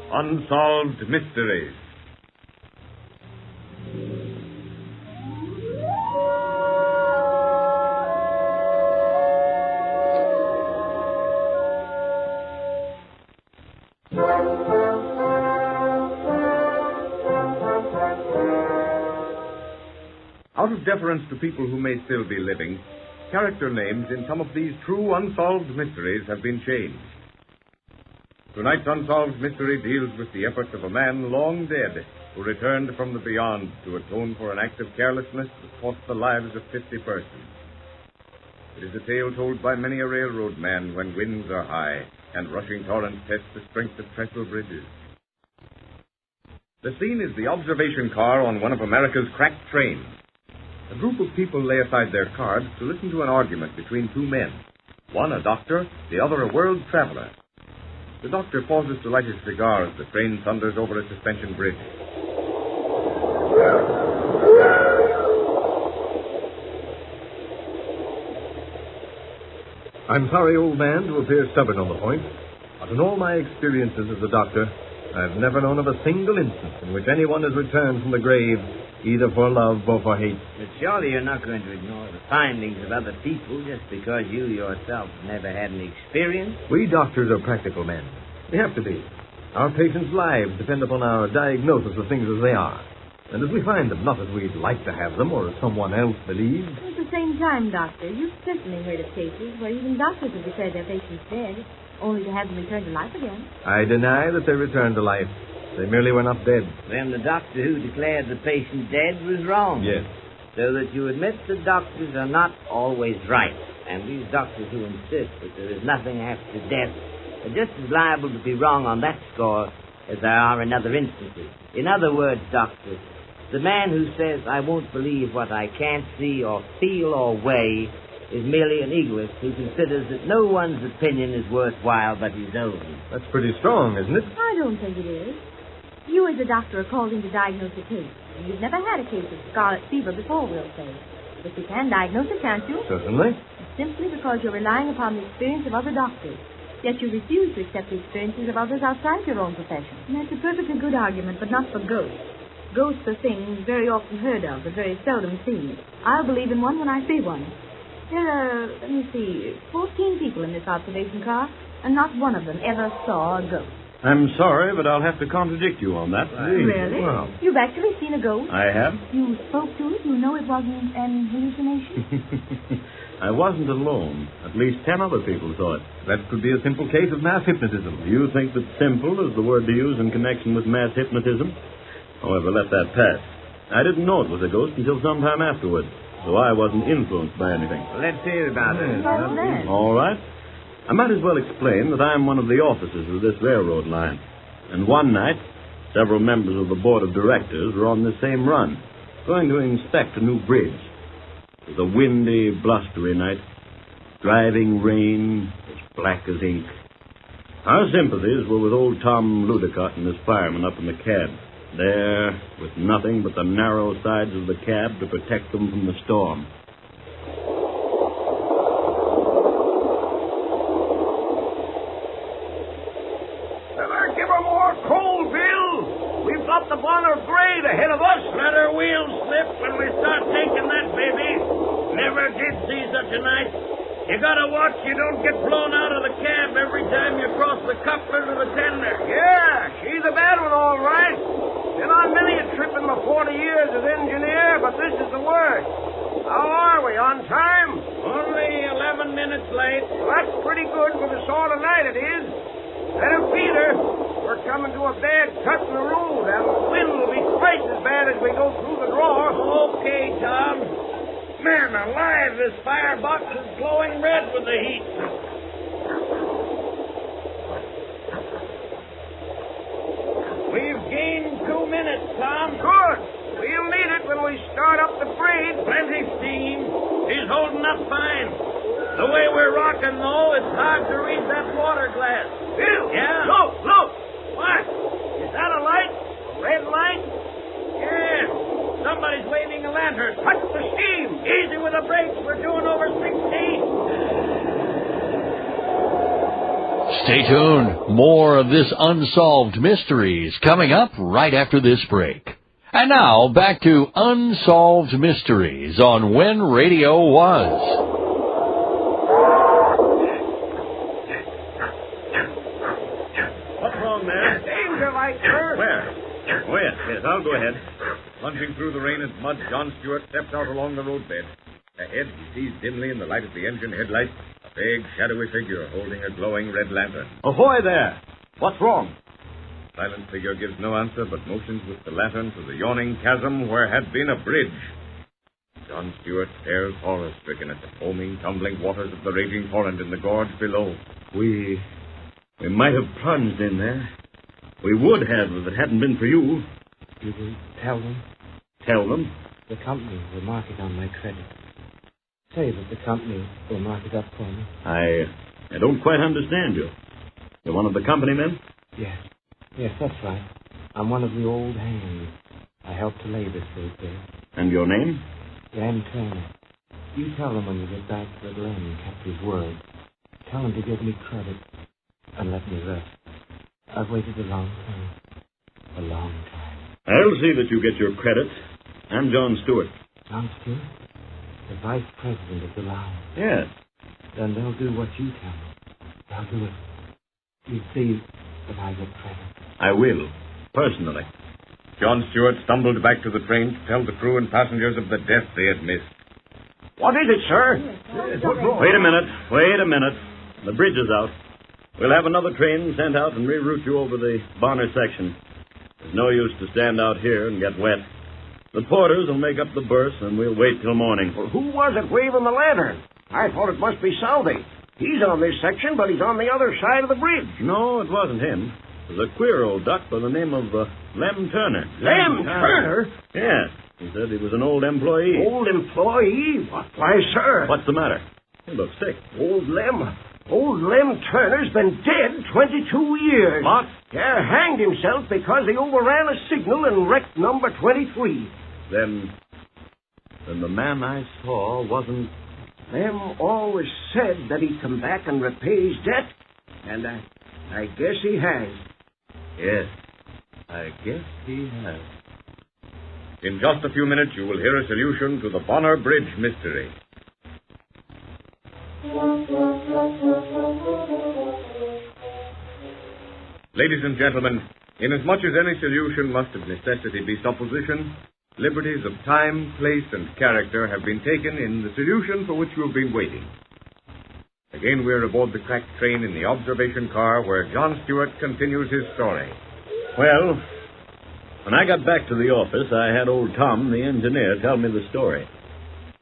Unsolved Mysteries. Out of deference to people who may still be living, character names in some of these true unsolved mysteries have been changed. Tonight's Unsolved Mystery deals with the efforts of a man long dead who returned from the beyond to atone for an act of carelessness that cost the lives of 50 persons. It is a tale told by many a railroad man when winds are high and rushing torrents test the strength of trestle bridges. The scene is the observation car on one of America's cracked trains. A group of people lay aside their cards to listen to an argument between two men. One a doctor, the other a world traveler. The doctor pauses to light his cigar as the train thunders over a suspension bridge. I'm sorry, old man, to appear stubborn on the point, but in all my experiences as a doctor, I've never known of a single instance in which anyone has returned from the grave either for love or for hate. But surely you're not going to ignore the findings of other people just because you yourself never had any experience? We doctors are practical men. We have to be. Our patients' lives depend upon our diagnosis of things as they are. And as we find them, not as we'd like to have them or as someone else believes. At the same time, Doctor, you've certainly heard of cases where even doctors have declared their patients dead, only to have them return to life again. I deny that they returned to life. They merely were not dead. Then the doctor who declared the patient dead was wrong. Yes. So that you admit that doctors are not always right. And these doctors who insist that there is nothing after death are just as liable to be wrong on that score as there are in other instances. In other words, Doctor, the man who says, I won't believe what I can't see or feel or weigh is merely an egoist who considers that no one's opinion is worthwhile but his own. That's pretty strong, isn't it? I don't think it is. You as a doctor are called in to diagnose a case. You've never had a case of scarlet fever before, we'll say. But you can diagnose it, can't you? Certainly. Simply because you're relying upon the experience of other doctors. Yet you refuse to accept the experiences of others outside your own profession. And that's a perfectly good argument, but not for ghosts. Ghosts are things very often heard of, but very seldom seen. I'll believe in one when I see one. There are, 14 people in this observation car, and not one of them ever saw a ghost. I'm sorry, but I'll have to contradict you on that. Really? Well, You've actually seen a ghost? I have. You spoke to it? You know it wasn't an hallucination? I wasn't alone. At least 10 other people saw it. That could be a simple case of mass hypnotism. You think that simple is the word to use in connection with mass hypnotism? However, let that pass. I didn't know it was a ghost until some time afterwards, so I wasn't influenced by anything. Well, let's hear about it. All right. I might as well explain that I'm one of the officers of this railroad line. And one night, several members of the board of directors were on the same run, going to inspect a new bridge. It was a windy, blustery night. Driving rain, as black as ink. Our sympathies were with old Tom Ludicott and his firemen up in the cab. There, with nothing but the narrow sides of the cab to protect them from the storm. Give her more coal, Bill. We've got the Bonner grade ahead of us. Let her wheels slip when we start taking that baby. Never did see such a night. You gotta watch you don't get blown out of the cab every time you cross the coupler to the tender. Yeah, she's a bad one, all right. Been on many a trip in my 40 years as engineer, but this is the worst. How are we, on time? Only 11 minutes late. Well, that's pretty good for the sort of night it is. Let him feed her. We're coming to a bad cut in the road, and the wind will be twice as bad as we go through the draw. Okay, Tom. Man alive, this firebox is glowing red with the heat. We've gained 2 minutes, Tom. Good. We'll need it when we start up the bridge. Plenty steam. He's holding up fine. The way we're rocking, though, it's hard to read that water glass. Bill! Yeah? Look! What? Is that a light? A red light? Yeah. Somebody's waving a lantern. Touch the steam. Easy with the brakes. We're doing over 60. Stay tuned. More of this Unsolved Mysteries coming up right after this break. And now, back to Unsolved Mysteries on When Radio Was. Yes, I'll go ahead. Plunging through the rain and mud, John Stewart stepped out along the roadbed. Ahead, he sees dimly in the light of the engine headlights a vague, shadowy figure holding a glowing red lantern. Ahoy there! What's wrong? The silent figure gives no answer, but motions with the lantern to the yawning chasm where had been a bridge. John Stewart stares horror-stricken at the foaming, tumbling waters of the raging torrent in the gorge below. We might have plunged in there. We would have if it hadn't been for you. You will tell them? Tell them? The company will mark it on my credit. Say that the company will mark it up for me. I don't quite understand you. You're one of the company men? Yes, that's right. I'm one of the old hands. I helped to lay this road there. And your name? Len Turner. You tell them when you get back that Len kept his word. Tell him to give me credit and let me rest. I've waited a long time. A long time. I'll see that you get your credit. I'm John Stewart. John Stewart? The vice president of the line. Yes. Then they'll do what you tell them. They'll do it. You see that I get credit. I will. Personally. John Stewart stumbled back to the train to tell the crew and passengers of the death they had missed. What is it, sir? Wait a minute. The bridge is out. We'll have another train sent out and reroute you over the Bonner section. There's no use to stand out here and get wet. The porters will make up the berths, and we'll wait till morning. Well, who was it waving the lantern? I thought it must be Southey. He's on this section, but he's on the other side of the bridge. No, it wasn't him. It was a queer old duck by the name of Lem Turner. Lem Turner? Yes. He said he was an old employee. Old employee? Why, sir. What's the matter? He looks sick. Old Lem Turner's been dead 22 years. What? Yeah, hanged himself because he overran a signal and wrecked number 23. Then the man I saw wasn't... Lem always said that he'd come back and repay his debt, and I guess he has. Yes, I guess he has. In just a few minutes, you will hear a solution to the Bonner Bridge mystery. Ladies and gentlemen, inasmuch as any solution must of necessity be supposition, liberties of time, place, and character have been taken in the solution for which you have been waiting. Again, we're aboard the crack train in the observation car where John Stewart continues his story. Well, when I got back to the office, I had old Tom, the engineer, tell me the story.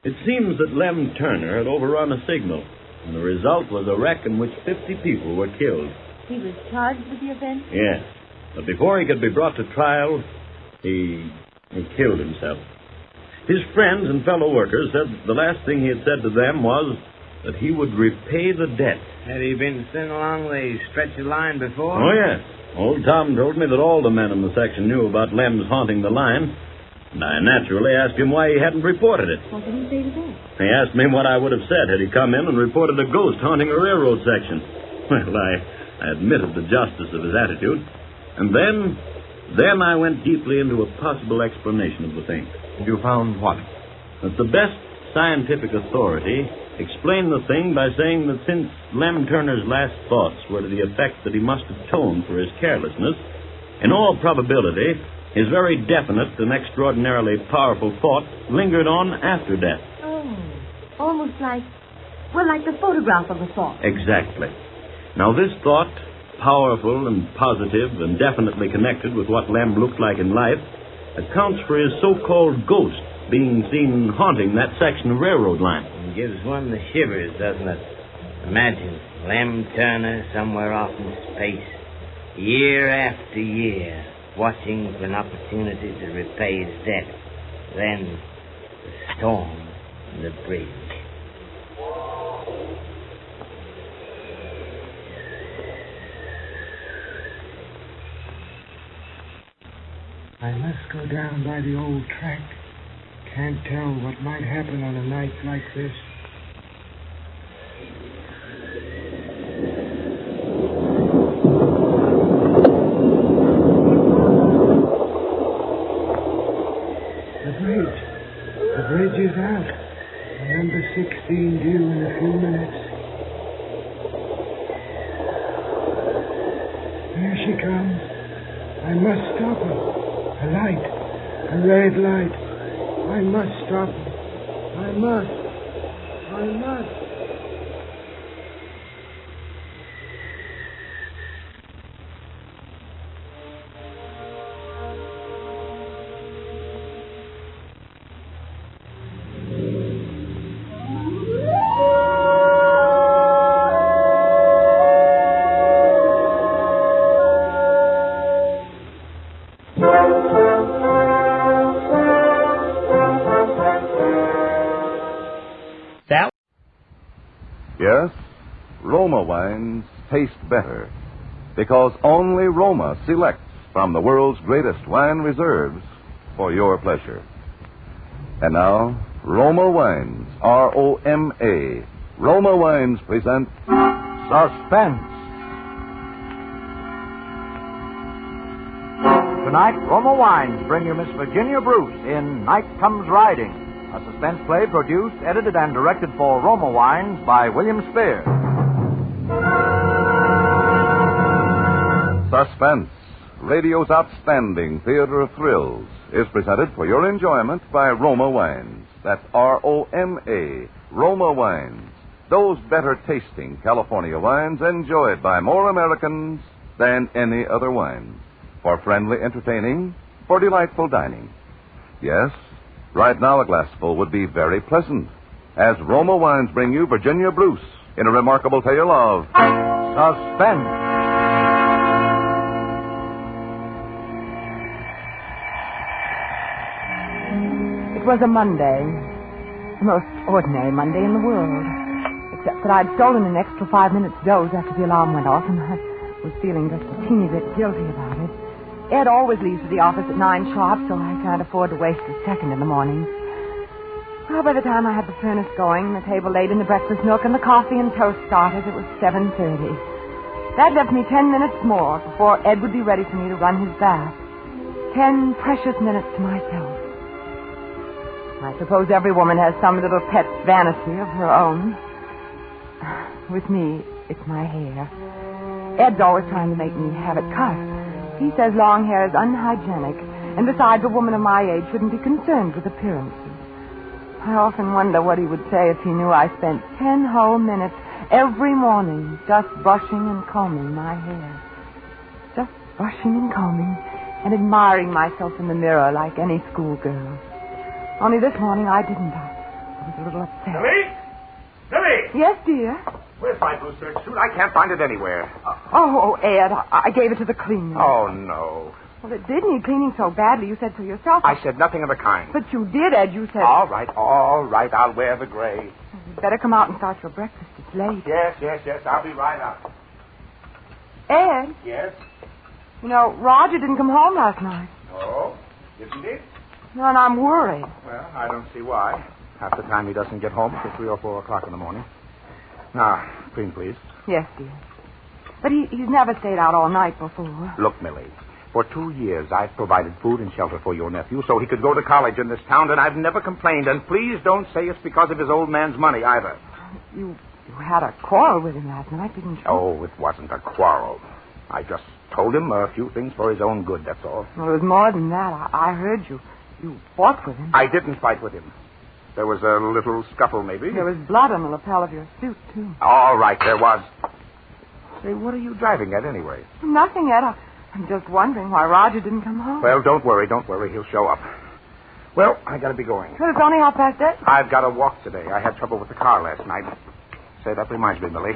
It seems that Lem Turner had overrun a signal, and the result was a wreck in which 50 people were killed. He was charged with the offense? Yes, but before he could be brought to trial, he killed himself. His friends and fellow workers said that the last thing he had said to them was that he would repay the debt. Had he been sent along the stretch of line before? Oh, yes. Old Tom told me that all the men in the section knew about Lem's haunting the line, and I naturally asked him why he hadn't reported it. What did he say to that? He asked me what I would have said had he come in and reported a ghost haunting a railroad section. Well, I admitted the justice of his attitude, and then I went deeply into a possible explanation of the thing. You found what? That the best scientific authority explained the thing by saying that since Lem Turner's last thoughts were to the effect that he must atone for his carelessness, in all probability, his very definite and extraordinarily powerful thought lingered on after death. Oh, almost like the photograph of a thought. Exactly. Now, this thought, powerful and positive and definitely connected with what Lem looked like in life, accounts for his so-called ghost being seen haunting that section of railroad line. It gives one the shivers, doesn't it? Imagine Lem Turner somewhere off in space, year after year, watching for an opportunity to repay his debt. Then the storm and the bridge. I must go down by the old track. Can't tell what might happen on a night like this. The bridge is out. Number 16 due in a few minutes. There she comes. I must stop her. A light. A red light. I must stop her. I must. Yes, Roma wines taste better because only Roma selects from the world's greatest wine reserves for your pleasure. And now, Roma Wines, R-O-M-A. Roma Wines present Suspense. Tonight, Roma Wines bring you Miss Virginia Bruce in Night Comes Riding, a suspense play produced, edited, and directed for Roma Wines by William Spear. Suspense, radio's outstanding theater of thrills, is presented for your enjoyment by Roma Wines. That's R-O-M-A, Roma Wines. Those better-tasting California wines enjoyed by more Americans than any other wines. For friendly entertaining, for delightful dining. Yes, right now a glassful would be very pleasant, as Roma Wines bring you Virginia Bruce in a remarkable tale of suspense. It was a Monday. The most ordinary Monday in the world. Except that I'd stolen an extra 5 minutes doze after the alarm went off, and I was feeling just a teeny bit guilty about it. Ed always leaves for the office at 9 sharp, so I can't afford to waste a second in the morning. Well, by the time I had the furnace going, the table laid in the breakfast nook, and the coffee and toast started, it was 7:30. That left me 10 minutes more before Ed would be ready for me to run his bath. 10 precious minutes to myself. I suppose every woman has some little pet vanity of her own. With me, it's my hair. Ed's always trying to make me have it cut. He says long hair is unhygienic, and besides, a woman of my age shouldn't be concerned with appearances. I often wonder what he would say if he knew I spent 10 whole minutes every morning just brushing and combing my hair. Just brushing and combing and admiring myself in the mirror like any schoolgirl. Only this morning I didn't. I was a little upset. Billy! Yes, dear? Where's my blue serge suit? I can't find it anywhere. Oh, Ed, I gave it to the cleaner. Oh, no. Well, it did need cleaning so badly. You said so yourself. I said nothing of the kind. But you did, Ed. You said... All right. I'll wear the gray. You'd better come out and start your breakfast. It's late. Yes. I'll be right up. Ed? Yes? You know, Roger didn't come home last night. Oh? Isn't he? No, and I'm worried. Well, I don't see why. Half the time he doesn't get home till 3 or 4 o'clock in the morning. Now, cream, please. Yes, dear. But he's never stayed out all night before. Look, Millie, for 2 years I've provided food and shelter for your nephew so he could go to college in this town, and I've never complained. And please don't say it's because of his old man's money either. You had a quarrel with him last night, didn't you? Oh, it wasn't a quarrel. I just told him a few things for his own good, that's all. Well, it was more than that. I heard you. You fought with him. I didn't fight with him. There was a little scuffle, maybe. There was blood on the lapel of your suit, too. All right, there was. Say, what are you driving at anyway? Nothing, Ed. I'm just wondering why Roger didn't come home. Well, don't worry. He'll show up. Well, I gotta be going. But it's only 8:30. I've got to walk today. I had trouble with the car last night. Say, that reminds me, Millie.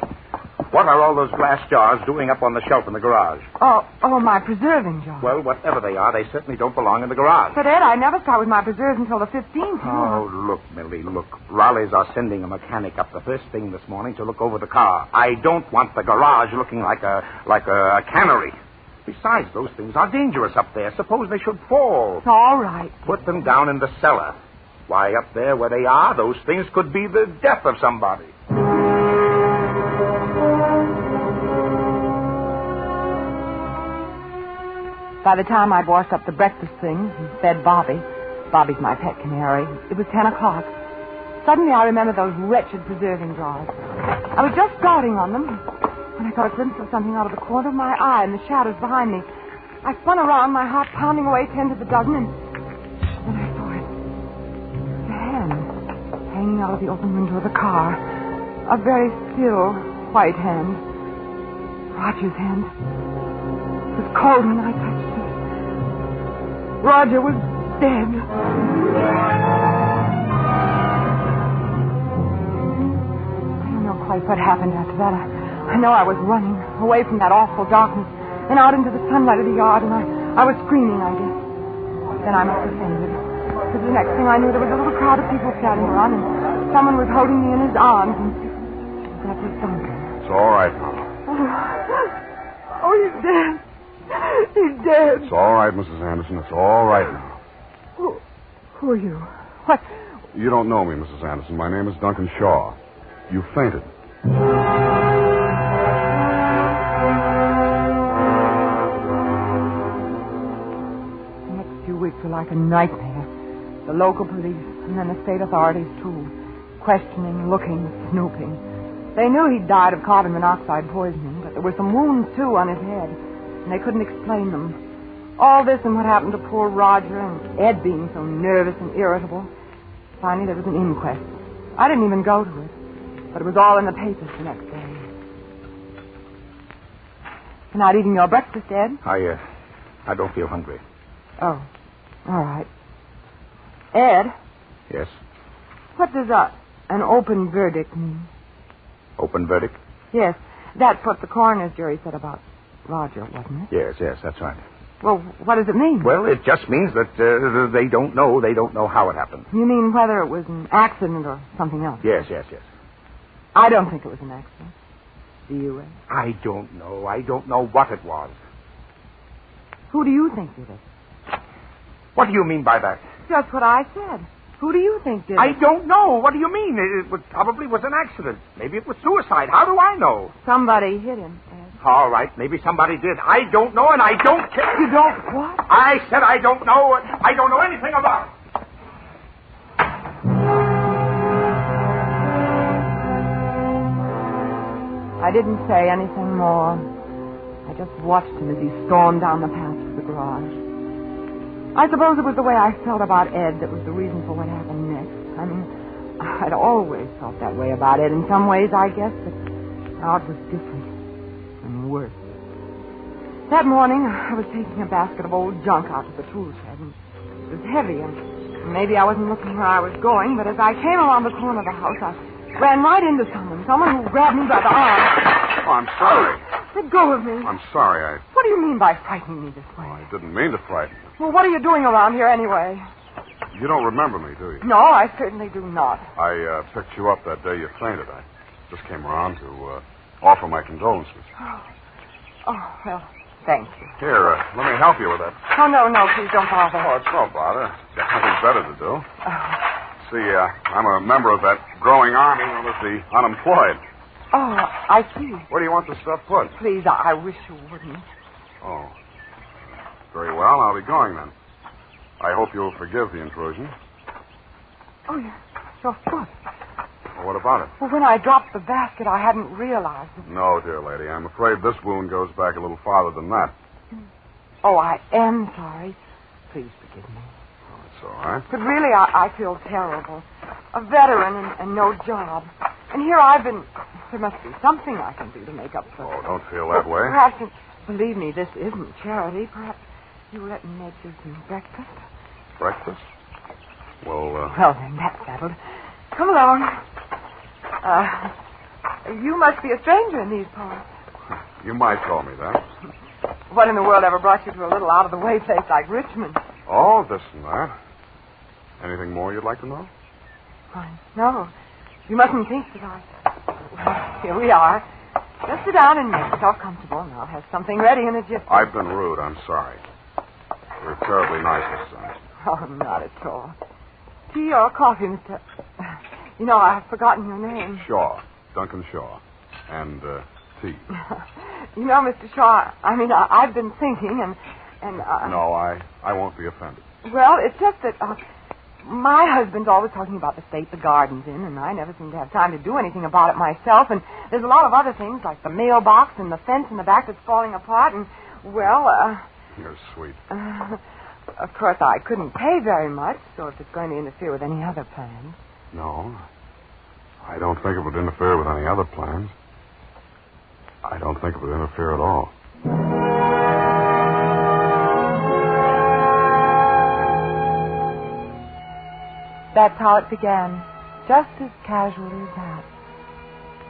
What are all those glass jars doing up on the shelf in the garage? Oh, my preserving jars. Well, whatever they are, they certainly don't belong in the garage. But, Ed, I never start with my preserves until the 15th. Oh, look, Millie, look. Raleighs are sending a mechanic up the first thing this morning to look over the car. I don't want the garage looking like a cannery. Besides, those things are dangerous up there. Suppose they should fall. All right. Put them down in the cellar. Why, up there where they are, those things could be the death of somebody. By the time I'd washed up the breakfast things and fed Bobby's my pet canary, it was 10 o'clock. Suddenly I remembered those wretched preserving jars. I was just starting on them when I caught a glimpse of something out of the corner of my eye in the shadows behind me. I spun around, my heart pounding away 10 to the dozen, and then I saw it. A hand hanging out of the open window of the car. A very still, white hand. Roger's hand. It was cold when I touched it. Roger was dead. I don't know quite what happened after that. I know I was running away from that awful darkness and out into the sunlight of the yard, and I was screaming, I guess. Then I must have fainted. Because the next thing I knew, there was a little crowd of people scattered around, and someone was holding me in his arms, and that was Duncan. It's all right now. Oh, he's dead. He's dead. It's all right, Mrs. Anderson. It's all right now. Who are you? What? You don't know me, Mrs. Anderson. My name is Duncan Shaw. You fainted. The next few weeks were like a nightmare. The local police and then the state authorities, too. Questioning, looking, snooping. They knew he'd died of carbon monoxide poisoning, but there were some wounds, too, on his head. And they couldn't explain them. All this and what happened to poor Roger and Ed being so nervous and irritable. Finally, there was an inquest. I didn't even go to it, but it was all in the papers the next day. You're not eating your breakfast, Ed? I don't feel hungry. Oh, all right. Ed? Yes? What does an open verdict mean? Open verdict? Yes. That's what the coroner's jury said about Roger, wasn't it? Yes, that's right. Well, what does it mean? Well, it just means that they don't know. They don't know how it happened. You mean whether it was an accident or something else? Yes. I don't think it was an accident. Do you, Ed? I don't know. I don't know what it was. Who do you think did it? What do you mean by that? Just what I said. Who do you think did it? I don't know. What do you mean? It probably was an accident. Maybe it was suicide. How do I know? Somebody hit him, Ed. All right, maybe somebody did. I don't know, and I don't care. You don't what? I said I don't know. I don't know anything about it. I didn't say anything more. I just watched him as he stormed down the path to the garage. I suppose it was the way I felt about Ed that was the reason for what happened next. I mean, I'd always felt that way about Ed in some ways, I guess, but now it was different and worse. That morning, I was taking a basket of old junk out to the tool shed, and it was heavy, and maybe I wasn't looking where I was going, but as I came around the corner of the house, I ran right into someone who grabbed me by the arm. Oh, I'm sorry. Let go of me. I'm sorry. What do you mean by frightening me this way? I didn't mean to frighten you. Well, what are you doing around here anyway? You don't remember me, do you? No, I certainly do not. I picked you up that day you fainted. I just came around to offer my condolences. Oh, well, thank you. Here, let me help you with that. Oh, no, please don't fall off the horse. Oh, bother. Got nothing better to do. See, I'm a member of that growing army known as the unemployed. Oh, I see. Where do you want the stuff put? Please, I wish you wouldn't. Oh. Very well, I'll be going then. I hope you'll forgive the intrusion. Oh, your foot. Well, what about it? Well, when I dropped the basket, I hadn't realized it. No, dear lady. I'm afraid this wound goes back a little farther than that. Oh, I am sorry. Please forgive me. Oh, it's all right. But really, I feel terrible. A veteran and no job. And here I've been... There must be something I can do to make up for it. Oh, don't feel that way. Perhaps, believe me, this isn't charity. Perhaps you let me make you some breakfast. Breakfast? Well, Well, then, that's settled. Come along. You must be a stranger in these parts. you might call me that. What in the world ever brought you to a little out-of-the-way place like Richmond? Oh, this and that. Anything more you'd like to know? No. You mustn't think that I... Well, here we are. Just sit down and make yourself comfortable, and I'll have something ready in a jiffy. I've been rude. I'm sorry. You're terribly nice this time. Oh, not at all. Tea or coffee, Mr... You know, I've forgotten your name. Shaw. Duncan Shaw. And, tea. You know, Mr. Shaw, I've been thinking, and No, I won't be offended. Well, it's just that, my husband's always talking about the state the garden's in, and I never seem to have time to do anything about it myself, and there's a lot of other things, like the mailbox and the fence in the back that's falling apart, and, well, You're sweet. Of course, I couldn't pay very much, so if it's going to interfere with any other plans. No. I don't think it would interfere with any other plans. I don't think it would interfere at all. That's how it began, just as casually as that.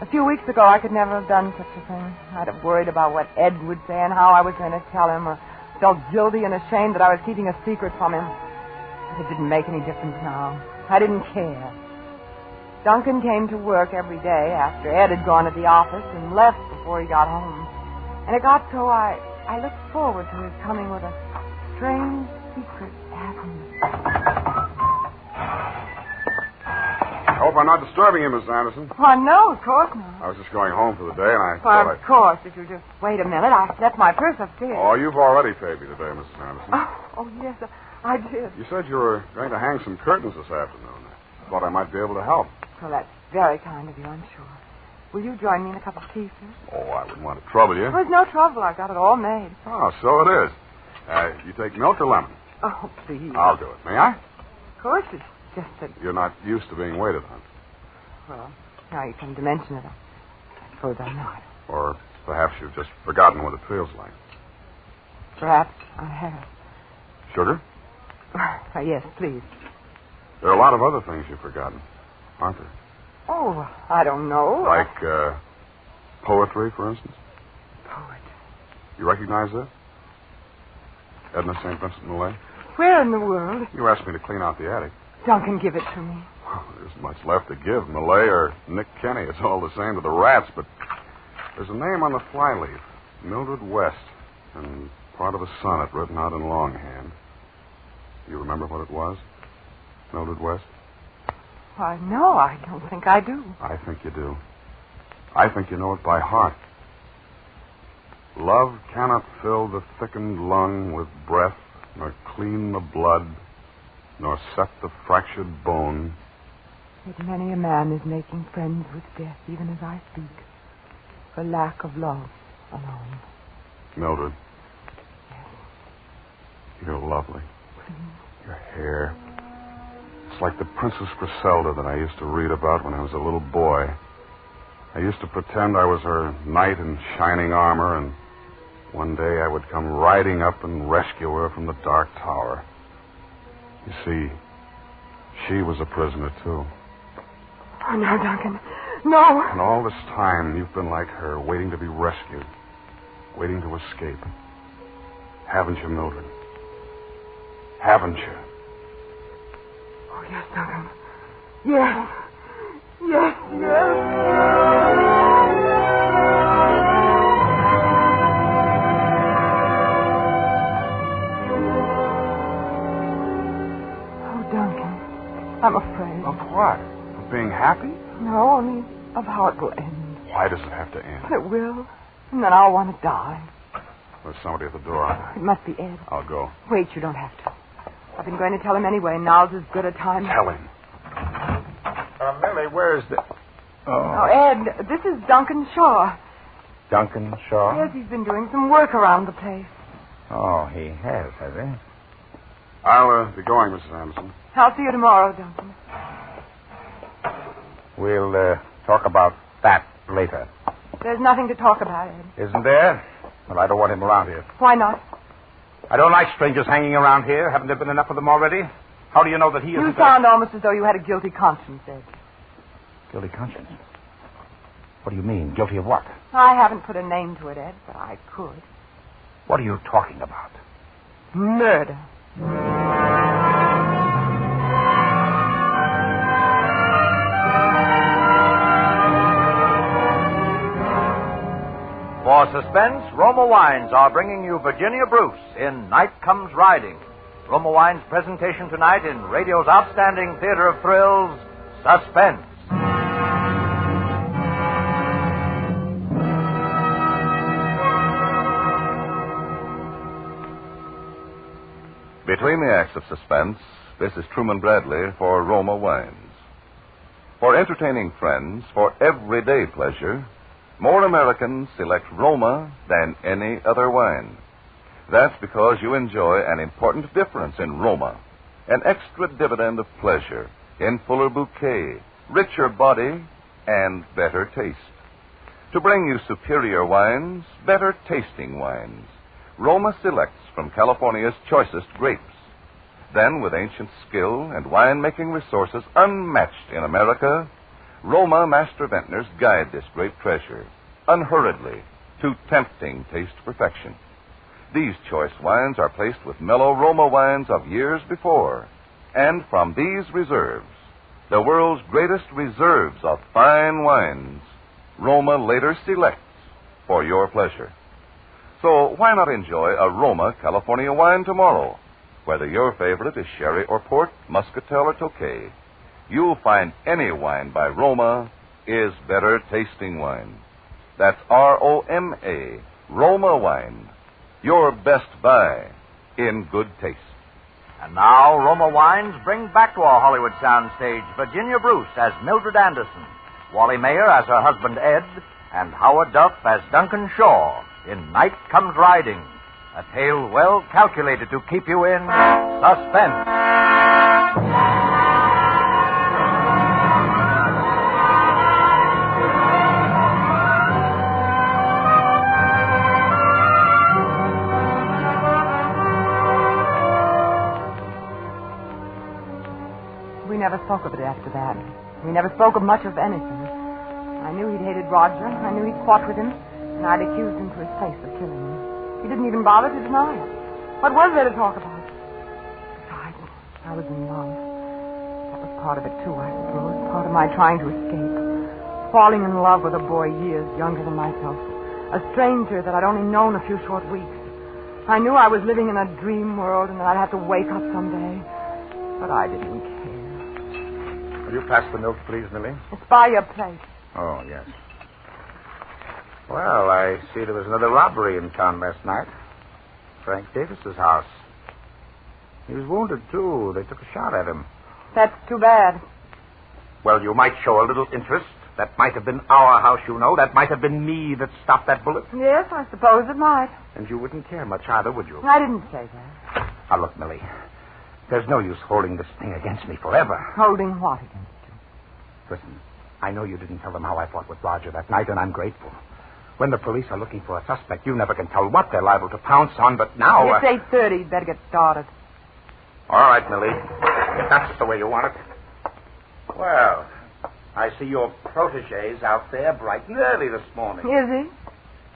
A few weeks ago, I could never have done such a thing. I'd have worried about what Ed would say and how I was going to tell him, or felt guilty and ashamed that I was keeping a secret from him. But it didn't make any difference now. I didn't care. Duncan came to work every day after Ed had gone to the office and left before he got home. And it got so I looked forward to his coming with a strange, secret happiness. I hope I'm not disturbing you, Miss Anderson. Oh, no, of course not. I was just going home for the day, and I Well, thought of course, if you'll just wait a minute. I left my purse upstairs. Oh, you've already paid me today, Mrs. Anderson. Oh, yes, I did. You said you were going to hang some curtains this afternoon. I thought I might be able to help. Well, that's very kind of you, I'm sure. Will you join me in a cup of tea, sir? Oh, I wouldn't want to trouble you. There's no trouble. I've got it all made. Oh, so it is. You take milk or lemon? Oh, please. I'll do it. May I? Of course, it's just that... You're not used to being waited on. Well, now you come to mention it, I suppose I'm not. Or perhaps you've just forgotten what it feels like. Perhaps I have. Sugar? Yes, please. There are a lot of other things you've forgotten, aren't there? Oh, I don't know. Like, poetry, for instance? Poet. You recognize that? Edna St. Vincent Millay? Where in the world? You asked me to clean out the attic. Duncan, give it to me. Well, there isn't much left to give. Millay or Nick Kenny, it's all the same to the rats, but there's a name on the flyleaf. Mildred West. And part of a sonnet written out in longhand. You remember what it was? Mildred West? Why, no, I don't think I do. I think you do. I think you know it by heart. Love cannot fill the thickened lung with breath, nor clean the blood, nor set the fractured bone. Yet many a man is making friends with death, even as I speak, for lack of love alone. Mildred. Yes. You're lovely. Please. Your hair. It's like the Princess Griselda that I used to read about when I was a little boy. I used to pretend I was her knight in shining armor, and one day I would come riding up and rescue her from the dark tower. You see, she was a prisoner, too. Oh, no, Duncan. No. And all this time, you've been like her, waiting to be rescued, waiting to escape. Haven't you, Mildred? Haven't you? Oh, yes, Duncan. Yes. Yes, yes. Oh, Duncan, I'm afraid. Of what? Of being happy? No, only of how it will end. Why does it have to end? But it will. And then I'll want to die. There's somebody at the door. It must be Ed. I'll go. Wait, you don't have to. I've been going to tell him anyway. Now's as good a time. Tell him. Millie, where's the... Oh, Ed, this is Duncan Shaw. Duncan Shaw? Yes, he's been doing some work around the place. Oh, he has he? I'll be going, Mrs. Anderson. I'll see you tomorrow, Duncan. We'll talk about that later. There's nothing to talk about, Ed. Isn't there? Well, I don't want him around here. Why not? I don't like strangers hanging around here. Haven't there been enough of them already? How do you know that he isn't... You sound almost as though you had a guilty conscience, Ed. Guilty conscience? What do you mean? Guilty of what? I haven't put a name to it, Ed, but I could. What are you talking about? Murder. For Suspense, Roma Wines are bringing you Virginia Bruce in Night Comes Riding. Roma Wines' presentation tonight in radio's outstanding theater of thrills, Suspense. Between the acts of Suspense, this is Truman Bradley for Roma Wines. For entertaining friends, for everyday pleasure, more Americans select Roma than any other wine. That's because you enjoy an important difference in Roma, an extra dividend of pleasure in fuller bouquet, richer body, and better taste. To bring you superior wines, better tasting wines, Roma selects from California's choicest grapes. Then, with ancient skill and wine-making resources unmatched in America, Roma master vintners guide this great treasure, unhurriedly, to tempting taste perfection. These choice wines are placed with mellow Roma wines of years before, and from these reserves, the world's greatest reserves of fine wines, Roma later selects for your pleasure. So why not enjoy a Roma California wine tomorrow? Whether your favorite is sherry or port, muscatel or tokay, you'll find any wine by Roma is better tasting wine. That's R-O-M-A, Roma wine. Your best buy in good taste. And now, Roma Wines bring back to our Hollywood soundstage Virginia Bruce as Mildred Anderson, Wally Mayer as her husband Ed, and Howard Duff as Duncan Shaw in Night Comes Riding, a tale well calculated to keep you in suspense. We never spoke of it after that. We never spoke of much of anything. I knew he'd hated Roger. I knew he'd fought with him. And I'd accused him to his face of killing him. He didn't even bother to deny it. What was there to talk about? Besides, I was in love. That was part of it, too, I suppose. Part of my trying to escape. Falling in love with a boy years younger than myself. A stranger that I'd only known a few short weeks. I knew I was living in a dream world and that I'd have to wake up someday. But I didn't care. Will you pass the milk, please, Millie? It's by your place. Oh, yes. Well, I see there was another robbery in town last night. Frank Davis's house. He was wounded, too. They took a shot at him. That's too bad. Well, you might show a little interest. That might have been our house, you know. That might have been me that stopped that bullet. Yes, I suppose it might. And you wouldn't care much either, would you? I didn't say that. Now, look, Millie. There's no use holding this thing against me forever. Holding what against you? Listen, I know you didn't tell them how I fought with Roger that night, and I'm grateful. When the police are looking for a suspect, you never can tell what they're liable to pounce on, but now... It's 8:30. You'd better get started. All right, Millie. If that's the way you want it. Well, I see your protégé's out there bright and early this morning. Is he?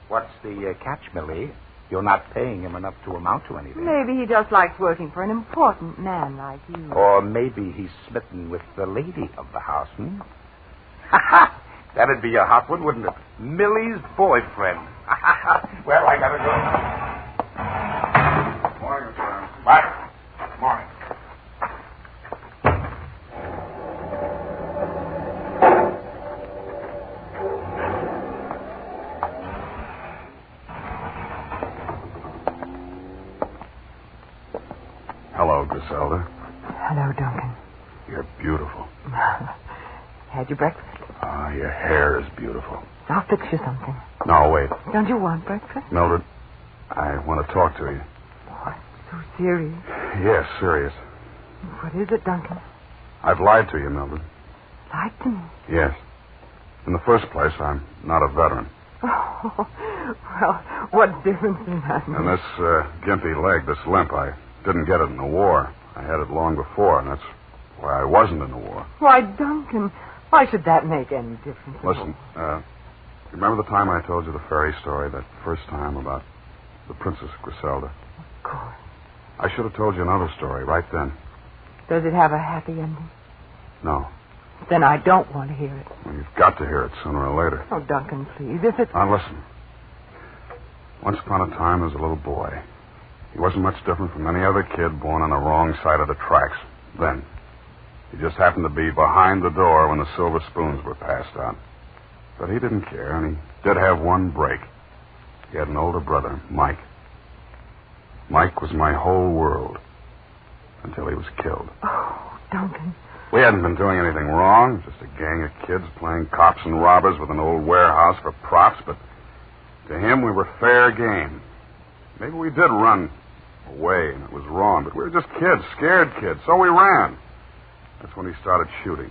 What's the catch, Millie? You're not paying him enough to amount to anything. Maybe he just likes working for an important man like you. Or maybe he's smitten with the lady of the house, hmm? That'd be a hot one, wouldn't it? Millie's boyfriend. Well, I gotta go. Morning, Mr. What? Morning. Hello, Griselda. Hello, Duncan. You're beautiful. Had your breakfast? Your hair is beautiful. I'll fix you something. No, wait. Don't you want breakfast? Mildred, I want to talk to you. What? So serious? Yes, serious. What is it, Duncan? I've lied to you, Mildred. Lied to me? Yes. In the first place, I'm not a veteran. Oh, well, what difference does that make? And this gimpy leg, this limp, I didn't get it in the war. I had it long before, and that's why I wasn't in the war. Why, Duncan, why should that make any difference? Listen, remember the time I told you the fairy story, that first time about the Princess Griselda? Of course. I should have told you another story right then. Does it have a happy ending? No. Then I don't want to hear it. Well, you've got to hear it sooner or later. Oh, Duncan, please, if it's... Now, listen. Once upon a time, there was a little boy. He wasn't much different from any other kid born on the wrong side of the tracks. Then, he just happened to be behind the door when the silver spoons were passed out. But he didn't care, and he did have one break. He had an older brother, Mike. Mike was my whole world until he was killed. Oh, Duncan. We hadn't been doing anything wrong, just a gang of kids playing cops and robbers with an old warehouse for props, but to him we were fair game. Maybe we did run away and it was wrong, but we were just kids, scared kids, so we ran. That's when he started shooting.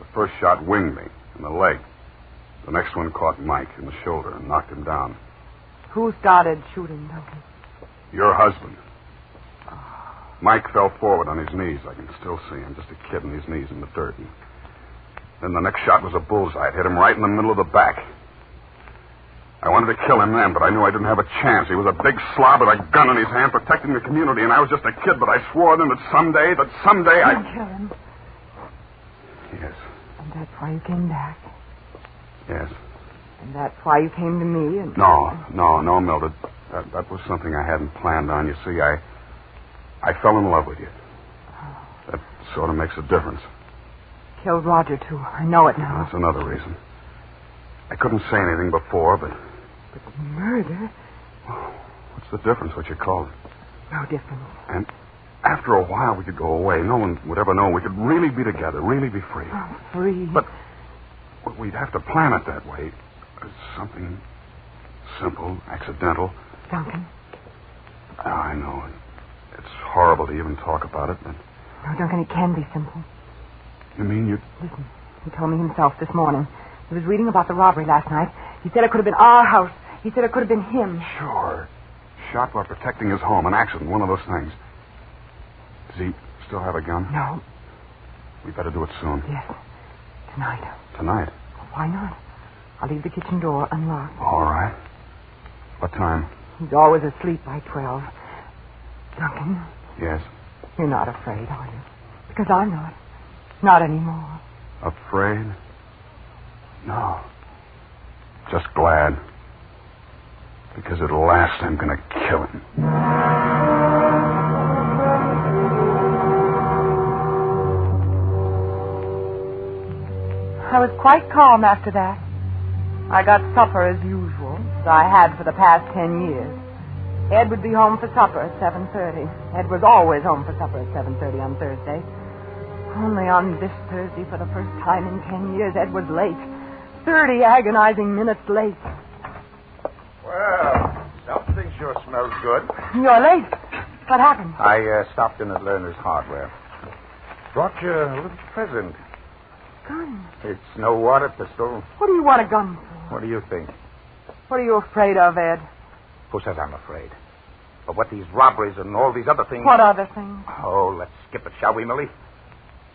The first shot winged me in the leg. The next one caught Mike in the shoulder and knocked him down. Who started shooting, Duncan? Your husband. Mike fell forward on his knees. I can still see him, just a kid on his knees in the dirt. And then the next shot was a bullseye. It hit him right in the middle of the back. I wanted to kill him then, but I knew I didn't have a chance. He was a big slob with a gun in his hand protecting the community, and I was just a kid, but I swore then that someday You'd kill him. Yes. And that's why you came back. Yes. And that's why you came to me and... No, Mildred. That was something I hadn't planned on. You see, I fell in love with you. That sort of makes a difference. Killed Roger, too. I know it now. That's another reason. I couldn't say anything before, but... But murder? What's the difference, what you call it? No difference. And after a while, we could go away. No one would ever know. We could really be together, really be free. Oh, free? But we'd have to plan it that way. Something simple, accidental. Duncan? Oh, I know. It's horrible to even talk about it, but... No, Duncan, it can be simple. You mean you... Listen, he told me himself this morning. He was reading about the robbery last night. He said it could have been our house. He said it could have been him. Sure. Shot while protecting his home. An accident, one of those things. Does he still have a gun? No. We better do it soon. Yes. Tonight. Tonight? Why not? I'll leave the kitchen door unlocked. All right. What time? He's always asleep by 12. Duncan, Yes. you're not afraid, are you? Because I'm not. Not anymore. Afraid? No. Just glad. Because at last I'm going to kill him. I was quite calm after that. I got supper as usual, as I had for the past 10 years. Ed would be home for supper at 7:30. Ed was always home for supper at 7:30 on Thursday. Only on this Thursday, for the first time in 10 years, Ed was late. 30 agonizing minutes late. Well, something sure smells good. You're late. What happened? I stopped in at Lerner's Hardware. Brought you a little present. Gun. It's no water pistol. What do you want a gun for? What do you think? What are you afraid of, Ed? Who says I'm afraid? But what these robberies and all these other things... What other things? Oh, let's skip it, shall we, Millie?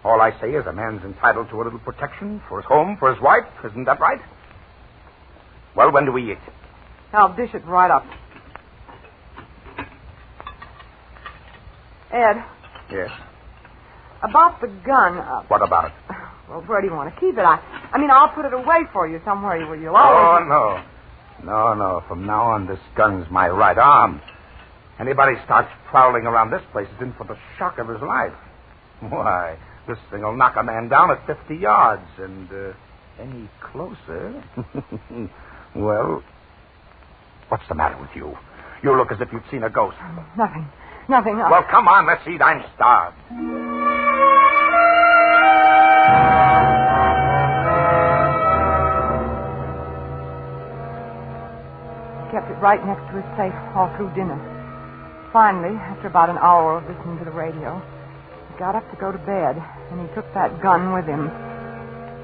All I say is a man's entitled to a little protection for his home, for his wife. Isn't that right? Well, when do we eat? I'll dish it right up. Ed. Yes. About the gun. What about it? Well, where do you want to keep it? I mean, I'll put it away for you somewhere where you'll always... Oh, no. No. From now on, this gun's my right arm. Anybody starts prowling around this place is in for the shock of his life. Why, this thing will knock a man down at 50 yards. And any closer... Well, what's the matter with you? You look as if you'd seen a ghost. Nothing. Well, come on, let's eat. I'm starved. He kept it right next to his safe all through dinner. Finally, after about an hour of listening to the radio, he got up to go to bed, and he took that gun with him.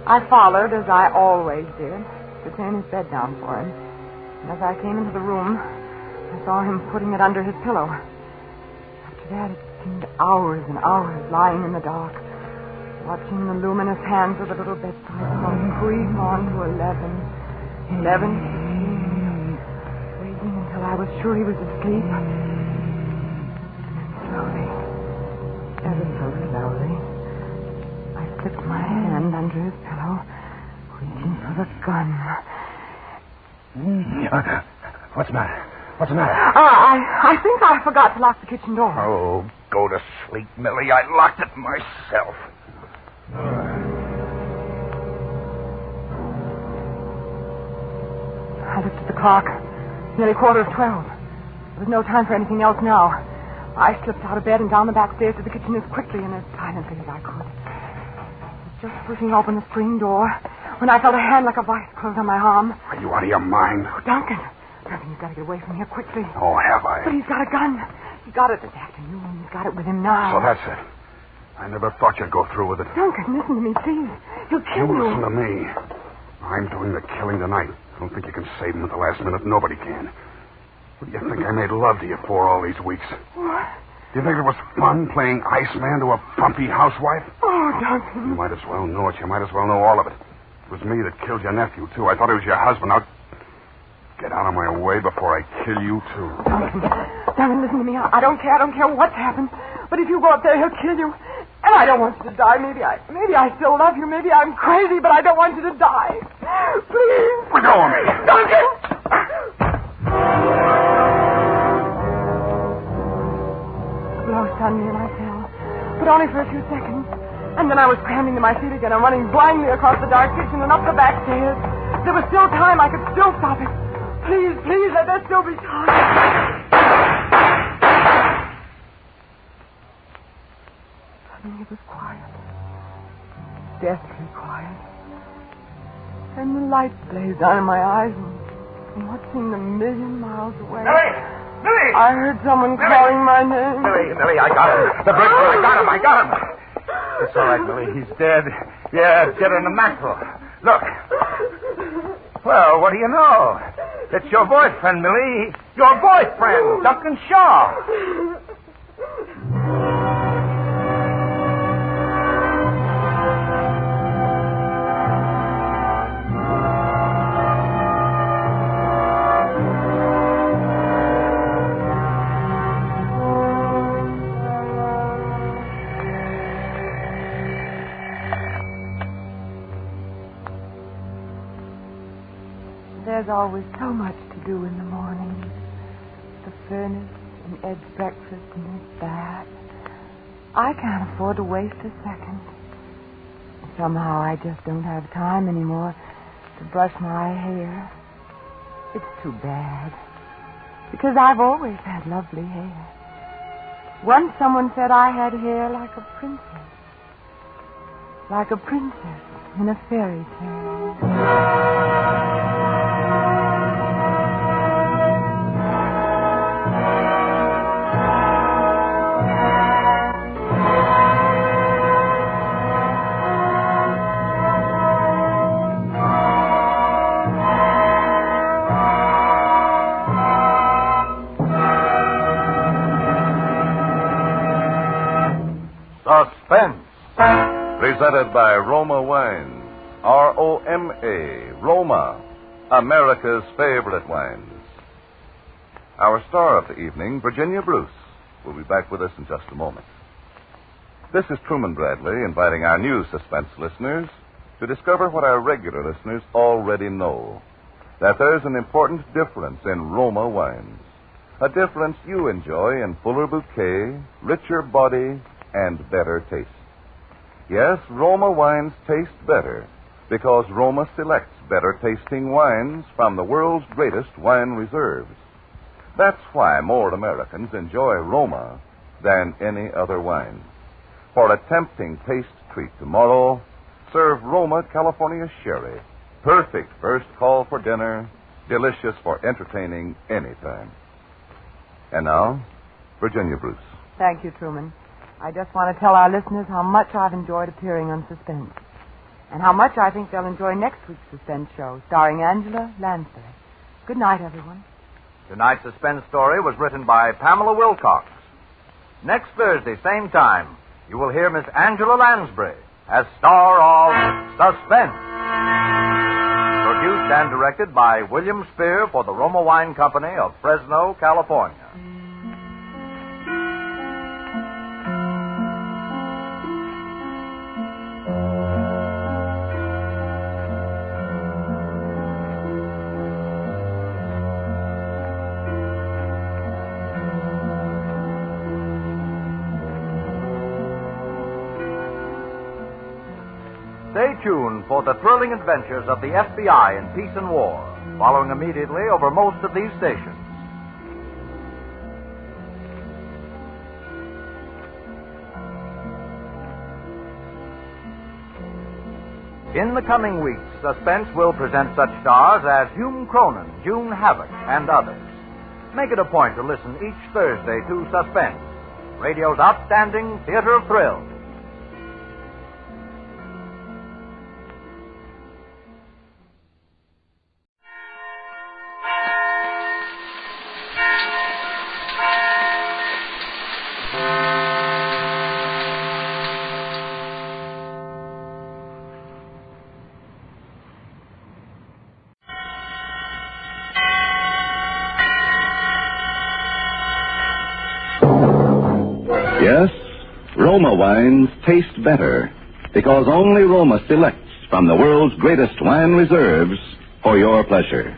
I followed, as I always did, to turn his bed down for him. And as I came into the room, I saw him putting it under his pillow. After that, it seemed hours and hours lying in the dark, watching the luminous hands of the little bedside phone creep on to 11, 15, waiting until I was sure he was asleep. Slowly, ever so slowly, I slipped my hand under his pillow, reaching for the gun. What's the matter? What's the matter? I think I forgot to lock the kitchen door. Oh, go to sleep, Millie. I locked it myself. I looked at the clock. Nearly 11:15. There was no time for anything else now. I slipped out of bed and down the back stairs to the kitchen as quickly and as silently as I could. I was just pushing open the screen door when I felt a hand like a vice close on my arm. Are you out of your mind? Oh, Duncan, you've got to get away from here quickly. Oh, have I? But he's got a gun. He got it this afternoon. He's got it with him now. So that's it. I never thought you'd go through with it. Duncan, listen to me, please. He'll kill you. Listen to me. I'm doing the killing tonight. I don't think you can save him at the last minute. Nobody can. What do you think I made love to you for all these weeks? What? Do you think it was fun playing Iceman to a bumpy housewife? Oh, Duncan. You might as well know it. You might as well know all of it. It was me that killed your nephew, too. I thought it was your husband. Now, get out of my way before I kill you, too. Duncan, listen to me. I don't care. I don't care what's happened. But if you go up there, he'll kill you. And I don't want you to die. Maybe I still love you. Maybe I'm crazy, but I don't want you to die. Please. Let go of me. Duncan! Blow stunned me and I fell. But only for a few seconds. And then I was scrambling to my feet again and running blindly across the dark kitchen and up the back stairs. There was still time. I could still stop it. Please, let there still be time. Suddenly it was quiet. Deathly quiet. And the light blazed out in my eyes and what seemed a million miles away. Millie! I heard someone calling my name. Millie, I got him. The brick, I got him. It's all right, Millie. He's dead. Yeah, dead in the mackerel. Look. Well, what do you know? It's your boyfriend, Millie. Your boyfriend, Duncan Shaw. There's always so much to do in the morning. The furnace and Ed's breakfast and his bath. I can't afford to waste a second. Somehow I just don't have time anymore to brush my hair. It's too bad. Because I've always had lovely hair. Once someone said I had hair like a princess. Like a princess in a fairy tale. Suspense, presented by Roma Wines. R-O-M-A, Roma, America's favorite wines. Our star of the evening, Virginia Bruce, will be back with us in just a moment. This is Truman Bradley inviting our new Suspense listeners to discover what our regular listeners already know, that there's an important difference in Roma wines, a difference you enjoy in fuller bouquet, richer body, and better taste. Yes, Roma wines taste better because Roma selects better tasting wines from the world's greatest wine reserves. That's why more Americans enjoy Roma than any other wine. For a tempting taste treat tomorrow, serve Roma California Sherry. Perfect first call for dinner, delicious for entertaining anytime. And now, Virginia Bruce. Thank you, Truman. I just want to tell our listeners how much I've enjoyed appearing on Suspense. And how much I think they'll enjoy next week's Suspense show, starring Angela Lansbury. Good night, everyone. Tonight's Suspense story was written by Pamela Wilcox. Next Thursday, same time, you will hear Miss Angela Lansbury as star of Suspense. Produced and directed by William Spear for the Roma Wine Company of Fresno, California. Stay tuned for the thrilling adventures of the FBI in peace and war, following immediately over most of these stations. In the coming weeks, Suspense will present such stars as Hume Cronin, June Havoc, and others. Make it a point to listen each Thursday to Suspense, radio's outstanding theater of thrills. Yes, Roma wines taste better because only Roma selects from the world's greatest wine reserves for your pleasure.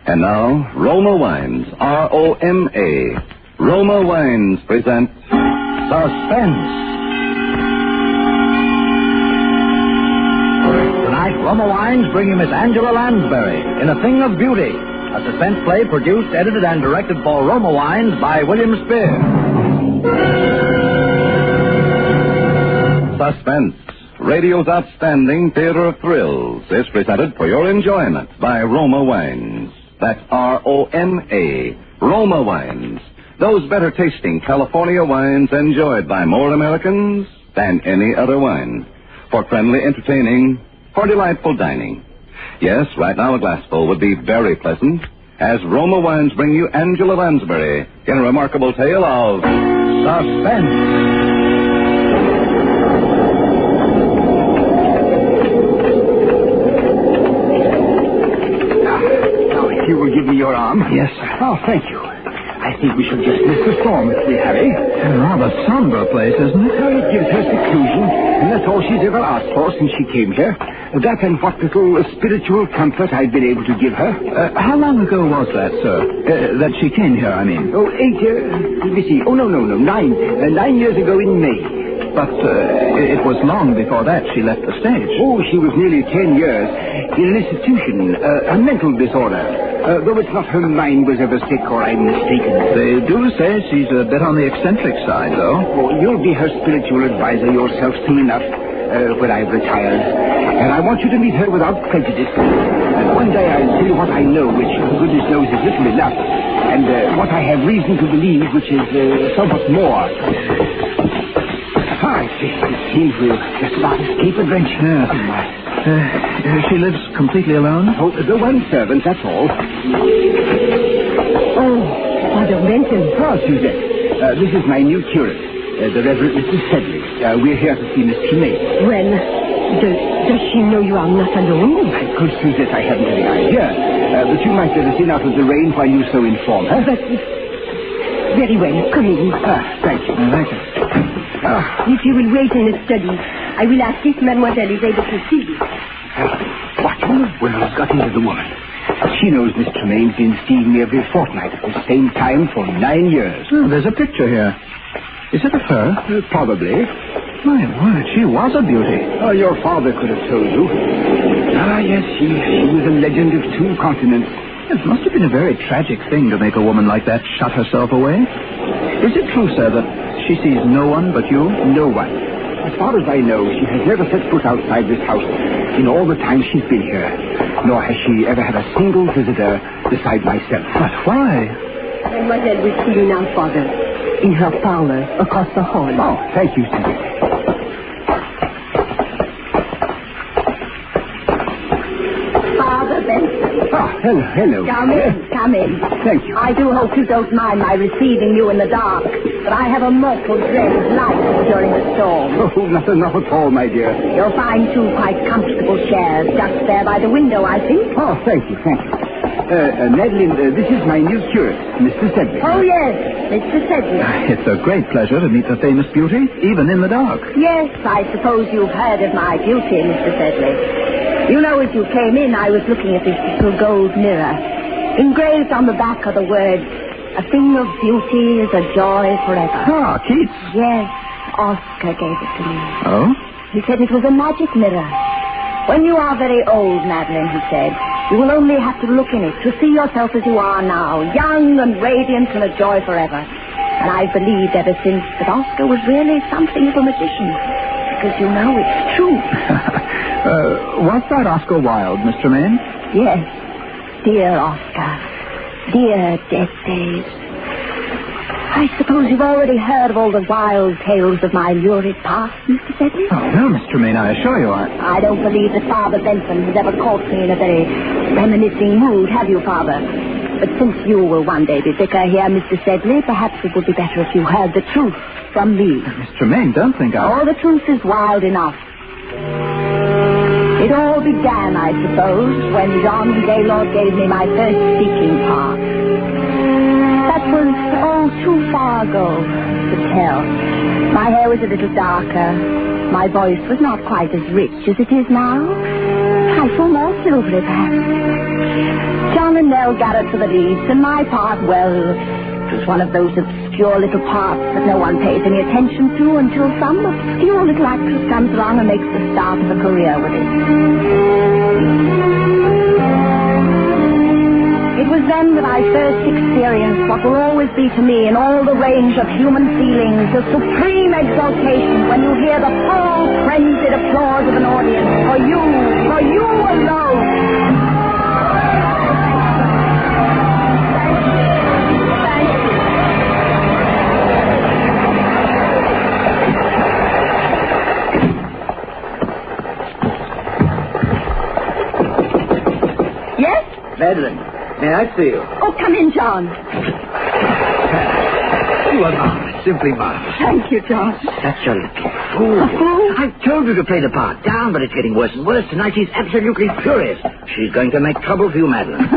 And now, Roma Wines, R-O-M-A. Roma Wines present Suspense. Tonight, Roma Wines bring you Miss Angela Lansbury in A Thing of Beauty, a suspense play produced, edited, and directed for Roma Wines by William Spear. Suspense, radio's outstanding theater of thrills, is presented for your enjoyment by Roma Wines. That's R-O-M-A, Roma Wines. Those better tasting California wines enjoyed by more Americans than any other wine. For friendly entertaining, for delightful dining. Yes, right now a glassful would be very pleasant as Roma Wines bring you Angela Lansbury in a remarkable tale of Suspense. You will give me your arm? Yes, sir. Oh, thank you. I think we should just miss the storm if we hurry. It's a rather somber place, isn't it? Well, it gives her seclusion, and that's all she's ever asked for since she came here. That and what little spiritual comfort I've been able to give her. How long ago was that, sir? That she came here, I mean. Oh, 8 years. Let me see. Oh, no. 9. 9 years ago in May. But it was long before that she left the stage. Oh, she was nearly 10 years in an institution, a mental disorder. Though it's not her mind was ever sick or I'm mistaken. They do say she's a bit on the eccentric side, though. Oh, you'll be her spiritual advisor yourself soon enough when I've retired. And I want you to meet her without prejudice. One day I'll tell you what I know, which goodness knows is little enough, and what I have reason to believe, which is somewhat more. I seems we'll just about escape adventure. She lives completely alone? Oh, the one servant, that's all. Oh, Father Benson. Oh, Suzette. This is my new curate, the Reverend Mrs. Sedley. We're here to see Miss Tremaine. Well, does she know you are not alone? Good Suzette, I haven't any idea. But you might let us in out of the rain while you so inform her. But very well, come in. Thank you. Thank you. If you will wait in the study, I will ask if Mademoiselle is able to see you. What in the world's got into the woman? She knows Miss Tremaine's been seeing me every fortnight at the same time for 9 years. Oh, there's a picture here. Is it of her? Probably. My word, she was a beauty. Oh, your father could have told you. Ah, yes, she was a legend of 2 continents. It must have been a very tragic thing to make a woman like that shut herself away. Is it true, sir, that she sees no one but you? No one. As far as I know, she has never set foot outside this house in all the time she's been here. Nor has she ever had a single visitor beside myself. But why? Mademoiselle will see you now, Father. In her parlor, across the hall. Oh, thank you, Suzette. Father Benson. Ah, hello. Come in. Thank you. I do hope you don't mind my receiving you in the dark, but I have a mortal dread of light during the storm. Oh, not at all, my dear. You'll find 2 quite comfortable chairs just there by the window, I think. Oh, thank you. Madeline, this is my new curate, Mr. Sedley. Oh, yes, Mr. Sedley. It's a great pleasure to meet the famous beauty, even in the dark. Yes, I suppose you've heard of my beauty, Mr. Sedley. You know, as you came in, I was looking at this little gold mirror. Engraved on the back are the words, "A thing of beauty is a joy forever." Ah, Keats. Yes, Oscar gave it to me. Oh? He said it was a magic mirror. When you are very old, Madeline, he said, you will only have to look in it to see yourself as you are now, young and radiant and a joy forever. And I've believed ever since that Oscar was really something of a magician. Because, you know, it's true. Was that Oscar Wilde, Miss Tremaine? Yes. Dear Oscar. Dear dead days. I suppose you've already heard of all the wild tales of my lurid past, Mr. Sedley? Oh, no, Miss Tremaine, I assure you I don't believe that Father Benson has ever caught me in a very reminiscing mood, have you, Father? But since you will one day be vicar here, Mr. Sedley, perhaps it would be better if you heard the truth from me. Miss Tremaine, don't think Oh, the truth is wild enough. It all began, I suppose, when John Gaylord gave me my first speaking part. That was, too far ago to tell. My hair was a little darker. My voice was not quite as rich as it is now. I saw more silvery, perhaps. John and Nell gathered for the leads, and my part, well, it was one of those obscure little parts that no one pays any attention to until some obscure little actress comes along and makes the start of a career with it. It was then that I first experienced what will always be to me in all the range of human feelings, the supreme exaltation when you hear the full frenzied applause of an audience for you alone. Yes? Madeline, may I see you? Oh, come in, John. You are marvelous, simply marvelous. Thank you, John. Such a little fool. I told you to play the part down, but it's getting worse and worse. Tonight she's absolutely furious. She's going to make trouble for you, Madeline.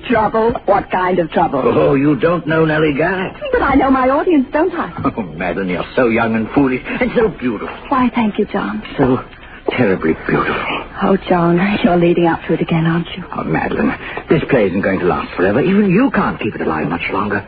Trouble? What kind of trouble? Oh, you don't know Nellie Guy. But I know my audience, don't I? Oh, Madeline, you're so young and foolish and so beautiful. Why, thank you, John. So terribly beautiful. Oh, John, you're leading up to it again, aren't you? Oh, Madeline, this play isn't going to last forever. Even you can't keep it alive much longer.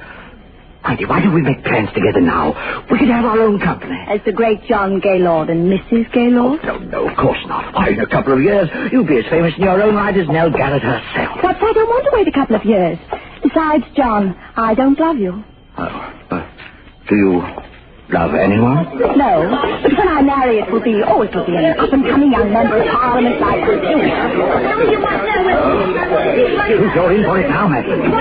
Heidi, why don't we make plans together now? We could have our own company. As the great John Gaylord and Mrs. Gaylord? Oh, no, of course not. Why, in a couple of years, you'll be as famous in your own right as Nell Garrett herself. But I don't want to wait a couple of years. Besides, John, I don't love you. Oh, do you love anyone? No, but when I marry, it will be an up-and-coming young member of Parliament like you. Who's all in for it now, Madeline?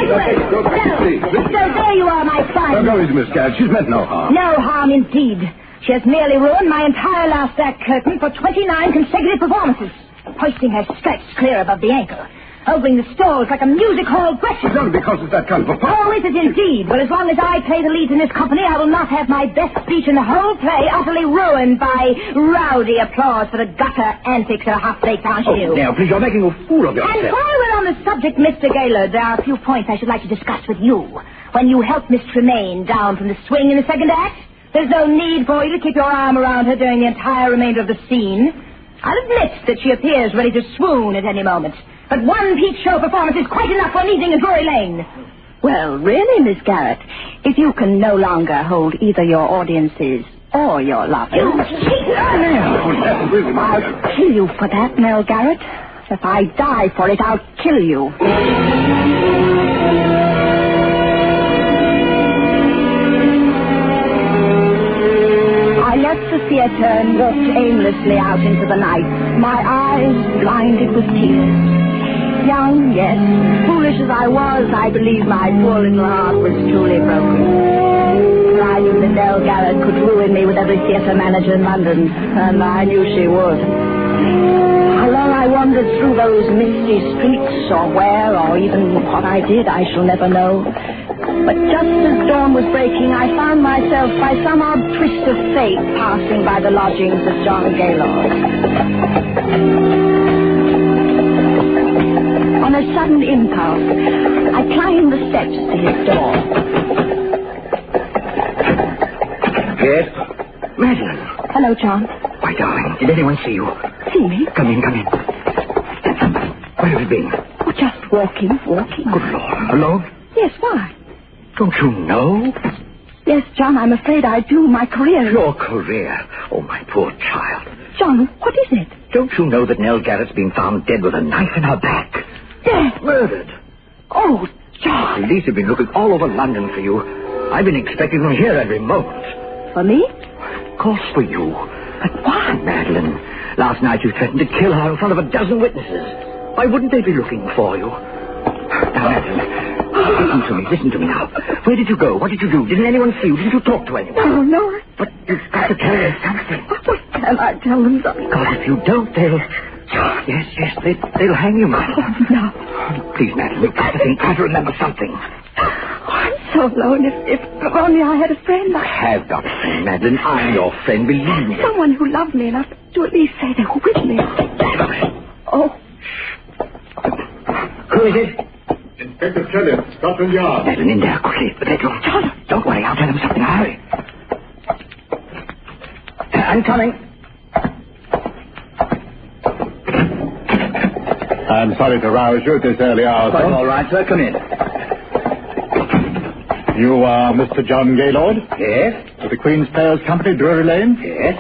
So there you are, my son. No, Miss Gadd. She's meant no harm. No harm indeed. She has merely ruined my entire last act curtain for 29 consecutive performances, hoisting her skirts clear above the ankle, opening the stalls like a music hall Gretchen. It's only because it's that kind of a... Oh, is it indeed? Well, as long as I play the lead in this company, I will not have my best speech in the whole play utterly ruined by rowdy applause for the gutter antics of a half-baked ingenue. Oh, now, please, you're making a fool of yourself. And while we're on the subject, Mr. Gaylord, there are a few points I should like to discuss with you. When you helped Miss Tremaine down from the swing in the second act, there's no need for you to keep your arm around her during the entire remainder of the scene. I'll admit that she appears ready to swoon at any moment. But one peach show performance is quite enough for an evening in Drury Lane. Well, really, Miss Garrett, if you can no longer hold either your audiences or your lovers... I'll kill you for that, Nell Garrett. If I die for it, I'll kill you. I left the theater and walked aimlessly out into the night, my eyes blinded with tears. Young, yes. Foolish as I was, I believed my poor little heart was truly broken. For I knew that Nell Garrett could ruin me with every theatre manager in London, and I knew she would. How long I wandered through those misty streets, or where, or even what I did, I shall never know. But just as dawn was breaking, I found myself, by some odd twist of fate, passing by the lodgings of John Gaylord. On a sudden impulse, I climbed the steps to his door. Yes? Madeline. Hello, John. Why, darling, did anyone see you? See me? Come in. Where have you been? Oh, just walking. Good Lord. Alone? Yes, why? Don't you know? Yes, John, I'm afraid I do. My career... Your career? Oh, my poor child. John, what is it? Don't you know that Nell Garrett's been found dead with a knife in her back? Dead? Murdered. Oh, John. The police have been looking all over London for you. I've been expecting them here every moment. For me? Of course for you. But why? Madeline, last night you threatened to kill her in front of a dozen witnesses. Why wouldn't they be looking for you? Now, Madeline, listen to me now. Where did you go? What did you do? Didn't anyone see you? Didn't you talk to anyone? No. But you've got to tell them something. What can I tell them something? Because if you don't, they'll... Yes, they'll hang you, Madeline. Oh, no. Please, Madeline, you've got to think. Try to remember something. Oh, I'm so alone. If only I had a friend. I have got a friend, Madeline. I'm your friend, believe me. Someone who loved me enough to at least say they were with me. Oh. Who is it? Inspector Kelly, Scotland Yard. Madeline, in there, quickly. The bedroom. Don't worry, I'll tell them something. Hurry. I'm coming. I'm sorry to rouse you at this early hour, Quite all right, sir. Come in. You are Mr. John Gaylord? Yes. Of the Queen's Players Company, Drury Lane? Yes.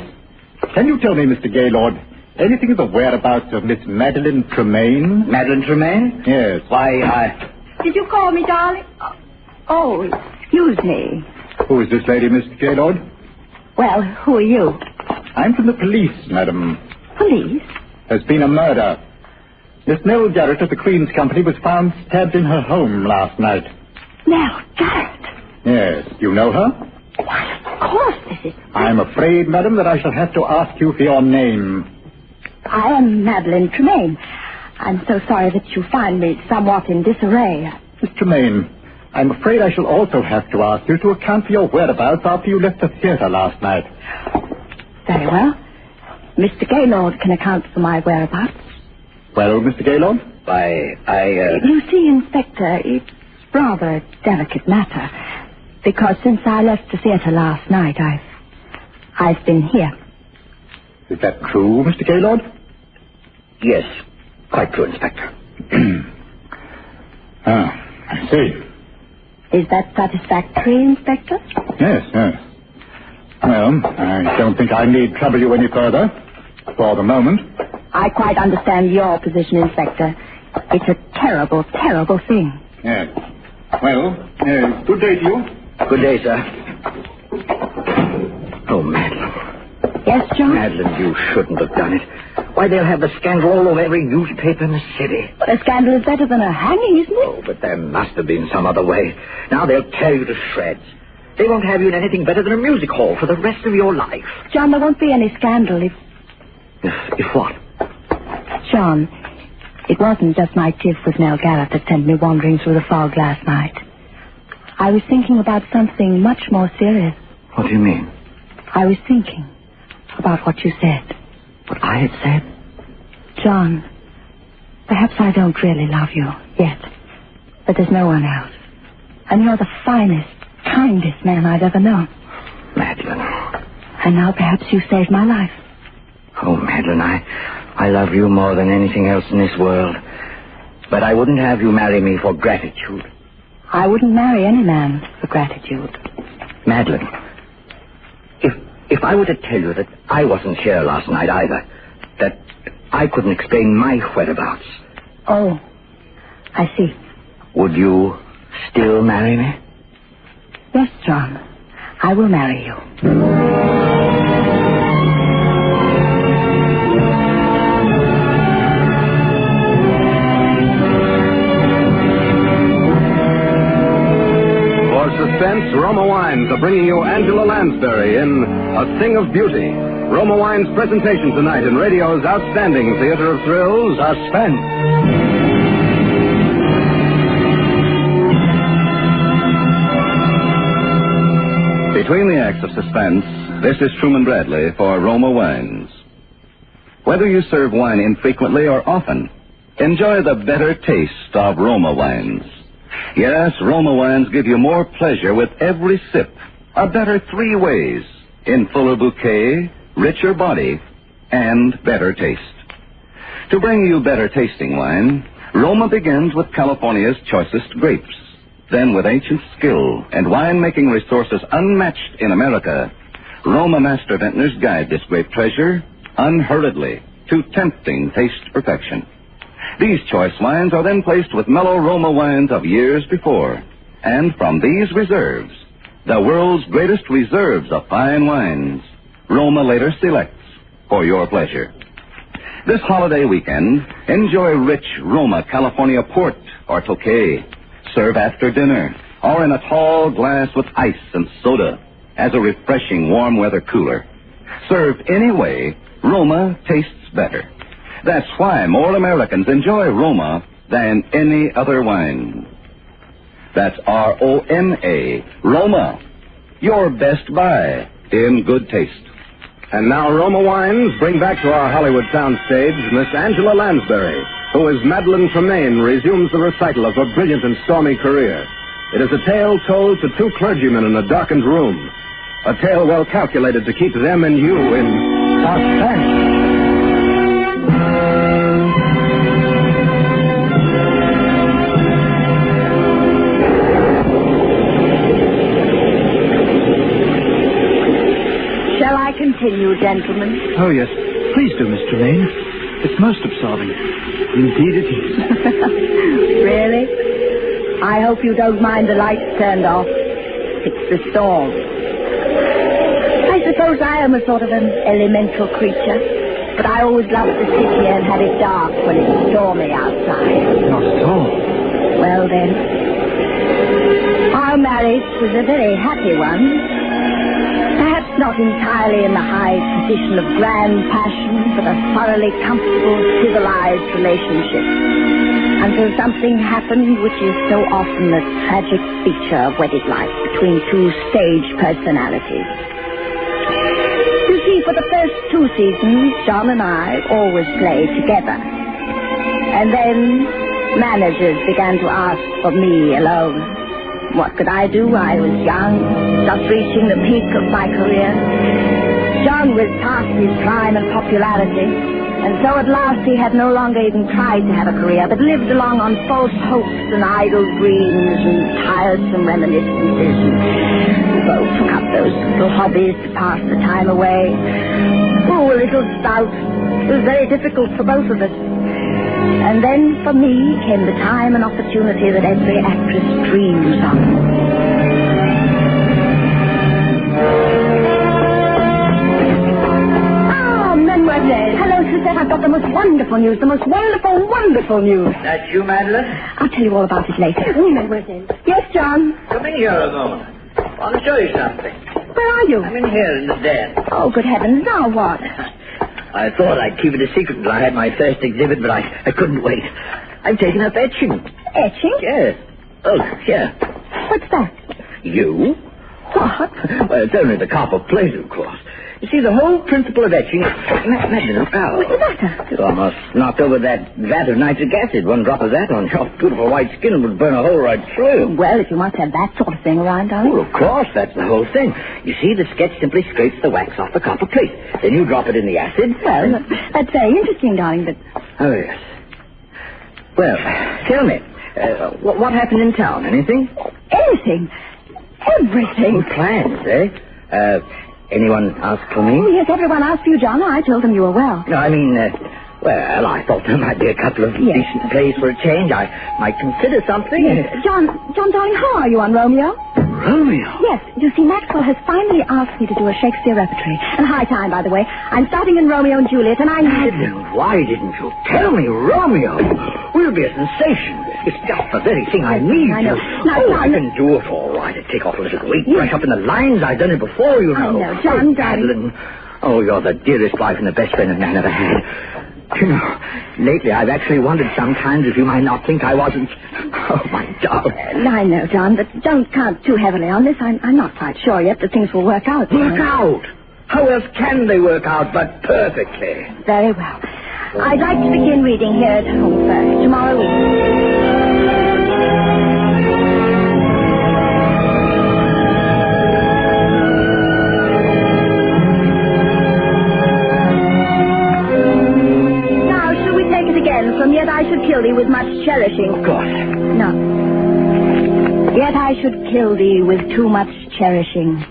Can you tell me, Mr. Gaylord, anything of the whereabouts of Miss Madeline Tremaine? Madeline Tremaine? Yes. Why, Did you call me, darling? Oh, excuse me. Who is this lady, Mr. Gaylord? Well, who are you? I'm from the police, madam. Police? There's been a murder. Miss Nell Garrett of the Queen's Company was found stabbed in her home last night. Nell Garrett? Yes. You know her? Why, of course this is... I'm afraid, madam, that I shall have to ask you for your name. I am Madeline Tremaine. I'm so sorry that you find me somewhat in disarray. Miss Tremaine, I'm afraid I shall also have to ask you to account for your whereabouts after you left the theatre last night. Very well. Mr. Gaylord can account for my whereabouts. Well, Mr. Gaylord? You see, Inspector, it's rather a delicate matter. Because since I left the theatre last night, I've been here. Is that true, Mr. Gaylord? Yes, quite true, Inspector. I see. Is that satisfactory, Inspector? Yes. Well, I don't think I need trouble you any further. For the moment. I quite understand your position, Inspector. It's a terrible, terrible thing. Yes. Well, good day to you. Good day, sir. Oh, Madeline. Yes, John? Madeline, you shouldn't have done it. Why, they'll have the scandal all over every newspaper in the city. But a scandal is better than a hanging, isn't it? Oh, but there must have been some other way. Now they'll tear you to shreds. They won't have you in anything better than a music hall for the rest of your life. John, there won't be any scandal if... If what? John, it wasn't just my tiff with Nell Garrett that sent me wandering through the fog last night. I was thinking about something much more serious. What do you mean? I was thinking about what you said. What I had said? John, perhaps I don't really love you yet, but there's no one else. And you're the finest, kindest man I've ever known. Madeline. And now perhaps you saved my life. Oh, Madeline, I love you more than anything else in this world. But I wouldn't have you marry me for gratitude. I wouldn't marry any man for gratitude. Madeline, if I were to tell you that I wasn't here last night either, that I couldn't explain my whereabouts. Oh, I see. Would you still marry me? Yes, John. I will marry you. Suspense, Roma Wines are bringing you Angela Lansbury in A Thing of Beauty. Roma Wines' presentation tonight in radio's outstanding theater of thrills, Suspense. Between the acts of Suspense, this is Truman Bradley for Roma Wines. Whether you serve wine infrequently or often, enjoy the better taste of Roma Wines. Yes, Roma Wines give you more pleasure with every sip. A better 3 ways: in fuller bouquet, richer body, and better taste. To bring you better tasting wine, Roma begins with California's choicest grapes. Then, with ancient skill and wine-making resources unmatched in America, Roma master vintners guide this grape treasure unhurriedly to tempting taste perfection. These choice wines are then placed with mellow Roma wines of years before. And from these reserves, the world's greatest reserves of fine wines, Roma later selects for your pleasure. This holiday weekend, enjoy rich Roma California port or Tokay. Serve after dinner or in a tall glass with ice and soda as a refreshing warm weather cooler. Served any way, Roma tastes better. That's why more Americans enjoy Roma than any other wine. That's R-O-M-A, Roma, your best buy in good taste. And now Roma Wines bring back to our Hollywood soundstage Miss Angela Lansbury, who as Madeline Tremaine resumes the recital of her brilliant and stormy career. It is a tale told to 2 clergymen in a darkened room. A tale well calculated to keep them and you in suspense. Shall I continue, gentlemen? Oh, yes. Please do, Miss Tremaine. It's most absorbing. Indeed it is. Really? I hope you don't mind the lights turned off. It's the storm. I suppose I am a sort of an elemental creature, but I always love to sit here and have it dark when it's stormy outside. Not at all. Well, then, our marriage was a very happy one. Perhaps not entirely in the high position of grand passion, but a thoroughly comfortable, civilized relationship. Until something happened which is so often a tragic feature of wedded life between 2 stage personalities. You see, for the first 2 seasons, John and I always played together. And then managers began to ask for me alone. What could I do? I was young, just reaching the peak of my career. John was past his prime and popularity, and so at last he had no longer even tried to have a career, but lived along on false hopes and idle dreams and tiresome reminiscences. We both took up those little hobbies to pass the time away. Oh, a little stout. It was very difficult for both of us. And then, for me, came the time and opportunity that every actress dreams of. Hello, Suspense. I've got the most wonderful news. The most wonderful, wonderful news. That's you, Madeline? I'll tell you all about it later. Mademoiselle. Yes, John? Come in here a moment. I want to show you something. Where are you? I'm in here in the den. Oh, good heavens. Now what? I thought I'd keep it a secret until I had my first exhibit, but I couldn't wait. I've taken up etching. Etching? Yes. Oh, here. What's that? You? What? Well, it's only the copper plate, of course. You see, the whole principle of etching is... Madeline, What's the matter? You almost knocked over that vat of nitric acid. One drop of that on your beautiful white skin would burn a hole right through. Well, if you want to have that sort of thing around, darling. Well, of course, that's the whole thing. You see, the sketch simply scrapes the wax off the copper plate. Then you drop it in the acid. Well, that's very interesting, darling, but... Oh, yes. Well, tell me, what happened in town? Anything? Anything. Everything. Plans, eh? Anyone ask for me? Oh, yes, everyone asked for you, John. I told them you were well. No, I mean, well, I thought there might be a couple of decent plays for a change. I might consider something. Yes. John, darling, how are you on Romeo? Romeo? Yes. You see, Maxwell has finally asked me to do a Shakespeare repertory. And high time, by the way. I'm starting in Romeo and Juliet, and I need... Then why didn't you tell me Romeo? We'll be a sensation. It's just the very thing I need. I know. I can do it all right. It'd take off a little weight, brush up in the lines. I've done it before, you know. I know, John, Madeline. Oh, you're the dearest wife and the best friend a man ever had. You know, lately I've actually wondered sometimes if you might not think I wasn't... Oh, my darling. I know, John, but don't count too heavily on this. I'm not quite sure yet that things will work out. Work out? How else can they work out but perfectly? Very well. I'd like to begin reading here at home first, tomorrow evening. From yet I should kill thee with much cherishing. Of course. No. Yet I should kill thee with too much cherishing.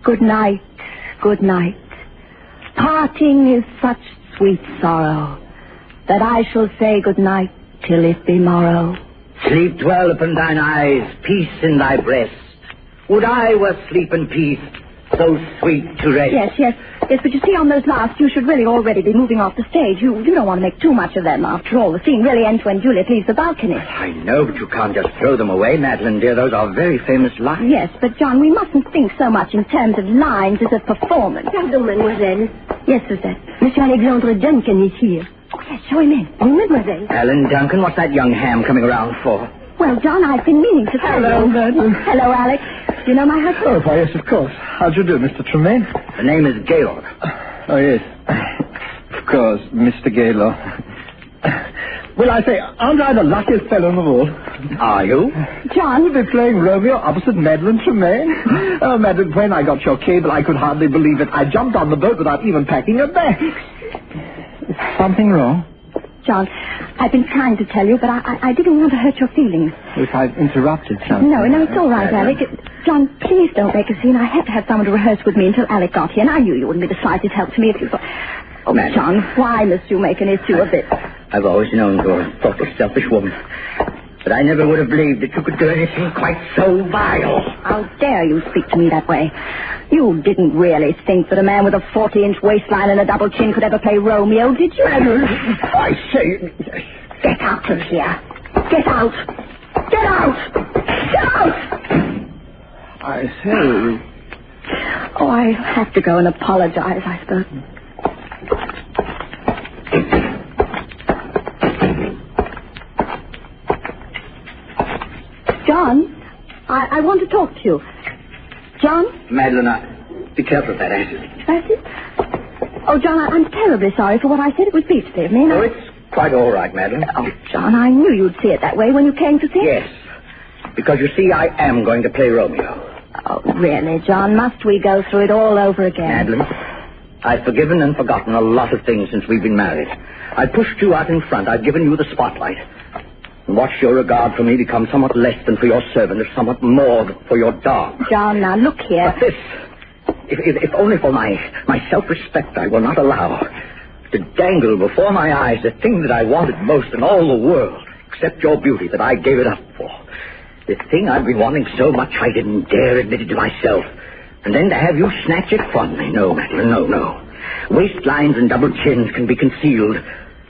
Good night, good night. Parting is such sweet sorrow that I shall say good night till it be morrow. Sleep dwell upon thine eyes, peace in thy breast. Would I were sleep and peace, so sweet to rest. Yes, but you see, on those last, you should really already be moving off the stage. You don't want to make too much of them. After all, the scene really ends when Juliet leaves the balcony. I know, but you can't just throw them away, Madeline, dear. Those are very famous lines. Yes, but, John, we mustn't think so much in terms of lines as of performance. Pardon, mademoiselle. Yes, Suspense. Monsieur Alexandre Duncan is here. Oh, yes, show him in. Oui, mademoiselle. Alan Duncan, what's that young ham coming around for? Well, John, I've been meaning to tell you. Hello, Madeline. Hello, Alex. Do you know my husband? Oh, why, yes, of course. How do you do, Mr. Tremaine? The name is Gaylord. Oh, yes. Of course, Mr. Gaylord. Well, I say, aren't I the luckiest fellow in the world? Are you? John? You'll be playing Romeo opposite Madeline Tremaine. Oh, Madeline, when I got your cable, I could hardly believe it. I jumped on the boat without even packing a bag. Is something wrong? John, I've been trying to tell you, but I didn't want to hurt your feelings. If I've interrupted something. No, it's all right, Alec. John, please don't make a scene. I had to have someone to rehearse with me until Alec got here, and I knew you wouldn't be the slightest help to me if you thought... Oh, John, why must you make an issue of it? I've always known you're a thoughtless, selfish woman. But I never would have believed that you could do anything quite so vile. How dare you speak to me that way? You didn't really think that a man with a 40-inch waistline and a double chin could ever play Romeo, did you? I say... Get out of here. Get out. Get out. Get out. I say... Oh, I have to go and apologize, I suppose. John, I want to talk to you. John? Madeline, be careful of that acid. Acid? Oh, John, I'm terribly sorry for what I said. It was beastly of me. Oh, it's quite all right, Madeline. Oh, John, I knew you'd see it that way when you came to see it. Yes, because you see, I am going to play Romeo. Oh, really, John? Must we go through it all over again? Madeline, I've forgiven and forgotten a lot of things since we've been married. I pushed you out in front. I've given you the spotlight. And watched your regard for me become somewhat less than for your servant, or somewhat more than for your dog. John, now look here. But this, if only for my self-respect, I will not allow to dangle before my eyes the thing that I wanted most in all the world, except your beauty, that I gave it up for. The thing I've been wanting so much I didn't dare admit it to myself. And then to have you snatch it from me. No, Madeline, no. Waistlines and double chins can be concealed,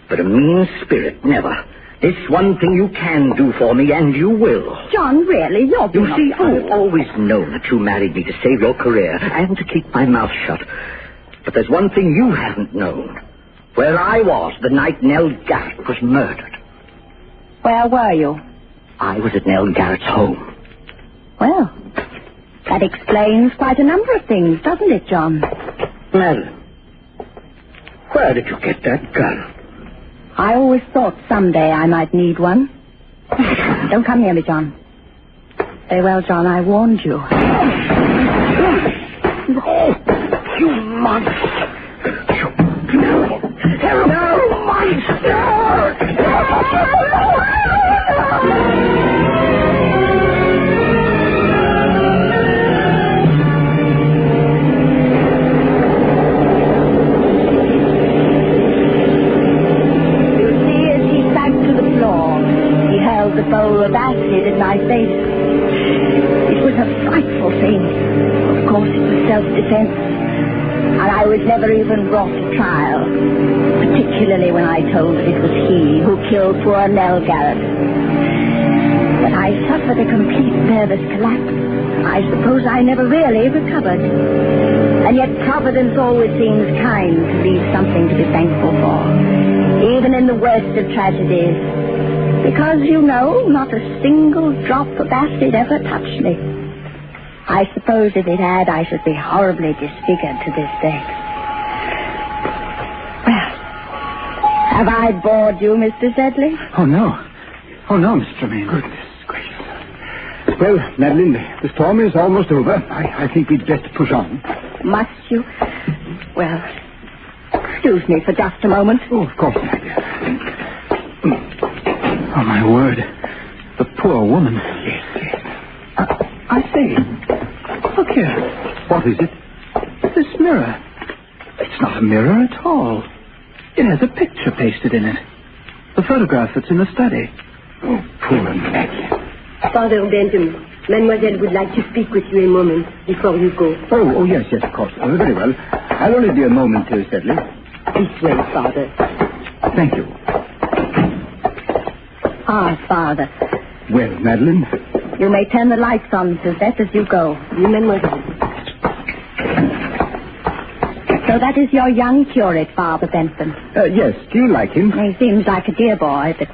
but a mean spirit, never. This one thing you can do for me, and you will. John, really, you're You see, I've always known that you married me to save your career and to keep my mouth shut. But there's one thing you haven't known. Where I was the night Nell Garrett was murdered. Where were you? I was at Nell Garrett's home. Well, that explains quite a number of things, doesn't it, John? Madeline, where did you get that gun? I always thought someday I might need one. Don't come near me, John. Very well, John, I warned you. You monster! Terrible monster! The bowl of acid in my face. It was a frightful thing. Of course, it was self-defense. And I was never even brought to trial, particularly when I told that it was he who killed poor Nell Garrett. But I suffered a complete nervous collapse. I suppose I never really recovered. And yet Providence always seems kind to leave something to be thankful for, even in the worst of tragedies. Because, you know, not a single drop of acid ever touched me. I suppose if it had, I should be horribly disfigured to this day. Well, have I bored you, Mr. Sedley? Oh, no, Mr. Tremaine. Goodness gracious. Well, Madeline, the storm is almost over. I think we'd best push on. Must you? Well, excuse me for just a moment. Oh, of course, my dear. Oh, my word. The poor woman. Yes. I say, look here. What is it? This mirror. It's not a mirror at all. It has a picture pasted in it. The photograph that's in the study. Oh, poor Maggie. Father Benjamin, Mademoiselle would like to speak with you a moment before you go. Oh, yes, of course. Very well. I'll only be a moment, Sedley. This way, Father. Thank you. Ah, Father. Well, Madeline? You may turn the lights on, Suzette, as you go. Oui, Mademoiselle. So that is your young curate, Father Benson? Yes. Do you like him? He seems like a dear boy, but...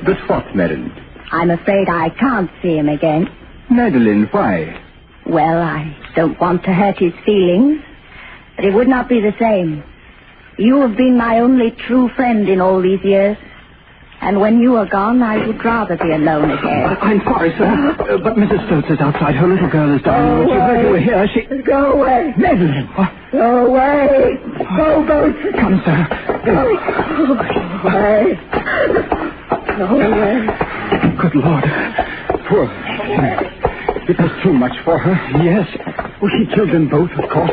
But what, Madeline? I'm afraid I can't see him again. Madeline, why? Well, I don't want to hurt his feelings, but it would not be the same. You have been my only true friend in all these years. And when you are gone, I would rather be alone again. I'm sorry, sir, but Mrs. Stokes is outside. Her little girl is dying. She heard you were here. Go away. Madeline. What? Go away. Go. Come, sir. Go away. Go away. Good Lord. Poor Madeline. It was too much for her. Yes. Well, he killed them both, of course.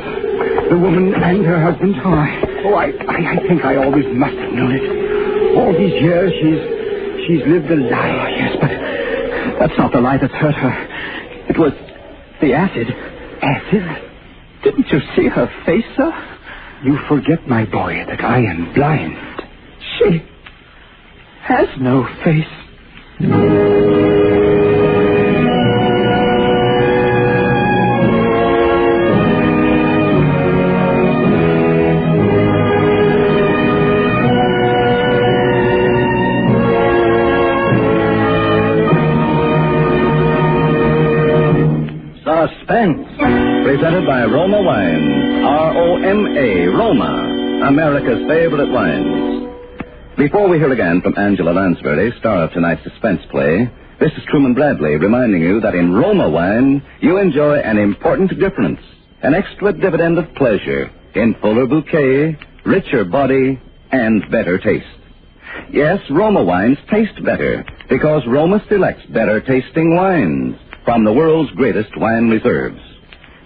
The woman and her husband. I think I always must have known it. All these years, she's lived a lie. Oh, yes, but that's not the lie that's hurt her. It was the acid. Acid? Didn't you see her face, sir? You forget, my boy, that I am blind. She has no face. Suspense, presented by Roma Wines, R-O-M-A, Roma, America's favorite wines. Before we hear again from Angela Lansbury, star of tonight's suspense play, this is Truman Bradley reminding you that in Roma Wine, you enjoy an important difference, an extra dividend of pleasure in fuller bouquet, richer body, and better taste. Yes, Roma wines taste better because Roma selects better tasting wines from the world's greatest wine reserves.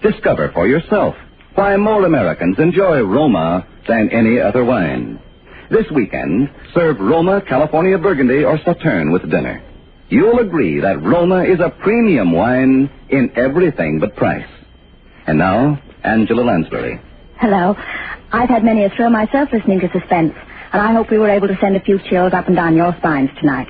Discover for yourself why more Americans enjoy Roma than any other wine. This weekend, serve Roma California Burgundy or Sauterne with dinner. You'll agree that Roma is a premium wine in everything but price. And now, Angela Lansbury. Hello. I've had many a thrill myself listening to Suspense, and I hope we were able to send a few chills up and down your spines tonight.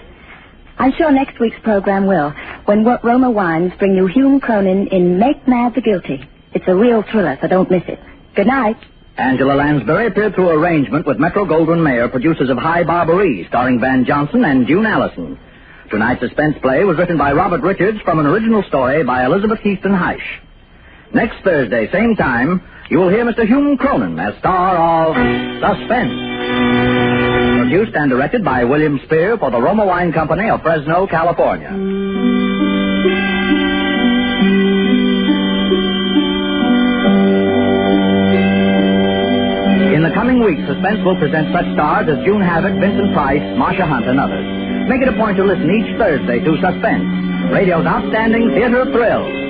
I'm sure next week's program will, when Roma Wines bring you Hume Cronin in Make Mad the Guilty. It's a real thriller, so don't miss it. Good night. Angela Lansbury appeared through arrangement with Metro-Goldwyn-Mayer, producers of High Barbary, starring Van Johnson and June Allison. Tonight's Suspense play was written by Robert Richards from an original story by Elizabeth Heaston Heisch. Next Thursday, same time, you will hear Mr. Hume Cronin as star of Suspense. Produced and directed by William Spear for the Roma Wine Company of Fresno, California. In the coming weeks, Suspense will present such stars as June Havoc, Vincent Price, Marcia Hunt, and others. Make it a point to listen each Thursday to Suspense, radio's outstanding theater of thrills.